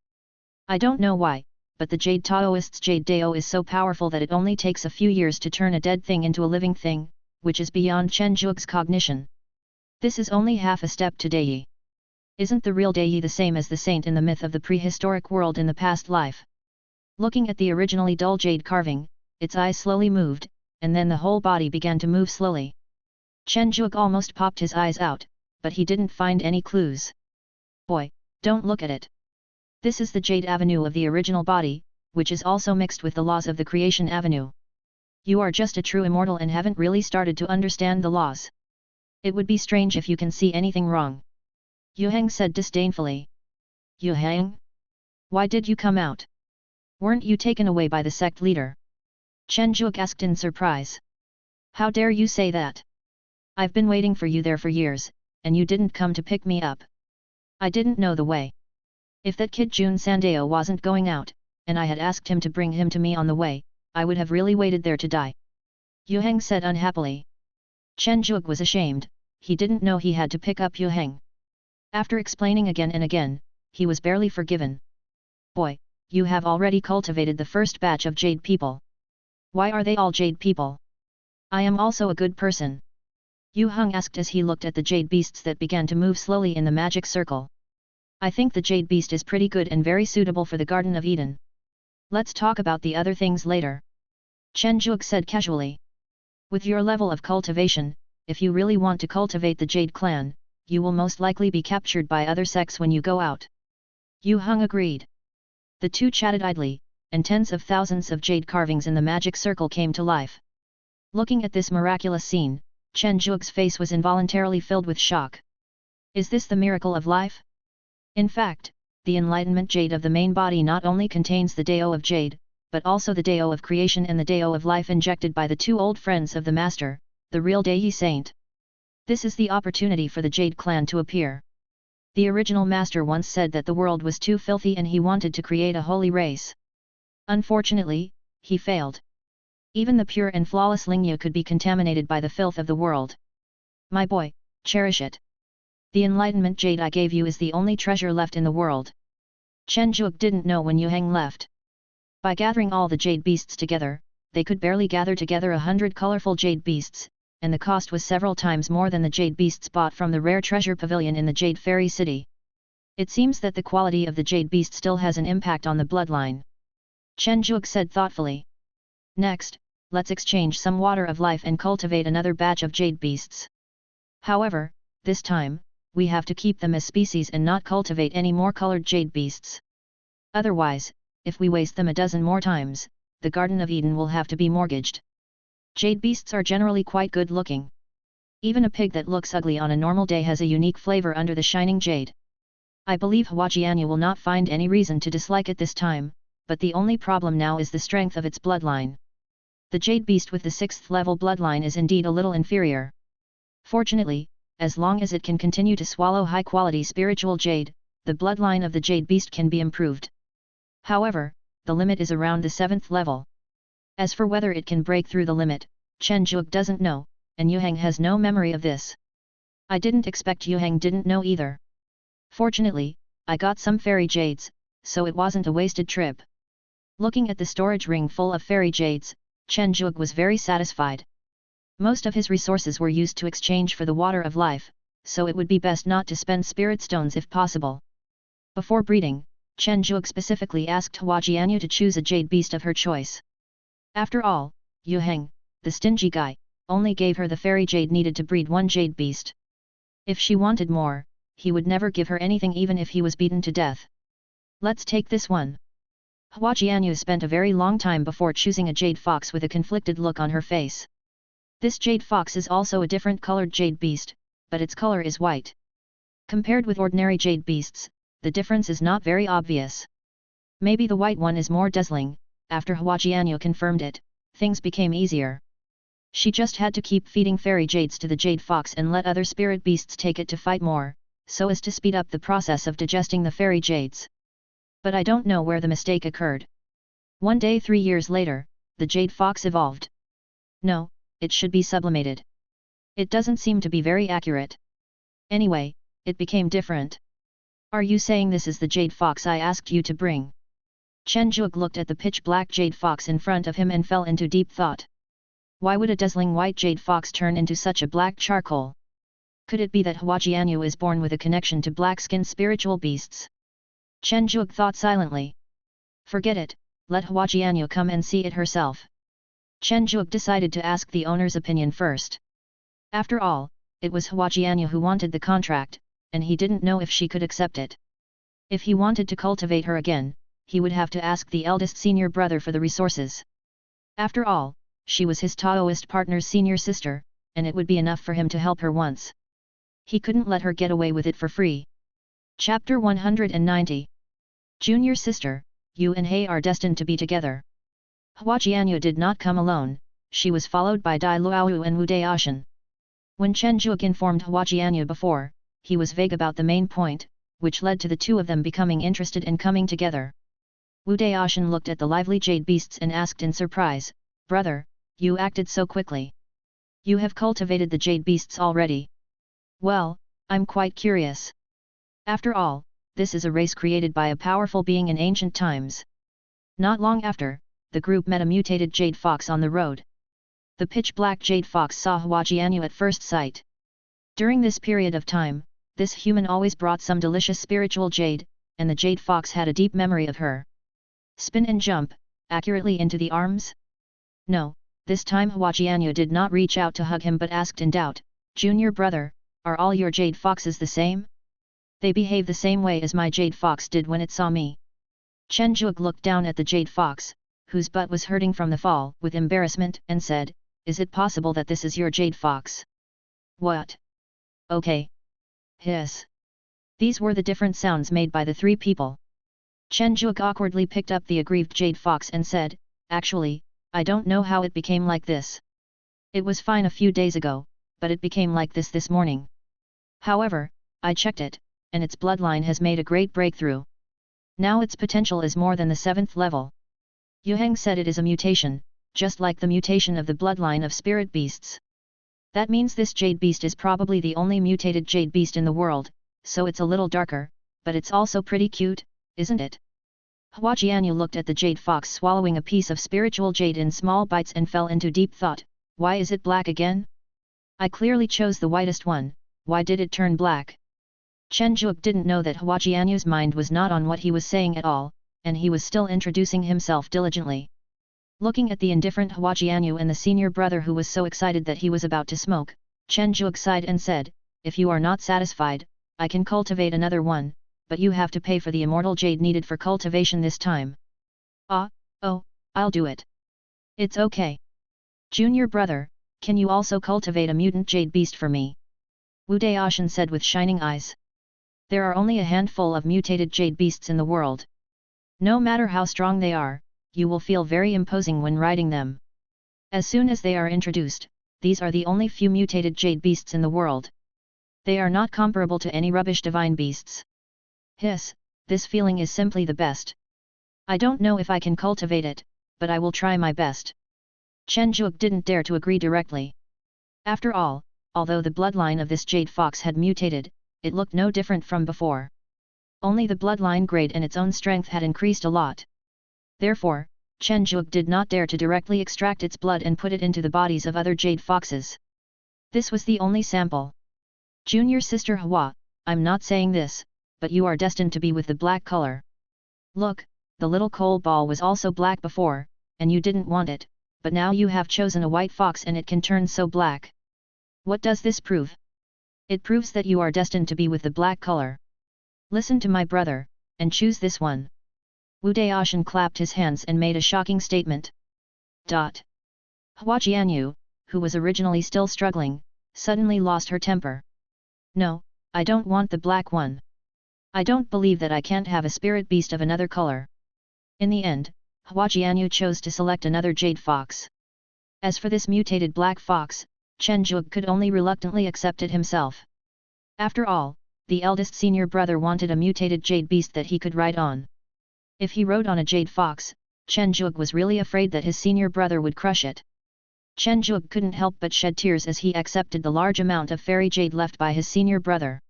I don't know why, but the Jade Taoist's Jade Dao is so powerful that it only takes a few years to turn a dead thing into a living thing, which is beyond Chen Zhuge's cognition. This is only half a step to Dai. Isn't the real Dai the same as the saint in the myth of the prehistoric world in the past life? Looking at the originally dull jade carving, its eyes slowly moved, and then the whole body began to move slowly. Chen Zhuge almost popped his eyes out, but he didn't find any clues. Boy, don't look at it. This is the Jade Avenue of the original body, which is also mixed with the laws of the Creation Avenue. You are just a true immortal and haven't really started to understand the laws. It would be strange if you can see anything wrong. Yuheng said disdainfully. Yuheng? Why did you come out? Weren't you taken away by the sect leader? Chen Zhuge asked in surprise. How dare you say that? I've been waiting for you there for years, and you didn't come to pick me up. I didn't know the way. If that kid Jun Sandeo wasn't going out, and I had asked him to bring him to me on the way, I would have really waited there to die. Yuheng said unhappily. Chen Zhuge was ashamed, he didn't know he had to pick up Yuheng. After explaining again and again, he was barely forgiven. Boy, you have already cultivated the first batch of Jade people. Why are they all Jade people? I am also a good person. Yuheng asked as he looked at the Jade beasts that began to move slowly in the magic circle. I think the Jade beast is pretty good and very suitable for the Garden of Eden. Let's talk about the other things later. Chen Zhuge said casually. With your level of cultivation, if you really want to cultivate the Jade clan, you will most likely be captured by other sects when you go out. Yuheng agreed. The two chatted idly, and tens of thousands of jade carvings in the magic circle came to life. Looking at this miraculous scene, Chen Zhuge's face was involuntarily filled with shock. Is this the miracle of life? In fact, the enlightenment jade of the main body not only contains the Dao of jade, but also the Dao of creation and the Dao of life injected by the two old friends of the master, the real Dai saint. This is the opportunity for the Jade clan to appear. The original master once said that the world was too filthy and he wanted to create a holy race. Unfortunately, he failed. Even the pure and flawless Lingyu could be contaminated by the filth of the world. My boy, cherish it. The enlightenment jade I gave you is the only treasure left in the world. Chen Zhuge didn't know when Yu Heng left. By gathering all the jade beasts together, they could barely gather together 100 colorful jade beasts, and the cost was several times more than the jade beasts bought from the rare treasure pavilion in the Jade Fairy City. It seems that the quality of the jade beast still has an impact on the bloodline. Chen Zhuge said thoughtfully. Next, let's exchange some water of life and cultivate another batch of jade beasts. However, this time, we have to keep them as species and not cultivate any more colored jade beasts. Otherwise, if we waste them a dozen more times, the Garden of Eden will have to be mortgaged. Jade beasts are generally quite good looking. Even a pig that looks ugly on a normal day has a unique flavor under the shining jade. I believe Hua Jianyu will not find any reason to dislike it this time, but the only problem now is the strength of its bloodline. The jade beast with the 6th level bloodline is indeed a little inferior. Fortunately, as long as it can continue to swallow high-quality spiritual jade, the bloodline of the jade beast can be improved. However, the limit is around the 7th level. As for whether it can break through the limit, Chen Zhuge doesn't know, and Yu Heng has no memory of this. I didn't expect Yu Heng didn't know either. Fortunately, I got some fairy jades, so it wasn't a wasted trip. Looking at the storage ring full of fairy jades, Chen Zhuge was very satisfied. Most of his resources were used to exchange for the water of life, so it would be best not to spend spirit stones if possible. Before breeding, Chen Zhuge specifically asked Hua Jianyu to choose a jade beast of her choice. After all, Yu Heng, the stingy guy, only gave her the fairy jade needed to breed one jade beast. If she wanted more, he would never give her anything even if he was beaten to death. Let's take this one. Hua Jianyu spent a very long time before choosing a jade fox with a conflicted look on her face. This jade fox is also a different colored jade beast, but its color is white. Compared with ordinary jade beasts, the difference is not very obvious. Maybe the white one is more dazzling. After Hua Jianyu confirmed it, things became easier. She just had to keep feeding fairy jades to the jade fox and let other spirit beasts take it to fight more, so as to speed up the process of digesting the fairy jades. But I don't know where the mistake occurred. One day 3 years later, the jade fox evolved. No, it should be sublimated. It doesn't seem to be very accurate. Anyway, it became different. Are you saying this is the jade fox I asked you to bring? Chen Zhuge looked at the pitch-black jade fox in front of him and fell into deep thought. Why would a dazzling white jade fox turn into such a black charcoal? Could it be that Hua Jianyu is born with a connection to black-skinned spiritual beasts? Chen Zhuge thought silently. Forget it, let Hua Jianyu come and see it herself. Chen Zhuge decided to ask the owner's opinion first. After all, it was Hua Jianyu who wanted the contract, and he didn't know if she could accept it. If he wanted to cultivate her again, he would have to ask the eldest senior brother for the resources. After all, she was his Taoist partner's senior sister, and it would be enough for him to help her once. He couldn't let her get away with it for free. Chapter 190. Junior sister, you and He are destined to be together. Hua Jianyu did not come alone, she was followed by Dai Luowu and Wu Daoshan. When Chen Zhuge informed Hua Jianyu before, he was vague about the main point, which led to the two of them becoming interested and coming together. Wu Daoshan looked at the lively jade beasts and asked in surprise, Brother, you acted so quickly. You have cultivated the jade beasts already. Well, I'm quite curious. After all, this is a race created by a powerful being in ancient times. Not long after, the group met a mutated jade fox on the road. The pitch-black jade fox saw Hua Jianyu at first sight. During this period of time, this human always brought some delicious spiritual jade, and the jade fox had a deep memory of her. Spin and jump, accurately into the arms? No, this time Hua Jianyu did not reach out to hug him but asked in doubt, Junior brother, are all your jade foxes the same? They behave the same way as my jade fox did when it saw me. Chen Zhuge looked down at the jade fox, whose butt was hurting from the fall, with embarrassment, and said, Is it possible that this is your jade fox? What? Okay. hiss. These were the different sounds made by the three people. Chen Zhuge awkwardly picked up the aggrieved jade fox and said, "Actually, I don't know how it became like this. It was fine a few days ago, but it became like this morning. However, I checked it, and its bloodline has made a great breakthrough. Now its potential is more than the 7th level." Yu Heng said it is a mutation, just like the mutation of the bloodline of spirit beasts. That means this jade beast is probably the only mutated jade beast in the world, so it's a little darker, but it's also pretty cute, isn't it? Hua Jianyu looked at the jade fox swallowing a piece of spiritual jade in small bites and fell into deep thought. Why is it black again? I clearly chose the whitest one, why did it turn black? Chen Zhuge didn't know that Hua Jianyu's mind was not on what he was saying at all, and he was still introducing himself diligently. Looking at the indifferent Hua Jianyu and the senior brother who was so excited that he was about to smoke, Chen Zhuge sighed and said, "If you are not satisfied, I can cultivate another one, but you have to pay for the immortal jade needed for cultivation this time." Oh, I'll do it. It's okay. Junior brother, can you also cultivate a mutant jade beast for me? Wu Daoshan said with shining eyes. There are only a handful of mutated jade beasts in the world. No matter how strong they are, you will feel very imposing when riding them. As soon as they are introduced, these are the only few mutated jade beasts in the world. They are not comparable to any rubbish divine beasts. Hiss, this feeling is simply the best. I don't know if I can cultivate it, but I will try my best. Chen Zhuge didn't dare to agree directly. After all, although the bloodline of this jade fox had mutated, it looked no different from before. Only the bloodline grade and its own strength had increased a lot. Therefore, Chen Zhuge did not dare to directly extract its blood and put it into the bodies of other jade foxes. This was the only sample. Junior sister Hua, I'm not saying this, but you are destined to be with the black color. Look, the little coal ball was also black before, and you didn't want it, but now you have chosen a white fox and it can turn so black. What does this prove? It proves that you are destined to be with the black color. Listen to my brother, and choose this one. Wu Daoshan clapped his hands and made a shocking statement. Hua Jianyu, who was originally still struggling, suddenly lost her temper. No, I don't want the black one. I don't believe that I can't have a spirit beast of another color. In the end, Hua Jianyu chose to select another jade fox. As for this mutated black fox, Chen Zhuge could only reluctantly accept it himself. After all, the eldest senior brother wanted a mutated jade beast that he could ride on. If he rode on a jade fox, Chen Zhuge was really afraid that his senior brother would crush it. Chen Zhuge couldn't help but shed tears as he accepted the large amount of fairy jade left by his senior brother.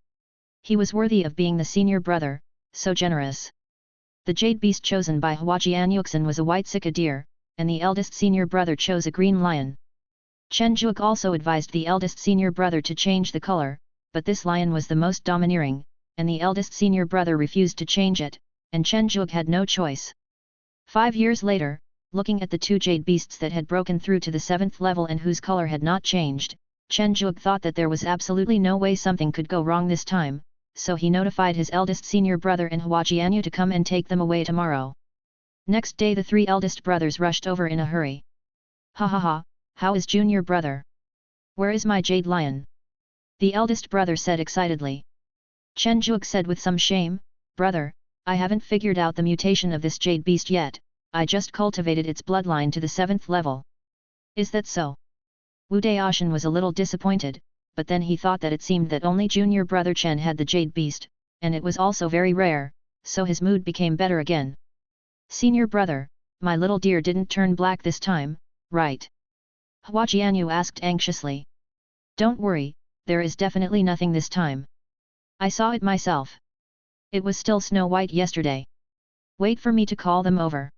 He was worthy of being the senior brother, so generous. The jade beast chosen by Hua Jianyuxin was a white sika deer, and the eldest senior brother chose a green lion. Chen Zhuge also advised the eldest senior brother to change the color, but this lion was the most domineering, and the eldest senior brother refused to change it, and Chen Zhuge had no choice. 5 years later, looking at the two jade beasts that had broken through to the 7th level and whose color had not changed, Chen Zhuge thought that there was absolutely no way something could go wrong this time, so he notified his eldest senior brother and Hua Jianyu to come and take them away tomorrow. Next day the 3 eldest brothers rushed over in a hurry. Ha ha ha, how is junior brother? Where is my jade lion? The eldest brother said excitedly. Chen Zhuge said with some shame, Brother, I haven't figured out the mutation of this jade beast yet, I just cultivated its bloodline to the 7th level. Is that so? Wu Daoshan was a little disappointed, but then he thought that it seemed that only junior brother Chen had the jade beast, and it was also very rare, so his mood became better again. Senior brother, my little deer didn't turn black this time, right? Hua Jianyu asked anxiously. Don't worry, there is definitely nothing this time. I saw it myself. It was still snow white yesterday. Wait for me to call them over.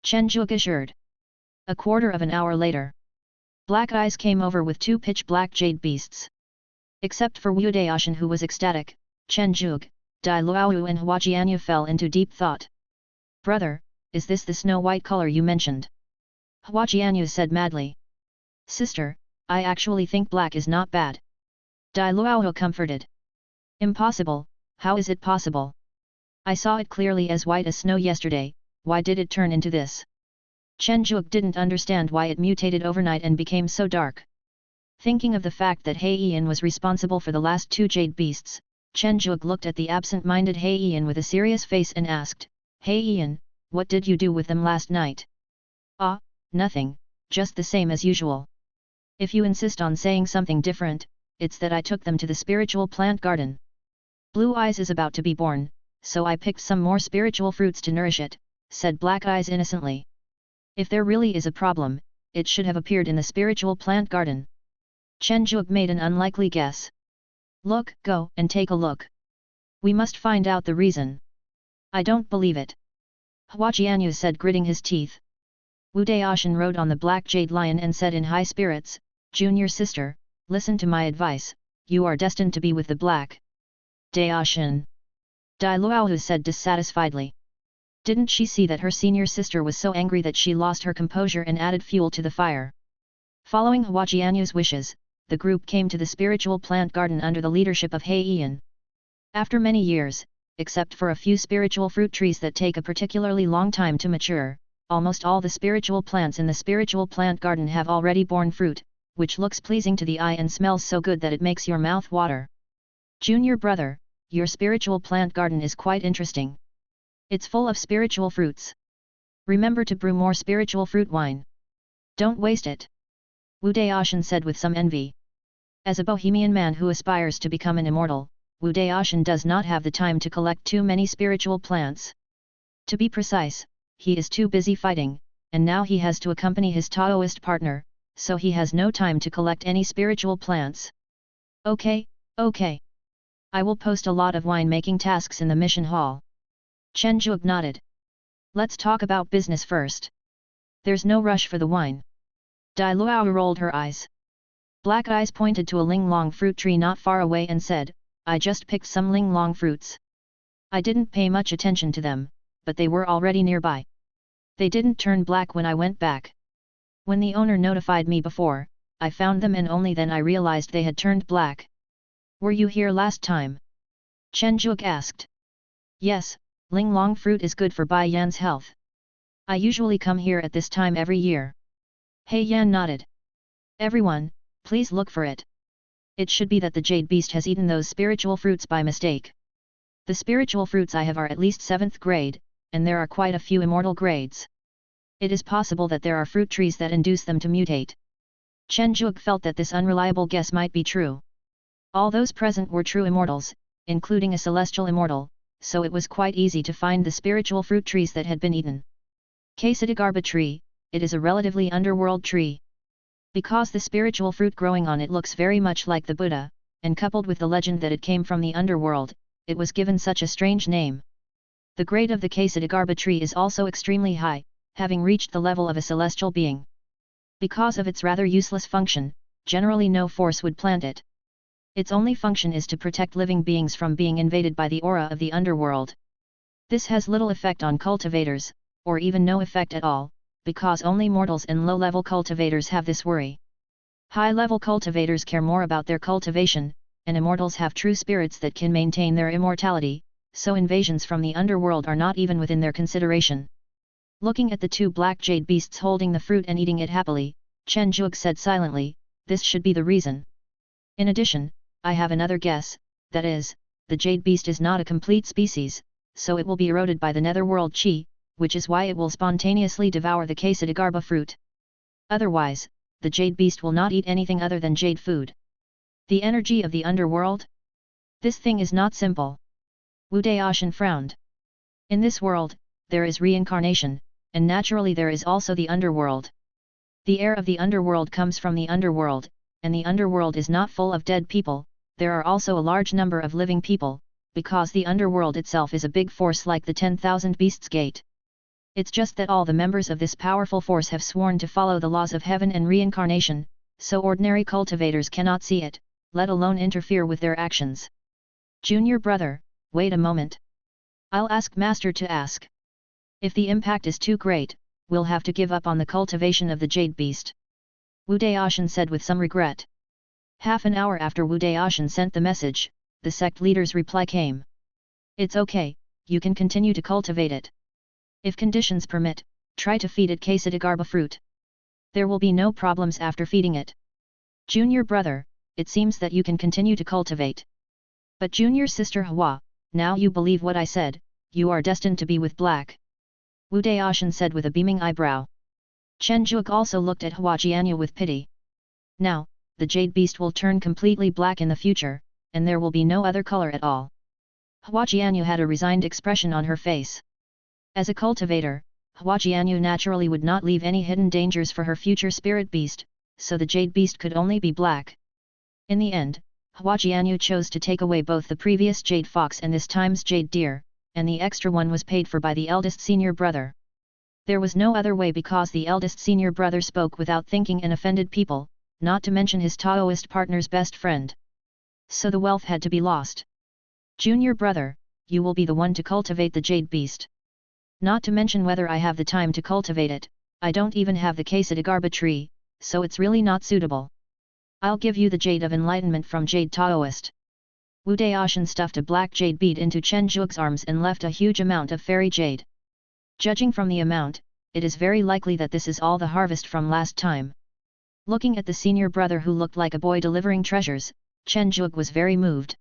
Chen Zhuge assured. A quarter of an hour later. Black Eyes came over with 2 pitch-black jade beasts. Except for Wu Daoshan who was ecstatic, Chen Zhuge, Dai Luowu and Hua Jianyu fell into deep thought. Brother, is this the snow-white color you mentioned? Hua Jianyu said madly. Sister, I actually think black is not bad. Dai Luowu comforted. Impossible, how is it possible? I saw it clearly as white as snow yesterday, why did it turn into this? Chen Zhuge didn't understand why it mutated overnight and became so dark. Thinking of the fact that He Yin was responsible for the last 2 jade beasts, Chen Zhuge looked at the absent-minded He Yian with a serious face and asked, He Yian, what did you do with them last night? Ah, nothing, just the same as usual. If you insist on saying something different, it's that I took them to the spiritual plant garden. Blue Eyes is about to be born, so I picked some more spiritual fruits to nourish it, said Black Eyes innocently. If there really is a problem, it should have appeared in the spiritual plant garden. Chen Zhuge made an unlikely guess. Look, go and take a look. We must find out the reason. I don't believe it. Hua Jianyu said, gritting his teeth. Wu Daoshan rode on the black jade lion and said in high spirits, Junior sister, listen to my advice, you are destined to be with the black Daoshan. Dai Luohu said dissatisfiedly. Didn't she see that her senior sister was so angry that she lost her composure and added fuel to the fire? Following Hua Jianyu's wishes, the group came to the spiritual plant garden under the leadership of He Yian. After many years, except for a few spiritual fruit trees that take a particularly long time to mature, almost all the spiritual plants in the spiritual plant garden have already borne fruit, which looks pleasing to the eye and smells so good that it makes your mouth water. Junior brother, your spiritual plant garden is quite interesting. It's full of spiritual fruits. Remember to brew more spiritual fruit wine. Don't waste it. Wu Daoshan said with some envy. As a bohemian man who aspires to become an immortal, Wu Daoshan does not have the time to collect too many spiritual plants. To be precise, he is too busy fighting, and now he has to accompany his Taoist partner, so he has no time to collect any spiritual plants. Okay. I will post a lot of wine-making tasks in the mission hall. Chen Zhuge nodded. Let's talk about business first. There's no rush for the wine. Dai Luohu rolled her eyes. Black Eyes pointed to a linglong fruit tree not far away and said, I just picked some linglong fruits. I didn't pay much attention to them, but they were already nearby. They didn't turn black when I went back. When the owner notified me before, I found them and only then I realized they had turned black. Were you here last time? Chen Zhuge asked. Yes, linglong fruit is good for Bai Yan's health. I usually come here at this time every year. He Yan nodded. Everyone, please look for it. It should be that the jade beast has eaten those spiritual fruits by mistake. The spiritual fruits I have are at least 7th grade, and there are quite a few immortal grades. It is possible that there are fruit trees that induce them to mutate. Chen Zhuge felt that this unreliable guess might be true. All those present were true immortals, including a celestial immortal, so it was quite easy to find the spiritual fruit trees that had been eaten. Ksatigarba tree, it is a relatively underworld tree. Because the spiritual fruit growing on it looks very much like the Buddha, and coupled with the legend that it came from the underworld, it was given such a strange name. The grade of the Ksatigarba tree is also extremely high, having reached the level of a celestial being. Because of its rather useless function, generally no force would plant it. Its only function is to protect living beings from being invaded by the aura of the underworld. This has little effect on cultivators, or even no effect at all, because only mortals and low-level cultivators have this worry. High-level cultivators care more about their cultivation, and immortals have true spirits that can maintain their immortality, so invasions from the underworld are not even within their consideration. Looking at the two black jade beasts holding the fruit and eating it happily, Chen Zhuge said silently, this should be the reason. In addition, I have another guess, that is, the jade beast is not a complete species, so it will be eroded by the netherworld chi, which is why it will spontaneously devour the Ksatigarba fruit. Otherwise, the jade beast will not eat anything other than jade food. The energy of the underworld? This thing is not simple. Wu Daoshan frowned. In this world, there is reincarnation, and naturally there is also the underworld. The air of the underworld comes from the underworld, and the underworld is not full of dead people, there are also a large number of living people, because the underworld itself is a big force like the 10,000 Beasts Gate. It's just that all the members of this powerful force have sworn to follow the laws of heaven and reincarnation, so ordinary cultivators cannot see it, let alone interfere with their actions. Junior brother, wait a moment. I'll ask Master to ask. If the impact is too great, we'll have to give up on the cultivation of the jade beast. Wu Daoshan said with some regret. Half an hour after Wu Daoshan sent the message, the sect leader's reply came. It's okay, you can continue to cultivate it. If conditions permit, try to feed it Ksatigarba fruit. There will be no problems after feeding it. Junior brother, it seems that you can continue to cultivate. But junior sister Hua, now you believe what I said, you are destined to be with black. Wu Daoshan said with a beaming eyebrow. Chen Zhuge also looked at Hua Jianyu with pity. Now, the jade beast will turn completely black in the future, and there will be no other color at all. Hua Jianyu had a resigned expression on her face. As a cultivator, Hua Jianyu naturally would not leave any hidden dangers for her future spirit beast, so the jade beast could only be black. In the end, Hua Jianyu chose to take away both the previous jade fox and this time's jade deer, and the extra one was paid for by the eldest senior brother. There was no other way because the eldest senior brother spoke without thinking and offended people, not to mention his Taoist partner's best friend. So the wealth had to be lost. Junior brother, you will be the one to cultivate the jade beast. Not to mention whether I have the time to cultivate it, I don't even have the Kasadagarba tree, so it's really not suitable. I'll give you the Jade of Enlightenment from Jade Taoist. Wu Daoshan stuffed a black jade bead into Chen Zhuge's arms and left a huge amount of fairy jade. Judging from the amount, it is very likely that this is all the harvest from last time. Looking at the senior brother who looked like a boy delivering treasures, Chen Zhuge was very moved.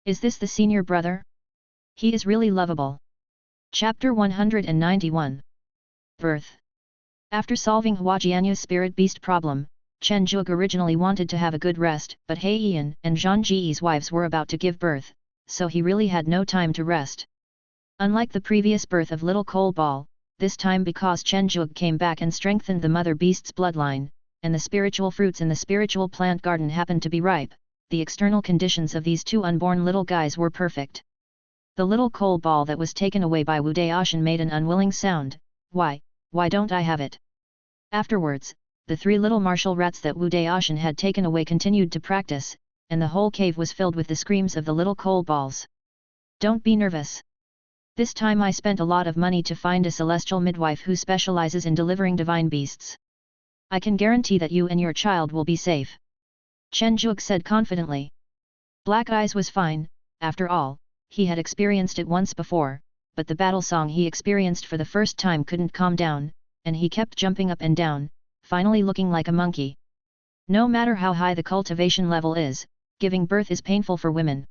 Is this the senior brother? He is really lovable. Chapter 191. Birth. After solving Hua Jianyu's spirit beast problem, Chen Zhuge originally wanted to have a good rest, but He Yan and Zhang Ji's wives were about to give birth, so he really had no time to rest. Unlike the previous birth of little coal ball, this time because Chen Zhuge came back and strengthened the mother beast's bloodline, and the spiritual fruits in the spiritual plant garden happened to be ripe, the external conditions of these two unborn little guys were perfect. The little coal ball that was taken away by Wu Daoshan made an unwilling sound. Why don't I have it? Afterwards, the three little martial rats that Wu Daoshan had taken away continued to practice, and the whole cave was filled with the screams of the little coal balls. Don't be nervous. This time I spent a lot of money to find a celestial midwife who specializes in delivering divine beasts. I can guarantee that you and your child will be safe. Chen Zhuge said confidently. Black Eyes was fine, after all, he had experienced it once before, but the battle song he experienced for the first time couldn't calm down, and he kept jumping up and down, finally looking like a monkey. No matter how high the cultivation level is, giving birth is painful for women.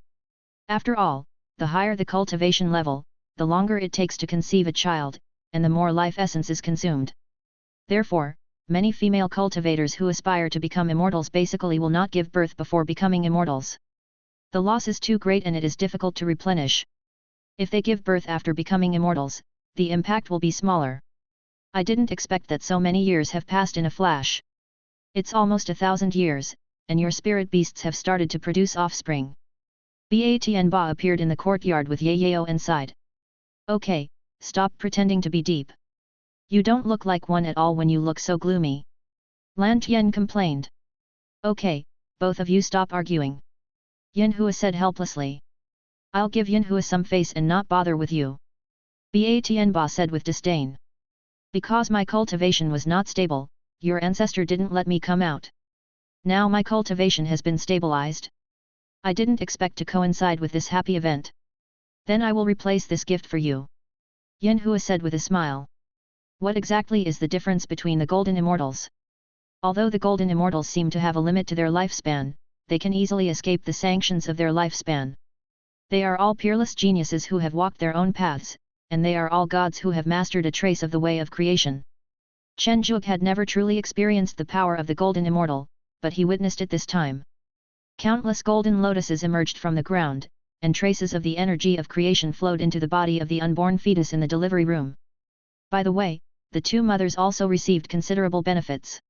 After all, the higher the cultivation level, the longer it takes to conceive a child, and the more life essence is consumed. Therefore, many female cultivators who aspire to become immortals basically will not give birth before becoming immortals. The loss is too great and it is difficult to replenish. If they give birth after becoming immortals, the impact will be smaller. I didn't expect that so many years have passed in a flash. It's almost 1,000 years, and your spirit beasts have started to produce offspring. Batn Ba appeared in the courtyard with Yayao inside. Okay, stop pretending to be deep. You don't look like one at all when you look so gloomy. Lan Tian complained. Okay, both of you stop arguing. Yanhua said helplessly. I'll give Yanhua some face and not bother with you. Batn Ba said with disdain. Because my cultivation was not stable, your ancestor didn't let me come out. Now my cultivation has been stabilized. I didn't expect to coincide with this happy event. Then I will replace this gift for you. Yanhua said with a smile. What exactly is the difference between the Golden Immortals? Although the Golden Immortals seem to have a limit to their lifespan, they can easily escape the sanctions of their lifespan. They are all peerless geniuses who have walked their own paths, and they are all gods who have mastered a trace of the way of creation. Chen Zhuge had never truly experienced the power of the Golden Immortal, but he witnessed it this time. Countless golden lotuses emerged from the ground, and traces of the energy of creation flowed into the body of the unborn fetus in the delivery room. By the way, the two mothers also received considerable benefits.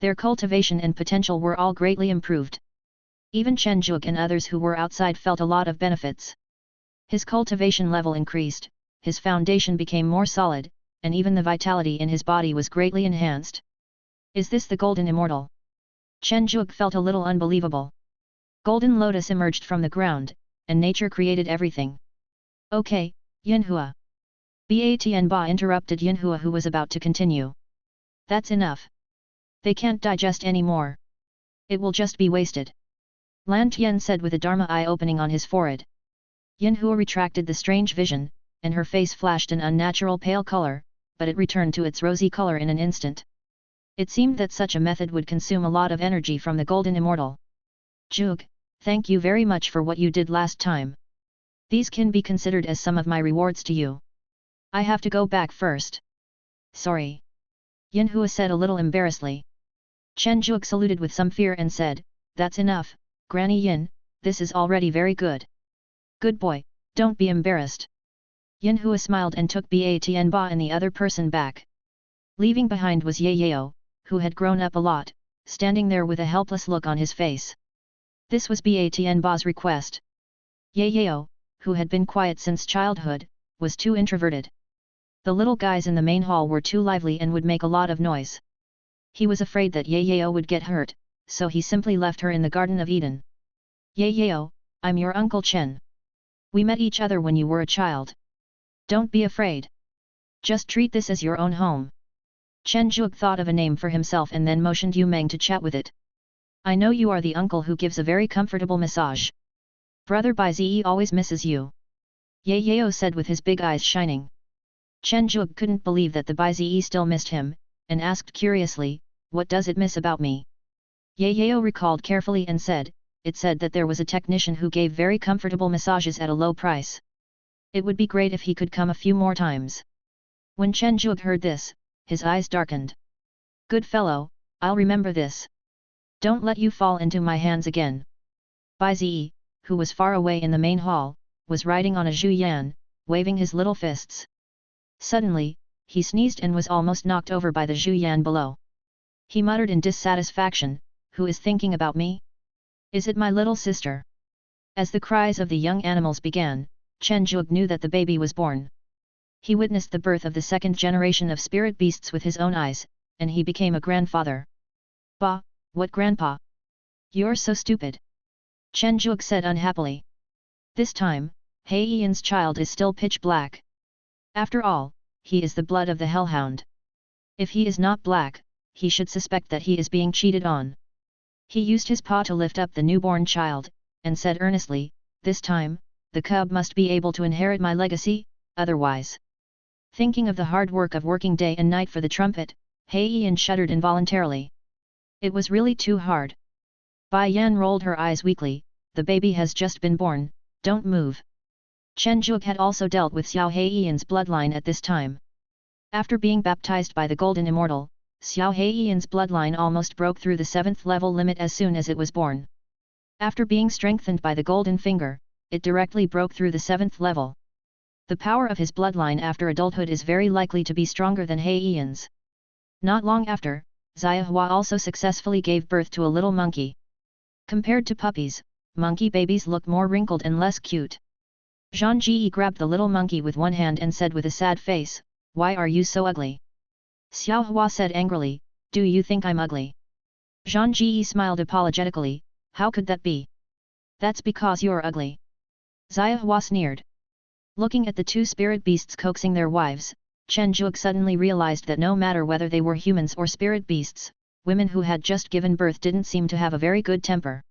Their cultivation and potential were all greatly improved. Even Chen Zhuge and others who were outside felt a lot of benefits. His cultivation level increased, his foundation became more solid, and even the vitality in his body was greatly enhanced. Is this the Golden Immortal? Chen Zhuge felt a little unbelievable. Golden Lotus emerged from the ground, and nature created everything. Okay, Yanhua. Batn Ba interrupted Yanhua who was about to continue. That's enough. They can't digest any more. It will just be wasted. Lan Tian said with a Dharma eye opening on his forehead. Yanhua retracted the strange vision, and her face flashed an unnatural pale color, but it returned to its rosy color in an instant. It seemed that such a method would consume a lot of energy from the Golden Immortal. Zhuge, Thank you very much for what you did last time. These can be considered as some of my rewards to you. I have to go back first. Sorry. Yin Hua said a little embarrassedly. Chen Zhuge saluted with some fear and said, That's enough, Granny Yin, this is already very good. Good boy, don't be embarrassed. Yin Hua smiled and took Ba Tianba and the other person back. Leaving behind was Ye Yao, who had grown up a lot, standing there with a helpless look on his face. This was Ba Tianba's request. Ye Yao, who had been quiet since childhood, was too introverted. The little guys in the main hall were too lively and would make a lot of noise. He was afraid that Ye Yao would get hurt, so he simply left her in the Garden of Eden. Ye Yao, I'm your Uncle Chen. We met each other when you were a child. Don't be afraid. Just treat this as your own home. Chen Zhuge thought of a name for himself and then motioned Yu Meng to chat with it. I know you are the uncle who gives a very comfortable massage. Brother Bai Zi always misses you. Ye Yao said with his big eyes shining. Chen Zhuge couldn't believe that the Bai Zi still missed him, and asked curiously, What does it miss about me? Ye Yao recalled carefully and said, It said that there was a technician who gave very comfortable massages at a low price. It would be great if he could come a few more times. When Chen Zhuge heard this, his eyes darkened. Good fellow, I'll remember this. Don't let you fall into my hands again. Bai Zi, who was far away in the main hall, was riding on a Zhu Yan, waving his little fists. Suddenly, he sneezed and was almost knocked over by the Zhu Yan below. He muttered in dissatisfaction, Who is thinking about me? Is it my little sister? As the cries of the young animals began, Chen Zhuge knew that the baby was born. He witnessed the birth of the second generation of spirit beasts with his own eyes, and he became a grandfather. Bah, what grandpa? You're so stupid. Chen Zhuge said unhappily. This time, He Yin's child is still pitch black. After all, he is the blood of the hellhound. If he is not black, he should suspect that he is being cheated on. He used his paw to lift up the newborn child, and said earnestly, This time, the cub must be able to inherit my legacy, otherwise. Thinking of the hard work of working day and night for the trumpet, He Yin shuddered involuntarily. It was really too hard. Bai Yan rolled her eyes weakly, The baby has just been born, don't move. Chen Zhuge had also dealt with Xiao Heiyin's bloodline at this time. After being baptized by the Golden Immortal, Xiao Heiyin's bloodline almost broke through the 7th level limit as soon as it was born. After being strengthened by the Golden Finger, it directly broke through the 7th level. The power of his bloodline after adulthood is very likely to be stronger than Heiyin's. Not long after, Xiahua also successfully gave birth to a little monkey. Compared to puppies, monkey babies look more wrinkled and less cute. Zhang Ji grabbed the little monkey with one hand and said with a sad face, Why are you so ugly? Xiaohua said angrily, Do you think I'm ugly? Zhang Ji smiled apologetically, How could that be? That's because you're ugly. Xiahua sneered. Looking at the two spirit beasts coaxing their wives, Chen Zhuge suddenly realized that no matter whether they were humans or spirit beasts, women who had just given birth didn't seem to have a very good temper.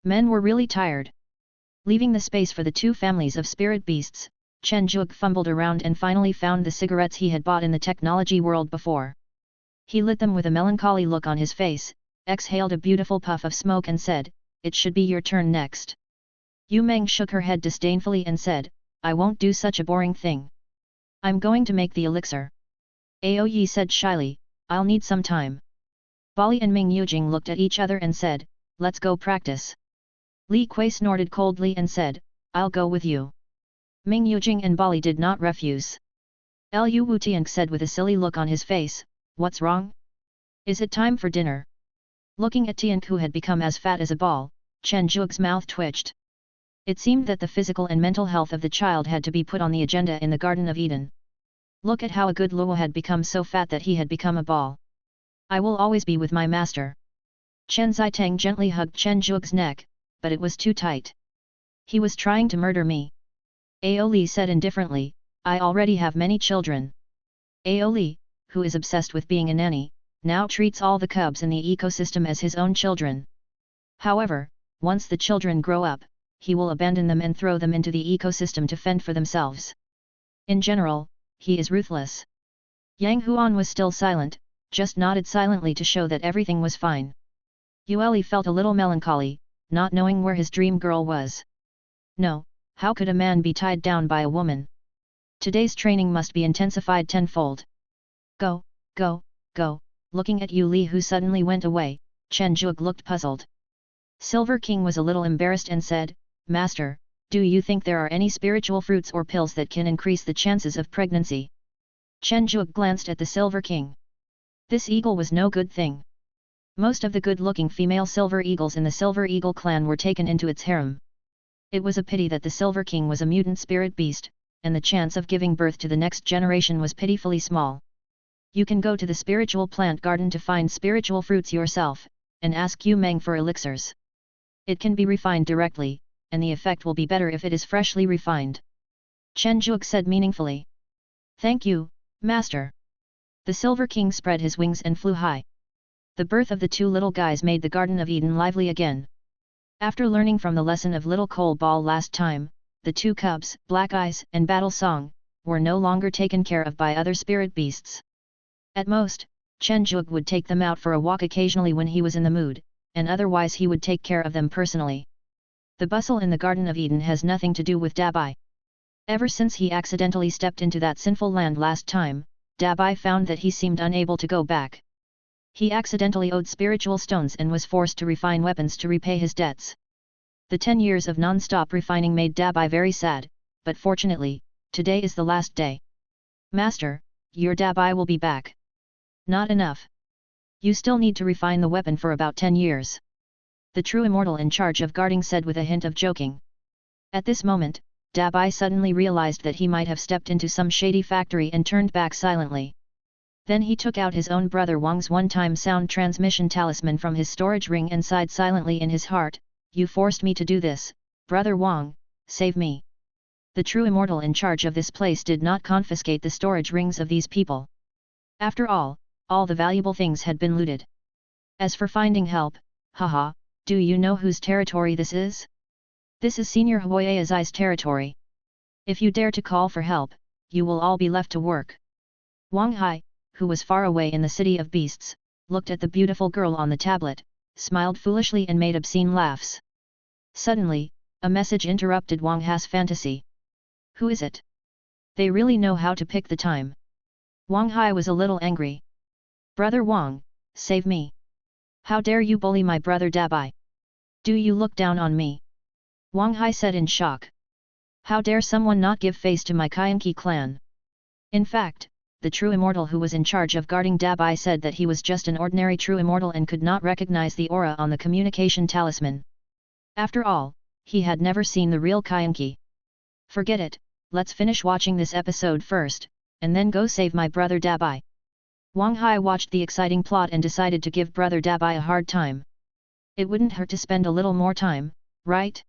Men were really tired. Leaving the space for the two families of spirit beasts, Chen Zhuge fumbled around and finally found the cigarettes he had bought in the technology world before. He lit them with a melancholy look on his face, exhaled a beautiful puff of smoke and said, It should be your turn next. Yu Meng shook her head disdainfully and said, I won't do such a boring thing. I'm going to make the elixir. Ao Yi said shyly, I'll need some time. Bali and Ming Yujing looked at each other and said, Let's go practice. Li Kui snorted coldly and said, I'll go with you. Ming Yujing and Bali did not refuse. Lu Wutiank said with a silly look on his face, What's wrong? Is it time for dinner? Looking at Tiank who had become as fat as a ball, Chen Zhuge's mouth twitched. It seemed that the physical and mental health of the child had to be put on the agenda in the Garden of Eden. Look at how a good Luo had become so fat that he had become a ball. I will always be with my master. Chen Zitang gently hugged Chen Zhuge's neck, but it was too tight. He was trying to murder me. Ao Li said indifferently, I already have many children. Ao Li, who is obsessed with being a nanny, now treats all the cubs in the ecosystem as his own children. However, once the children grow up, he will abandon them and throw them into the ecosystem to fend for themselves. In general, he is ruthless. Yang Huan was still silent, just nodded silently to show that everything was fine. Yueli felt a little melancholy, not knowing where his dream girl was. No, how could a man be tied down by a woman? Today's training must be intensified tenfold. Go, go, go, looking at Yu Li who suddenly went away, Chen Zhuge looked puzzled. Silver King was a little embarrassed and said, Master, do you think there are any spiritual fruits or pills that can increase the chances of pregnancy? Chen Zhuge glanced at the Silver King. This eagle was no good thing. Most of the good-looking female silver eagles in the Silver Eagle clan were taken into its harem. It was a pity that the Silver King was a mutant spirit beast, and the chance of giving birth to the next generation was pitifully small. You can go to the spiritual plant garden to find spiritual fruits yourself, and ask Yu Meng for elixirs. It can be refined directly, and the effect will be better if it is freshly refined. Chen Zhuge said meaningfully. Thank you, Master. The Silver King spread his wings and flew high. The birth of the two little guys made the Garden of Eden lively again. After learning from the lesson of Little Coal Ball last time, the two cubs, Black Eyes and Battle Song, were no longer taken care of by other spirit beasts. At most, Chen Zhuge would take them out for a walk occasionally when he was in the mood, and otherwise he would take care of them personally. The bustle in the Garden of Eden has nothing to do with Dabai. Ever since he accidentally stepped into that sinful land last time, Dabai found that he seemed unable to go back. He accidentally owed spiritual stones and was forced to refine weapons to repay his debts. The 10 years of non-stop refining made Dabai very sad, but fortunately, today is the last day. Master, your Dabai will be back. Not enough. You still need to refine the weapon for about 10 years. The true immortal in charge of guarding said with a hint of joking. At this moment, Dabai suddenly realized that he might have stepped into some shady factory and turned back silently. Then he took out his own brother Wang's one-time sound transmission talisman from his storage ring and sighed silently in his heart, You forced me to do this, brother Wang, save me. The true immortal in charge of this place did not confiscate the storage rings of these people. After all the valuable things had been looted. As for finding help, haha, do you know whose territory this is? This is Senior Huayazai's territory. If you dare to call for help, you will all be left to work. Wang Hai, who was far away in the city of beasts, looked at the beautiful girl on the tablet, smiled foolishly and made obscene laughs. Suddenly, a message interrupted Wang Hai's fantasy. Who is it? They really know how to pick the time. Wang Hai was a little angry. Brother Wang, save me. How dare you bully my brother Dabai? Do you look down on me? Wang Hai said in shock. How dare someone not give face to my Kaienqi clan? In fact, the true immortal who was in charge of guarding Dabai said that he was just an ordinary true immortal and could not recognize the aura on the communication talisman. After all, he had never seen the real Kaienqi. Forget it, let's finish watching this episode first, and then go save my brother Dabai. Wang Hai watched the exciting plot and decided to give brother Dabai a hard time. It wouldn't hurt to spend a little more time, right?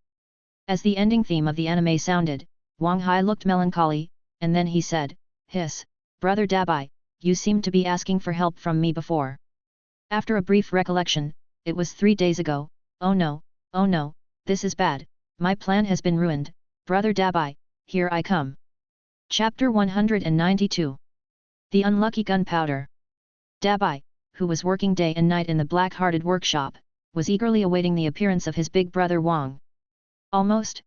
As the ending theme of the anime sounded, Wang Hai looked melancholy, and then he said, Hiss, brother Dabai, you seemed to be asking for help from me before. After a brief recollection, it was 3 days ago, oh no, this is bad, my plan has been ruined, brother Dabai, here I come. Chapter 192. The Unlucky Gunpowder. Dabai, who was working day and night in the black-hearted workshop, was eagerly awaiting the appearance of his big brother Wang. Almost.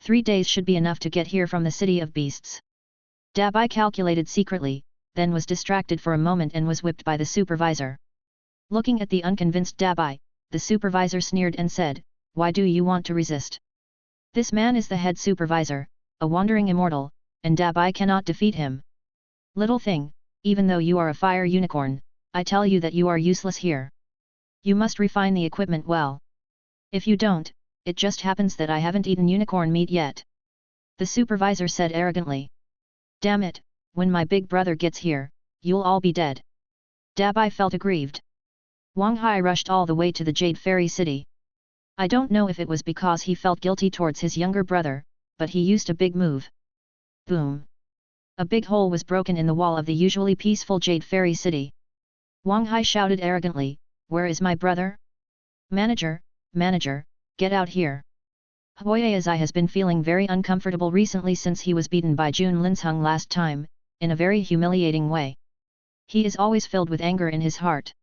3 days should be enough to get here from the city of beasts. Dabai calculated secretly, then was distracted for a moment and was whipped by the supervisor. Looking at the unconvinced Dabai, the supervisor sneered and said, Why do you want to resist? This man is the head supervisor, a wandering immortal, and Dabai cannot defeat him. Little thing, even though you are a fire unicorn, I tell you that you are useless here. You must refine the equipment well. If you don't, it just happens that I haven't eaten unicorn meat yet. The supervisor said arrogantly. Damn it, when my big brother gets here, you'll all be dead. Dabai felt aggrieved. Wang Hai rushed all the way to the Jade Fairy City. I don't know if it was because he felt guilty towards his younger brother, but he used a big move. Boom! A big hole was broken in the wall of the usually peaceful Jade Fairy City. Wang Hai shouted arrogantly, Where is my brother? Manager, get out here. Huayazai has been feeling very uncomfortable recently since he was beaten by Jun Linsheng last time, in a very humiliating way. He is always filled with anger in his heart.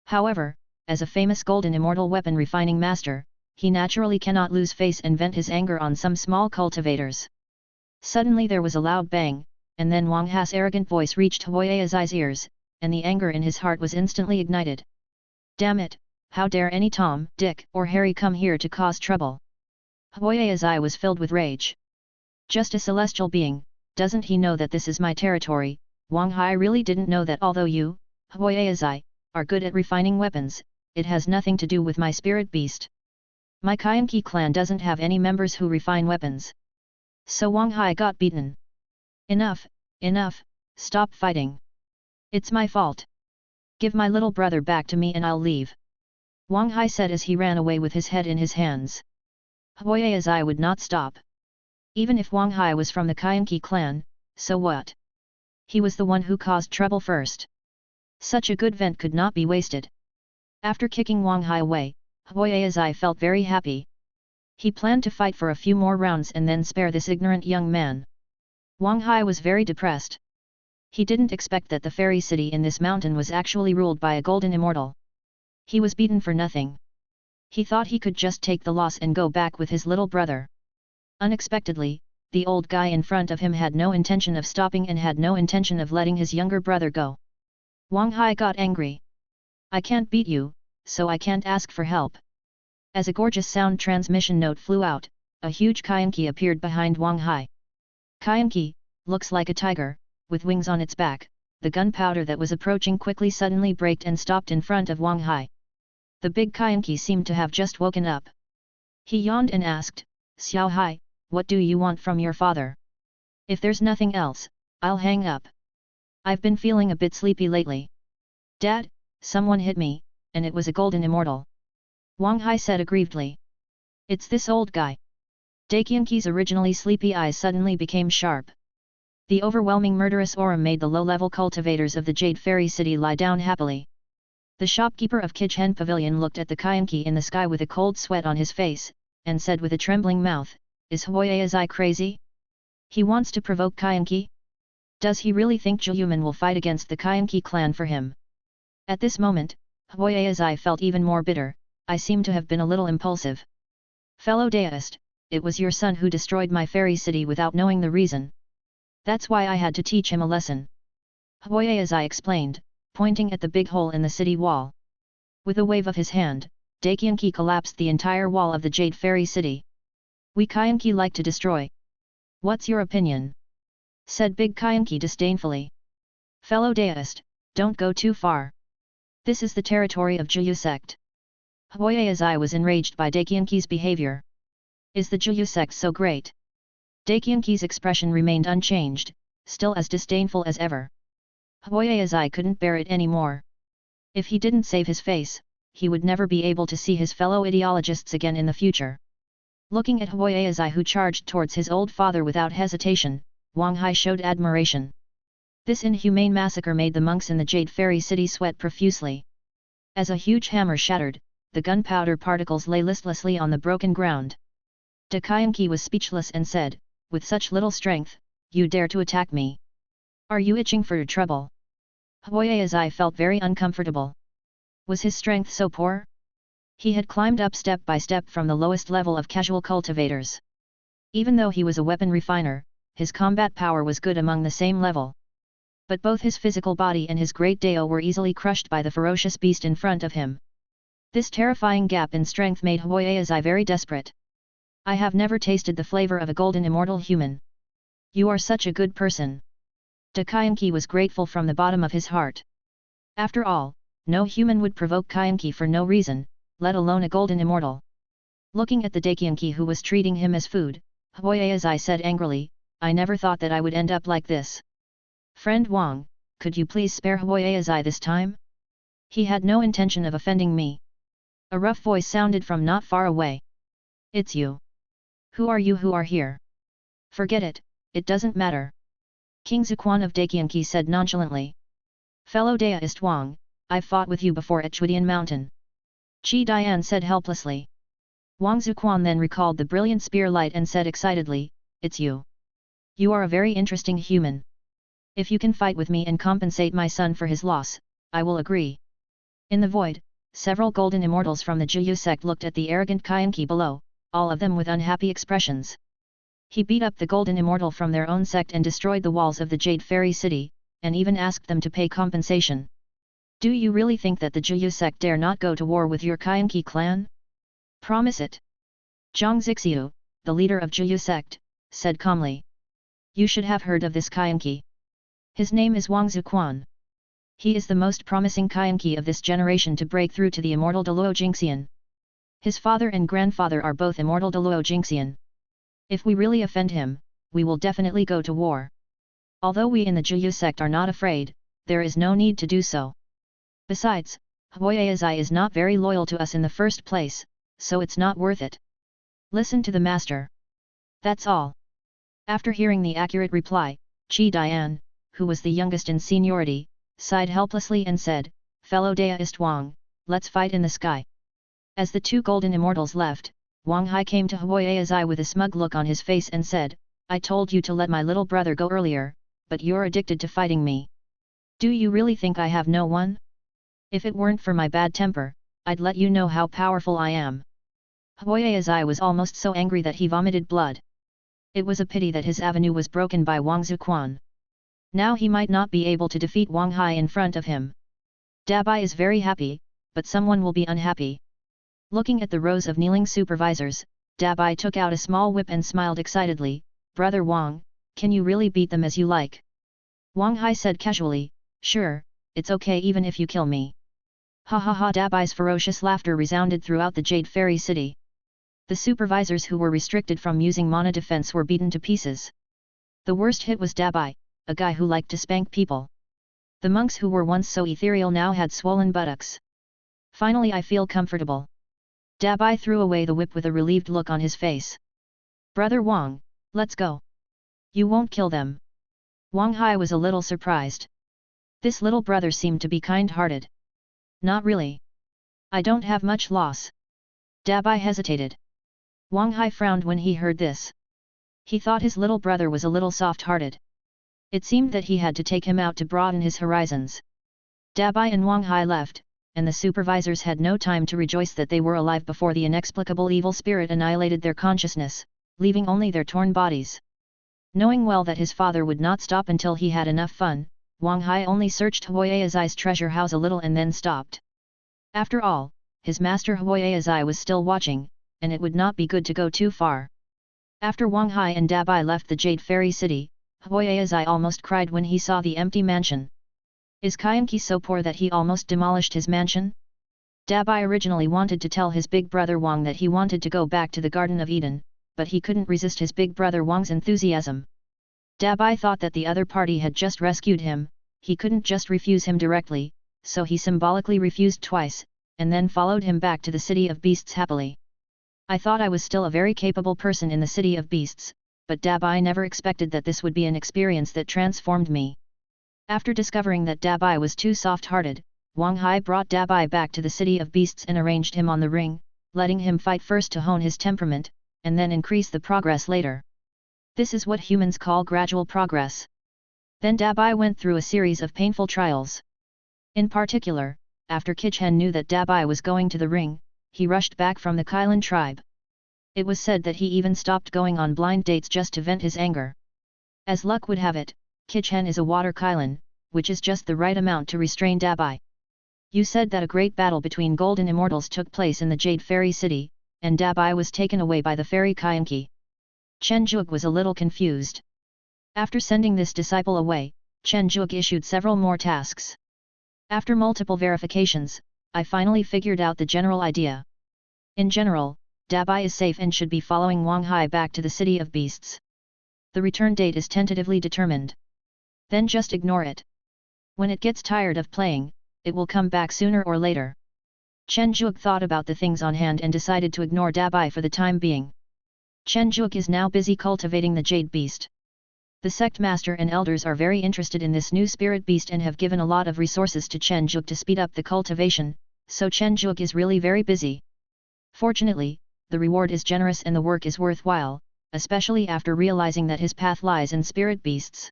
However, as a famous golden immortal weapon refining master, he naturally cannot lose face and vent his anger on some small cultivators. Suddenly there was a loud bang, and then Wang Ha's arrogant voice reached Huoyazai's ears, and the anger in his heart was instantly ignited. Damn it, how dare any Tom, Dick, or Harry come here to cause trouble? Huoyazai was filled with rage. Just a celestial being, doesn't he know that this is my territory? Wang Hai really didn't know that although you, Huoyazai, are good at refining weapons, it has nothing to do with my spirit beast. My Qianqi clan doesn't have any members who refine weapons. So Wang Hai got beaten. Enough, enough, stop fighting. It's my fault. Give my little brother back to me and I'll leave. Wang Hai said as he ran away with his head in his hands. Huoyazai would not stop. Even if Wang Hai was from the Qianqi clan, so what? He was the one who caused trouble first. Such a good vent could not be wasted. After kicking Wang Hai away, Huoyazai felt very happy. He planned to fight for a few more rounds and then spare this ignorant young man. Wang Hai was very depressed. He didn't expect that the fairy city in this mountain was actually ruled by a golden immortal. He was beaten for nothing. He thought he could just take the loss and go back with his little brother. Unexpectedly, the old guy in front of him had no intention of stopping and had no intention of letting his younger brother go. Wang Hai got angry. I can't beat you, so I can't ask for help. As a gorgeous sound transmission note flew out, a huge Qianqi appeared behind Wang Hai. Qianqi, looks like a tiger, with wings on its back. The gunpowder that was approaching quickly suddenly braked and stopped in front of Wang Hai. The big Qianqi seemed to have just woken up. He yawned and asked, Xiao Hai, what do you want from your father? If there's nothing else, I'll hang up. I've been feeling a bit sleepy lately. Dad, someone hit me, and it was a golden immortal. Wang Hai said aggrievedly. It's this old guy. Daqianqi's originally sleepy eyes suddenly became sharp. The overwhelming murderous aura made the low-level cultivators of the Jade Fairy City lie down happily. The shopkeeper of Kijhen Pavilion looked at the Qianqi in the sky with a cold sweat on his face, and said with a trembling mouth, Is Huoyazai crazy? He wants to provoke Qianqi? Does he really think Zhiyuman will fight against the Qianqi clan for him? At this moment, Huoyazai felt even more bitter. I seem to have been a little impulsive. Fellow deist, it was your son who destroyed my fairy city without knowing the reason. That's why I had to teach him a lesson. Huoyazai explained, pointing at the big hole in the city wall. With a wave of his hand, Daqianqi collapsed the entire wall of the Jade Fairy City. We Qianqi like to destroy. What's your opinion? Said Big Qianqi disdainfully. Fellow deist, don't go too far. This is the territory of Zhiyu sect. Huoyazai was enraged by Daqianqi's behavior. Is the Zhiyu sect so great? Daqianqi's expression remained unchanged, still as disdainful as ever. Huoyazai couldn't bear it anymore. If he didn't save his face, he would never be able to see his fellow ideologists again in the future. Looking at Huoyazai who charged towards his old father without hesitation, Wang Hai showed admiration. This inhumane massacre made the monks in the Jade Fairy City sweat profusely. As a huge hammer shattered, the gunpowder particles lay listlessly on the broken ground. Daqianqi was speechless and said, with such little strength, you dare to attack me? Are you itching for trouble? Huoyazai felt very uncomfortable. Was his strength so poor? He had climbed up step by step from the lowest level of casual cultivators. Even though he was a weapon refiner, his combat power was good among the same level. But both his physical body and his great Dao were easily crushed by the ferocious beast in front of him. This terrifying gap in strength made Huoyazai very desperate. I have never tasted the flavor of a golden immortal human. You are such a good person. Daqianqi was grateful from the bottom of his heart. After all, no human would provoke Qianqi for no reason, let alone a golden immortal. Looking at the Daqianqi who was treating him as food, Huoyazai said angrily, I never thought that I would end up like this. Friend Wang, could you please spare Huoyazai this time? He had no intention of offending me. A rough voice sounded from not far away. It's you. Who are you who are here? Forget it, it doesn't matter. King Zuquan of Daqianqi said nonchalantly. Fellow deist Wang, I've fought with you before at Chudian Mountain. Qi Dian said helplessly. Wang Zuquan then recalled the brilliant spear light and said excitedly, it's you. You are a very interesting human. If you can fight with me and compensate my son for his loss, I will agree. In the void, several golden immortals from the Juyu sect looked at the arrogant Kyanki below, all of them with unhappy expressions. He beat up the golden immortal from their own sect and destroyed the walls of the Jade Fairy City, and even asked them to pay compensation. Do you really think that the Juyu sect dare not go to war with your Kyanki clan? Promise it. Zhang Zixiu, the leader of Juyu sect, said calmly. You should have heard of this Kyanki. His name is Wang Zuquan. He is the most promising Kyanki of this generation to break through to the immortal Deluo Jingxian. His father and grandfather are both immortal Deluo Jingxian. If we really offend him, we will definitely go to war. Although we in the Juyu sect are not afraid, there is no need to do so. Besides, Huayazai is not very loyal to us in the first place, so it's not worth it. Listen to the master. That's all. After hearing the accurate reply, Qi Dian, who was the youngest in seniority, sighed helplessly and said, Fellow Daoist Wang, let's fight in the sky. As the two golden immortals left, Wang Hai came to Huayazai with a smug look on his face and said, I told you to let my little brother go earlier, but you're addicted to fighting me. Do you really think I have no one? If it weren't for my bad temper, I'd let you know how powerful I am. Huayazai was almost so angry that he vomited blood. It was a pity that his avenue was broken by Wang Zuquan. Now he might not be able to defeat Wang Hai in front of him. Dabai is very happy, but someone will be unhappy. Looking at the rows of kneeling supervisors, Dabai took out a small whip and smiled excitedly, Brother Wang, can you really beat them as you like? Wang Hai said casually, Sure, it's okay even if you kill me. Ha ha ha. Dabai's ferocious laughter resounded throughout the Jade Fairy City. The supervisors who were restricted from using mana defense were beaten to pieces. The worst hit was Dabai, a guy who liked to spank people. The monks who were once so ethereal now had swollen buttocks. Finally I feel comfortable. Dabai threw away the whip with a relieved look on his face. Brother Wang, let's go. You won't kill them. Wang Hai was a little surprised. This little brother seemed to be kind-hearted. Not really. I don't have much loss. Dabai hesitated. Wang Hai frowned when he heard this. He thought his little brother was a little soft-hearted. It seemed that he had to take him out to broaden his horizons. Dabai and Wang Hai left, and the supervisors had no time to rejoice that they were alive before the inexplicable evil spirit annihilated their consciousness, leaving only their torn bodies. Knowing well that his father would not stop until he had enough fun, Wang Hai only searched Huayazai's treasure house a little and then stopped. After all, his master Huayazai was still watching, and it would not be good to go too far. After Wang Hai and Dabai left the Jade Fairy City, Huayazai almost cried when he saw the empty mansion. Is Kyanki so poor that he almost demolished his mansion? Dabai originally wanted to tell his big brother Wang that he wanted to go back to the Garden of Eden, but he couldn't resist his big brother Wang's enthusiasm. Dabai thought that the other party had just rescued him, he couldn't just refuse him directly, so he symbolically refused twice, and then followed him back to the City of Beasts happily. I thought I was still a very capable person in the City of Beasts, but Dabai never expected that this would be an experience that transformed me. After discovering that Dabai was too soft-hearted, Wang Hai brought Dabai back to the City of Beasts and arranged him on the ring, letting him fight first to hone his temperament, and then increase the progress later. This is what humans call gradual progress. Then Dabai went through a series of painful trials. In particular, after Kichen knew that Dabai was going to the ring, he rushed back from the Kylan tribe. It was said that he even stopped going on blind dates just to vent his anger. As luck would have it, Kichen is a water Kylan, which is just the right amount to restrain Dabai. You said that a great battle between golden immortals took place in the Jade Fairy City, and Dabai was taken away by the fairy Kyanki. Chen Zhuge was a little confused. After sending this disciple away, Chen Zhuge issued several more tasks. After multiple verifications, I finally figured out the general idea. In general, Dabai is safe and should be following Wang Hai back to the City of Beasts. The return date is tentatively determined. Then just ignore it. When it gets tired of playing, it will come back sooner or later. Chen Zhuge thought about the things on hand and decided to ignore Dabai for the time being. Chen Zhuge is now busy cultivating the Jade Beast. The sect master and elders are very interested in this new spirit beast and have given a lot of resources to Chen Zhuge to speed up the cultivation, so Chen Zhuge is really very busy. Fortunately, the reward is generous and the work is worthwhile, especially after realizing that his path lies in spirit beasts.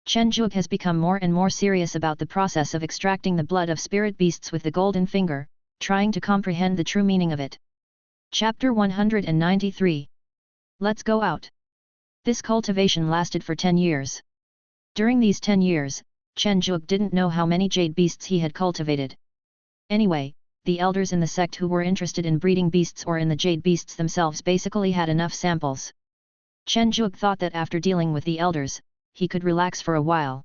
Chen Zhuge has become more and more serious about the process of extracting the blood of spirit beasts with the golden finger, trying to comprehend the true meaning of it. Chapter 193. Let's go out. This cultivation lasted for 10 years. During these 10 years, Chen Zhuge didn't know how many jade beasts he had cultivated. Anyway, the elders in the sect who were interested in breeding beasts or in the jade beasts themselves basically had enough samples. Chen Zhuge thought that after dealing with the elders, he could relax for a while.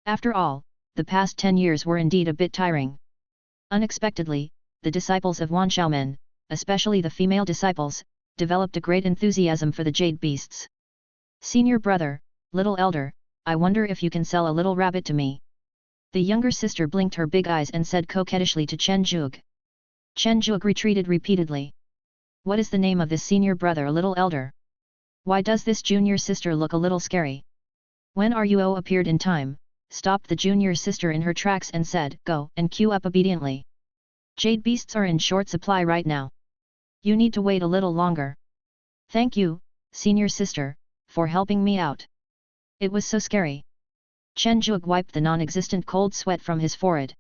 After all, the past 10 years were indeed a bit tiring. Unexpectedly, the disciples of Wan Xiaomen, especially the female disciples, developed a great enthusiasm for the jade beasts. Senior brother, little elder, I wonder if you can sell a little rabbit to me. The younger sister blinked her big eyes and said coquettishly to Chen Zhuge. Chen Zhuge retreated repeatedly. What is the name of this senior brother, a little elder? Why does this junior sister look a little scary? When Ruo appeared in time, stopped the junior sister in her tracks and said, go and queue up obediently. Jade beasts are in short supply right now. You need to wait a little longer. Thank you, senior sister, for helping me out. It was so scary. Chen Zhuge wiped the non-existent cold sweat from his forehead.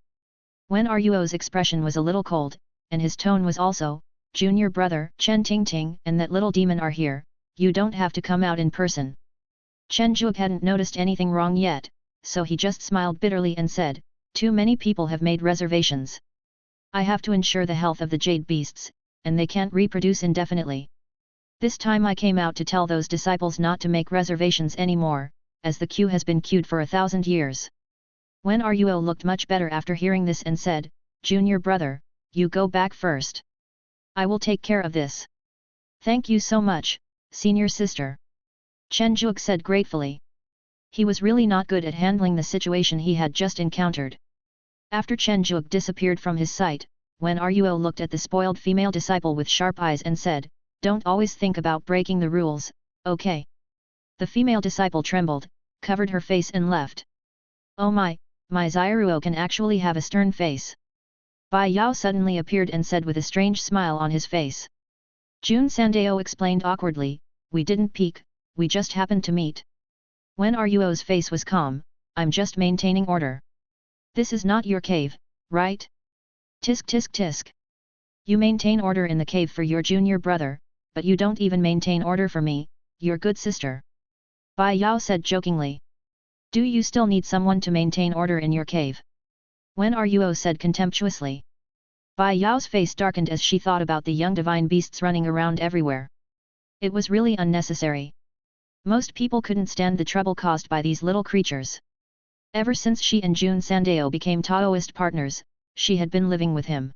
When Ruo's expression was a little cold, and his tone was also, junior brother, Chen Tingting and that little demon are here, you don't have to come out in person. Chen Zhuge hadn't noticed anything wrong yet, so he just smiled bitterly and said, too many people have made reservations. I have to ensure the health of the jade beasts, and they can't reproduce indefinitely. This time I came out to tell those disciples not to make reservations anymore, as the queue has been queued for 1,000 years. When Ruo looked much better after hearing this and said, junior brother, you go back first. I will take care of this. Thank you so much, senior sister. Chen Zhuge said gratefully. He was really not good at handling the situation he had just encountered. After Chen Zhuge disappeared from his sight, when Ruo looked at the spoiled female disciple with sharp eyes and said, don't always think about breaking the rules, okay? The female disciple trembled, covered her face and left. Oh my Xiaoruo can actually have a stern face. Bai Yao suddenly appeared and said with a strange smile on his face. Jun Sandao explained awkwardly, we didn't peek, we just happened to meet. When Ruo's face was calm, I'm just maintaining order. This is not your cave, right? Tisk tisk tisk. You maintain order in the cave for your junior brother, but you don't even maintain order for me, your good sister. Bai Yao said jokingly. Do you still need someone to maintain order in your cave? When Ruo said contemptuously. Bai Yao's face darkened as she thought about the young divine beasts running around everywhere. It was really unnecessary. Most people couldn't stand the trouble caused by these little creatures. Ever since she and Jun Sandao became Taoist partners, she had been living with him.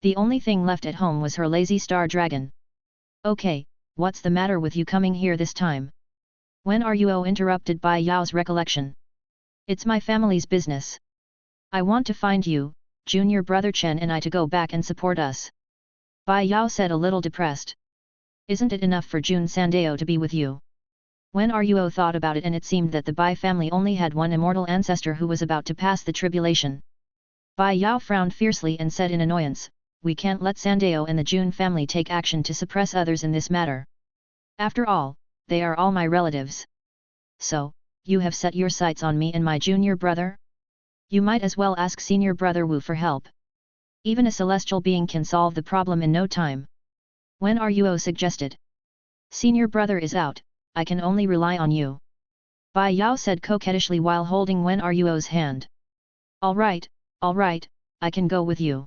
The only thing left at home was her lazy star dragon. Okay, what's the matter with you coming here this time? When Ruo interrupted Bai Yao's recollection. It's my family's business. I want to find you, junior brother Chen and I to go back and support us. Bai Yao said a little depressed. Isn't it enough for Jun Sandao to be with you? When Ruo thought about it and it seemed that the Bai family only had one immortal ancestor who was about to pass the tribulation. Bai Yao frowned fiercely and said in annoyance, we can't let Sandao and the Jun family take action to suppress others in this matter. After all, they are all my relatives. So, you have set your sights on me and my junior brother? You might as well ask senior brother Wu for help. Even a celestial being can solve the problem in no time. When Ruo suggested. Senior brother is out, I can only rely on you. Bai Yao said coquettishly while holding Wen Ruo's hand. Alright, I can go with you.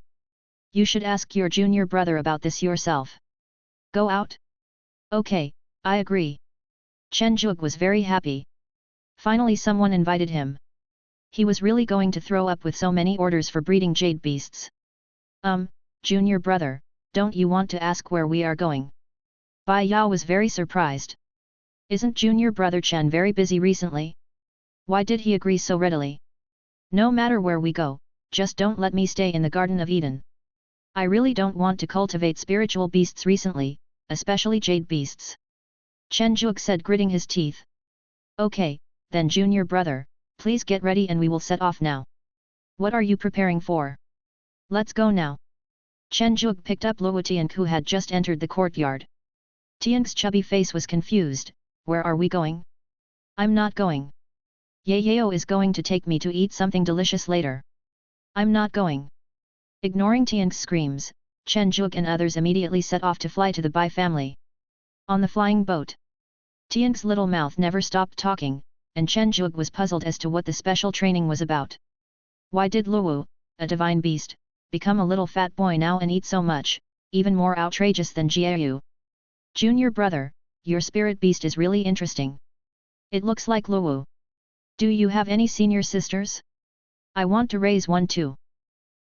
You should ask your junior brother about this yourself. Go out? Okay, I agree. Chen Zhuge was very happy. Finally someone invited him. He was really going to throw up with so many orders for breeding jade beasts. Junior brother, don't you want to ask where we are going? Bai Yao was very surprised. Isn't junior brother Chen very busy recently? Why did he agree so readily? No matter where we go, just don't let me stay in the Garden of Eden. I really don't want to cultivate spiritual beasts recently, especially jade beasts. Chen Zhuge said gritting his teeth. Okay, then junior brother, please get ready and we will set off now. What are you preparing for? Let's go now. Chen Zhuge picked up Luo Tianq who had just entered the courtyard. Tianq's chubby face was confused, where are we going? I'm not going. Yao is going to take me to eat something delicious later. I'm not going. Ignoring Tian's screams, Chen Zhuge and others immediately set off to fly to the Bai family. On the flying boat, Tian's little mouth never stopped talking, and Chen Zhuge was puzzled as to what the special training was about. Why did Luwu, a divine beast, become a little fat boy now and eat so much, even more outrageous than Jiayu? Junior brother, your spirit beast is really interesting. It looks like Luwu. Do you have any senior sisters? I want to raise one too.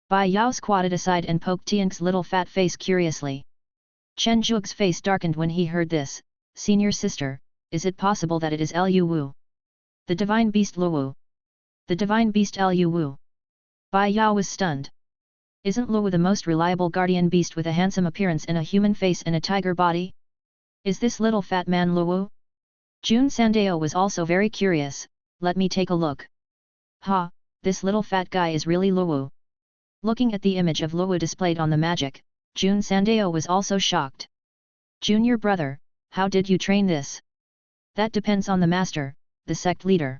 Bai Yao squatted aside and poked Tian's little fat face curiously. Chen Zhuge's face darkened when he heard this. Senior sister, is it possible that it is Lu Wu? The divine beast Luwu. The divine beast Lu Wu. Bai Yao was stunned. Isn't Luwu the most reliable guardian beast with a handsome appearance and a human face and a tiger body? Is this little fat man Luwu? Jun Sandao was also very curious. Let me take a look. Ha, this little fat guy is really Luwu. Looking at the image of Luwu displayed on the magic, Jun Sandao was also shocked. Junior brother, how did you train this? That depends on the master, the sect leader.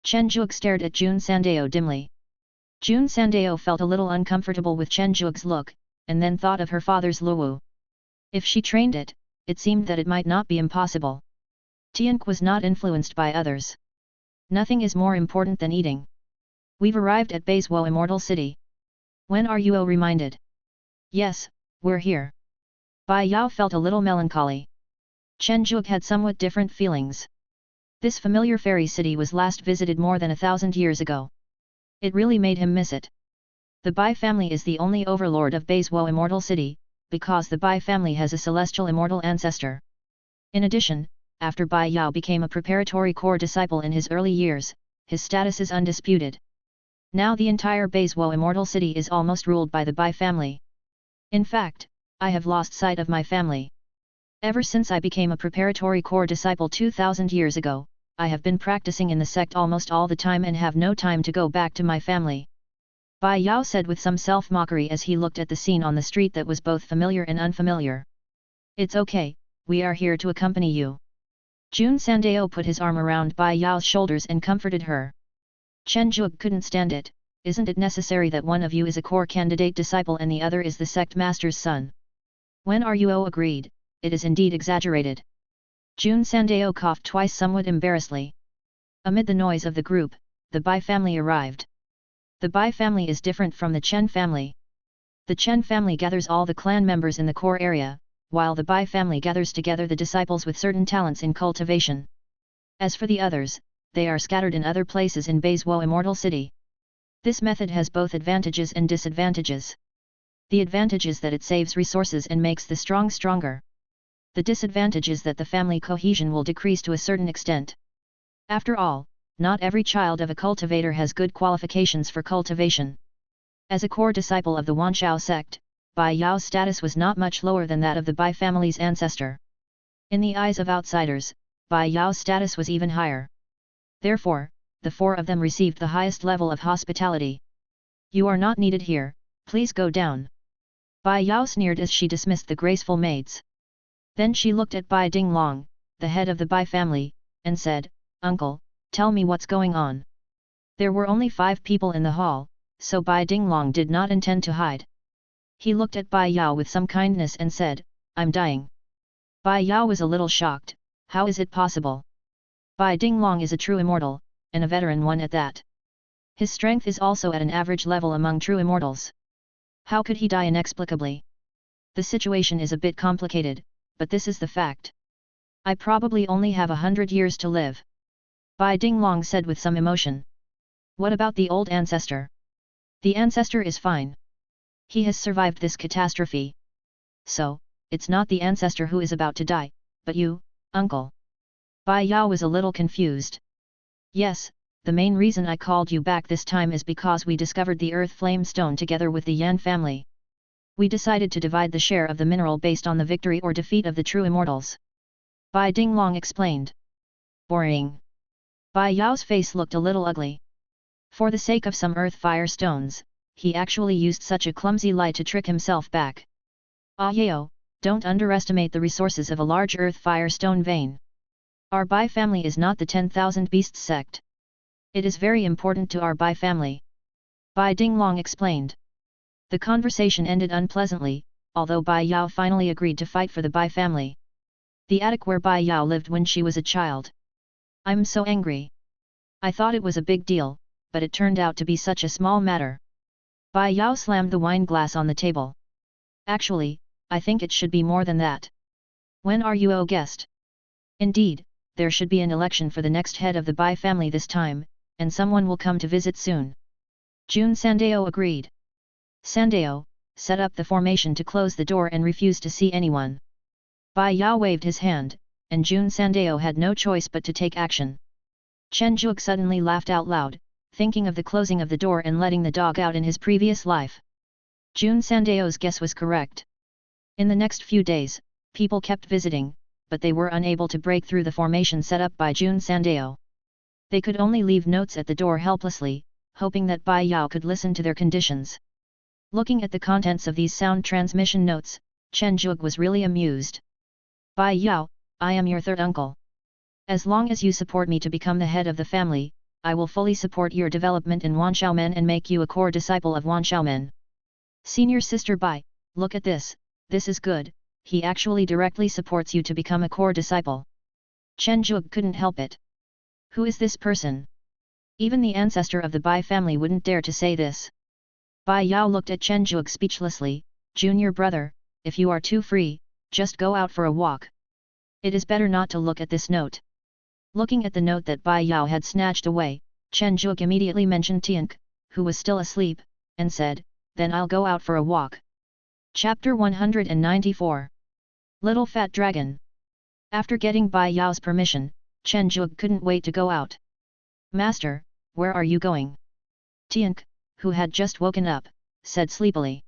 Chen Zhuge stared at Jun Sandao dimly. Jun Sandao felt a little uncomfortable with Chen Zhuge's look, and then thought of her father's Luwu. If she trained it, it seemed that it might not be impossible. Tian was not influenced by others. Nothing is more important than eating. We've arrived at Baizuo Immortal City. When are you reminded? Yes, we're here. Bai Yao felt a little melancholy. Chen Zhuge had somewhat different feelings. This familiar fairy city was last visited more than 1,000 years ago. It really made him miss it. The Bai family is the only overlord of Baizuo Immortal City, because the Bai family has a celestial immortal ancestor. In addition, after Bai Yao became a preparatory core disciple in his early years, his status is undisputed. Now the entire Baizuo Immortal City is almost ruled by the Bai family. In fact, I have lost sight of my family. Ever since I became a preparatory core disciple 2,000 years ago, I have been practicing in the sect almost all the time and have no time to go back to my family. Bai Yao said with some self-mockery as he looked at the scene on the street that was both familiar and unfamiliar. It's okay, we are here to accompany you. Jun Sandao put his arm around Bai Yao's shoulders and comforted her. Chen Zhuge couldn't stand it. Isn't it necessary that one of you is a core candidate disciple and the other is the sect master's son? When Ruo agreed, it is indeed exaggerated. Jun Sandao coughed twice somewhat embarrassedly. Amid the noise of the group, the Bai family arrived. The Bai family is different from the Chen family. The Chen family gathers all the clan members in the core area, while the Bai family gathers together the disciples with certain talents in cultivation. As for the others, they are scattered in other places in Baizuo Immortal City. This method has both advantages and disadvantages. The advantage is that it saves resources and makes the strong stronger. The disadvantage is that the family cohesion will decrease to a certain extent. After all, not every child of a cultivator has good qualifications for cultivation. As a core disciple of the Wanshao sect, Bai Yao's status was not much lower than that of the Bai family's ancestor. In the eyes of outsiders, Bai Yao's status was even higher. Therefore, the four of them received the highest level of hospitality. You are not needed here, please go down. Bai Yao sneered as she dismissed the graceful maids. Then she looked at Bai Dinglong, the head of the Bai family, and said, Uncle, tell me what's going on. There were only 5 people in the hall, so Bai Dinglong did not intend to hide. He looked at Bai Yao with some kindness and said, I'm dying. Bai Yao was a little shocked. How is it possible? Bai Dinglong is a true immortal, and a veteran one at that. His strength is also at an average level among true immortals. How could he die inexplicably? The situation is a bit complicated, but this is the fact. I probably only have 100 years to live. Bai Dinglong said with some emotion. What about the old ancestor? The ancestor is fine. He has survived this catastrophe. So, it's not the ancestor who is about to die, but you, uncle. Bai Yao was a little confused. Yes, the main reason I called you back this time is because we discovered the earth flame stone together with the Yan family. We decided to divide the share of the mineral based on the victory or defeat of the true immortals. Bai Dinglong explained. Boring. Bai Yao's face looked a little ugly. For the sake of some earth fire stones, he actually used such a clumsy lie to trick himself back. Ah Yao, don't underestimate the resources of a large earth fire stone vein. Our Bai family is not the 10,000 beasts sect. It is very important to our Bai family. Bai Dinglong explained. The conversation ended unpleasantly, although Bai Yao finally agreed to fight for the Bai family. The attic where Bai Yao lived when she was a child. I'm so angry. I thought it was a big deal, but it turned out to be such a small matter. Bai Yao slammed the wine glass on the table. Actually, I think it should be more than that. When are you, guest? Indeed, there should be an election for the next head of the Bai family this time, and someone will come to visit soon. Jun Sandao agreed. Sandao, set up the formation to close the door and refuse to see anyone. Bai Yao waved his hand, and Jun Sandao had no choice but to take action. Chen Juke suddenly laughed out loud, thinking of the closing of the door and letting the dog out in his previous life. Jun Sandao's guess was correct. In the next few days, people kept visiting, but they were unable to break through the formation set up by Jun Sandao. They could only leave notes at the door helplessly, hoping that Bai Yao could listen to their conditions. Looking at the contents of these sound transmission notes, Chen Juke was really amused. Bai Yao, I am your third uncle. As long as you support me to become the head of the family, I will fully support your development in Wanxiaomen and make you a core disciple of Wanxiaomen. Senior sister Bai, look at this, this is good, he actually directly supports you to become a core disciple. Chen Juke couldn't help it. Who is this person? Even the ancestor of the Bai family wouldn't dare to say this. Bai Yao looked at Chen Juke speechlessly. Junior brother, if you are too free, just go out for a walk. It is better not to look at this note. Looking at the note that Bai Yao had snatched away, Chen Juke immediately mentioned Tiank, who was still asleep, and said, then I'll go out for a walk. Chapter 194. Little Fat Dragon. After getting Bai Yao's permission, Chen Juke couldn't wait to go out. Master, where are you going? Tiank, who had just woken up, said sleepily.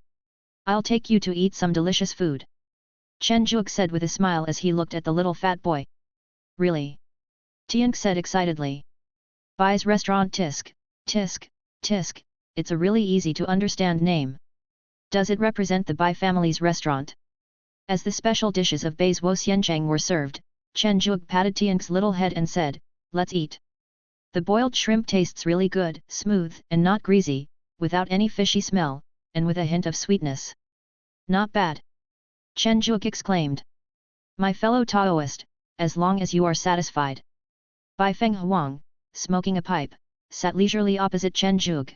I'll take you to eat some delicious food. Chen Juke said with a smile as he looked at the little fat boy. Really? Tiank said excitedly. Bai's restaurant Tisk, Tisk, Tisk, it's a really easy to understand name. Does it represent the Bai family's restaurant? As the special dishes of Bai's Woxianchang were served, Chen Juke patted Tiank's little head and said, let's eat. The boiled shrimp tastes really good, smooth and not greasy, without any fishy smell, and with a hint of sweetness. Not bad. Chen Juke exclaimed. My fellow Taoist, as long as you are satisfied. Bai Feng Huang, smoking a pipe, sat leisurely opposite Chen Juke.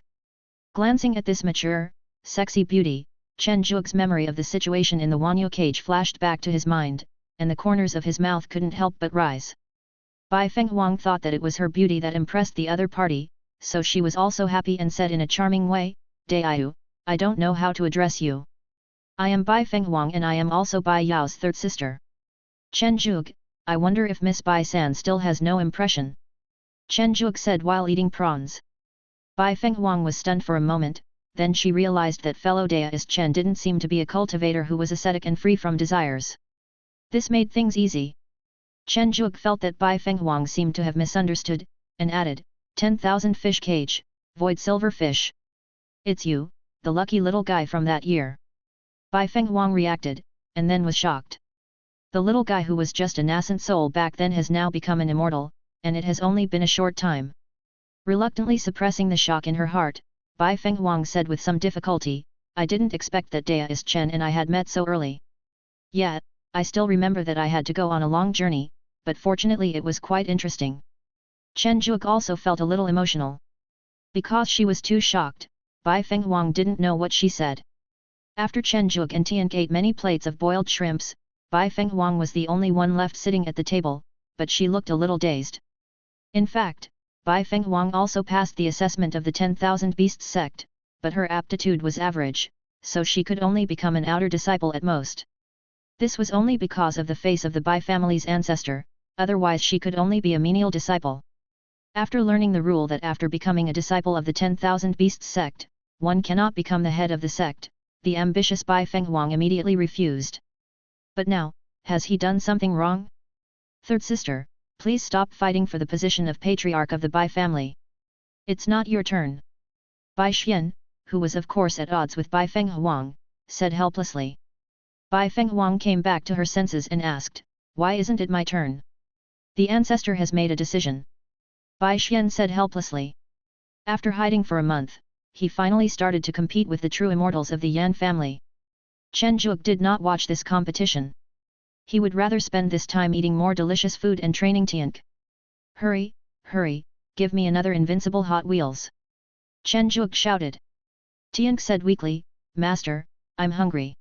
Glancing at this mature, sexy beauty, Chen Juke's memory of the situation in the Wanyu cage flashed back to his mind, and the corners of his mouth couldn't help but rise. Bai Feng Huang thought that it was her beauty that impressed the other party, so she was also happy and said in a charming way, Daiyu, I don't know how to address you. I am Bai Feng Huang and I am also Bai Yao's third sister. Chen Juke, I wonder if Miss Bai San still has no impression. Chen Juke said while eating prawns. Bai Feng Huang was stunned for a moment, then she realized that fellow Daoist Chen didn't seem to be a cultivator who was ascetic and free from desires. This made things easy. Chen Juke felt that Bai Feng Huang seemed to have misunderstood, and added, 10,000 fish cage, void silver fish. It's you, the lucky little guy from that year. Bai Feng Huang reacted, and then was shocked. The little guy who was just a nascent soul back then has now become an immortal, and it has only been a short time. Reluctantly suppressing the shock in her heart, Bai Feng Huang said with some difficulty, I didn't expect that Daoist Chen and I had met so early. Yet, I still remember that I had to go on a long journey, but fortunately it was quite interesting. Chen Juke also felt a little emotional. Because she was too shocked, Bai Feng Huang didn't know what she said. After Chen Juke and Tiank ate many plates of boiled shrimps, Bai Feng Huang was the only one left sitting at the table, but she looked a little dazed. In fact, Bai Feng Huang also passed the assessment of the 10,000 Beasts sect, but her aptitude was average, so she could only become an outer disciple at most. This was only because of the face of the Bai family's ancestor, otherwise she could only be a menial disciple. After learning the rule that after becoming a disciple of the 10,000 Beasts sect, one cannot become the head of the sect, the ambitious Bai Feng Huang immediately refused. But now, has he done something wrong? Third sister, please stop fighting for the position of patriarch of the Bai family. It's not your turn. Bai Xian, who was of course at odds with Bai Feng Huang, said helplessly. Bai Feng Huang came back to her senses and asked, why isn't it my turn? The ancestor has made a decision. Bai Xian said helplessly. After hiding for a month, he finally started to compete with the true immortals of the Yan family. Chen Zhuge did not watch this competition. He would rather spend this time eating more delicious food and training Tiank. Hurry, hurry, give me another invincible Hot Wheels. Chen Zhuge shouted. Tiank said weakly, Master, I'm hungry.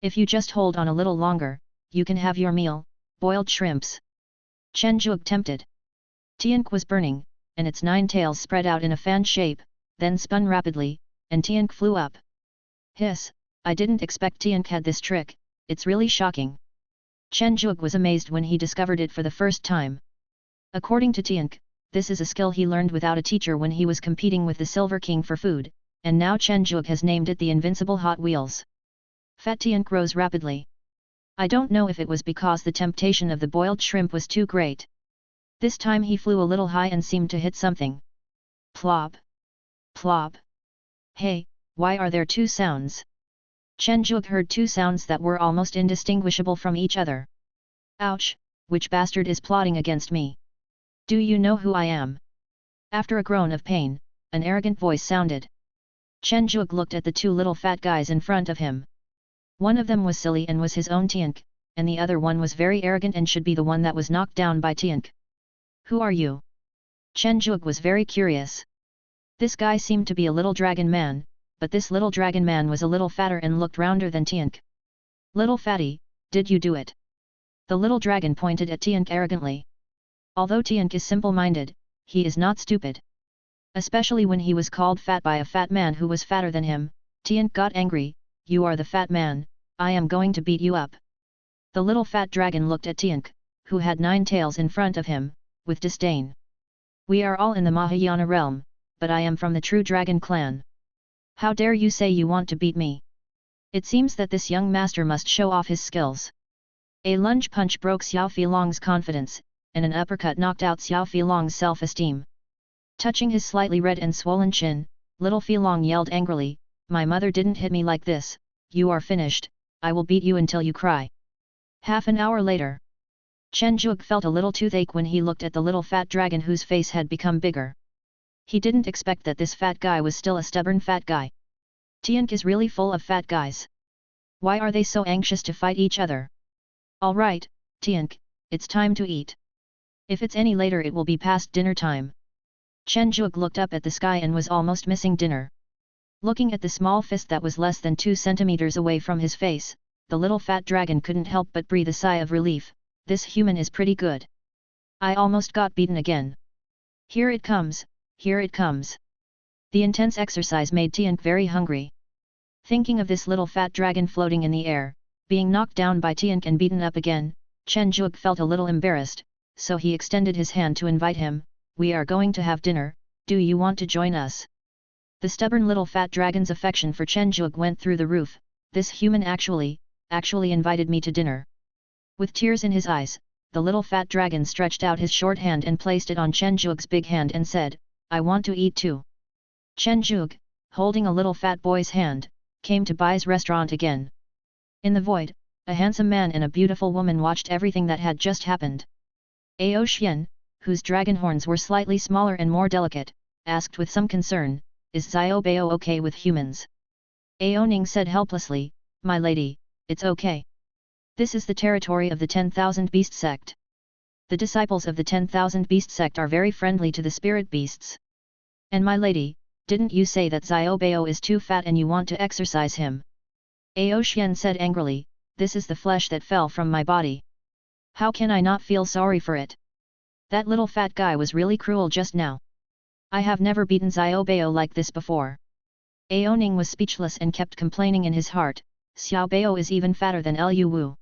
If you just hold on a little longer, you can have your meal, boiled shrimps. Chen Zhuge tempted. Tiank was burning, and its 9 tails spread out in a fan shape, then spun rapidly, and Tiank flew up. Hiss, I didn't expect Tiank had this trick, it's really shocking. Chen Zhuge was amazed when he discovered it for the first time. According to Tiank, this is a skill he learned without a teacher when he was competing with the Silver King for food, and now Chen Zhuge has named it the Invincible Hot Wheels. Fat Tiank rose rapidly. I don't know if it was because the temptation of the boiled shrimp was too great. This time he flew a little high and seemed to hit something. Plop! Plop! Hey, why are there 2 sounds? Chen Zhuge heard 2 sounds that were almost indistinguishable from each other. Ouch, which bastard is plotting against me? Do you know who I am? After a groan of pain, an arrogant voice sounded. Chen Zhuge looked at the 2 little fat guys in front of him. One of them was silly and was his own Tiank, and the other one was very arrogant and should be the one that was knocked down by Tiank. Who are you? Chen Zhuge was very curious. This guy seemed to be a little dragon man, but this little dragon man was a little fatter and looked rounder than Tiank. Little fatty, did you do it? The little dragon pointed at Tiank arrogantly. Although Tiank is simple-minded, he is not stupid. Especially when he was called fat by a fat man who was fatter than him, Tiank got angry, you are the fat man, I am going to beat you up. The little fat dragon looked at Tiank, who had 9 tails in front of him, with disdain. We are all in the Mahayana realm, but I am from the true dragon clan. How dare you say you want to beat me? It seems that this young master must show off his skills. A lunge punch broke Xiao Filong's confidence, and an uppercut knocked out Xiao Filong's self-esteem. Touching his slightly red and swollen chin, little Filong yelled angrily, my mother didn't hit me like this, you are finished, I will beat you until you cry. Half an hour later. Chen Zhuge felt a little toothache when he looked at the little fat dragon whose face had become bigger. He didn't expect that this fat guy was still a stubborn fat guy. Tiank is really full of fat guys. Why are they so anxious to fight each other? Alright, Tiank, it's time to eat. If it's any later it will be past dinner time. Chen Zhuge looked up at the sky and was almost missing dinner. Looking at the small fist that was less than 2 centimeters away from his face, the little fat dragon couldn't help but breathe a sigh of relief. This human is pretty good. I almost got beaten again. Here it comes, here it comes. The intense exercise made Tiank very hungry. Thinking of this little fat dragon floating in the air, being knocked down by Tiank and beaten up again, Chen Zhuge felt a little embarrassed, so he extended his hand to invite him, we are going to have dinner, do you want to join us? The stubborn little fat dragon's affection for Chen Zhuge went through the roof, this human actually invited me to dinner. With tears in his eyes, the little fat dragon stretched out his short hand and placed it on Chen Zhuge's big hand and said, I want to eat too. Chen Zhuge, holding a little fat boy's hand, came to Bai's restaurant again. In the void, a handsome man and a beautiful woman watched everything that had just happened. Ao Xian, whose dragon horns were slightly smaller and more delicate, asked with some concern, is Xiao Bao okay with humans? Ao Ning said helplessly, my lady, it's okay. This is the territory of the 10,000 Beast sect. The disciples of the 10,000 Beast sect are very friendly to the spirit beasts. And my lady, didn't you say that Xiao Bao is too fat and you want to exercise him? Ao Xian said angrily, this is the flesh that fell from my body. How can I not feel sorry for it? That little fat guy was really cruel just now. I have never beaten Xiao Bao like this before. Ao Ning was speechless and kept complaining in his heart, Xiao Bao is even fatter than Liu Wu.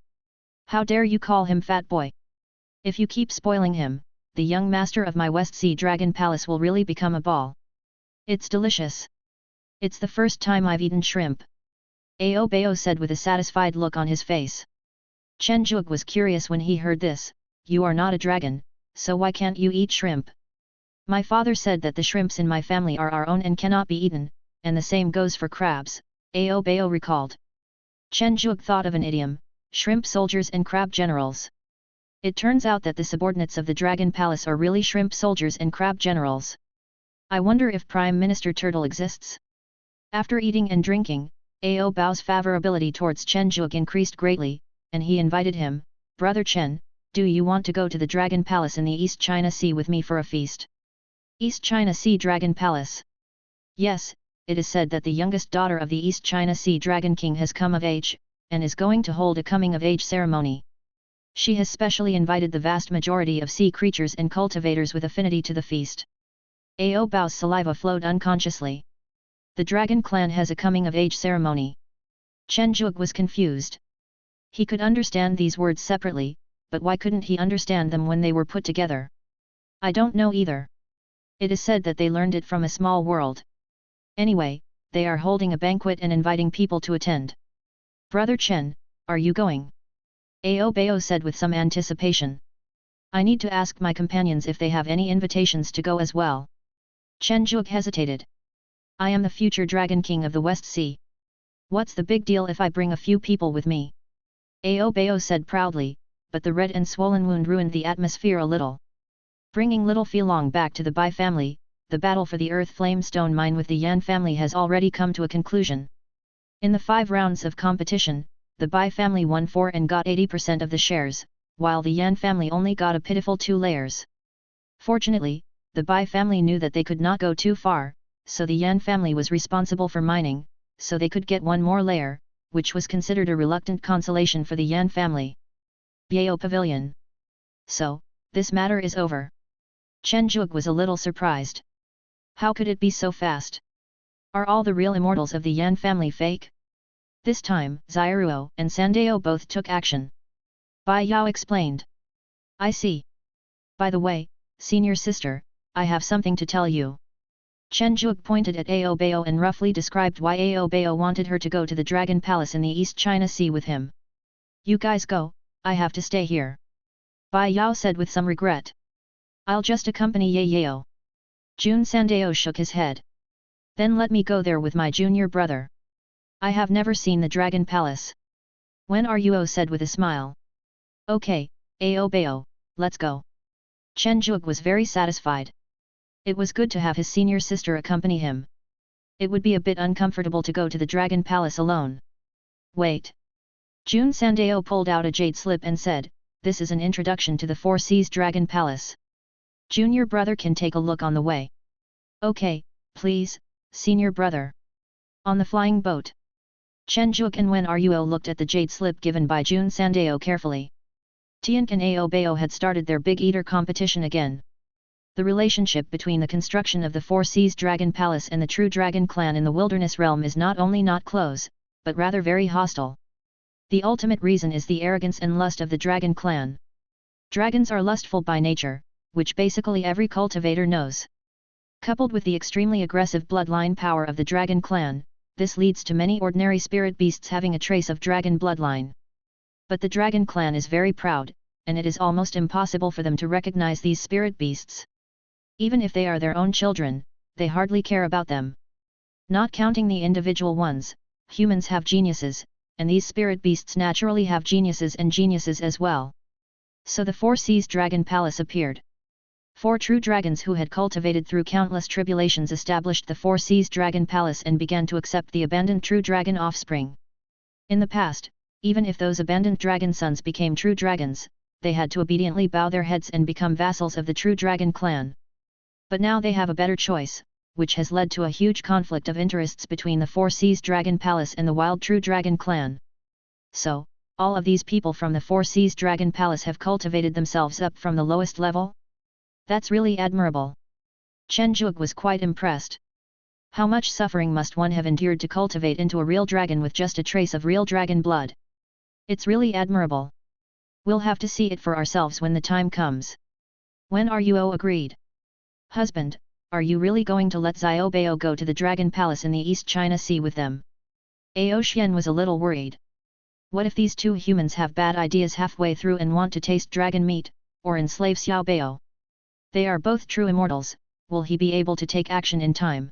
How dare you call him fat boy? If you keep spoiling him, the young master of my West Sea Dragon Palace will really become a ball. It's delicious. It's the first time I've eaten shrimp. Ao Bao said with a satisfied look on his face. Chen Zhuge was curious when he heard this, you are not a dragon, so why can't you eat shrimp? My father said that the shrimps in my family are our own and cannot be eaten, and the same goes for crabs, Ao Bao recalled. Chen Zhuge thought of an idiom, shrimp soldiers and crab generals. It turns out that the subordinates of the Dragon Palace are really shrimp soldiers and crab generals. I wonder if Prime Minister Turtle exists? After eating and drinking, Ao Bao's favorability towards Chen Zhuge increased greatly, and he invited him, "Brother Chen, do you want to go to the Dragon Palace in the East China Sea with me for a feast?" East China Sea Dragon Palace. Yes, it is said that the youngest daughter of the East China Sea Dragon King has come of age, and is going to hold a coming-of-age ceremony. She has specially invited the vast majority of sea creatures and cultivators with affinity to the feast. Ao Bao's saliva flowed unconsciously. The Dragon Clan has a coming-of-age ceremony. Chen Zhuge was confused. He could understand these words separately, but why couldn't he understand them when they were put together? I don't know either. It is said that they learned it from a small world. Anyway, they are holding a banquet and inviting people to attend. Brother Chen, are you going? Ao Bao said with some anticipation. I need to ask my companions if they have any invitations to go as well. Chen Zhuge hesitated. I am the future Dragon King of the West Sea. What's the big deal if I bring a few people with me? Ao Bao said proudly, but the red and swollen wound ruined the atmosphere a little. Bringing little Filong back to the Bai family, the battle for the Earth Flame Stone mine with the Yan family has already come to a conclusion. In the 5 rounds of competition, the Bai family won 4 and got 80% of the shares, while the Yan family only got a pitiful 2 layers. Fortunately, the Bai family knew that they could not go too far, so the Yan family was responsible for mining, so they could get 1 more layer, which was considered a reluctant consolation for the Yan family. Bao Pavilion. So, this matter is over. Chen Zhuge was a little surprised. How could it be so fast? Are all the real immortals of the Yan family fake? This time, Xiaoruo and Sandao both took action. Bai Yao explained. I see. By the way, senior sister, I have something to tell you. Chen Zhuge pointed at Ao Bao and roughly described why Ao Bao wanted her to go to the Dragon Palace in the East China Sea with him. You guys go, I have to stay here. Bai Yao said with some regret. I'll just accompany Ye Yao. Jun Sandao shook his head. Then let me go there with my junior brother. I have never seen the Dragon Palace. When are you? Said with a smile. Okay, Ao Bao, let's go. Chen Zhuge was very satisfied. It was good to have his senior sister accompany him. It would be a bit uncomfortable to go to the Dragon Palace alone. Wait. Jun Sandao pulled out a jade slip and said, this is an introduction to the Four Seas Dragon Palace. Junior brother can take a look on the way. Okay, please, senior brother. On the flying boat. Chen Zhuge and Wen Ruo looked at the jade slip given by Jun Sandao carefully. Tiank and Ao Bao had started their big eater competition again. The relationship between the construction of the Four Seas Dragon Palace and the true Dragon Clan in the Wilderness Realm is not only not close, but rather very hostile. The ultimate reason is the arrogance and lust of the Dragon Clan. Dragons are lustful by nature, which basically every cultivator knows. Coupled with the extremely aggressive bloodline power of the Dragon Clan, this leads to many ordinary spirit beasts having a trace of dragon bloodline. But the Dragon Clan is very proud, and it is almost impossible for them to recognize these spirit beasts. Even if they are their own children, they hardly care about them. Not counting the individual ones, humans have geniuses, and these spirit beasts naturally have geniuses and geniuses as well. So the Four Seas Dragon Palace appeared. 4 true dragons who had cultivated through countless tribulations established the Four Seas Dragon Palace and began to accept the abandoned true dragon offspring. In the past, even if those abandoned dragon sons became true dragons, they had to obediently bow their heads and become vassals of the true Dragon Clan. But now they have a better choice, which has led to a huge conflict of interests between the Four Seas Dragon Palace and the Wild True Dragon Clan. So, all of these people from the Four Seas Dragon Palace have cultivated themselves up from the lowest level? That's really admirable. Chen Zhuge was quite impressed. How much suffering must one have endured to cultivate into a real dragon with just a trace of real dragon blood? It's really admirable. We'll have to see it for ourselves when the time comes. Wen Ruo agreed. Husband, are you really going to let Xiao Bao go to the Dragon Palace in the East China Sea with them? Ao Xian was a little worried. What if these 2 humans have bad ideas halfway through and want to taste dragon meat, or enslave Xiao Bao? They are both true immortals, will he be able to take action in time?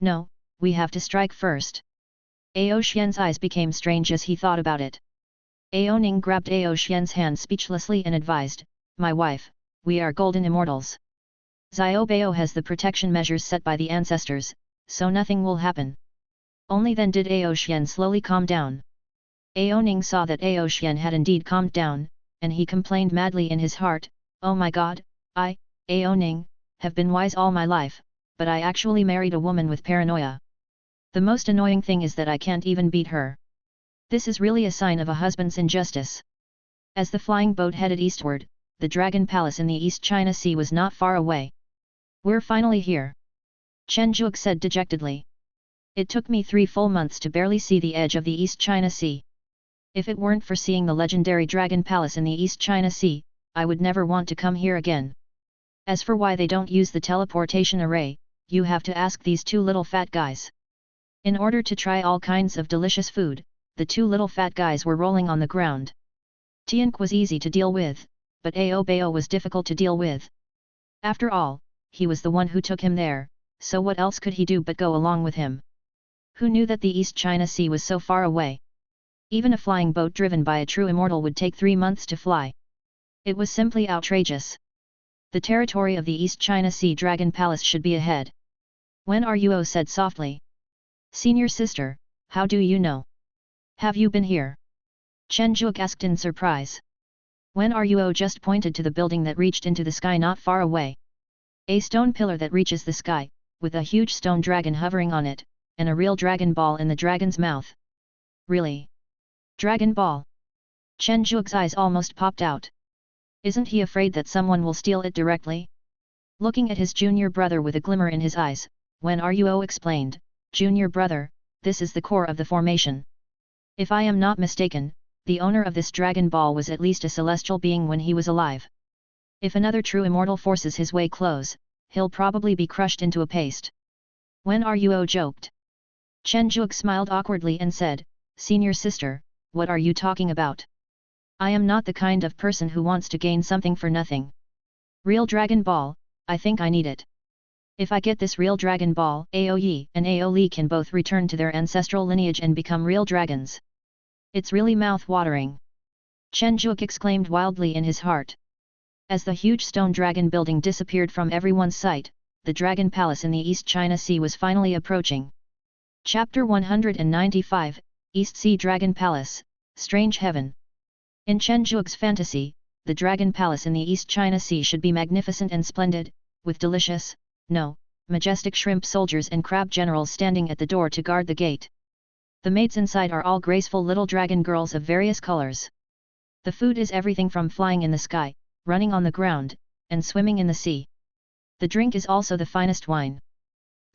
No, we have to strike first. Ao Xian's eyes became strange as he thought about it. Ao Ning grabbed Ao Xian's hand speechlessly and advised, my wife, we are golden immortals. Xiao Bao has the protection measures set by the ancestors, so nothing will happen. Only then did Ao Xian slowly calm down. Ao Ning saw that Ao Xian had indeed calmed down, and he complained madly in his heart, "Oh my god, I, Ao Ning, have been wise all my life, but I actually married a woman with paranoia. The most annoying thing is that I can't even beat her. This is really a sign of a husband's injustice." As the flying boat headed eastward, the Dragon Palace in the East China Sea was not far away. "We're finally here," Chen Zhuge said dejectedly. "It took me 3 full months to barely see the edge of the East China Sea. If it weren't for seeing the legendary Dragon Palace in the East China Sea, I would never want to come here again. As for why they don't use the teleportation array, you have to ask these 2 little fat guys." In order to try all kinds of delicious food, the 2 little fat guys were rolling on the ground. Tianque was easy to deal with, but Ao Bao was difficult to deal with. After all, he was the one who took him there, so what else could he do but go along with him? Who knew that the East China Sea was so far away? Even a flying boat driven by a true immortal would take 3 months to fly. It was simply outrageous. The territory of the East China Sea Dragon Palace should be ahead. Wen Ruo said softly. "Senior sister, how do you know? Have you been here?" Chen Zhuge asked in surprise. Wen Ruo just pointed to the building that reached into the sky not far away. A stone pillar that reaches the sky, with a huge stone dragon hovering on it, and a real dragon ball in the dragon's mouth. "Really? Dragon ball?" Chen Zhuge's eyes almost popped out. Isn't he afraid that someone will steal it directly? Looking at his junior brother with a glimmer in his eyes, Wen Ruo explained, "Junior brother, this is the core of the formation. If I am not mistaken, the owner of this dragon ball was at least a celestial being when he was alive. If another true immortal forces his way close, he'll probably be crushed into a paste." Wen Ruo joked. Chen Zhuge smiled awkwardly and said, "Senior sister, what are you talking about? I am not the kind of person who wants to gain something for nothing. Real Dragon Ball, I think I need it. If I get this real Dragon Ball, Ao Yi and Ao Li can both return to their ancestral lineage and become real dragons. It's really mouth-watering." Chen Zhuge exclaimed wildly in his heart. As the huge stone dragon building disappeared from everyone's sight, the Dragon Palace in the East China Sea was finally approaching. Chapter 195, East Sea Dragon Palace, Strange Heaven. In Chen Zhuge's fantasy, the Dragon Palace in the East China Sea should be magnificent and splendid, with majestic shrimp soldiers and crab generals standing at the door to guard the gate. The maids inside are all graceful little dragon girls of various colors. The food is everything from flying in the sky, running on the ground, and swimming in the sea. The drink is also the finest wine.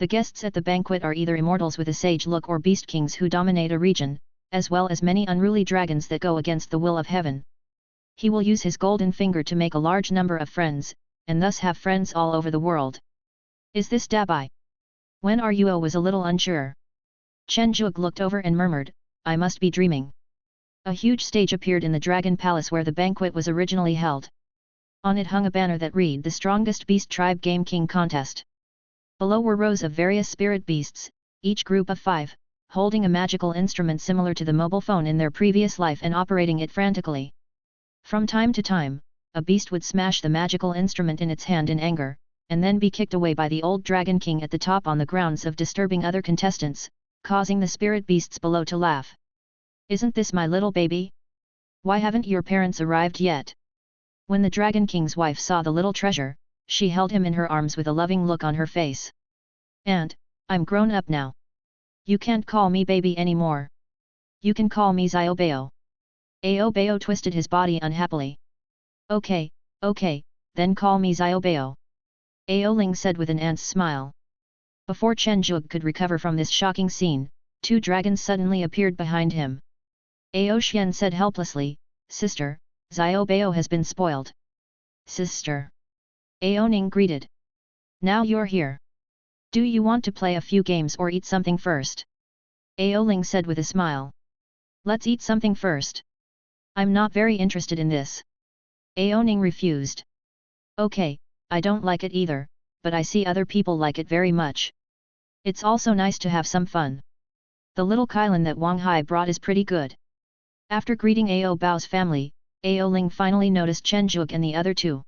The guests at the banquet are either immortals with a sage look or beast kings who dominate a region, as well as many unruly dragons that go against the will of heaven. He will use his golden finger to make a large number of friends, and thus have friends all over the world. Is this Dabai? Wen Ruo was a little unsure. Chen Zhuge looked over and murmured, "I must be dreaming." A huge stage appeared in the Dragon Palace where the banquet was originally held. On it hung a banner that read, "The Strongest Beast Tribe Game King Contest." Below were rows of various spirit beasts, each group of 5, holding a magical instrument similar to the mobile phone in their previous life and operating it frantically. From time to time, a beast would smash the magical instrument in its hand in anger, and then be kicked away by the old Dragon King at the top on the grounds of disturbing other contestants, causing the spirit beasts below to laugh. "Isn't this my little baby? Why haven't your parents arrived yet?" When the Dragon King's wife saw the little treasure, she held him in her arms with a loving look on her face. "And, I'm grown up now. You can't call me baby anymore. You can call me Xiao Bao." Ao Bao twisted his body unhappily. Okay, then call me Xiao Bao," Ao Ling said with an aunt's smile. Before Chen Zhuge could recover from this shocking scene, 2 dragons suddenly appeared behind him. Ao Xian said helplessly, "Sister, Xiao Bao has been spoiled." "Sister." Ao Ning greeted. "Now you're here. Do you want to play a few games or eat something first?" Ao Ling said with a smile. "Let's eat something first. I'm not very interested in this." Ao Ning refused. "Okay, I don't like it either, but I see other people like it very much. It's also nice to have some fun. The little kailan that Wang Hai brought is pretty good." After greeting Ao Bao's family, Ao Ling finally noticed Chen Zhuge and the other 2.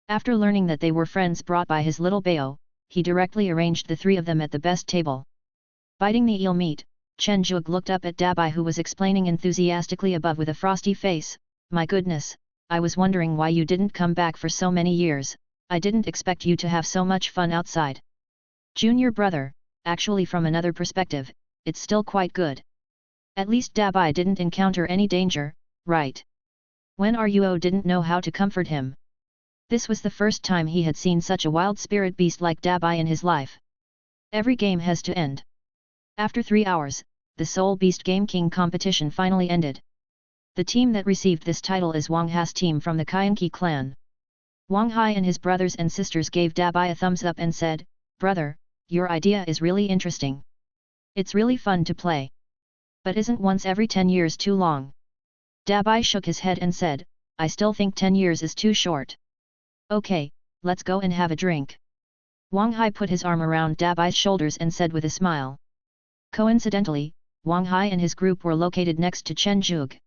After learning that they were friends brought by his little Bao, he directly arranged the 3 of them at the best table. Biting the eel meat, Chen Zhuge looked up at Dabai, who was explaining enthusiastically above with a frosty face, "My goodness, I was wondering why you didn't come back for so many years. I didn't expect you to have so much fun outside." "Junior brother, actually from another perspective, it's still quite good. At least Dabai didn't encounter any danger, right?" Wen Ruo didn't know how to comfort him. This was the first time he had seen such a wild spirit beast like Dabai in his life. Every game has to end. After 3 hours, the Soul Beast Game King competition finally ended. The team that received this title is Wang Ha's team from the Qianqi clan. Wang Hai and his brothers and sisters gave Dabai a thumbs up and said, "Brother, your idea is really interesting. It's really fun to play. But isn't once every 10 years too long?" Dabai shook his head and said, "I still think 10 years is too short. Okay, let's go and have a drink." Wang Hai put his arm around Dabai's shoulders and said with a smile. Coincidentally, Wang Hai and his group were located next to Chen Zhuge.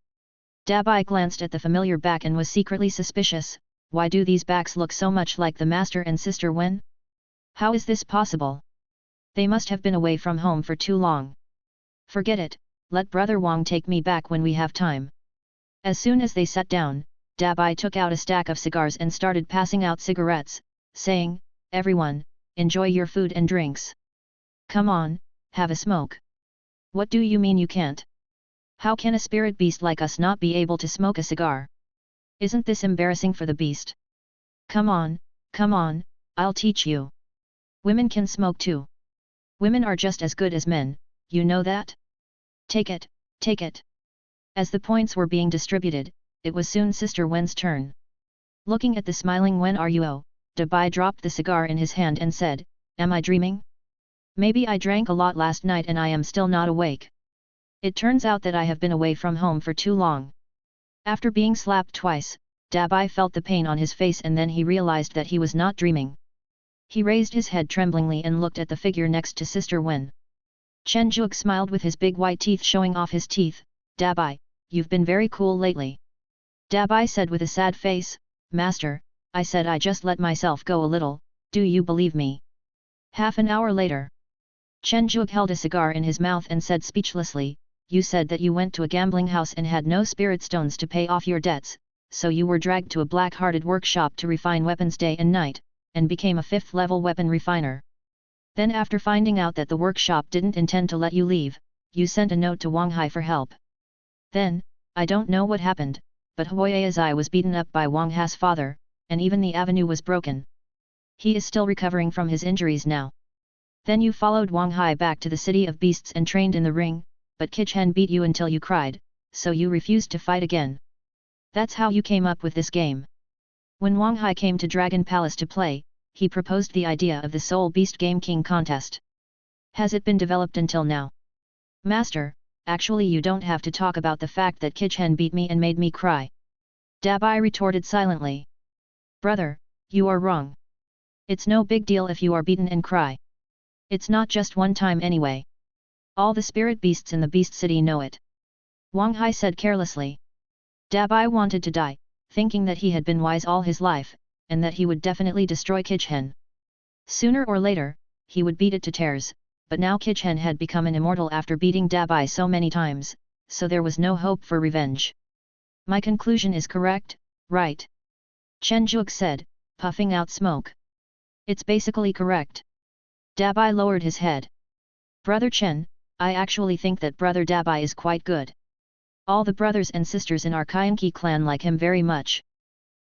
Dabai glanced at the familiar back and was secretly suspicious. Why do these backs look so much like the master and sister Wen? How is this possible? They must have been away from home for too long. Forget it, let brother Wang take me back when we have time. As soon as they sat down, Dabai took out a stack of cigars and started passing out cigarettes, saying, "Everyone, enjoy your food and drinks. Come on, have a smoke." "What do you mean you can't? How can a spirit beast like us not be able to smoke a cigar? Isn't this embarrassing for the beast? Come on, I'll teach you. Women can smoke too. Women are just as good as men, you know that? Take it, take it." As the points were being distributed, it was soon Sister Wen's turn. Looking at the smiling Wen Ruo, Dabai dropped the cigar in his hand and said, "Am I dreaming? Maybe I drank a lot last night and I am still not awake. It turns out that I have been away from home for too long." After being slapped twice, Dabai felt the pain on his face and then he realized that he was not dreaming. He raised his head tremblingly and looked at the figure next to Sister Wen. Chen Zhuge smiled with his big white teeth showing off his teeth. "Dabai, you've been very cool lately." Dabai said with a sad face, "Master, I said I just let myself go a little, do you believe me?" Half an hour later, Chen Zhuge held a cigar in his mouth and said speechlessly, "You said that you went to a gambling house and had no spirit stones to pay off your debts, so you were dragged to a black-hearted workshop to refine weapons day and night, and became a 5th-level weapon refiner. Then after finding out that the workshop didn't intend to let you leave, you sent a note to Wang Hai for help. Then, I don't know what happened, but Huoya's eye was beaten up by Wang Ha's father, and even the avenue was broken. He is still recovering from his injuries now. Then you followed Wang Hai back to the city of beasts and trained in the ring, but Kichen beat you until you cried, so you refused to fight again. That's how you came up with this game." When Wang Hai came to Dragon Palace to play, he proposed the idea of the Soul Beast Game King contest. "Has it been developed until now?" "Master, actually you don't have to talk about the fact that Kichen beat me and made me cry." Dabai retorted silently. "Brother, you are wrong. It's no big deal if you are beaten and cry. It's not just one time anyway. All the spirit beasts in the Beast City know it." Wang Hai said carelessly. Dabai wanted to die, thinking that he had been wise all his life, and that he would definitely destroy Kichen. Sooner or later, he would beat it to tears, but now Kichen had become an immortal after beating Dabai so many times, so there was no hope for revenge. "My conclusion is correct, right?" Chen Zhuge said, puffing out smoke. "It's basically correct." Dabai lowered his head. "Brother Chen, I actually think that brother Dabai is quite good. All the brothers and sisters in our Qianqi clan like him very much.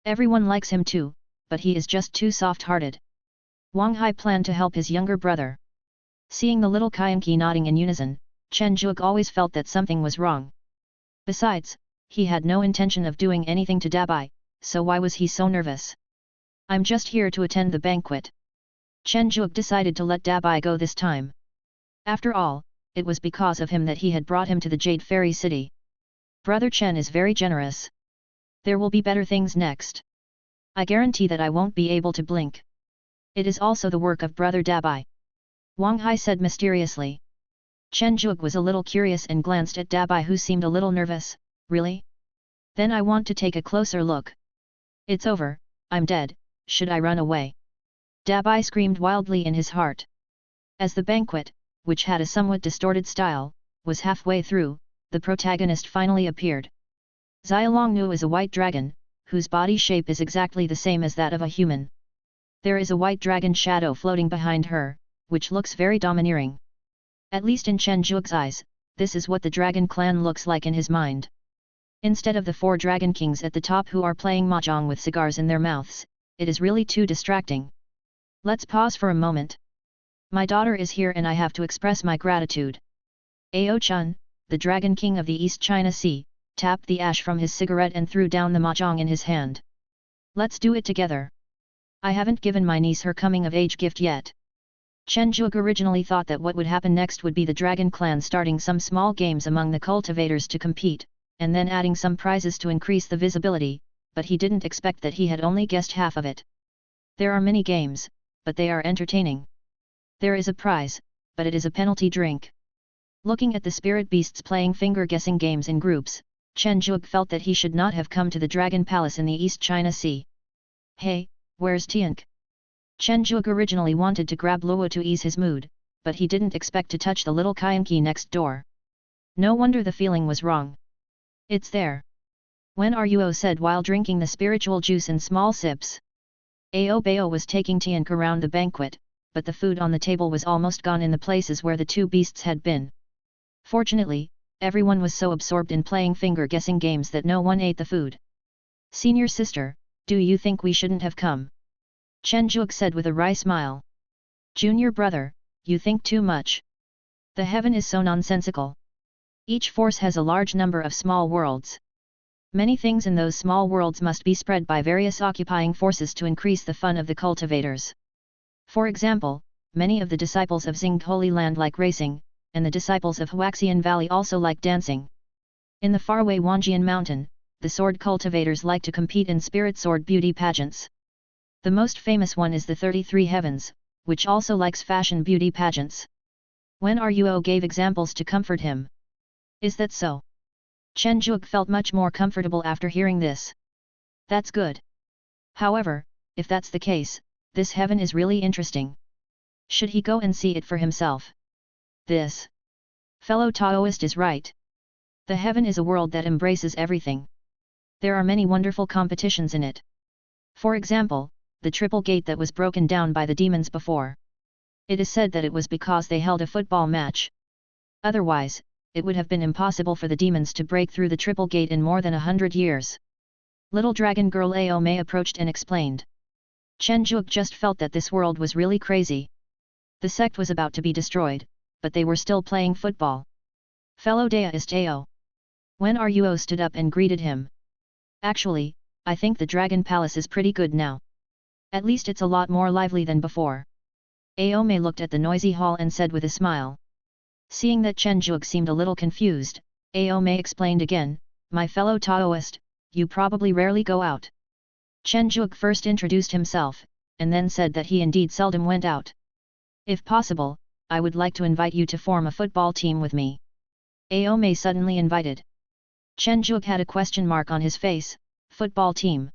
Everyone likes him too, but he is just too soft-hearted." Wang Hai planned to help his younger brother. Seeing the little Qianqi nodding in unison, Chen Zhuge always felt that something was wrong. Besides, he had no intention of doing anything to Dabai, so why was he so nervous? "I'm just here to attend the banquet." Chen Zhuge decided to let Dabai go this time. After all, it was because of him that he had brought him to the Jade Fairy City. Brother Chen is very generous. There will be better things next. I guarantee that I won't be able to blink. It is also the work of brother Dabai." Wang Hai said mysteriously. Chen Zhuge was a little curious and glanced at Dabai, who seemed a little nervous. "Really? Then I want to take a closer look. It's over, I'm dead, should I run away?" Dabai screamed wildly in his heart. As the banquet, which had a somewhat distorted style, was halfway through, the protagonist finally appeared. Xiaolongnu is a white dragon, whose body shape is exactly the same as that of a human. There is a white dragon shadow floating behind her, which looks very domineering. At least in Chen Zhuge's eyes, this is what the dragon clan looks like in his mind. Instead of the 4 dragon kings at the top who are playing mahjong with cigars in their mouths, it is really too distracting. Let's pause for a moment. My daughter is here and I have to express my gratitude. Ao Chun, the Dragon King of the East China Sea, tapped the ash from his cigarette and threw down the mahjong in his hand. Let's do it together. I haven't given my niece her coming-of-age gift yet. Chen Zhuge originally thought that what would happen next would be the Dragon Clan starting some small games among the cultivators to compete, and then adding some prizes to increase the visibility, but he didn't expect that he had only guessed half of it. There are many games, but they are entertaining. There is a prize, but it is a penalty drink. Looking at the spirit beasts playing finger-guessing games in groups, Chen Zhuge felt that he should not have come to the Dragon Palace in the East China Sea. Hey, where's Tiank? Chen Zhuge originally wanted to grab Luo to ease his mood, but he didn't expect to touch the little Qianqi next door. No wonder the feeling was wrong. It's there. When Ruo said while drinking the spiritual juice in small sips. Ao Bao was taking Tiank around the banquet, but the food on the table was almost gone in the places where the 2 beasts had been. Fortunately, everyone was so absorbed in playing finger-guessing games that no one ate the food. Senior sister, do you think we shouldn't have come? Chen Zhuge said with a wry smile. Junior brother, you think too much. The heaven is so nonsensical. Each force has a large number of small worlds. Many things in those small worlds must be spread by various occupying forces to increase the fun of the cultivators. For example, many of the disciples of Xing Holy Land like racing, and the disciples of Huaxian Valley also like dancing. In the faraway Wanjian Mountain, the sword cultivators like to compete in spirit sword beauty pageants. The most famous one is the 33 Heavens, which also likes fashion beauty pageants. When Ruo gave examples to comfort him. Is that so? Chen Zhuge felt much more comfortable after hearing this. That's good. However, if that's the case, this heaven is really interesting. Should he go and see it for himself? This fellow Taoist is right. The heaven is a world that embraces everything. There are many wonderful competitions in it. For example, the triple gate that was broken down by the demons before. It is said that it was because they held a football match. Otherwise, it would have been impossible for the demons to break through the triple gate in more than 100 years. Little dragon girl Ao Mei approached and explained. Chen Zhuge just felt that this world was really crazy. The sect was about to be destroyed, but they were still playing football. Fellow Daoist Ao. When Ruo stood up and greeted him. Actually, I think the Dragon Palace is pretty good now. At least it's a lot more lively than before. Ao Mei looked at the noisy hall and said with a smile. Seeing that Chen Zhuge seemed a little confused, Ao Mei explained again, my fellow Taoist, you probably rarely go out. Chen Zhuge first introduced himself, and then said that he indeed seldom went out. If possible, I would like to invite you to form a football team with me. Ao Mei suddenly invited. Chen Zhuge had a question mark on his face, football team.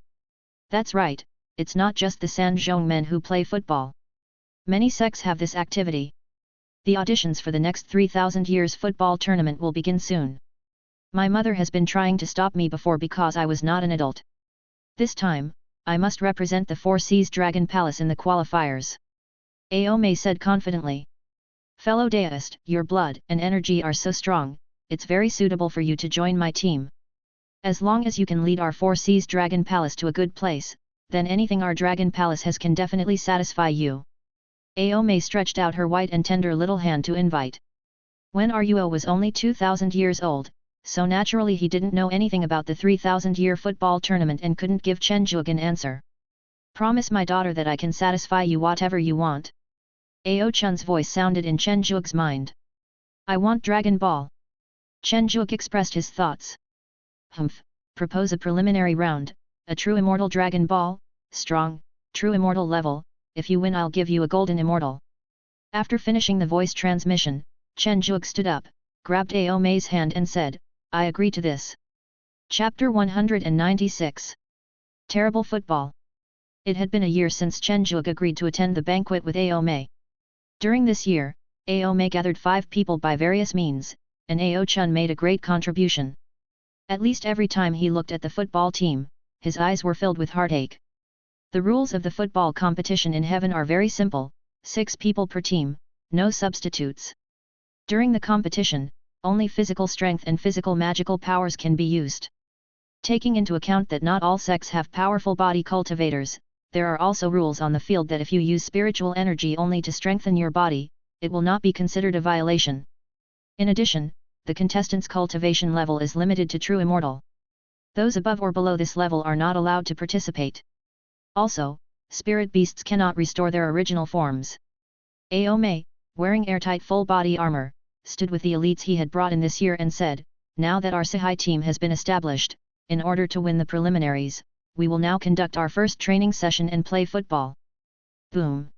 That's right, it's not just the Sanzhong men who play football. Many sects have this activity. The auditions for the next 3,000 years football tournament will begin soon. My mother has been trying to stop me before because I was not an adult. This time, I must represent the 4 Seas Dragon Palace in the qualifiers. Ao Mei said confidently. Fellow Daoist, your blood and energy are so strong, it's very suitable for you to join my team. As long as you can lead our 4 Seas Dragon Palace to a good place, then anything our Dragon Palace has can definitely satisfy you. Ao Mei stretched out her white and tender little hand to invite. When Ruo was only 2,000 years old, so naturally he didn't know anything about the 3,000-year football tournament and couldn't give Chen Zhuge an answer. Promise my daughter that I can satisfy you whatever you want. Ao Chun's voice sounded in Chen Zhuge's mind. I want Dragon Ball. Chen Zhuge expressed his thoughts. Humph, propose a preliminary round, a true immortal Dragon Ball, strong, true immortal level. If you win I'll give you a golden immortal. After finishing the voice transmission, Chen Zhuge stood up, grabbed Ao Mei's hand and said, I agree to this. Chapter 196. Terrible Football. It had been a year since Chen Zhuge agreed to attend the banquet with Ao Mei. During this year, Ao Mei gathered 5 people by various means, and Ao Chun made a great contribution. At least every time he looked at the football team, his eyes were filled with heartache. The rules of the football competition in heaven are very simple, 6 people per team, no substitutes. During the competition, only physical strength and physical magical powers can be used. Taking into account that not all sects have powerful body cultivators, there are also rules on the field that if you use spiritual energy only to strengthen your body, it will not be considered a violation. In addition, the contestants' cultivation level is limited to true immortal. Those above or below this level are not allowed to participate. Also, spirit beasts cannot restore their original forms. Ao Mei, wearing airtight full body armor, stood with the elites he had brought in this year and said, "Now that our Sihai team has been established, in order to win the preliminaries, we will now conduct our first training session and play football." Boom!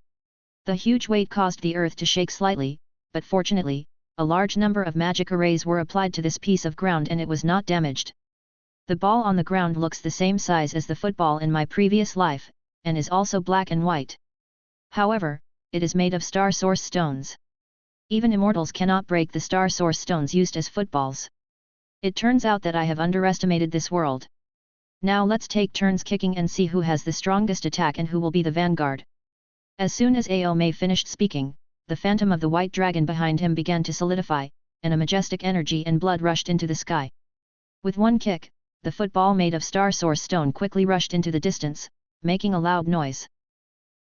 The huge weight caused the earth to shake slightly, but fortunately, a large number of magic arrays were applied to this piece of ground and it was not damaged. The ball on the ground looks the same size as the football in my previous life, and is also black and white. However, it is made of star source stones. Even immortals cannot break the star source stones used as footballs. It turns out that I have underestimated this world. Now let's take turns kicking and see who has the strongest attack and who will be the vanguard. As soon as Ao Mei finished speaking, the phantom of the white dragon behind him began to solidify, and a majestic energy and blood rushed into the sky. With one kick, the football made of star source stone quickly rushed into the distance, making a loud noise.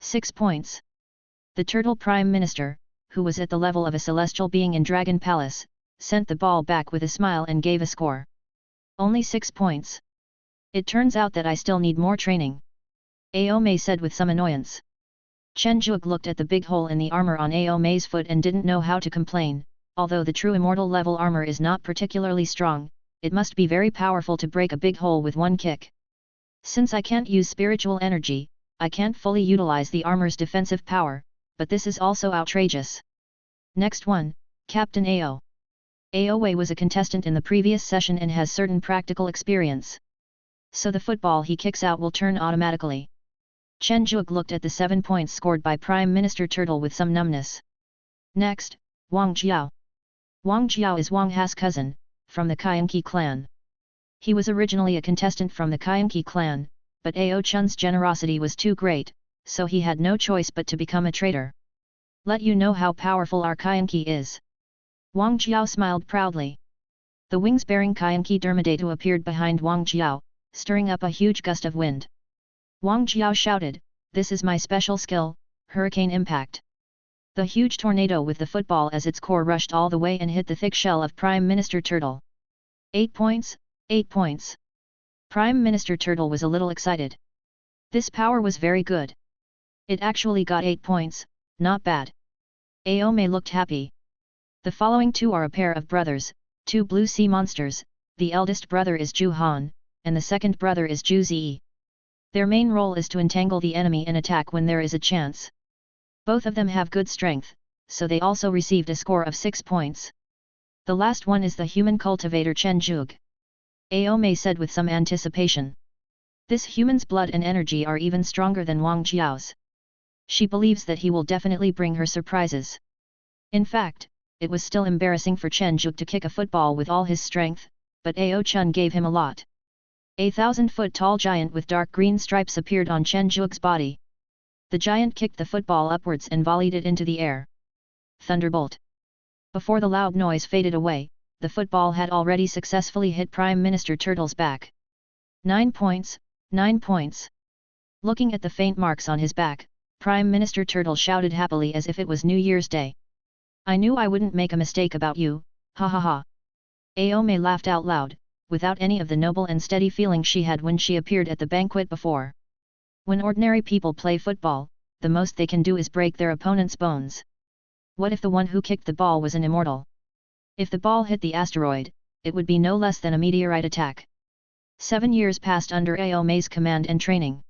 6 points. The Turtle Prime Minister, who was at the level of a celestial being in Dragon Palace, sent the ball back with a smile and gave a score. Only 6 points. It turns out that I still need more training. Ao Mei said with some annoyance. Chen Zhuge looked at the big hole in the armor on Ao Mei's foot and didn't know how to complain. Although the true immortal level armor is not particularly strong, it must be very powerful to break a big hole with one kick. Since I can't use spiritual energy, I can't fully utilize the armor's defensive power, but this is also outrageous. Next one, Captain Ao. Ao Wei was a contestant in the previous session and has certain practical experience. So the football he kicks out will turn automatically. Chen Zhuge looked at the 7 points scored by Prime Minister Turtle with some numbness. Next, Wang Jiao. Wang Jiao is Wang Ha's cousin, from the Qianqi clan. He was originally a contestant from the Qianqi clan, but Ao Chun's generosity was too great, so he had no choice but to become a traitor. Let you know how powerful our Qianqi is. Wang Jiao smiled proudly. The wings-bearing Qianqi Dermidatu appeared behind Wang Jiao, stirring up a huge gust of wind. Wang Jiao shouted, "This is my special skill, Hurricane Impact." The huge tornado with the football as its core rushed all the way and hit the thick shell of Prime Minister Turtle. 8 points, 8 points. Prime Minister Turtle was a little excited. This power was very good. It actually got 8 points, not bad. Ao Mei looked happy. The following two are a pair of brothers, 2 blue sea monsters. The eldest brother is Zhu Han, and the second brother is Zhu Zi. Their main role is to entangle the enemy and attack when there is a chance. Both of them have good strength, so they also received a score of 6 points. The last one is the human cultivator Chen Zhuge. Ao Mei said with some anticipation. This human's blood and energy are even stronger than Wang Jiao's. She believes that he will definitely bring her surprises. In fact, it was still embarrassing for Chen Zhuge to kick a football with all his strength, but Ao Chun gave him a lot. A 1,000-foot-tall giant with dark green stripes appeared on Chen Zhuge's body. The giant kicked the football upwards and volleyed it into the air. Thunderbolt! Before the loud noise faded away, the football had already successfully hit Prime Minister Turtle's back. 9 points, 9 points. Looking at the faint marks on his back, Prime Minister Turtle shouted happily as if it was New Year's Day. "I knew I wouldn't make a mistake about you, ha ha ha." Ao Mei laughed out loud, without any of the noble and steady feeling she had when she appeared at the banquet before. When ordinary people play football, the most they can do is break their opponent's bones. What if the one who kicked the ball was an immortal? If the ball hit the asteroid, it would be no less than a meteorite attack. 7 years passed under Ao Mei's command and training.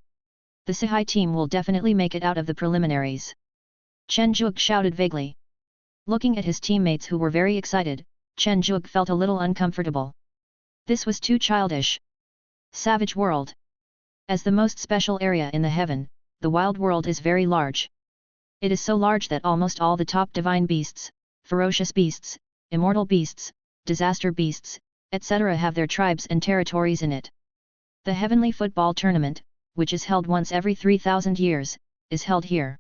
The Sihai team will definitely make it out of the preliminaries. Chen Zhuge shouted vaguely. Looking at his teammates who were very excited, Chen Zhuge felt a little uncomfortable. This was too childish. Savage world. As the most special area in the heaven, the wild world is very large. It is so large that almost all the top divine beasts, ferocious beasts, immortal beasts, disaster beasts, etc. have their tribes and territories in it. The Heavenly Football Tournament, which is held once every 3,000 years, is held here.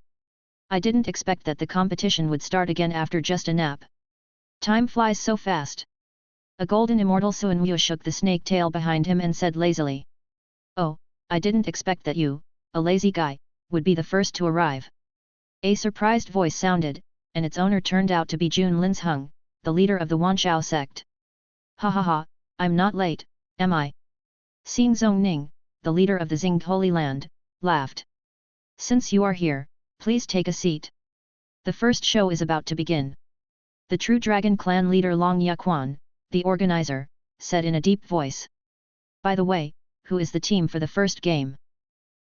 I didn't expect that the competition would start again after just a nap. Time flies so fast. A golden immortal Suanwu shook the snake tail behind him and said lazily. Oh, I didn't expect that you, a lazy guy, would be the first to arrive. A surprised voice sounded, and its owner turned out to be Jun Lin's Hung, the leader of the Wanchao sect. Ha ha ha, I'm not late, am I? Xin Zhongning, the leader of the Xing Holy Land, laughed. Since you are here, please take a seat. The first show is about to begin. The True Dragon Clan leader Long Yaquan, the organizer, said in a deep voice. By the way, who is the team for the first game?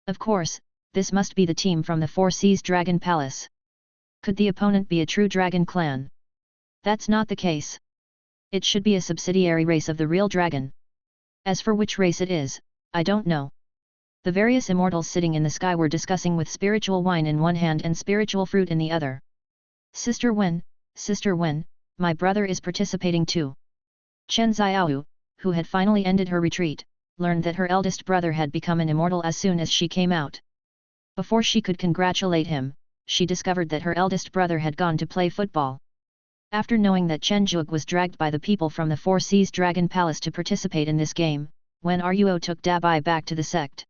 Of course, this must be the team from the Four Seas Dragon Palace. Could the opponent be a True Dragon Clan? That's not the case. It should be a subsidiary race of the real dragon. As for which race it is, I don't know. The various immortals sitting in the sky were discussing with spiritual wine in one hand and spiritual fruit in the other. Sister Wen, my brother is participating too. Chen Xiaoyu, who had finally ended her retreat, learned that her eldest brother had become an immortal as soon as she came out. Before she could congratulate him, she discovered that her eldest brother had gone to play football. After knowing that Chen Zhuge was dragged by the people from the Four Seas Dragon Palace to participate in this game, Wen Ruo took Dabai back to the sect.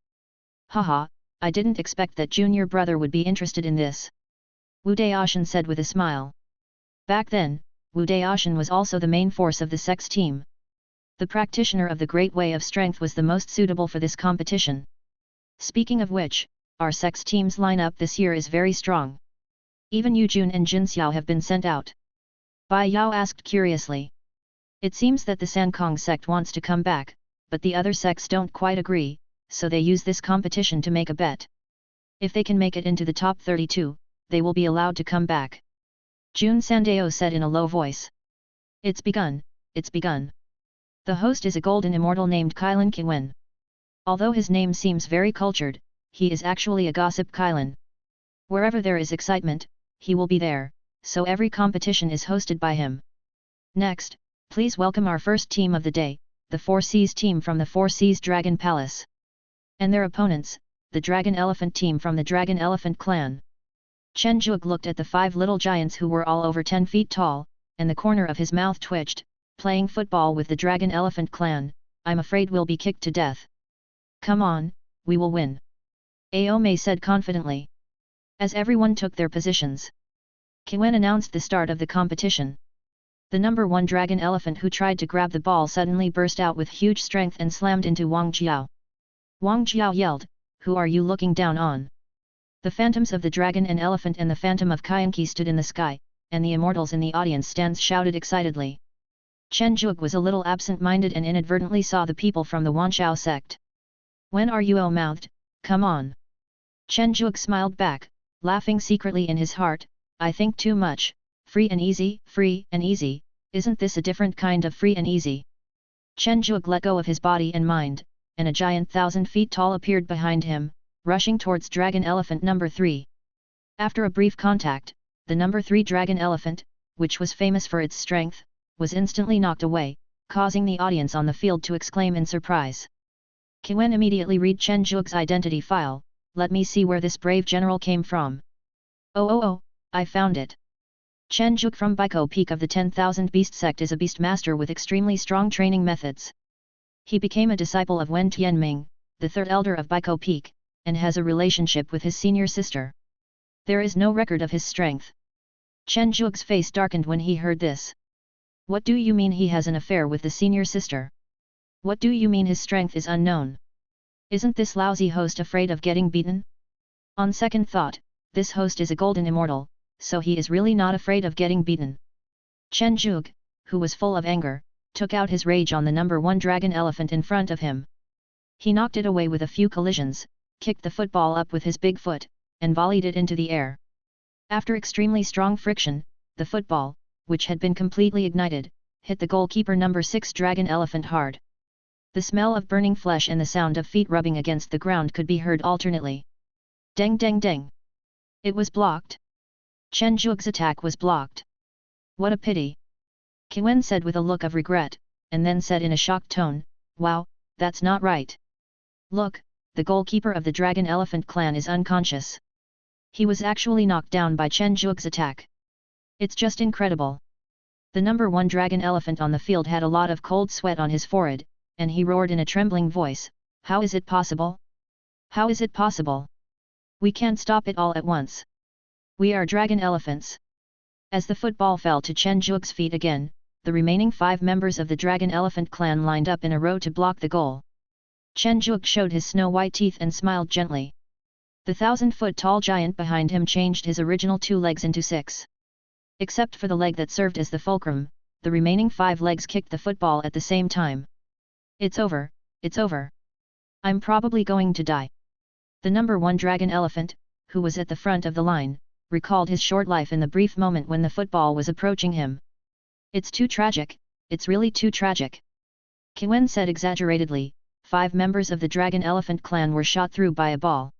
Haha, I didn't expect that junior brother would be interested in this. Wu Daoshan said with a smile. Back then, Wu Daoshan was also the main force of the sect's team. The practitioner of the Great Way of Strength was the most suitable for this competition. Speaking of which, our sect's team's lineup this year is very strong. Even Yu Jun and Jin Xiao have been sent out. Bai Yao asked curiously. It seems that the Sankong sect wants to come back, but the other sects don't quite agree, so they use this competition to make a bet. If they can make it into the top 32, they will be allowed to come back. Jun Sandeo said in a low voice. It's begun, it's begun. The host is a golden immortal named Kailan Kiwen. Although his name seems very cultured, he is actually a gossip Kailan. Wherever there is excitement, he will be there, so every competition is hosted by him. Next, please welcome our first team of the day, the Four Seas team from the Four Seas Dragon Palace. And their opponents, the Dragon Elephant team from the Dragon Elephant clan. Chen Zhuge looked at the 5 little giants who were all over 10 feet tall, and the corner of his mouth twitched. Playing football with the Dragon Elephant clan, I'm afraid we'll be kicked to death. Come on, we will win. Aome said confidently. As everyone took their positions, Kiwen announced the start of the competition. The number 1 Dragon Elephant who tried to grab the ball suddenly burst out with huge strength and slammed into Wang Jiao. Wang Jiao yelled, Who are you looking down on? The phantoms of the Dragon and Elephant and the phantom of Kaianqi stood in the sky, and the immortals in the audience stands shouted excitedly. Chen Zhuge was a little absent-minded and inadvertently saw the people from the Wanchao sect. When Ruo mouthed, Come on. Chen Zhuge smiled back, laughing secretly in his heart, I think too much, free and easy, isn't this a different kind of free and easy? Chen Zhuge let go of his body and mind, and a giant 1,000 feet tall appeared behind him, rushing towards Dragon Elephant number 3. After a brief contact, the number 3 Dragon Elephant, which was famous for its strength, was instantly knocked away, causing the audience on the field to exclaim in surprise. Kiwen immediately read Chen Zhuge's identity file, let me see where this brave general came from. Oh, I found it. Chen Zhuge from Baiko Peak of the 10,000 Beast Sect is a beast master with extremely strong training methods. He became a disciple of Wen Tianming, the 3rd elder of Baiko Peak, and has a relationship with his senior sister. There is no record of his strength. Chen Zhuge's face darkened when he heard this. What do you mean he has an affair with the senior sister? What do you mean his strength is unknown? Isn't this lousy host afraid of getting beaten? On second thought, this host is a golden immortal, so he is really not afraid of getting beaten. Chen Zhuge, who was full of anger, took out his rage on the number 1 Dragon Elephant in front of him. He knocked it away with a few collisions, kicked the football up with his big foot, and volleyed it into the air. After extremely strong friction, the football, which had been completely ignited, hit the goalkeeper number 6 Dragon Elephant hard. The smell of burning flesh and the sound of feet rubbing against the ground could be heard alternately. Deng deng deng. It was blocked. Chen Zhuge's attack was blocked. What a pity. Kiwen said with a look of regret, and then said in a shocked tone, "Wow, that's not right. Look, the goalkeeper of the Dragon Elephant clan is unconscious. He was actually knocked down by Chen Zhuge's attack. It's just incredible." The number 1 dragon elephant on the field had a lot of cold sweat on his forehead, and he roared in a trembling voice, "How is it possible? How is it possible? We can't stop it all at once. We are dragon elephants." As the football fell to Chen Zhuge's feet again, the remaining 5 members of the dragon elephant clan lined up in a row to block the goal. Chen Zhuge showed his snow-white teeth and smiled gently. The 1,000-foot-tall giant behind him changed his original 2 legs into 6. Except for the leg that served as the fulcrum, the remaining 5 legs kicked the football at the same time. "It's over, it's over. I'm probably going to die." The number 1 dragon elephant, who was at the front of the line, recalled his short life in the brief moment when the football was approaching him. "It's too tragic, it's really too tragic." Kiwen said exaggeratedly. 5 members of the dragon elephant clan were shot through by a ball.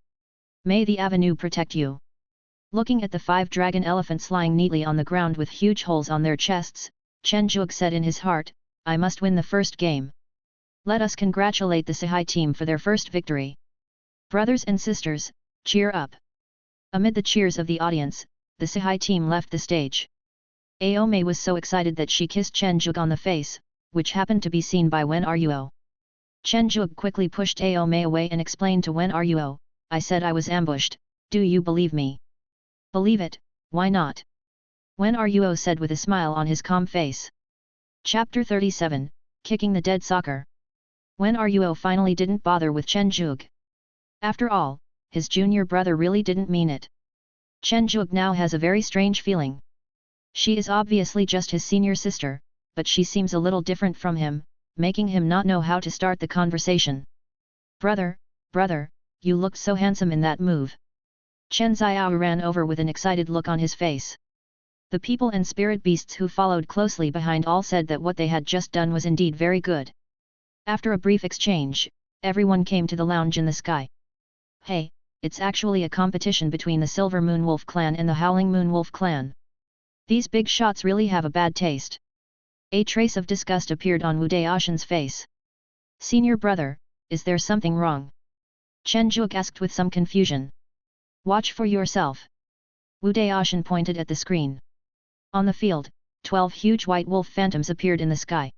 "May the avenue protect you." Looking at the 5 dragon elephants lying neatly on the ground with huge holes on their chests, Chen Zhuge said in his heart, "I must win the first game. Let us congratulate the Sahai team for their first victory. Brothers and sisters, cheer up." Amid the cheers of the audience, the Sahai team left the stage. Aome was so excited that she kissed Chen Zhuge on the face, which happened to be seen by Wen Ruo. Chen Zhuge quickly pushed Aome away and explained to Wen Ruo, "I said I was ambushed, do you believe me?" "Believe it, why not?" Wen Ruo said with a smile on his calm face. Chapter 37, Kicking the Dead Soccer. Wen Ruo finally didn't bother with Chen Zhuge. After all, his junior brother really didn't mean it. Chen Zhuge now has a very strange feeling. She is obviously just his senior sister, but she seems a little different from him, making him not know how to start the conversation. Brother, you looked so handsome in that move." Chen Xiao ran over with an excited look on his face. The people and spirit beasts who followed closely behind all said that what they had just done was indeed very good. After a brief exchange, everyone came to the lounge in the sky. "Hey, it's actually a competition between the Silver Moon Wolf clan and the Howling Moon Wolf clan. These big shots really have a bad taste." A trace of disgust appeared on Wu Daoshan's face. "Senior brother, is there something wrong?" Chen Zhuge asked with some confusion. "Watch for yourself." Wu Daoshan pointed at the screen. On the field, 12 huge white wolf phantoms appeared in the sky.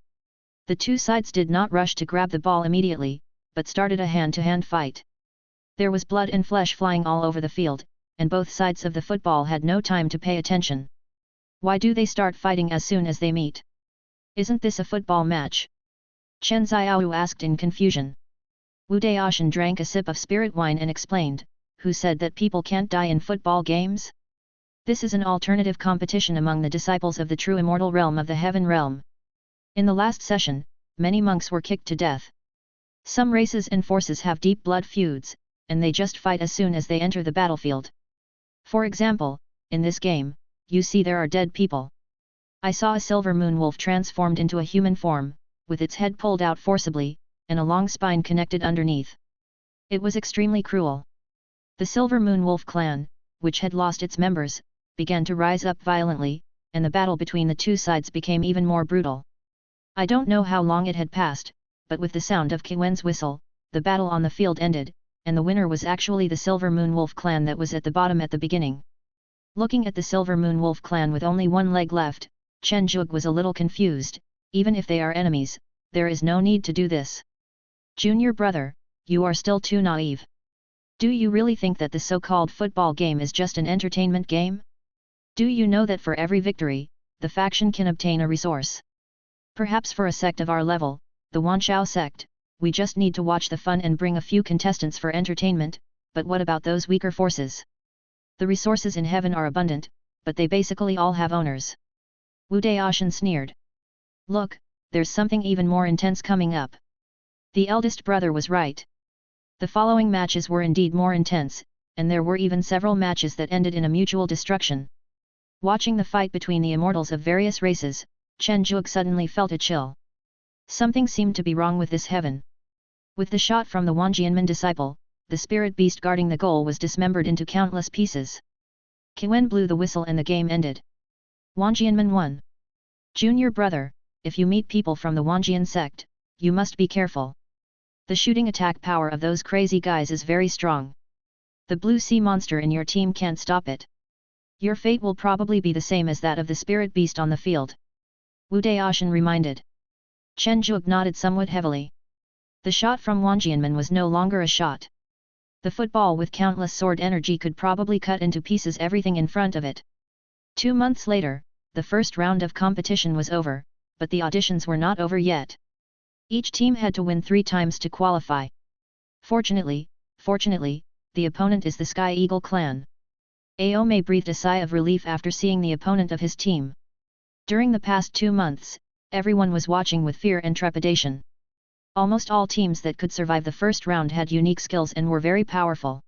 The 2 sides did not rush to grab the ball immediately, but started a hand-to-hand fight. There was blood and flesh flying all over the field, and both sides of the football had no time to pay attention. Why do they start fighting as soon as they meet? Isn't this a football match? Chen Xiao asked in confusion. Wu Daoshan drank a sip of spirit wine and explained, "Who said that people can't die in football games? This is an alternative competition among the disciples of the true immortal realm of the heaven realm. In the last session, many monks were kicked to death. Some races and forces have deep blood feuds, and they just fight as soon as they enter the battlefield. For example, in this game, you see there are dead people. I saw a silver moon wolf transformed into a human form, with its head pulled out forcibly, and a long spine connected underneath. It was extremely cruel. The Silver Moon Wolf clan, which had lost its members, began to rise up violently, and the battle between the 2 sides became even more brutal. I don't know how long it had passed, but with the sound of Kiwen's whistle, the battle on the field ended, and the winner was actually the Silver Moon Wolf clan that was at the bottom at the beginning. Looking at the Silver Moon Wolf clan with only 1 leg left, Chen Zhuge was a little confused. Even if they are enemies, there is no need to do this. Junior brother, you are still too naive. Do you really think that the so-called football game is just an entertainment game? Do you know that for every victory, the faction can obtain a resource? Perhaps for a sect of our level, the Wanshao sect, we just need to watch the fun and bring a few contestants for entertainment, but what about those weaker forces? The resources in heaven are abundant, but they basically all have owners." Wu Daoshan sneered. "Look, there's something even more intense coming up." The eldest brother was right. The following matches were indeed more intense, and there were even several matches that ended in a mutual destruction. Watching the fight between the immortals of various races, Chen Zhuge suddenly felt a chill. Something seemed to be wrong with this heaven. With the shot from the Wanjianmen disciple, the spirit beast guarding the goal was dismembered into countless pieces. Kiwen blew the whistle and the game ended. Wanjianmen won. Junior brother, if you meet people from the Wanjian sect, you must be careful. The shooting attack power of those crazy guys is very strong. The blue sea monster in your team can't stop it. Your fate will probably be the same as that of the spirit beast on the field. Wu Daoshan reminded. Chen Zhuge nodded somewhat heavily. The shot from Wang Jianmen was no longer a shot. The football with countless sword energy could probably cut into pieces everything in front of it. 2 months later, the first round of competition was over, but the auditions were not over yet. Each team had to win 3 times to qualify. Fortunately, the opponent is the Sky Eagle clan. Aome breathed a sigh of relief after seeing the opponent of his team. During the past 2 months, everyone was watching with fear and trepidation. Almost all teams that could survive the first round had unique skills and were very powerful.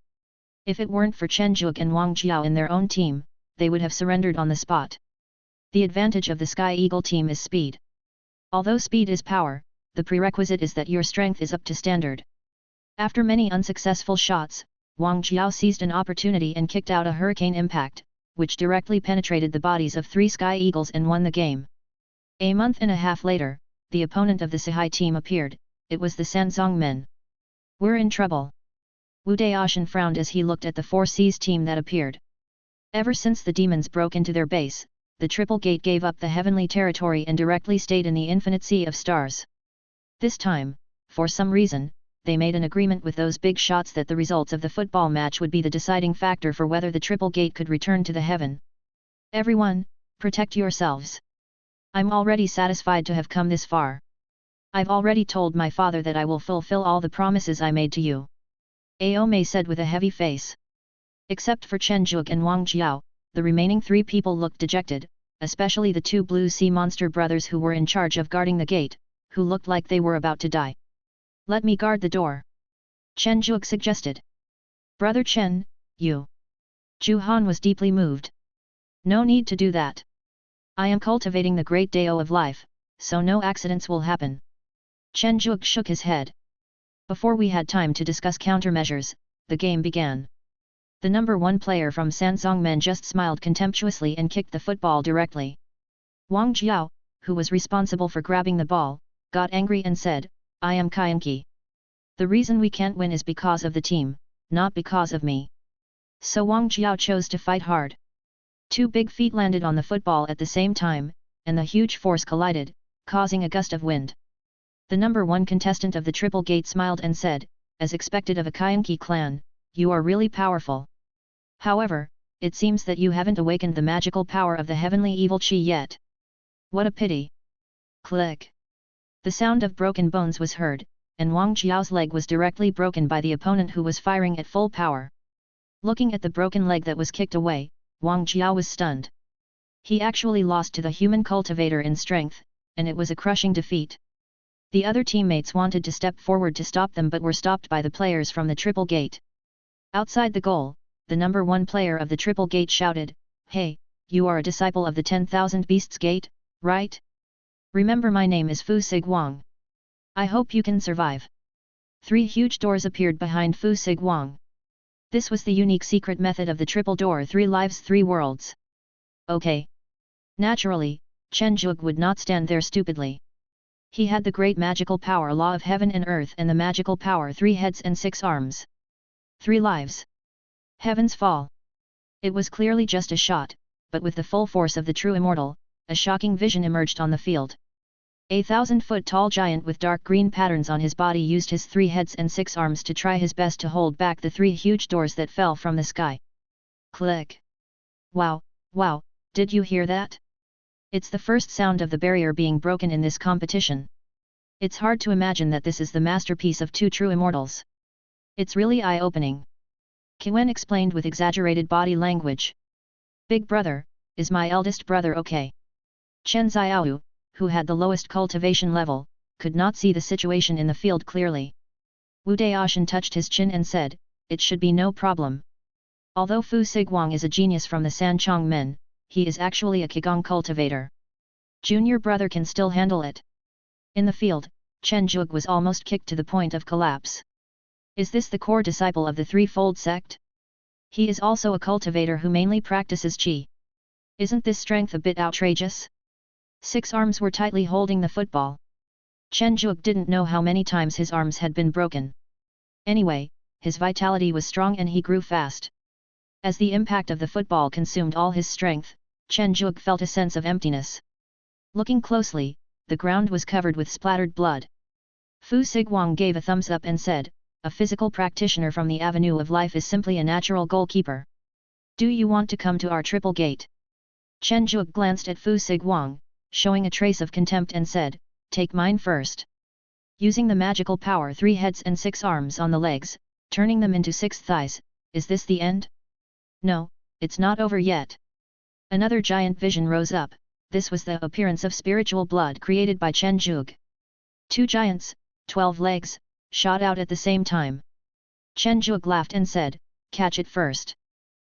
If it weren't for Chen Zhuge and Wang Jiao in their own team, they would have surrendered on the spot. The advantage of the Sky Eagle team is speed. Although speed is power, the prerequisite is that your strength is up to standard. After many unsuccessful shots, Wang Jiao seized an opportunity and kicked out a hurricane impact, which directly penetrated the bodies of 3 Sky Eagles and won the game. A month and a half later, the opponent of the Sahai team appeared. It was the Sanzong men. We're in trouble. Wu Daoshan frowned as he looked at the 4 Seas team that appeared. Ever since the demons broke into their base, the Triple Gate gave up the heavenly territory and directly stayed in the infinite sea of stars. This time, for some reason, they made an agreement with those big shots that the results of the football match would be the deciding factor for whether the Triple Gate could return to the heaven. Everyone, protect yourselves. I'm already satisfied to have come this far. I've already told my father that I will fulfill all the promises I made to you. Aome said with a heavy face. Except for Chen Zhuge and Wang Jiao, the remaining 3 people looked dejected, especially the 2 blue sea monster brothers who were in charge of guarding the gate, who looked like they were about to die. Let me guard the door. Chen Zhuge suggested. Brother Chen, you. Zhu Han was deeply moved. No need to do that. I am cultivating the great Dao of life, so no accidents will happen. Chen Zhuge shook his head. Before we had time to discuss countermeasures, the game began. The number 1 player from Sanzong Men just smiled contemptuously and kicked the football directly. Wang Jiao, who was responsible for grabbing the ball, got angry and said, I am Kaienki. The reason we can't win is because of the team, not because of me. So Wang Jiao chose to fight hard. 2 big feet landed on the football at the same time, and the huge force collided, causing a gust of wind. The number 1 contestant of the Triple Gate smiled and said, as expected of a Kaienki clan, you are really powerful. However, it seems that you haven't awakened the magical power of the heavenly evil chi yet. What a pity. Click. The sound of broken bones was heard, and Wang Jiao's leg was directly broken by the opponent who was firing at full power. Looking at the broken leg that was kicked away, Wang Jiao was stunned. He actually lost to the human cultivator in strength, and it was a crushing defeat. The other teammates wanted to step forward to stop them but were stopped by the players from the Triple Gate. Outside the goal, the number 1 player of the Triple Gate shouted, Hey, you are a disciple of the 10,000 Beasts Gate, right? Remember my name is Fu Sig Wang. I hope you can survive. 3 huge doors appeared behind Fu Sig Wang. This was the unique secret method of the triple door 3 lives 3 worlds. Okay. Naturally, Chen Zhuge would not stand there stupidly. He had the great magical power law of heaven and earth and the magical power 3 heads and 6 arms. 3 lives. Heavens fall. It was clearly just a shot, but with the full force of the true immortal, a shocking vision emerged on the field. A 1,000-foot-tall giant with dark green patterns on his body used his 3 heads and 6 arms to try his best to hold back the 3 huge doors that fell from the sky. Click. Wow, did you hear that? It's the first sound of the barrier being broken in this competition. It's hard to imagine that this is the masterpiece of 2 true immortals. It's really eye-opening. Qiwen explained with exaggerated body language. Big brother, is my eldest brother okay? Chen Xiaoyu, who had the lowest cultivation level, could not see the situation in the field clearly. Wu Daoshan touched his chin and said, it should be no problem. Although Fu Sigwang is a genius from the Sanchong men, he is actually a Qigong cultivator. Junior brother can still handle it. In the field, Chen Zhuge was almost kicked to the point of collapse. Is this the core disciple of the threefold sect? He is also a cultivator who mainly practices qi. Isn't this strength a bit outrageous? 6 arms were tightly holding the football. Chen Zhuge didn't know how many times his arms had been broken. Anyway, his vitality was strong and he grew fast. As the impact of the football consumed all his strength, Chen Zhuge felt a sense of emptiness. Looking closely, the ground was covered with splattered blood. Fu Sigwang gave a thumbs up and said, "A physical practitioner from the Avenue of Life is simply a natural goalkeeper. Do you want to come to our triple gate?" Chen Zhuge glanced at Fu Sigwang, showing a trace of contempt and said, "Take mine first." Using the magical power 3 heads and 6 arms on the legs, turning them into 6 thighs, is this the end? No, it's not over yet. Another giant vision rose up. This was the appearance of spiritual blood created by Chen Zhuge. 2 giants, 12 legs, shot out at the same time. Chen Zhuge laughed and said, "Catch it first."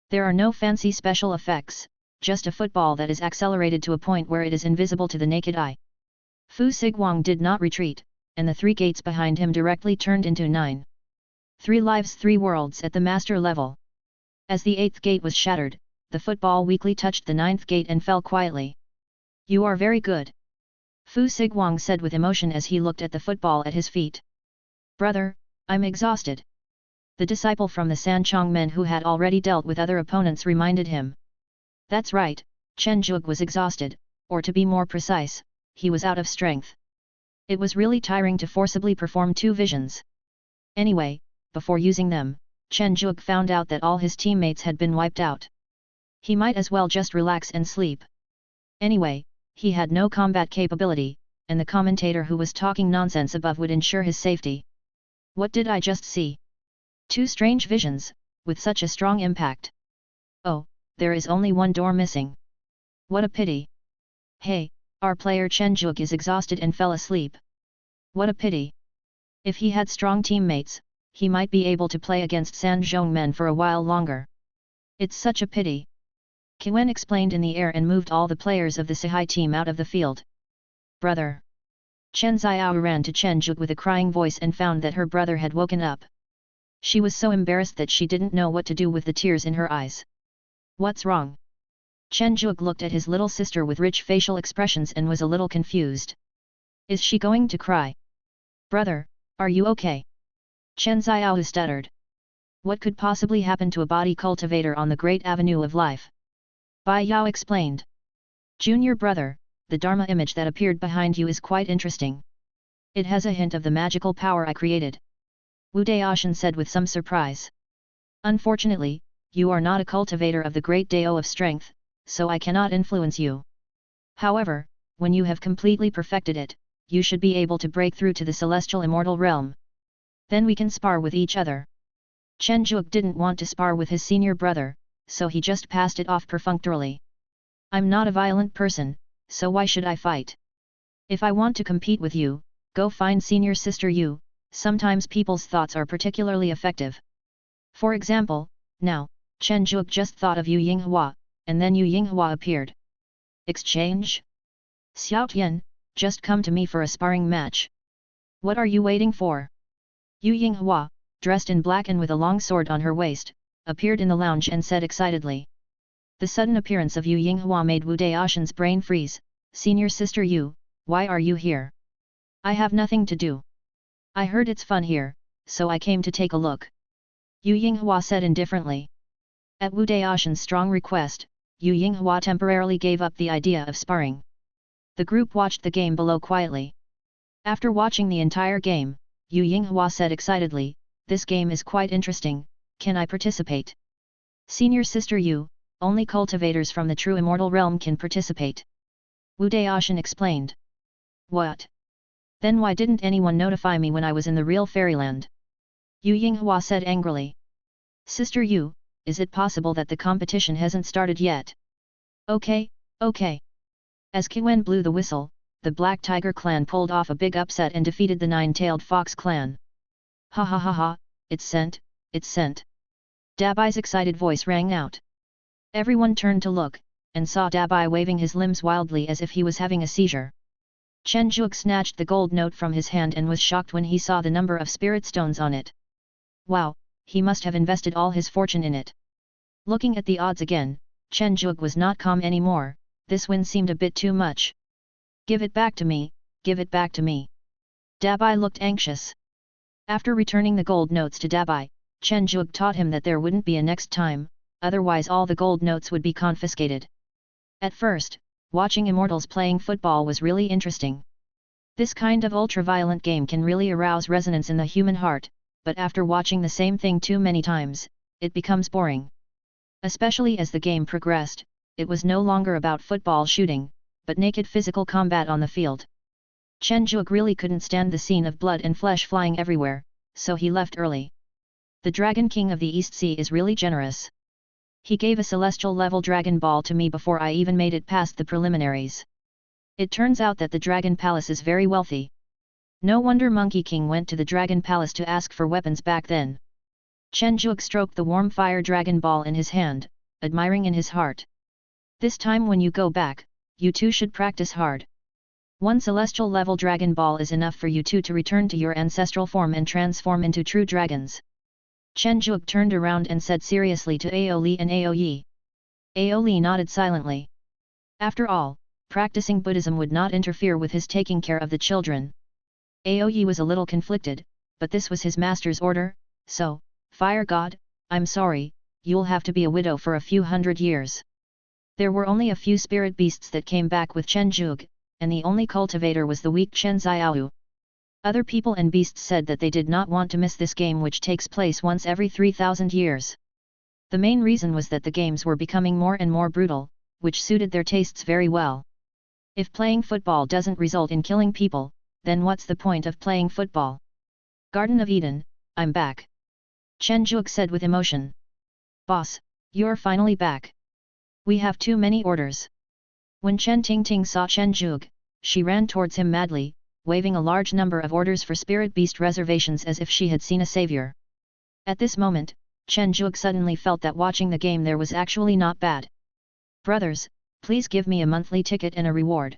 There are no fancy special effects, just a football that is accelerated to a point where it is invisible to the naked eye. Fu Sigwang did not retreat, and the 3 gates behind him directly turned into 9. 3 lives 3 worlds at the master level. As the 8th gate was shattered, the football weakly touched the 9th gate and fell quietly. "You are very good," Fu Sigwang said with emotion as he looked at the football at his feet. "Brother, I'm exhausted." The disciple from the Sanchong men who had already dealt with other opponents reminded him. That's right, Chen Zhuge was exhausted, or to be more precise, he was out of strength. It was really tiring to forcibly perform 2 visions. Anyway, before using them, Chen Zhuge found out that all his teammates had been wiped out. He might as well just relax and sleep. Anyway, he had no combat capability, and the commentator who was talking nonsense above would ensure his safety. What did I just see? 2 strange visions, with such a strong impact. Oh, there is only 1 door missing. What a pity. Hey, our player Chen Zhuge is exhausted and fell asleep. What a pity. If he had strong teammates, he might be able to play against Sanzhong men for a while longer. It's such a pity. Qiwen explained in the air and moved all the players of the Sihai team out of the field. Brother. Chen Xiao ran to Chen Zhuge with a crying voice and found that her brother had woken up. She was so embarrassed that she didn't know what to do with the tears in her eyes. What's wrong? Chen Zhuge looked at his little sister with rich facial expressions and was a little confused. Is she going to cry? Brother, are you okay? Chen Xiao stuttered. What could possibly happen to a body cultivator on the Great Avenue of Life? Bai Yao explained. Junior brother, the Dharma image that appeared behind you is quite interesting. It has a hint of the magical power I created. Wu Daoshan said with some surprise. Unfortunately, you are not a cultivator of the great Dao of strength, so I cannot influence you. However, when you have completely perfected it, you should be able to break through to the celestial immortal realm. Then we can spar with each other. Chen Zhuge didn't want to spar with his senior brother, so he just passed it off perfunctorily. I'm not a violent person, so why should I fight? If I want to compete with you, go find senior sister Yu. Sometimes people's thoughts are particularly effective. For example, now, Chen Zhuge just thought of Yu Yinghua, and then Yu Yinghua appeared. Exchange? Xiao Tian, just come to me for a sparring match. What are you waiting for? Yu Yinghua, dressed in black and with a long sword on her waist, appeared in the lounge and said excitedly. The sudden appearance of Yu Yinghua made Wu Daoshan's brain freeze. Senior sister Yu, why are you here? I have nothing to do. I heard it's fun here, so I came to take a look. Yu Yinghua said indifferently. At Wu Daoshan's strong request, Yu Yinghua temporarily gave up the idea of sparring. The group watched the game below quietly. After watching the entire game, Yu Yinghua said excitedly, this game is quite interesting, can I participate? Senior sister Yu, only cultivators from the true immortal realm can participate. Wu Daoshan explained. What? Then why didn't anyone notify me when I was in the real fairyland? Yu Yinghua said angrily. Sister Yu, is it possible that the competition hasn't started yet? Okay, okay. As Qiwen blew the whistle, the Black Tiger clan pulled off a big upset and defeated the Nine-Tailed Fox clan. Ha ha ha ha, it's sent, it's sent. Dabai's excited voice rang out. Everyone turned to look, and saw Dabai waving his limbs wildly as if he was having a seizure. Chen Zhuge snatched the gold note from his hand and was shocked when he saw the number of spirit stones on it. Wow, he must have invested all his fortune in it. Looking at the odds again, Chen Zhuge was not calm anymore, this win seemed a bit too much. Give it back to me, give it back to me. Dabai looked anxious. After returning the gold notes to Dabai, Chen Zhuge taught him that there wouldn't be a next time, otherwise all the gold notes would be confiscated. At first, watching immortals playing football was really interesting. This kind of ultra-violent game can really arouse resonance in the human heart, but after watching the same thing too many times, it becomes boring. Especially as the game progressed, it was no longer about football shooting, but naked physical combat on the field. Chen Zhuge really couldn't stand the scene of blood and flesh flying everywhere, so he left early. The Dragon King of the East Sea is really generous. He gave a celestial level Dragon Ball to me before I even made it past the preliminaries. It turns out that the Dragon Palace is very wealthy. No wonder Monkey King went to the Dragon Palace to ask for weapons back then. Chen Zhuge stroked the warm fire Dragon Ball in his hand, admiring in his heart. This time when you go back, you two should practice hard. One celestial level Dragon Ball is enough for you two to return to your ancestral form and transform into true dragons. Chen Zhuge turned around and said seriously to Ao Li and Ao Yi. Ao Li nodded silently. After all, practicing Buddhism would not interfere with his taking care of the children. Ao Yi was a little conflicted, but this was his master's order, so, Fire God, I'm sorry, you'll have to be a widow for a few hundred years. There were only a few spirit beasts that came back with Chen Zhuge, and the only cultivator was the weak Chen Xiaoyu. Other people and beasts said that they did not want to miss this game which takes place once every 3,000 years. The main reason was that the games were becoming more and more brutal, which suited their tastes very well. If playing football doesn't result in killing people, then what's the point of playing football? Garden of Eden, I'm back. Chen Zhuge said with emotion. Boss, you're finally back. We have too many orders. When Chen Tingting saw Chen Zhuge, she ran towards him madly, waving a large number of orders for spirit beast reservations as if she had seen a savior. At this moment, Chen Zhuge suddenly felt that watching the game there was actually not bad. Brothers, please give me a monthly ticket and a reward.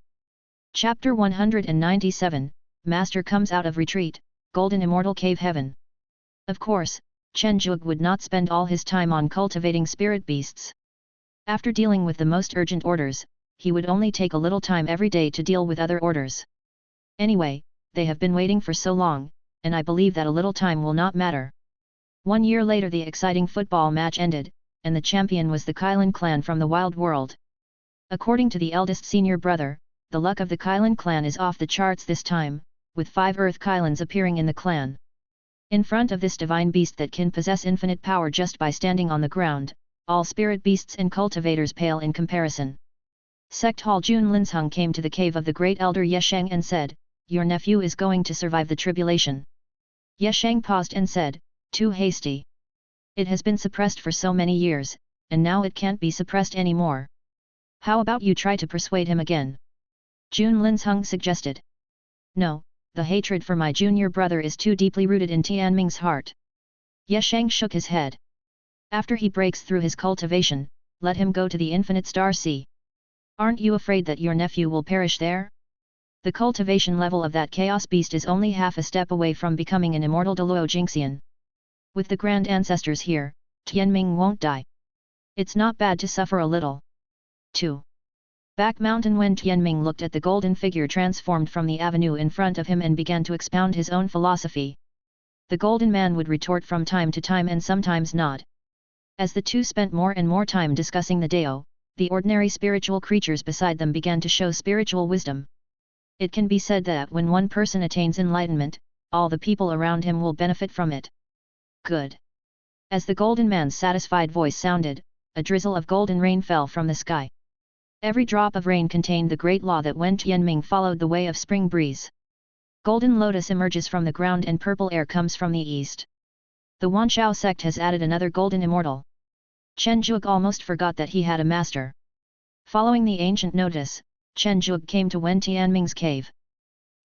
Chapter 197, Master comes out of retreat, Golden Immortal Cave Heaven. Of course, Chen Zhuge would not spend all his time on cultivating spirit beasts. After dealing with the most urgent orders, he would only take a little time every day to deal with other orders. Anyway, they have been waiting for so long, and I believe that a little time will not matter. 1 year later the exciting football match ended, and the champion was the Kylan clan from the Wild World. According to the eldest senior brother, the luck of the Kylan clan is off the charts this time, with 5 Earth Kylans appearing in the clan. In front of this divine beast that can possess infinite power just by standing on the ground, all spirit beasts and cultivators pale in comparison. Sect Hall Jun Linsheng came to the cave of the great elder Yesheng and said, "Your nephew is going to survive the tribulation." Yesheng paused and said, "Too hasty. It has been suppressed for so many years, and now it can't be suppressed anymore. How about you try to persuade him again?" Jun Linsheng suggested. "No, the hatred for my junior brother is too deeply rooted in Tianming's heart." Yesheng shook his head. "After he breaks through his cultivation, let him go to the infinite star sea. Aren't you afraid that your nephew will perish there? The cultivation level of that chaos beast is only half a step away from becoming an immortal Deluo Jingxian. With the grand ancestors here, Tianming won't die. It's not bad to suffer a little." 2. Back mountain when Tianming looked at the golden figure transformed from the avenue in front of him and began to expound his own philosophy. The golden man would retort from time to time and sometimes nod. As the two spent more and more time discussing the Dao, the ordinary spiritual creatures beside them began to show spiritual wisdom. It can be said that when one person attains enlightenment, all the people around him will benefit from it. Good. As the golden man's satisfied voice sounded, a drizzle of golden rain fell from the sky. Every drop of rain contained the great law that when Tianming followed the way of spring breeze. Golden lotus emerges from the ground and purple air comes from the east. The Wanshao sect has added another golden immortal. Chen Zhuge almost forgot that he had a master. Following the ancient notice, Chen Zhuge came to Wen Tianming's cave.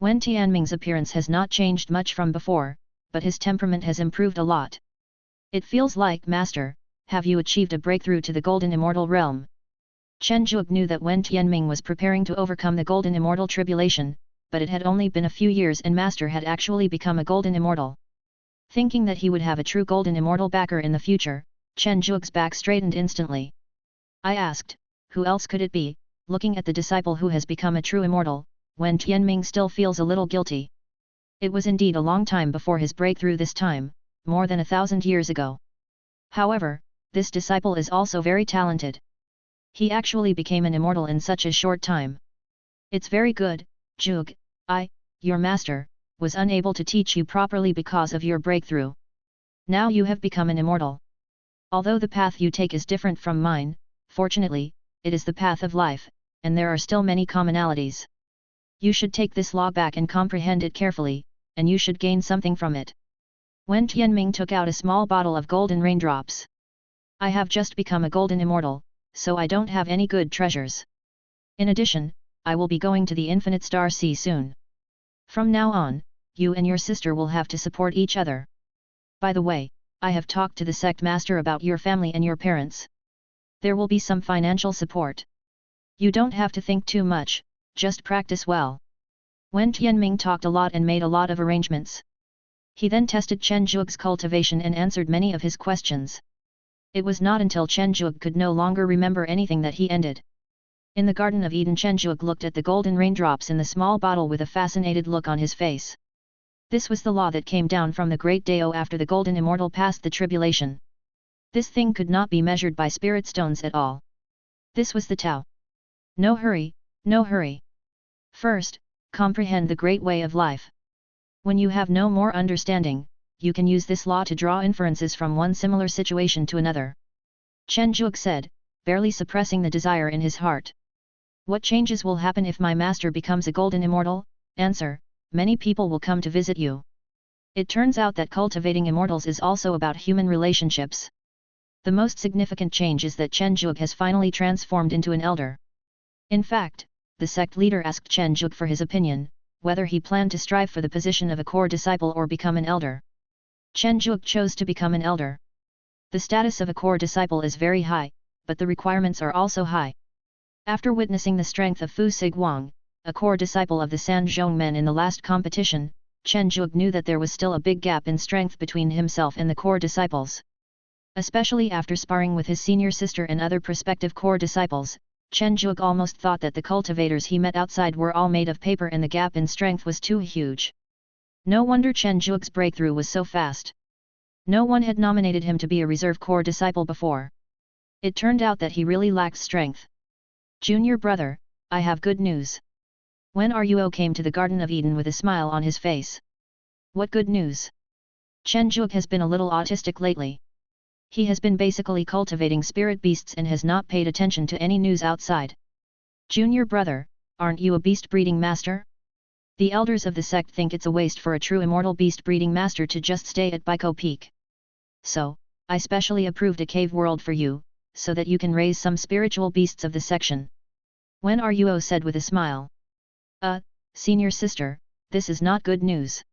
Wen Tianming's appearance has not changed much from before, but his temperament has improved a lot. "It feels like, Master, have you achieved a breakthrough to the golden immortal realm?" Chen Zhuge knew that Wen Tianming was preparing to overcome the golden immortal tribulation, but it had only been a few years and Master had actually become a golden immortal. Thinking that he would have a true golden immortal backer in the future, Chen Zhuge's back straightened instantly. "I asked, who else could it be, looking at the disciple who has become a true immortal, Wen Tianming still feels a little guilty. It was indeed a long time before his breakthrough this time, more than 1,000 years ago. However, this disciple is also very talented. He actually became an immortal in such a short time. It's very good, Zhuge. Your master, was unable to teach you properly because of your breakthrough. Now you have become an immortal. Although the path you take is different from mine, fortunately, it is the path of life, and there are still many commonalities. You should take this law back and comprehend it carefully, and you should gain something from it. Wen Tianming took out a small bottle of golden raindrops. I have just become a golden immortal, so I don't have any good treasures. In addition, I will be going to the infinite star sea soon. From now on, you and your sister will have to support each other. By the way, I have talked to the sect master about your family and your parents. There will be some financial support. You don't have to think too much, just practice well. Wen Tianming talked a lot and made a lot of arrangements. He then tested Chen Zhuge's cultivation and answered many of his questions. It was not until Chen Zhuge could no longer remember anything that he ended. In the Garden of Eden, Chen Zhuge looked at the golden raindrops in the small bottle with a fascinated look on his face. This was the law that came down from the great Dao after the golden immortal passed the tribulation. This thing could not be measured by spirit stones at all. This was the Tao. No hurry, no hurry. First, comprehend the great way of life. When you have no more understanding, you can use this law to draw inferences from one similar situation to another. Chen Zhuge said, barely suppressing the desire in his heart. What changes will happen if my master becomes a golden immortal? Answer, many people will come to visit you. It turns out that cultivating immortals is also about human relationships. The most significant change is that Chen Zhuge has finally transformed into an elder. In fact, the sect leader asked Chen Zhuge for his opinion, whether he planned to strive for the position of a core disciple or become an elder. Chen Zhuge chose to become an elder. The status of a core disciple is very high, but the requirements are also high. After witnessing the strength of Fu Sighuang, a core disciple of the Sanzhong men in the last competition, Chen Zhuge knew that there was still a big gap in strength between himself and the core disciples. Especially after sparring with his senior sister and other prospective core disciples, Chen Zhuge almost thought that the cultivators he met outside were all made of paper and the gap in strength was too huge. No wonder Chen Zhuge's breakthrough was so fast. No one had nominated him to be a reserve core disciple before. It turned out that he really lacks strength. Junior brother, I have good news. Wen Ruo came to the Garden of Eden with a smile on his face. What good news? Chen Zhuge has been a little autistic lately. He has been basically cultivating spirit beasts and has not paid attention to any news outside. Junior brother, aren't you a beast breeding master? The elders of the sect think it's a waste for a true immortal beast breeding master to just stay at Baiko Peak. So, I specially approved a cave world for you, so that you can raise some spiritual beasts of the section. Wen Ruo said with a smile. Senior sister, this is not good news.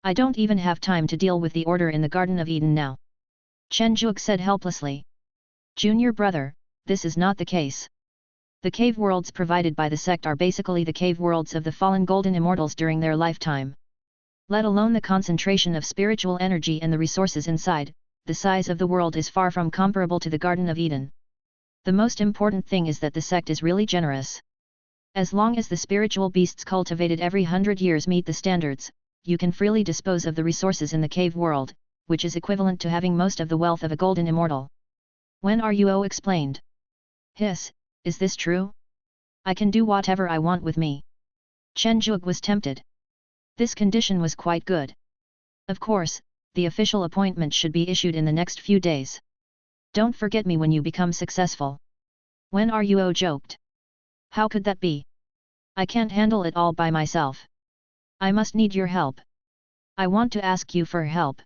I don't even have time to deal with the order in the Garden of Eden now. Chen Zhuge said helplessly. Junior brother, this is not the case. The cave worlds provided by the sect are basically the cave worlds of the fallen golden immortals during their lifetime. Let alone the concentration of spiritual energy and the resources inside, the size of the world is far from comparable to the Garden of Eden. The most important thing is that the sect is really generous. As long as the spiritual beasts cultivated every 100 years meet the standards, you can freely dispose of the resources in the cave world, which is equivalent to having most of the wealth of a golden immortal. Wen Ruo explained. Hiss, is this true? I can do whatever I want with me. Chen Zhuge was tempted. This condition was quite good. Of course, the official appointment should be issued in the next few days. Don't forget me when you become successful. Wen Ruo joked. How could that be? I can't handle it all by myself. I must need your help. I want to ask you for help.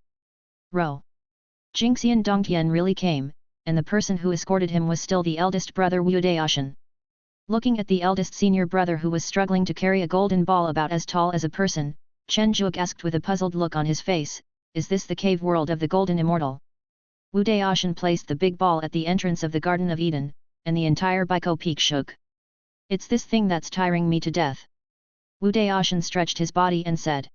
Ro. Jingxian Dongtian really came, and the person who escorted him was still the eldest brother Wu Daoshan. Looking at the eldest senior brother who was struggling to carry a golden ball about as tall as a person, Chen Zhuge asked with a puzzled look on his face, is this the cave world of the golden immortal? Wu Daoshan placed the big ball at the entrance of the Garden of Eden, and the entire Baiko Peak shook. It's this thing that's tiring me to death. Wu Daoshan stretched his body and said.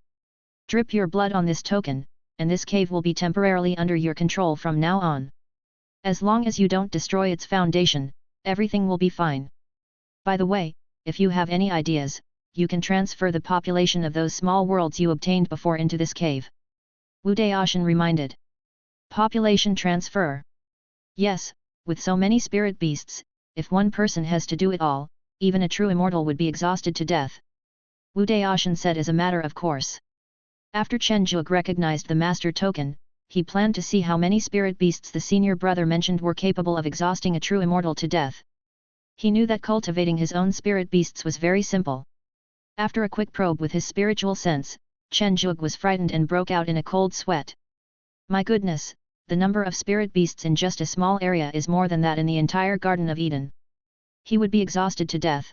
Drip your blood on this token, and this cave will be temporarily under your control from now on. As long as you don't destroy its foundation, everything will be fine. By the way, if you have any ideas, you can transfer the population of those small worlds you obtained before into this cave. Wu Daoshan reminded. Population transfer. Yes, with so many spirit beasts, if one person has to do it all, even a true immortal would be exhausted to death. Wu Daoshan said as a matter of course. After Chen Zhuge recognized the master token, he planned to see how many spirit beasts the senior brother mentioned were capable of exhausting a true immortal to death. He knew that cultivating his own spirit beasts was very simple. After a quick probe with his spiritual sense, Chen Zhuge was frightened and broke out in a cold sweat. My goodness, the number of spirit beasts in just a small area is more than that in the entire Garden of Eden. He would be exhausted to death.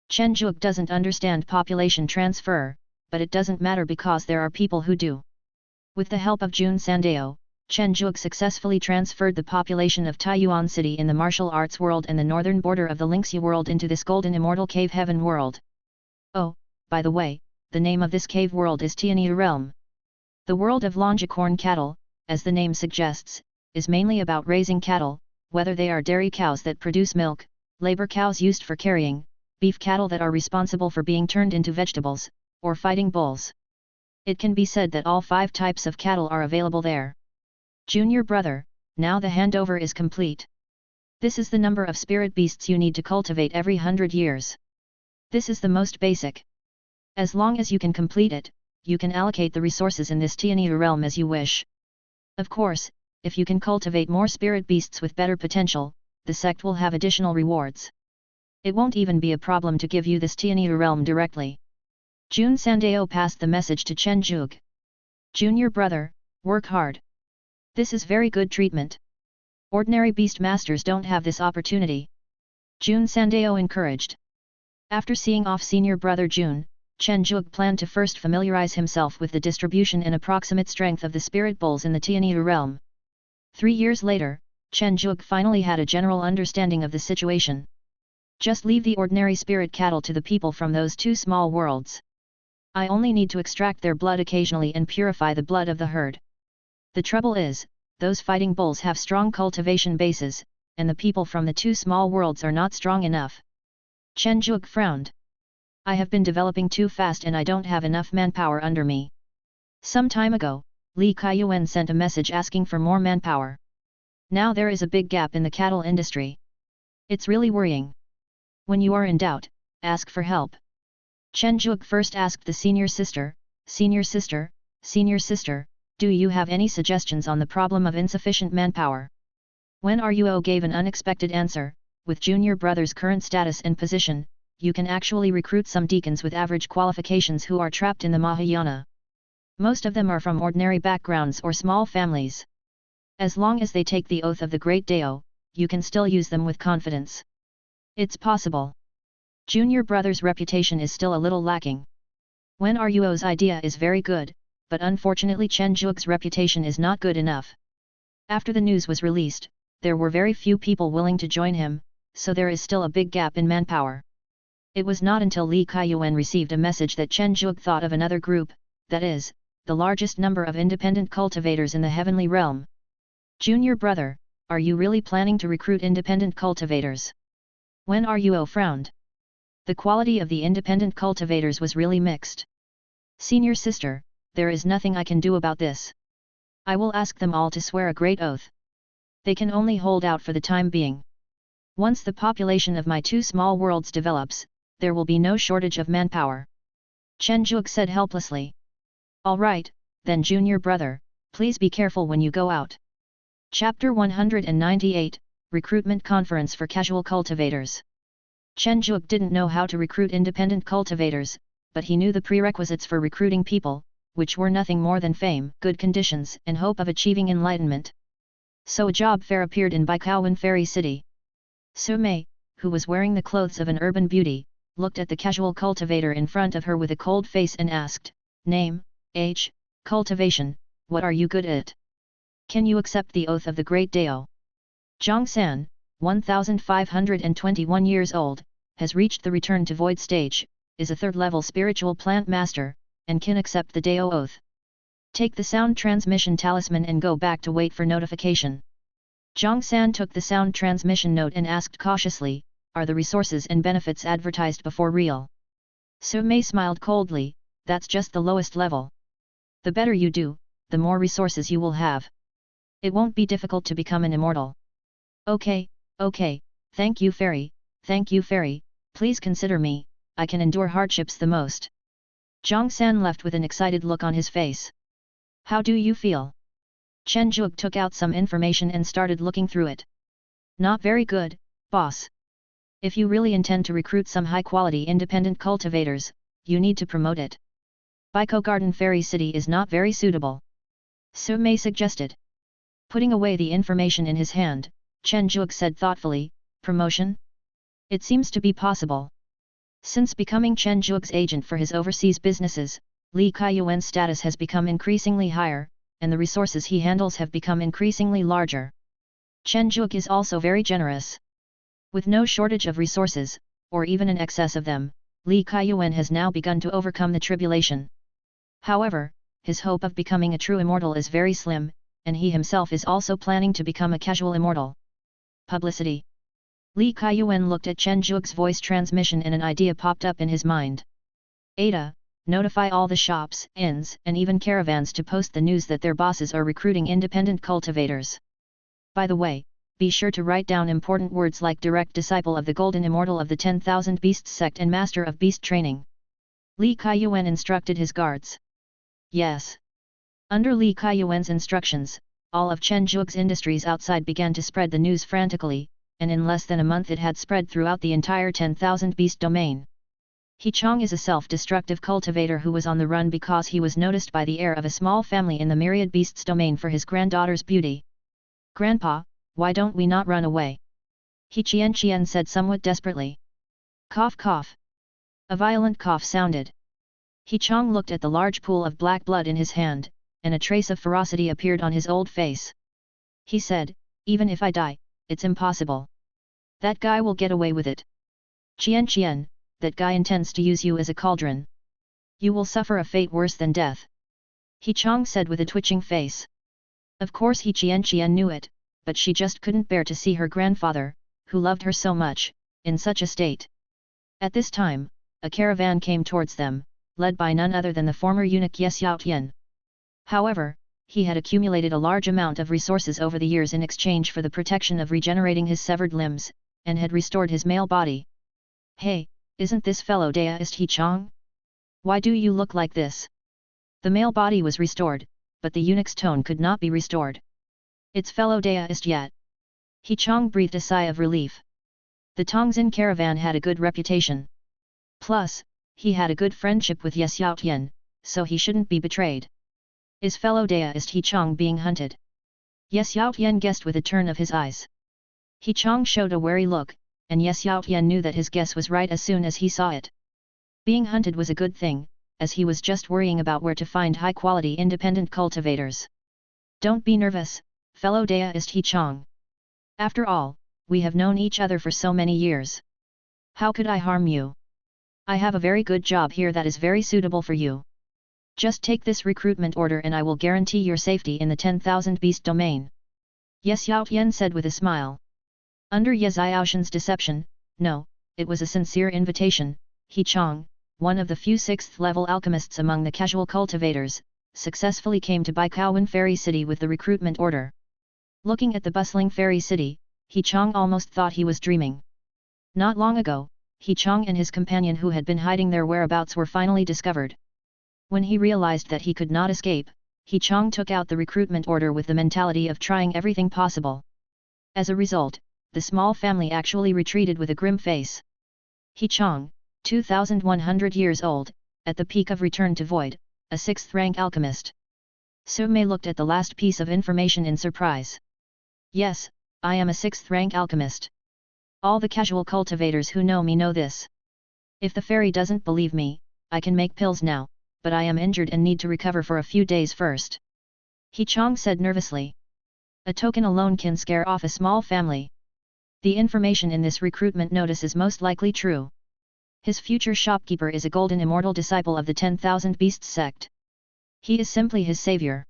Chen Zhuge doesn't understand population transfer, but it doesn't matter because there are people who do. With the help of Jun Sandao, Chen Zhuge successfully transferred the population of Taiyuan City in the martial arts world and the northern border of the Lingxi world into this golden immortal cave heaven world. Oh, by the way, the name of this cave world is Tianyi Realm. The world of Longicorn cattle, as the name suggests, is mainly about raising cattle, whether they are dairy cows that produce milk, labor cows used for carrying, beef cattle that are responsible for being turned into vegetables, or fighting bulls. It can be said that all 5 types of cattle are available there. Junior brother, now the handover is complete. This is the number of spirit beasts you need to cultivate every 100 years. This is the most basic. As long as you can complete it, you can allocate the resources in this Tianyi realm as you wish. Of course, if you can cultivate more spirit beasts with better potential, the sect will have additional rewards. It won't even be a problem to give you this Tianyi realm directly. Jun Sandao passed the message to Chen Zhuge. Junior brother, work hard. This is very good treatment. Ordinary beast masters don't have this opportunity. Jun Sandao encouraged. After seeing off senior brother Jun, Chen Zhuge planned to first familiarize himself with the distribution and approximate strength of the spirit bulls in the Tianyi realm. 3 years later, Chen Zhuge finally had a general understanding of the situation. Just leave the ordinary spirit cattle to the people from those 2 small worlds. I only need to extract their blood occasionally and purify the blood of the herd. The trouble is, those fighting bulls have strong cultivation bases, and the people from the 2 small worlds are not strong enough. Chen Zhuge frowned. I have been developing too fast and I don't have enough manpower under me. Some time ago, Li Kaiyuan sent a message asking for more manpower. Now there is a big gap in the cattle industry. It's really worrying. When you are in doubt, ask for help. Chen Zhuge first asked the senior sister, Senior sister, do you have any suggestions on the problem of insufficient manpower? When Ruo gave an unexpected answer, with junior brother's current status and position, you can actually recruit some deacons with average qualifications who are trapped in the Mahayana. Most of them are from ordinary backgrounds or small families. As long as they take the oath of the Great Dao, you can still use them with confidence. It's possible. Junior brother's reputation is still a little lacking. Wen Ruo's idea is very good, but unfortunately Chen Zhuge's reputation is not good enough. After the news was released, there were very few people willing to join him, so there is still a big gap in manpower. It was not until Li Kaiyuan received a message that Chen Zhuge thought of another group, that is, the largest number of independent cultivators in the heavenly realm. Junior brother, are you really planning to recruit independent cultivators? Wen Ruo frowned. The quality of the independent cultivators was really mixed. Senior sister, there is nothing I can do about this. I will ask them all to swear a great oath. They can only hold out for the time being. Once the population of my 2 small worlds develops, there will be no shortage of manpower. Chen Zhuge said helplessly. All right, then junior brother, please be careful when you go out. Chapter 198, Recruitment Conference for Casual Cultivators. Chen Zhuge didn't know how to recruit independent cultivators, but he knew the prerequisites for recruiting people, which were nothing more than fame, good conditions and hope of achieving enlightenment. So a job fair appeared in Baikouwan Fairy City. Su Mei, who was wearing the clothes of an urban beauty, looked at the casual cultivator in front of her with a cold face and asked, Name, age, cultivation, what are you good at? Can you accept the oath of the Great Dao? Zhang San, 1521 years old, has reached the return to void stage, is a 3rd-level spiritual plant master, and can accept the Dao oath. Take the sound transmission talisman and go back to wait for notification. Zhang San took the sound transmission note and asked cautiously, are the resources and benefits advertised before real? Mei smiled coldly, that's just the lowest level. The better you do, the more resources you will have. It won't be difficult to become an immortal. Okay, thank you fairy, please consider me, I can endure hardships the most. Zhang San left with an excited look on his face. How do you feel? Chen Zhuge took out some information and started looking through it. Not very good, boss. If you really intend to recruit some high-quality independent cultivators, you need to promote it. Baikou Garden Fairy City is not very suitable. Su Mei suggested. Putting away the information in his hand, Chen Zhuge said thoughtfully, promotion? It seems to be possible. Since becoming Chen Zhuge's agent for his overseas businesses, Li Kaiyuan's status has become increasingly higher, and the resources he handles have become increasingly larger. Chen Zhuge is also very generous. With no shortage of resources, or even an excess of them, Li Kaiyuan has now begun to overcome the tribulation. However, his hope of becoming a true immortal is very slim, and he himself is also planning to become a casual immortal. Publicity. Li Kaiyuan looked at Chen Zhuge's voice transmission and an idea popped up in his mind. Ada, notify all the shops, inns, and even caravans to post the news that their bosses are recruiting independent cultivators. By the way, be sure to write down important words like direct disciple of the Golden Immortal of the 10,000 Beasts sect and master of beast training. Li Kaiyuan instructed his guards. Yes. Under Li Kaiyuan's instructions, all of Chen Zhuge's industries outside began to spread the news frantically, and in less than a month it had spread throughout the entire 10,000 beast domain. He Chong is a self-destructive cultivator who was on the run because he was noticed by the heir of a small family in the myriad beasts domain for his granddaughter's beauty. Grandpa, why don't we not run away? He Qian said somewhat desperately. Cough cough. A violent cough sounded. He Chong looked at the large pool of black blood in his hand, and a trace of ferocity appeared on his old face. He said, even if I die, it's impossible. That guy will get away with it. Qian, that guy intends to use you as a cauldron. You will suffer a fate worse than death. He Chong said with a twitching face. Of course He Qian knew it, but she just couldn't bear to see her grandfather, who loved her so much, in such a state. At this time, a caravan came towards them, led by none other than the former eunuch Ye Xiaotian. However, he had accumulated a large amount of resources over the years in exchange for the protection of regenerating his severed limbs, and had restored his male body. Hey, isn't this fellow deist He Chong? Why do you look like this? The male body was restored, but the eunuch's tone could not be restored. It's fellow deist yet. He Chong breathed a sigh of relief. The Tongzin caravan had a good reputation. Plus, he had a good friendship with Ye Xiaotian, so he shouldn't be betrayed. Is fellow deist He Chong being hunted? Ye Xiaotian guessed with a turn of his eyes. He Chong showed a wary look, and Ye Xiaotian knew that his guess was right as soon as he saw it. Being hunted was a good thing, as he was just worrying about where to find high-quality independent cultivators. Don't be nervous, fellow deist He Chong. After all, we have known each other for so many years. How could I harm you? I have a very good job here that is very suitable for you. Just take this recruitment order and I will guarantee your safety in the 10,000 beast domain. Ye Xiaotian said with a smile. Under Ye Xiaoshan's deception, no, it was a sincere invitation. He Chong, one of the few 6th-level alchemists among the casual cultivators, successfully came to Baikouwan Fairy City with the recruitment order. Looking at the bustling fairy city, He Chong almost thought he was dreaming. Not long ago, He Chong and his companion who had been hiding their whereabouts were finally discovered. When he realized that he could not escape, He Chong took out the recruitment order with the mentality of trying everything possible. As a result, the small family actually retreated with a grim face. He Chong, 2,100 years old, at the peak of return to void, a 6th-rank alchemist. Su Mei looked at the last piece of information in surprise. Yes, I am a 6th-rank alchemist. All the casual cultivators who know me know this. If the fairy doesn't believe me, I can make pills now, but I am injured and need to recover for a few days first. He Chong said nervously. A token alone can scare off a small family. The information in this recruitment notice is most likely true. His future shopkeeper is a golden immortal disciple of the 10,000 Beasts sect. He is simply his savior.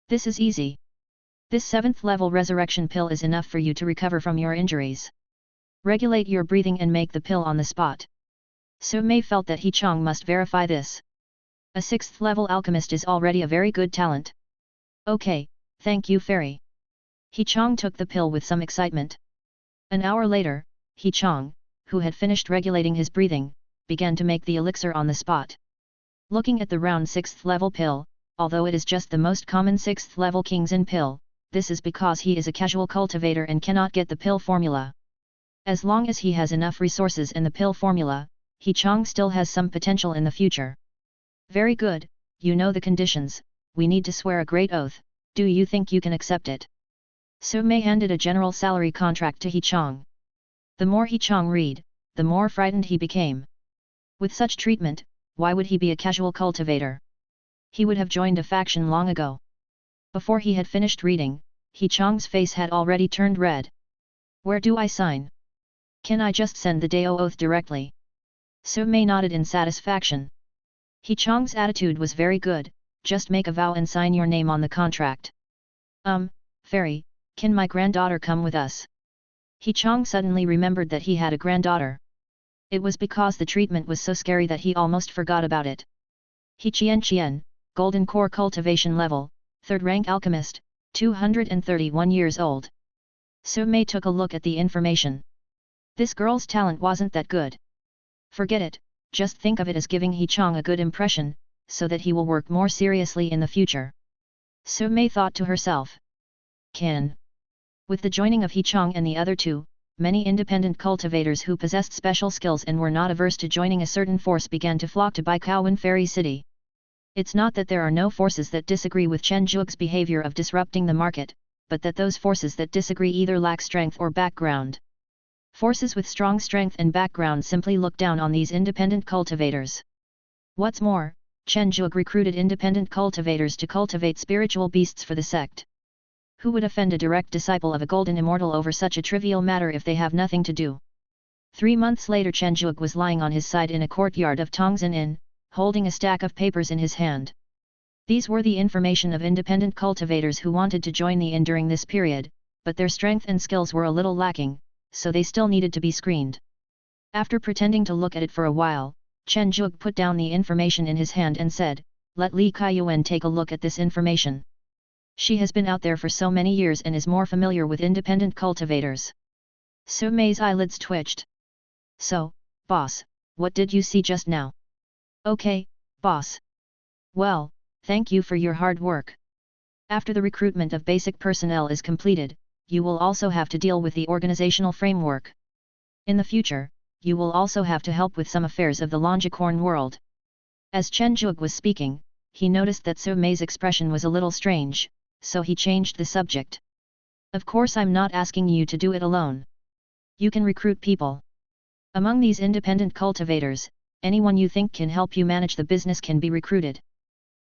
This is easy. This 7th-level resurrection pill is enough for you to recover from your injuries. Regulate your breathing and make the pill on the spot. Su Mei felt that He Chong must verify this. A 6th level alchemist is already a very good talent. Okay, thank you fairy. He Chong took the pill with some excitement. An hour later, He Chong, who had finished regulating his breathing, began to make the elixir on the spot. Looking at the round 6th level pill, although it is just the most common 6th level King's In pill, this is because he is a casual cultivator and cannot get the pill formula. As long as he has enough resources in the pill formula, He Chong still has some potential in the future. Very good, you know the conditions, we need to swear a great oath, do you think you can accept it? Su Mei handed a general salary contract to He Chong. The more He Chong read, the more frightened he became. With such treatment, why would he be a casual cultivator? He would have joined a faction long ago. Before he had finished reading, He Chong's face had already turned red. Where do I sign? Can I just send the Dao oath directly? Su Mei nodded in satisfaction. He Chong's attitude was very good, just make a vow and sign your name on the contract. Fairy, can my granddaughter come with us? He Chong suddenly remembered that he had a granddaughter. It was because the treatment was so scary that he almost forgot about it. He Chien, Golden Core Cultivation Level, 3rd Rank Alchemist, 231 years old. Su Mei took a look at the information. This girl's talent wasn't that good. Forget it, just think of it as giving He Chong a good impression, so that he will work more seriously in the future. Su Mei thought to herself. With the joining of He Chong and the other two, many independent cultivators who possessed special skills and were not averse to joining a certain force began to flock to Baikowin Fairy City. It's not that there are no forces that disagree with Chen Zhuge's behavior of disrupting the market, but that those forces that disagree either lack strength or background. Forces with strong strength and background simply look down on these independent cultivators. What's more, Chen Zhuge recruited independent cultivators to cultivate spiritual beasts for the sect. Who would offend a direct disciple of a golden immortal over such a trivial matter if they have nothing to do? 3 months later Chen Zhuge was lying on his side in a courtyard of Tongzhen Inn, holding a stack of papers in his hand. These were the information of independent cultivators who wanted to join the inn during this period, but their strength and skills were a little lacking, so they still needed to be screened. After pretending to look at it for a while, Chen Zhuge put down the information in his hand and said, "Let Li Kaiyuan take a look at this information. She has been out there for so many years and is more familiar with independent cultivators." Su Mei's eyelids twitched. "So, boss, what did you see just now?" "Okay, boss. Well, thank you for your hard work. After the recruitment of basic personnel is completed, you will also have to deal with the organizational framework. In the future, you will also have to help with some affairs of the Longicorn world." As Chen Zhuge was speaking, he noticed that Su Mei's expression was a little strange, so he changed the subject. "Of course I'm not asking you to do it alone. You can recruit people. Among these independent cultivators, anyone you think can help you manage the business can be recruited."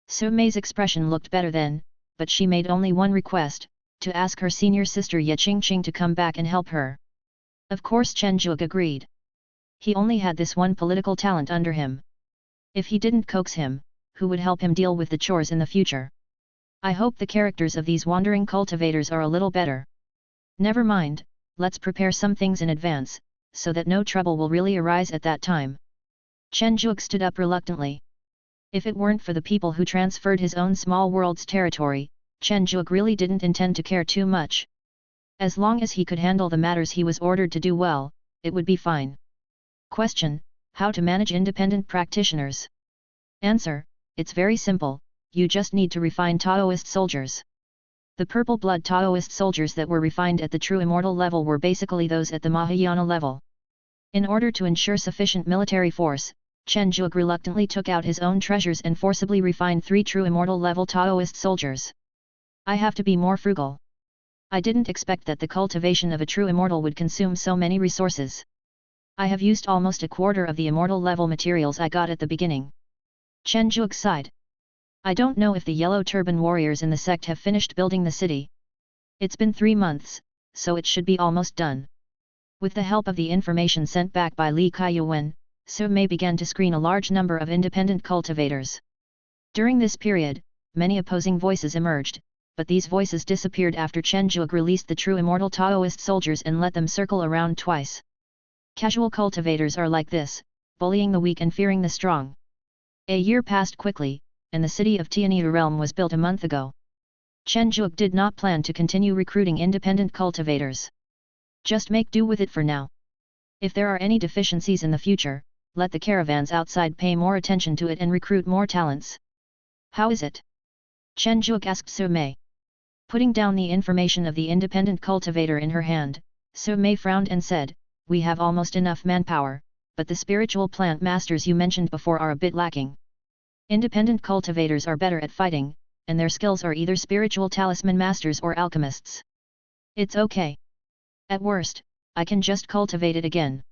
Su Mei's expression looked better then, but she made only one request, to ask her senior sister Ye Qingqing to come back and help her. Of course Chen Zhuge agreed. He only had this one political talent under him. If he didn't coax him, who would help him deal with the chores in the future? I hope the characters of these wandering cultivators are a little better. Never mind, let's prepare some things in advance, so that no trouble will really arise at that time. Chen Zhuge stood up reluctantly. If it weren't for the people who transferred his own small world's territory, Chen Zhuge really didn't intend to care too much. As long as he could handle the matters he was ordered to do well, it would be fine. Question: how to manage independent practitioners? Answer: it's very simple, you just need to refine Taoist soldiers. The purple blood Taoist soldiers that were refined at the true immortal level were basically those at the Mahayana level. In order to ensure sufficient military force, Chen Zhuge reluctantly took out his own treasures and forcibly refined 3 true immortal level Taoist soldiers. I have to be more frugal. I didn't expect that the cultivation of a true immortal would consume so many resources. I have used almost a quarter of the immortal level materials I got at the beginning. Chen Zhuge sighed. I don't know if the Yellow Turban warriors in the sect have finished building the city. It's been 3 months, so it should be almost done. With the help of the information sent back by Li Kaiyuan, Su Mei began to screen a large number of independent cultivators. During this period, many opposing voices emerged, but these voices disappeared after Chen Zhuge released the true immortal Taoist soldiers and let them circle around twice. Casual cultivators are like this, bullying the weak and fearing the strong. A year passed quickly, and the city of Tianyi realm was built a month ago. Chen Zhuge did not plan to continue recruiting independent cultivators. Just make do with it for now. If there are any deficiencies in the future, let the caravans outside pay more attention to it and recruit more talents. How is it? Chen Zhuge asked Su Mei. Putting down the information of the independent cultivator in her hand, Su Mei frowned and said, "We have almost enough manpower, but the spiritual plant masters you mentioned before are a bit lacking. Independent cultivators are better at fighting, and their skills are either spiritual talisman masters or alchemists. It's okay. At worst, I can just cultivate it again.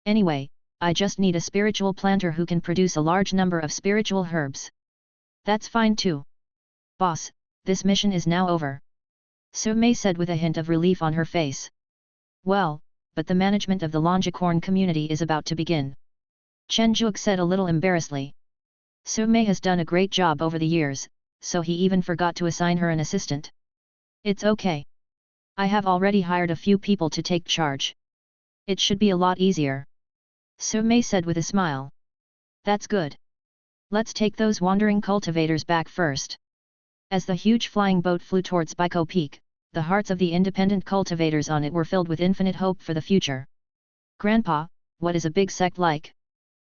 Anyway, I just need a spiritual planter who can produce a large number of spiritual herbs. That's fine too. Boss, this mission is now over," Su Mei said with a hint of relief on her face. "Well, but the management of the Longicorn community is about to begin," Chen Zhuge said a little embarrassedly. Su Mei has done a great job over the years, so he even forgot to assign her an assistant. "It's okay. I have already hired a few people to take charge. It should be a lot easier," Su Mei said with a smile. "That's good. Let's take those wandering cultivators back first." As the huge flying boat flew towards Baiko Peak, the hearts of the independent cultivators on it were filled with infinite hope for the future. "Grandpa, what is a big sect like?"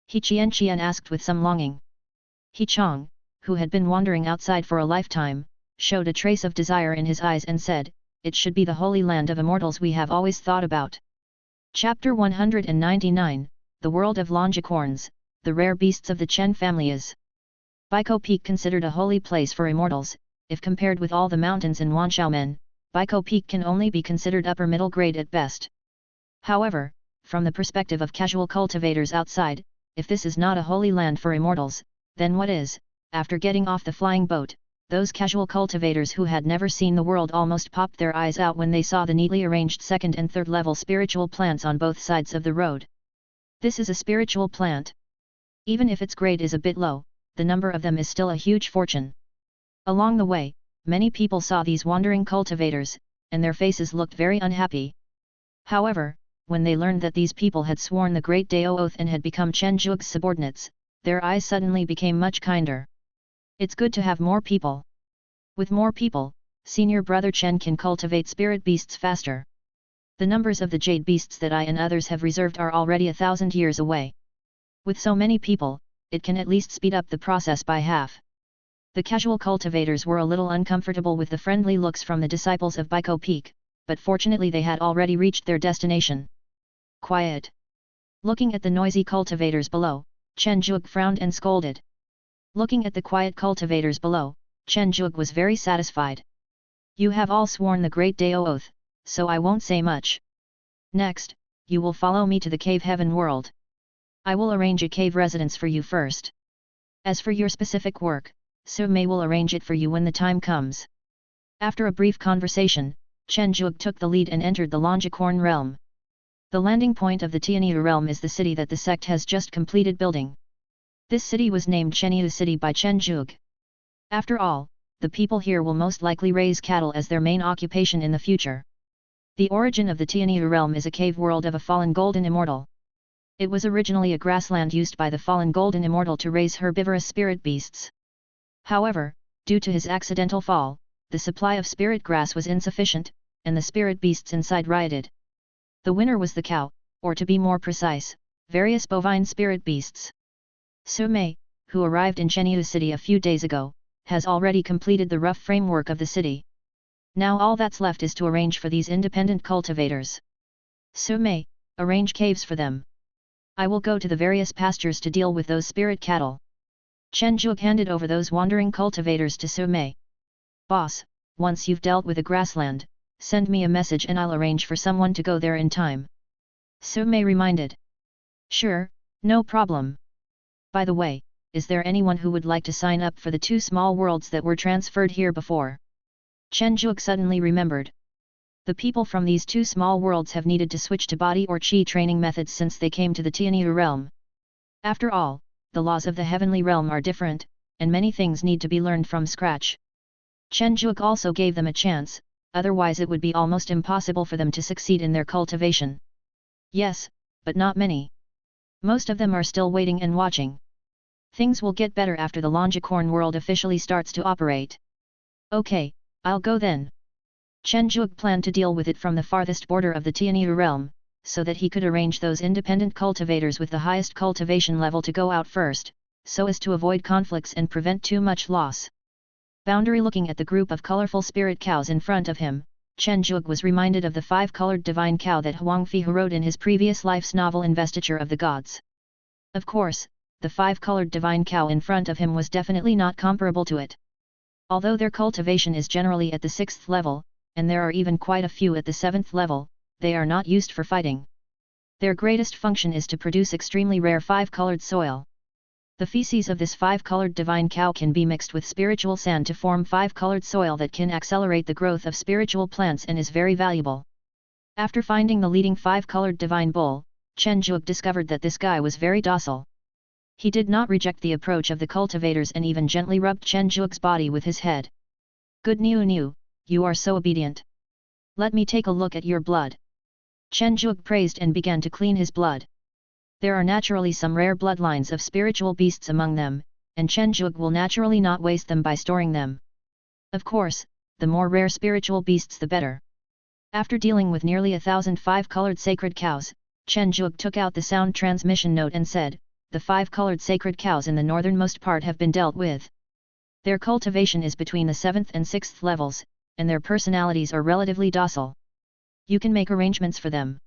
He Qian asked with some longing. He Chong, who had been wandering outside for a lifetime, showed a trace of desire in his eyes and said, "It should be the holy land of immortals we have always thought about." Chapter 199, The World of Longicorns, the rare beasts of the Chen family is. Baiko Peak considered a holy place for immortals. If compared with all the mountains in Wanxiaomen, Baiko Peak can only be considered upper middle grade at best. However, from the perspective of casual cultivators outside, if this is not a holy land for immortals, then what is? After getting off the flying boat, those casual cultivators who had never seen the world almost popped their eyes out when they saw the neatly arranged second and third level spiritual plants on both sides of the road. This is a spiritual plant. Even if its grade is a bit low, the number of them is still a huge fortune. Along the way, many people saw these wandering cultivators, and their faces looked very unhappy. However, when they learned that these people had sworn the Great Dao Oath and had become Chen Zhuge's subordinates, their eyes suddenly became much kinder. It's good to have more people. With more people, senior brother Chen can cultivate spirit beasts faster. The numbers of the jade beasts that I and others have reserved are already 1,000 years away. With so many people, it can at least speed up the process by half. The casual cultivators were a little uncomfortable with the friendly looks from the disciples of Baiko Peak, but fortunately they had already reached their destination. Quiet. Looking at the noisy cultivators below, Chen Zhuge frowned and scolded. Looking at the quiet cultivators below, Chen Zhuge was very satisfied. "You have all sworn the Great Dao Oath, so I won't say much. Next, you will follow me to the cave heaven world. I will arrange a cave residence for you first. As for your specific work, Su Mei will arrange it for you when the time comes." After a brief conversation, Chen Zhuge took the lead and entered the Longicorn realm. The landing point of the Tianyi realm is the city that the sect has just completed building. This city was named Chenyu City by Chen Zhuge. After all, the people here will most likely raise cattle as their main occupation in the future. The origin of the Tianyi realm is a cave world of a fallen golden immortal. It was originally a grassland used by the fallen golden immortal to raise herbivorous spirit beasts. However, due to his accidental fall, the supply of spirit grass was insufficient, and the spirit beasts inside rioted. The winner was the cow, or to be more precise, various bovine spirit beasts. Su Mei, who arrived in Chenyu City a few days ago, has already completed the rough framework of the city. Now all that's left is to arrange for these independent cultivators. Su Mei, arrange caves for them. I will go to the various pastures to deal with those spirit cattle. Chen Zhuge handed over those wandering cultivators to Su Mei. "Boss, once you've dealt with the grassland, send me a message and I'll arrange for someone to go there in time," Su Mei reminded. "Sure, no problem. By the way, is there anyone who would like to sign up for the 2 small worlds that were transferred here before?" Chen Zhuge suddenly remembered. The people from these 2 small worlds have needed to switch to body or chi training methods since they came to the Tianyi realm. After all, the laws of the heavenly realm are different, and many things need to be learned from scratch. Chen Zhuge also gave them a chance, otherwise it would be almost impossible for them to succeed in their cultivation. "Yes, but not many. Most of them are still waiting and watching. Things will get better after the Longicorn world officially starts to operate. Okay, I'll go then. Chen Zhuge planned to deal with it from the farthest border of the Tianyu realm, so that he could arrange those independent cultivators with the highest cultivation level to go out first, so as to avoid conflicts and prevent too much loss. Boundary looking at the group of colorful spirit cows in front of him, Chen Zhuge was reminded of the 5-colored divine cow that Huang Fi wrote in his previous life's novel Investiture of the Gods. Of course, the 5-colored divine cow in front of him was definitely not comparable to it. Although their cultivation is generally at the 6th level, and there are even quite a few at the 7th level, they are not used for fighting. Their greatest function is to produce extremely rare 5-colored soil. The feces of this 5-colored divine cow can be mixed with spiritual sand to form 5-colored soil that can accelerate the growth of spiritual plants and is very valuable. After finding the leading 5-colored divine bull, Chen Zhuge discovered that this guy was very docile. He did not reject the approach of the cultivators and even gently rubbed Chen Zhuge's body with his head. Good Niu, you are so obedient. Let me take a look at your blood. Chen Zhuge praised and began to clean his blood. There are naturally some rare bloodlines of spiritual beasts among them, and Chen Zhuge will naturally not waste them by storing them. Of course, the more rare spiritual beasts the better. After dealing with nearly 1,000 5-colored sacred cows, Chen Zhuge took out the sound transmission note and said, the 5-colored sacred cows in the northernmost part have been dealt with. Their cultivation is between the 7th and 6th levels, and their personalities are relatively docile. You can make arrangements for them.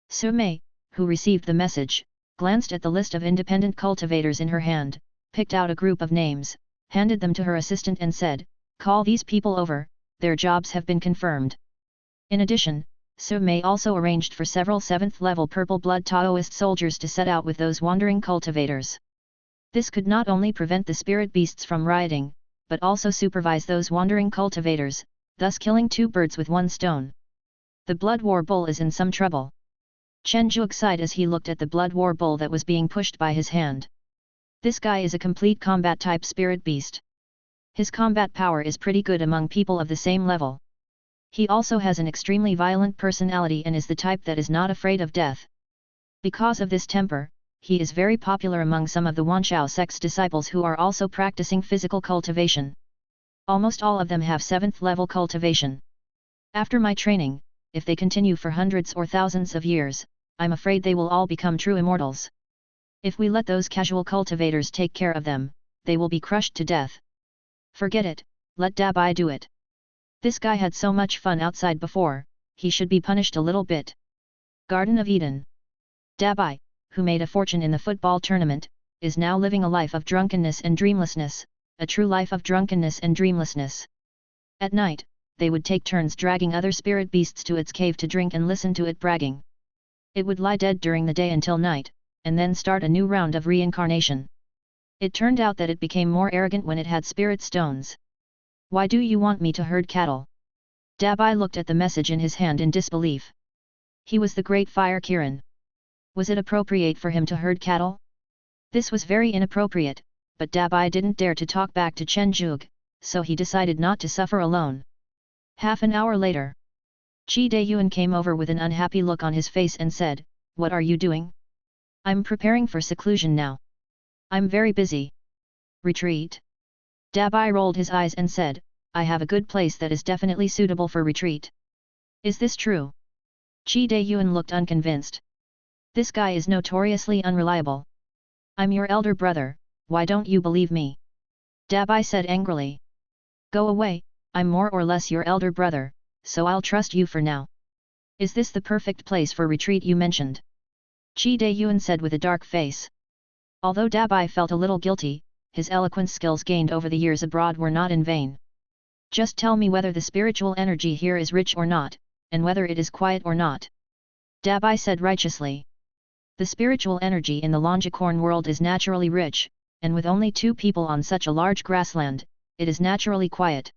Su Mei, who received the message, glanced at the list of independent cultivators in her hand, picked out a group of names, handed them to her assistant and said, call these people over, their jobs have been confirmed. In addition, Su Mei also arranged for several 7th-level purple blood Taoist soldiers to set out with those wandering cultivators. This could not only prevent the spirit beasts from rioting, but also supervise those wandering cultivators, thus killing 2 birds with 1 stone. The Blood War Bull is in some trouble. Chen Zhuge sighed as he looked at the Blood War Bull that was being pushed by his hand. This guy is a complete combat-type spirit beast. His combat power is pretty good among people of the same level. He also has an extremely violent personality and is the type that is not afraid of death. Because of this temper, he is very popular among some of the Wanshao sect's disciples who are also practicing physical cultivation. Almost all of them have 7th-level cultivation. After my training, if they continue for hundreds or thousands of years, I'm afraid they will all become true immortals. If we let those casual cultivators take care of them, they will be crushed to death. Forget it, let Dabai do it. This guy had so much fun outside before, he should be punished a little bit. Garden of Eden. Dabai, who made a fortune in the football tournament, is now living a life of drunkenness and dreamlessness, a true life of drunkenness and dreamlessness. At night, they would take turns dragging other spirit beasts to its cave to drink and listen to it bragging. It would lie dead during the day until night, and then start a new round of reincarnation. It turned out that it became more arrogant when it had spirit stones. Why do you want me to herd cattle? Dabai looked at the message in his hand in disbelief. He was the great Fire Kirin. Was it appropriate for him to herd cattle? This was very inappropriate, but Dabai didn't dare to talk back to Chen Zhuge, so he decided not to suffer alone. Half an hour later, Qi Dayuan came over with an unhappy look on his face and said, "What are you doing?" "I'm preparing for seclusion now. I'm very busy." "Retreat?" Dabai rolled his eyes and said, "I have a good place that is definitely suitable for retreat." "Is this true?" Qi Dayuan looked unconvinced. "This guy is notoriously unreliable. I'm your elder brother, why don't you believe me?" Dabai said angrily. "Go away, I'm more or less your elder brother, so I'll trust you for now. Is this the perfect place for retreat you mentioned?" Qi Dayuan said with a dark face. Although Dabai felt a little guilty, his eloquence skills gained over the years abroad were not in vain. "Just tell me whether the spiritual energy here is rich or not, and whether it is quiet or not." Dabai said righteously. The spiritual energy in the Longicorn world is naturally rich, and with only 2 people on such a large grassland, it is naturally quiet.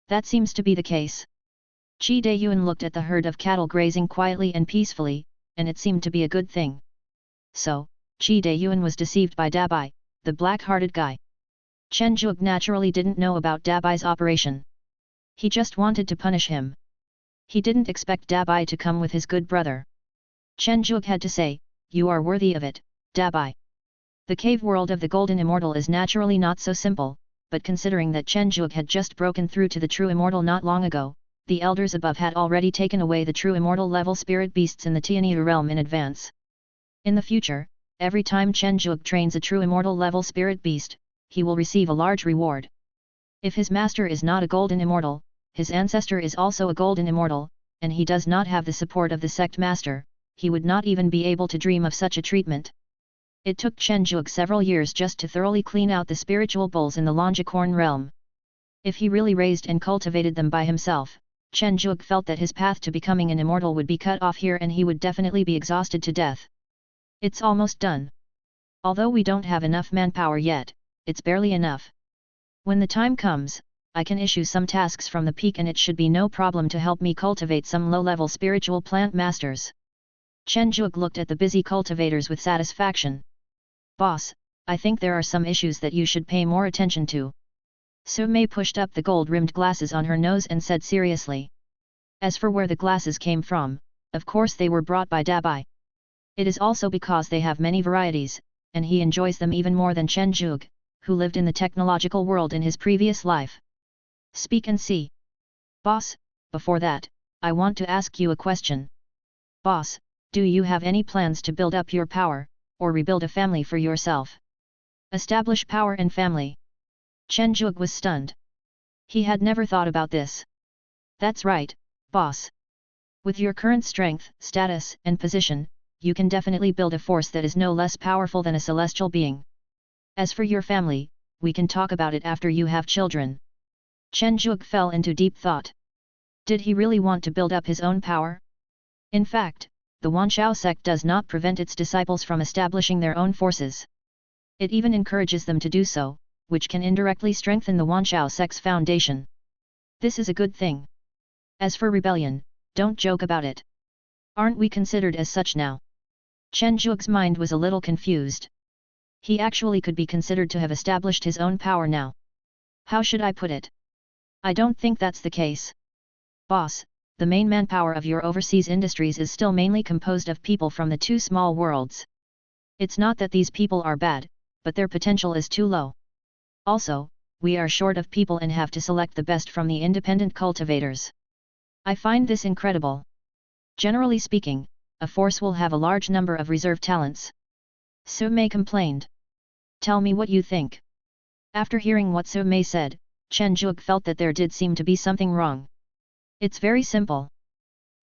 That seems to be the case. Qi Dayuan looked at the herd of cattle grazing quietly and peacefully, and it seemed to be a good thing. So, Qi Dayuan was deceived by Dabai, the black-hearted guy. Chen Zhuge naturally didn't know about Dabai's operation. He just wanted to punish him. He didn't expect Dabai to come with his good brother. Chen Zhuge had to say, "You are worthy of it, Dabai. The cave world of the Golden Immortal is naturally not so simple, but considering that Chen Zhuge had just broken through to the true immortal not long ago, the elders above had already taken away the true immortal level spirit beasts in the Tianyu realm in advance. In the future, every time Chen Zhuge trains a true immortal level spirit beast, he will receive a large reward. If his master is not a golden immortal, his ancestor is also a golden immortal, and he does not have the support of the sect master, he would not even be able to dream of such a treatment. It took Chen Zhuge several years just to thoroughly clean out the spiritual bulls in the Longicorn realm. If he really raised and cultivated them by himself, Chen Zhuge felt that his path to becoming an immortal would be cut off here and he would definitely be exhausted to death. It's almost done. Although we don't have enough manpower yet, it's barely enough. When the time comes, I can issue some tasks from the peak and it should be no problem to help me cultivate some low-level spiritual plant masters. Chen Zhuge looked at the busy cultivators with satisfaction. Boss, I think there are some issues that you should pay more attention to. Su Mei pushed up the gold-rimmed glasses on her nose and said seriously. As for where the glasses came from, of course they were brought by Dabai. It is also because they have many varieties, and he enjoys them even more than Chen Zhuge, who lived in the technological world in his previous life. Speak and see. Boss, before that, I want to ask you a question. Boss, do you have any plans to build up your power, or rebuild a family for yourself? Establish power and family. Chen Zhuge was stunned. He had never thought about this. That's right, boss. With your current strength, status, and position, you can definitely build a force that is no less powerful than a celestial being. As for your family, we can talk about it after you have children. Chen Zhuge fell into deep thought. Did he really want to build up his own power? In fact, the Wanshao sect does not prevent its disciples from establishing their own forces. It even encourages them to do so, which can indirectly strengthen the Wanshao sect's foundation. This is a good thing. As for rebellion, don't joke about it. Aren't we considered as such now? Chen Zhuge's mind was a little confused. He actually could be considered to have established his own power now. How should I put it? I don't think that's the case. Boss, the main manpower of your overseas industries is still mainly composed of people from the two small worlds. It's not that these people are bad, but their potential is too low. Also, we are short of people and have to select the best from the independent cultivators. I find this incredible. Generally speaking, a force will have a large number of reserve talents. Su Mei complained. Tell me what you think. After hearing what Su Mei said, Chen Zhuge felt that there did seem to be something wrong. It's very simple.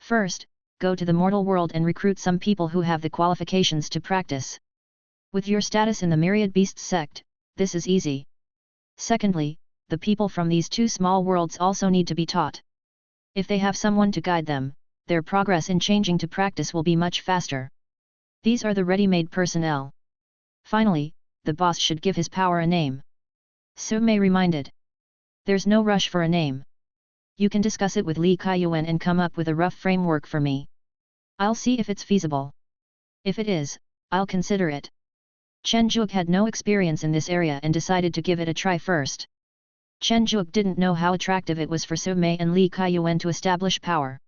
First, go to the mortal world and recruit some people who have the qualifications to practice. With your status in the Myriad Beasts sect, this is easy. Secondly, the people from these two small worlds also need to be taught. If they have someone to guide them, their progress in changing to practice will be much faster. These are the ready-made personnel. Finally, the boss should give his power a name. Su Mei reminded. There's no rush for a name. You can discuss it with Li Kaiyuan and come up with a rough framework for me. I'll see if it's feasible. If it is, I'll consider it. Chen Zhuge had no experience in this area and decided to give it a try first. Chen Zhuge didn't know how attractive it was for Su Mei and Li Kaiyuan to establish power.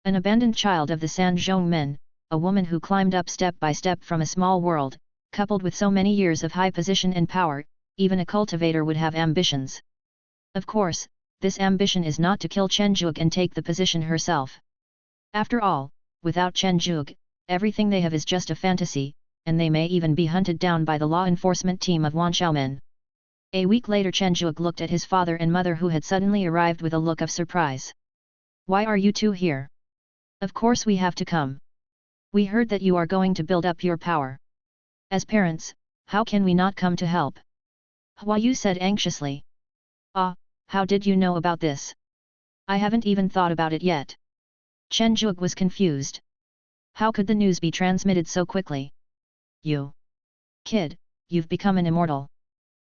An abandoned child of the Sanzhong men, a woman who climbed up step by step from a small world, coupled with so many years of high position and power, even a cultivator would have ambitions. Of course, this ambition is not to kill Chen Zhuge and take the position herself. After all, without Chen Zhuge, everything they have is just a fantasy, and they may even be hunted down by the law enforcement team of Wanshao men. A week later Chen Zhuge looked at his father and mother who had suddenly arrived with a look of surprise. Why are you two here? Of course we have to come. We heard that you are going to build up your power. As parents, how can we not come to help? Hua Yu said anxiously. Ah, how did you know about this? I haven't even thought about it yet. Chen Zhuge was confused. How could the news be transmitted so quickly? You. Kid, you've become an immortal.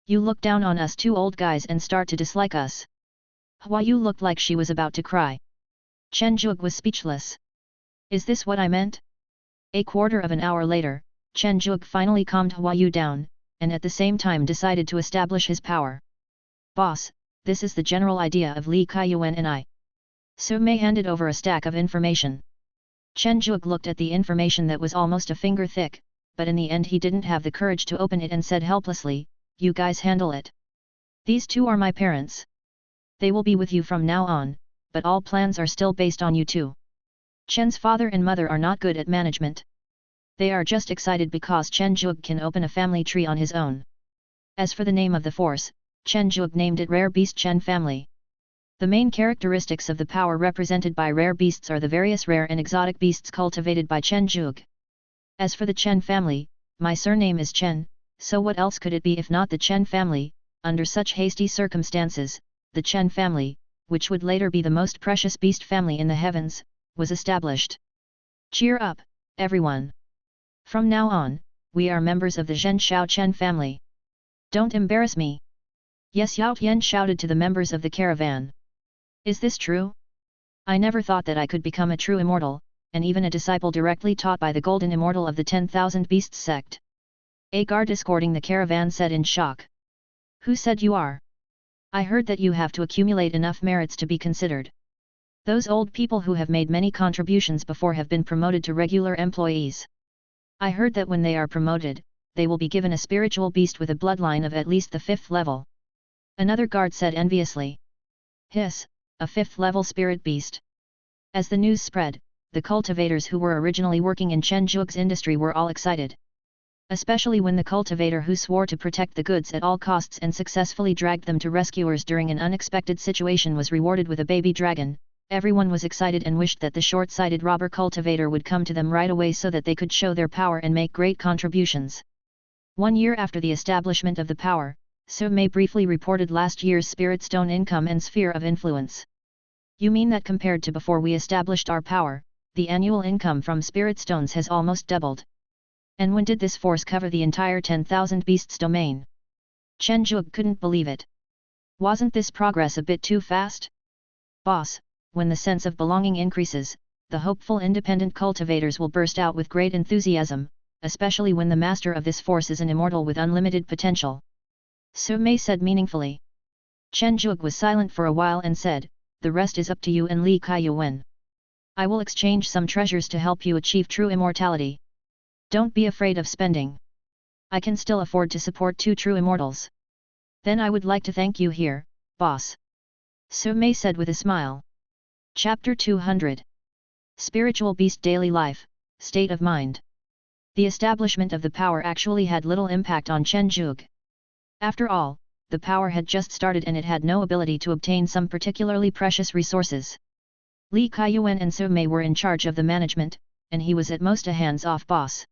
You look down on us two old guys and start to dislike us. Hua Yu looked like she was about to cry. Chen Zhuge was speechless. Is this what I meant? A quarter of an hour later, Chen Zhuge finally calmed Hua Yu down, and at the same time decided to establish his power. Boss, this is the general idea of Li Kaiyuan and I. Su Mei handed over a stack of information. Chen Zhuge looked at the information that was almost a finger thick, but in the end he didn't have the courage to open it and said helplessly, "You guys handle it. These two are my parents. They will be with you from now on, but all plans are still based on you two." Chen's father and mother are not good at management. They are just excited because Chen Zhuge can open a family tree on his own. As for the name of the force, Chen Zhuge named it Rare Beast Chen Family. The main characteristics of the power represented by rare beasts are the various rare and exotic beasts cultivated by Chen Zhuge. As for the Chen family, my surname is Chen, so what else could it be if not the Chen family? Under such hasty circumstances, the Chen family, which would later be the most precious beast family in the heavens, was established. Cheer up, everyone! From now on, we are members of the Zhen Shao Chen family. Don't embarrass me! Yes, Yao Tian shouted to the members of the caravan. Is this true? I never thought that I could become a true immortal, and even a disciple directly taught by the golden immortal of the 10,000 Beasts sect. A guard escorting the caravan said in shock. Who said you are? I heard that you have to accumulate enough merits to be considered. Those old people who have made many contributions before have been promoted to regular employees. I heard that when they are promoted, they will be given a spiritual beast with a bloodline of at least the 5th level. Another guard said enviously. Hiss, a 5th level spirit beast. As the news spread, the cultivators who were originally working in Chen Zhuge's industry were all excited. Especially when the cultivator who swore to protect the goods at all costs and successfully dragged them to rescuers during an unexpected situation was rewarded with a baby dragon. Everyone was excited and wished that the short-sighted robber cultivator would come to them right away so that they could show their power and make great contributions. 1 year after the establishment of the power, Su Mei briefly reported last year's spirit stone income and sphere of influence. You mean that compared to before we established our power, the annual income from spirit stones has almost doubled? And when did this force cover the entire 10,000 beasts domain? Chen Zhuge couldn't believe it. Wasn't this progress a bit too fast? Boss, when the sense of belonging increases, the hopeful independent cultivators will burst out with great enthusiasm, especially when the master of this force is an immortal with unlimited potential. Su Mei said meaningfully. Chen Zhuge was silent for a while and said, the rest is up to you and Li Kaiyuan. I will exchange some treasures to help you achieve true immortality. Don't be afraid of spending. I can still afford to support 2 true immortals. Then I would like to thank you here, boss. Su Mei said with a smile. Chapter 200. Spiritual Beast Daily Life, State of Mind. The establishment of the power actually had little impact on Chen Zhuge. After all, the power had just started and it had no ability to obtain some particularly precious resources. Li Kaiyuan and Su Mei were in charge of the management, and he was at most a hands-off boss.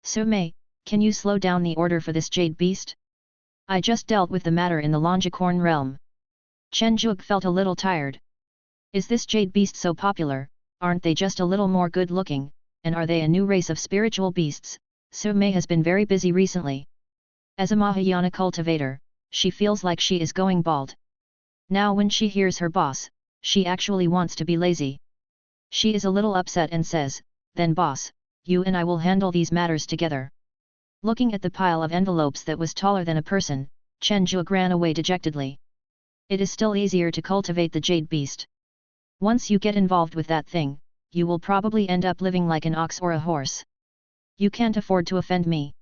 Su Mei, can you slow down the order for this jade beast? I just dealt with the matter in the Longicorn realm. Chen Zhuge felt a little tired. Is this jade beast so popular? Aren't they just a little more good-looking, and are they a new race of spiritual beasts? Su Mei has been very busy recently. As a Mahayana cultivator, she feels like she is going bald. Now when she hears her boss, she actually wants to be lazy. She is a little upset and says, then boss, you and I will handle these matters together. Looking at the pile of envelopes that was taller than a person, Chen Zhuge ran away dejectedly. It is still easier to cultivate the jade beast. Once you get involved with that thing, you will probably end up living like an ox or a horse. You can't afford to offend me.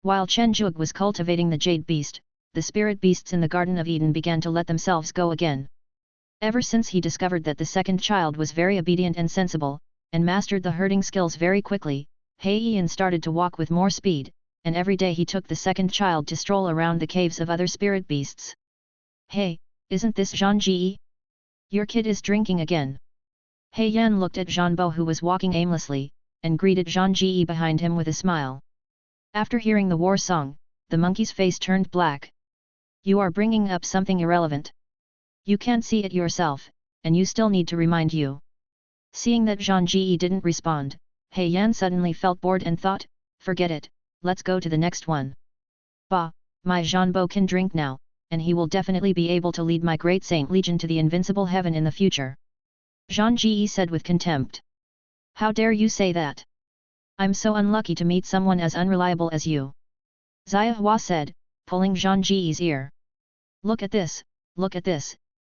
While Chen Zhuge was cultivating the jade beast, the spirit beasts in the Garden of Eden began to let themselves go again. Ever since he discovered that the second child was very obedient and sensible, and mastered the herding skills very quickly, Heian started to walk with more speed, and every day he took the second child to stroll around the caves of other spirit beasts. Hey, isn't this Zhang Ji? Your kid is drinking again. Heian looked at Zhanbo who was walking aimlessly, and greeted Zhang Ji behind him with a smile. After hearing the war song, the monkey's face turned black. You are bringing up something irrelevant. You can't see it yourself, and you still need to remind you. Seeing that Zhang Ji didn't respond, Heian suddenly felt bored and thought, forget it, let's go to the next one. Bah, my Zhanbo can drink now, and he will definitely be able to lead my great Saint Legion to the invincible heaven in the future. Zhang Ji said with contempt. How dare you say that? I'm so unlucky to meet someone as unreliable as you. Xia Hua said, pulling Zhang Ji's ear. Look at this,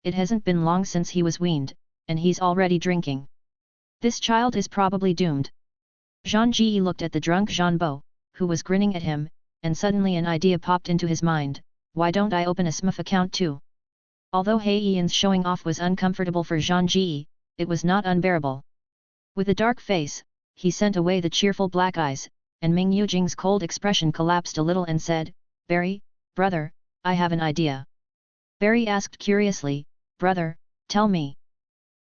it hasn't been long since he was weaned, and he's already drinking. This child is probably doomed. Zhang Ji looked at the drunk Zhanbo, who was grinning at him, and suddenly an idea popped into his mind, why don't I open a SMF account too? Although He Yian's showing off was uncomfortable for Zhang Ji, it was not unbearable. With a dark face, he sent away the cheerful black eyes, and Ming Yujing's cold expression collapsed a little and said, Barry, brother, I have an idea. Barry asked curiously, brother, tell me.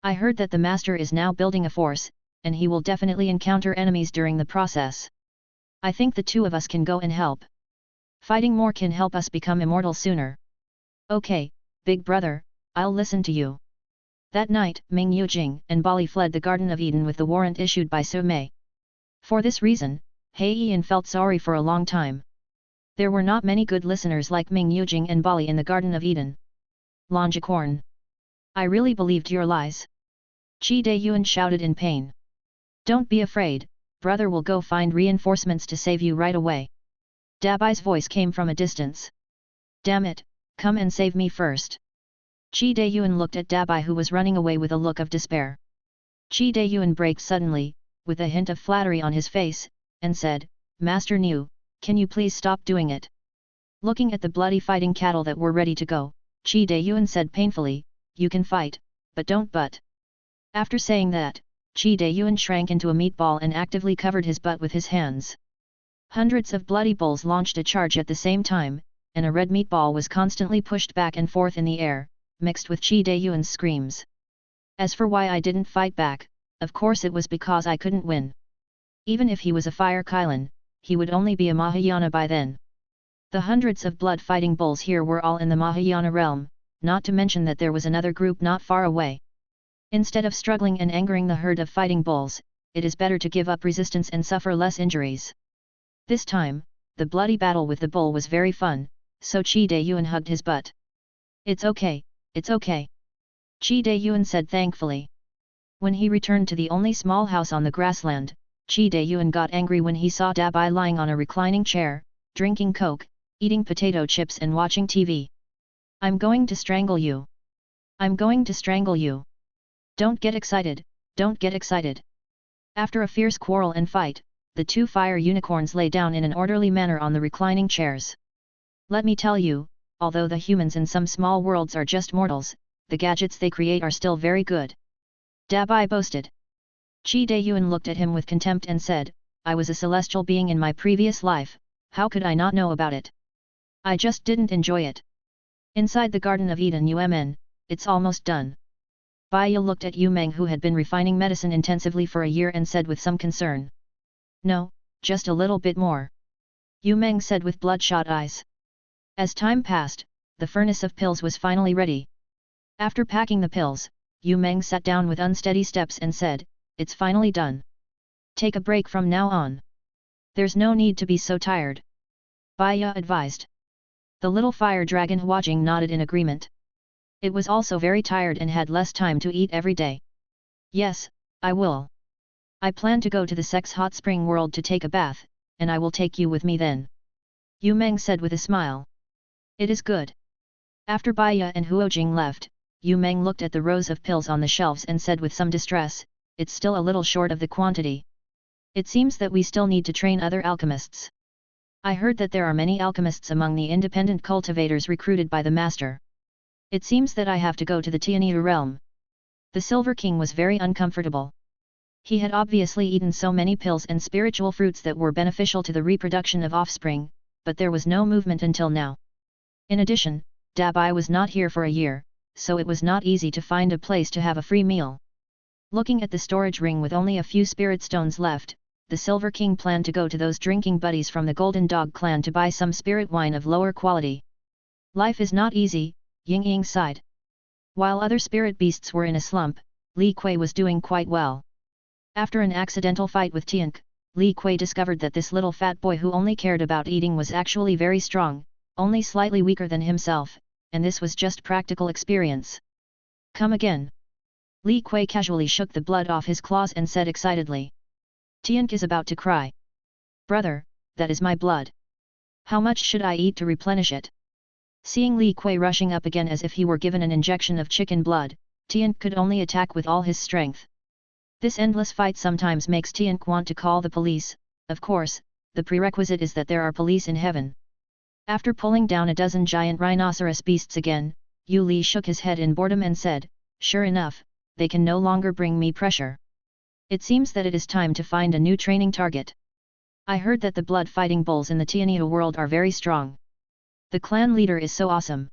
I heard that the master is now building a force, and he will definitely encounter enemies during the process. I think the two of us can go and help. Fighting more can help us become immortal sooner. Okay, big brother, I'll listen to you. That night, Ming Yujing and Bali fled the Garden of Eden with the warrant issued by Su Mei. For this reason, He Yian felt sorry for a long time. There were not many good listeners like Ming Yujing and Bali in the Garden of Eden. Longicorn. I really believed your lies. Qi Dayuan shouted in pain. Don't be afraid, brother will go find reinforcements to save you right away. Dabai's voice came from a distance. Damn it, come and save me first. Qi Dayuan looked at Dabai who was running away with a look of despair. Qi Dayuan braked suddenly, with a hint of flattery on his face, and said, Master Niu, can you please stop doing it? Looking at the bloody fighting cattle that were ready to go, Qi Dayuan said painfully, you can fight, but don't butt. After saying that, Qi Dayuan shrank into a meatball and actively covered his butt with his hands. Hundreds of bloody bulls launched a charge at the same time, and a red meatball was constantly pushed back and forth in the air, mixed with Qi Dayuan's screams. As for why I didn't fight back, of course it was because I couldn't win. Even if he was a fire Kailan, he would only be a Mahayana by then. The hundreds of blood-fighting bulls here were all in the Mahayana realm, not to mention that there was another group not far away. Instead of struggling and angering the herd of fighting bulls, it is better to give up resistance and suffer less injuries. This time, the bloody battle with the bull was very fun, so Qi Dayuan hugged his butt. It's okay, it's okay. Qi Dayuan said thankfully. When he returned to the only small house on the grassland, Qi Dayuan got angry when he saw Dabai lying on a reclining chair, drinking coke, eating potato chips and watching TV. I'm going to strangle you. I'm going to strangle you. Don't get excited, don't get excited. After a fierce quarrel and fight, the two fire unicorns lay down in an orderly manner on the reclining chairs. Let me tell you, although the humans in some small worlds are just mortals, the gadgets they create are still very good. Dabai boasted. Qi Dayuan looked at him with contempt and said, I was a celestial being in my previous life, how could I not know about it? I just didn't enjoy it. Inside the Garden of Eden it's almost done. Baiya looked at Yu Meng who had been refining medicine intensively for a year and said with some concern. No, just a little bit more. Yu Meng said with bloodshot eyes. As time passed, the furnace of pills was finally ready. After packing the pills, Yu Meng sat down with unsteady steps and said, it's finally done. Take a break from now on. There's no need to be so tired. Baiya advised. The little fire dragon Huajing nodded in agreement. It was also very tired and had less time to eat every day. Yes, I will. I plan to go to the Sex Hot Spring world to take a bath, and I will take you with me then. Yu Meng said with a smile. It is good. After Baiya and Huojing left, Yu Meng looked at the rows of pills on the shelves and said with some distress, it's still a little short of the quantity. It seems that we still need to train other alchemists. I heard that there are many alchemists among the independent cultivators recruited by the master. It seems that I have to go to the Tianyu realm. The Silver King was very uncomfortable. He had obviously eaten so many pills and spiritual fruits that were beneficial to the reproduction of offspring, but there was no movement until now. In addition, Dabai was not here for a year, so it was not easy to find a place to have a free meal. Looking at the storage ring with only a few spirit stones left, the Silver King planned to go to those drinking buddies from the Golden Dog clan to buy some spirit wine of lower quality. Life is not easy, Ying Ying sighed. While other spirit beasts were in a slump, Li Kui was doing quite well. After an accidental fight with Tiank, Li Kui discovered that this little fat boy who only cared about eating was actually very strong, only slightly weaker than himself, and this was just practical experience. Come again. Li Kui casually shook the blood off his claws and said excitedly. Tiank is about to cry. Brother, that is my blood. How much should I eat to replenish it? Seeing Li Kui rushing up again as if he were given an injection of chicken blood, Tiank could only attack with all his strength. This endless fight sometimes makes Tiank want to call the police, of course, the prerequisite is that there are police in heaven. After pulling down a dozen giant rhinoceros beasts again, Yu Li shook his head in boredom and said, "Sure enough, they can no longer bring me pressure. It seems that it is time to find a new training target. I heard that the blood-fighting bulls in the Tianita world are very strong. The clan leader is so awesome."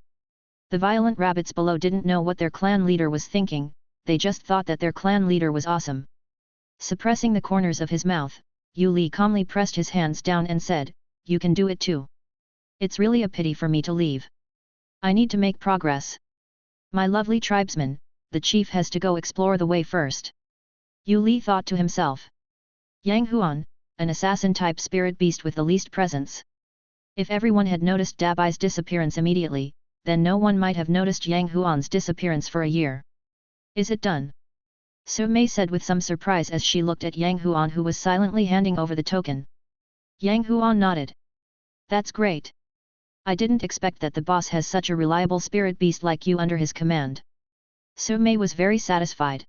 The violent rabbits below didn't know what their clan leader was thinking, they just thought that their clan leader was awesome. Suppressing the corners of his mouth, Yu Li calmly pressed his hands down and said, "You can do it too. It's really a pity for me to leave. I need to make progress. My lovely tribesman, the chief has to go explore the way first." Yu Li thought to himself. Yang Huan, an assassin-type spirit beast with the least presence. If everyone had noticed Dabai's disappearance immediately, then no one might have noticed Yang Huan's disappearance for a year. "Is it done?" Su Mei said with some surprise as she looked at Yang Huan, who was silently handing over the token. Yang Huan nodded. "That's great. I didn't expect that the boss has such a reliable spirit beast like you under his command." Su Mei was very satisfied.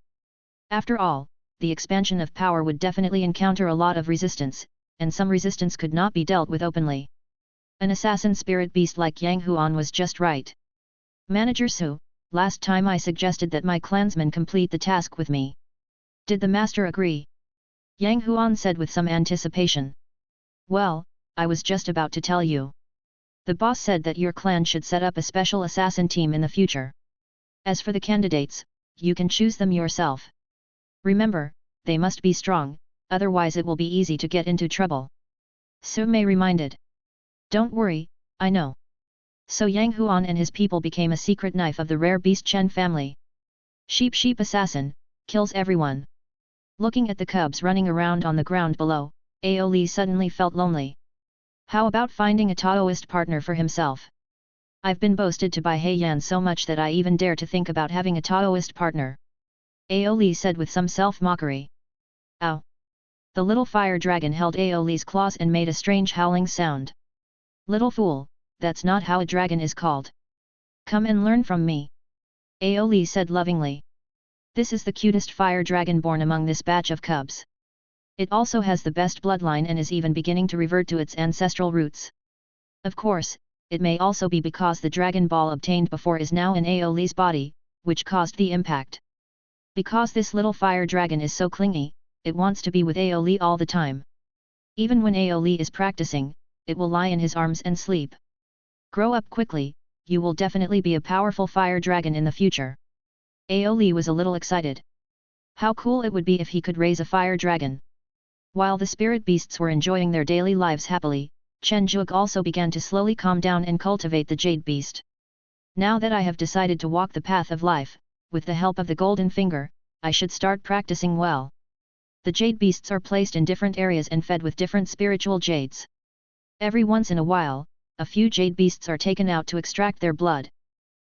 After all, the expansion of power would definitely encounter a lot of resistance, and some resistance could not be dealt with openly. An assassin spirit beast like Yang Huan was just right. "Manager Su, last time I suggested that my clansmen complete the task with me. Did the master agree?" Yang Huan said with some anticipation. "Well, I was just about to tell you. The boss said that your clan should set up a special assassin team in the future. As for the candidates, you can choose them yourself. Remember, they must be strong, otherwise it will be easy to get into trouble." Su Mei reminded. "Don't worry, I know." So Yang Huan and his people became a secret knife of the rare beast Chen family. Sheep assassin, kills everyone. Looking at the cubs running around on the ground below, Ao Li suddenly felt lonely. How about finding a Taoist partner for himself? "I've been boasted to by He Yan so much that I even dare to think about having a Taoist partner," Ao Li said with some self-mockery. "Ow!" The little fire dragon held Ao Li's claws and made a strange howling sound. "Little fool, that's not how a dragon is called. Come and learn from me," Ao Li said lovingly. "This is the cutest fire dragon born among this batch of cubs. It also has the best bloodline and is even beginning to revert to its ancestral roots. Of course, it may also be because the Dragon Ball obtained before is now in Ao Li's body, which caused the impact. Because this little fire dragon is so clingy, it wants to be with Ao Li all the time. Even when Ao Li is practicing, it will lie in his arms and sleep. Grow up quickly, you will definitely be a powerful fire dragon in the future." Ao Li was a little excited. How cool it would be if he could raise a fire dragon. While the spirit beasts were enjoying their daily lives happily, Chen Zhuge also began to slowly calm down and cultivate the jade beast. "Now that I have decided to walk the path of life, with the help of the golden finger, I should start practicing well." The jade beasts are placed in different areas and fed with different spiritual jades. Every once in a while, a few jade beasts are taken out to extract their blood.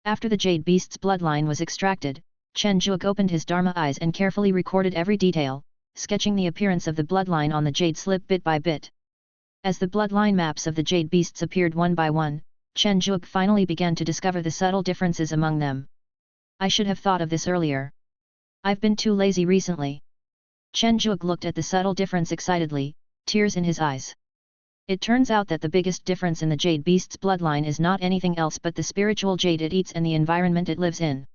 After the jade beast's bloodline was extracted, Chen Zhuge opened his Dharma eyes and carefully recorded every detail, sketching the appearance of the bloodline on the jade slip bit by bit. As the bloodline maps of the jade beasts appeared one by one, Chen Zhuge finally began to discover the subtle differences among them. "I should have thought of this earlier. I've been too lazy recently." Chen Zhuge looked at the subtle difference excitedly, tears in his eyes. It turns out that the biggest difference in the jade beast's bloodline is not anything else but the spiritual jade it eats and the environment it lives in.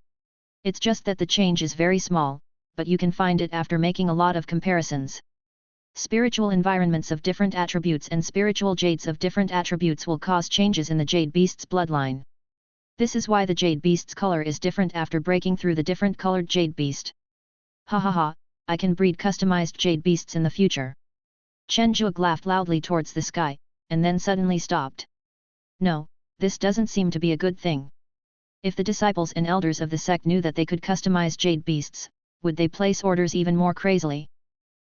It's just that the change is very small, but you can find it after making a lot of comparisons. Spiritual environments of different attributes and spiritual jades of different attributes will cause changes in the jade beast's bloodline. This is why the jade beast's color is different after breaking through the different colored jade beast. "Ha ha ha, I can breed customized jade beasts in the future." Chen Zhuge laughed loudly towards the sky, and then suddenly stopped. "No, this doesn't seem to be a good thing. If the disciples and elders of the sect knew that they could customize jade beasts, would they place orders even more crazily?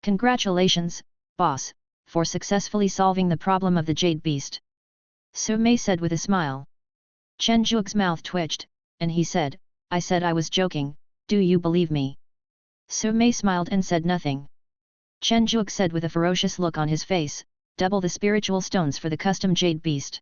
Congratulations, boss, for successfully solving the problem of the jade beast," Su Mei said with a smile. Chen Zhuge's mouth twitched, and he said, I said I was joking, do you believe me?" Su Mei smiled and said nothing. Chen Zhuge said with a ferocious look on his face, "Double the spiritual stones for the custom jade beast."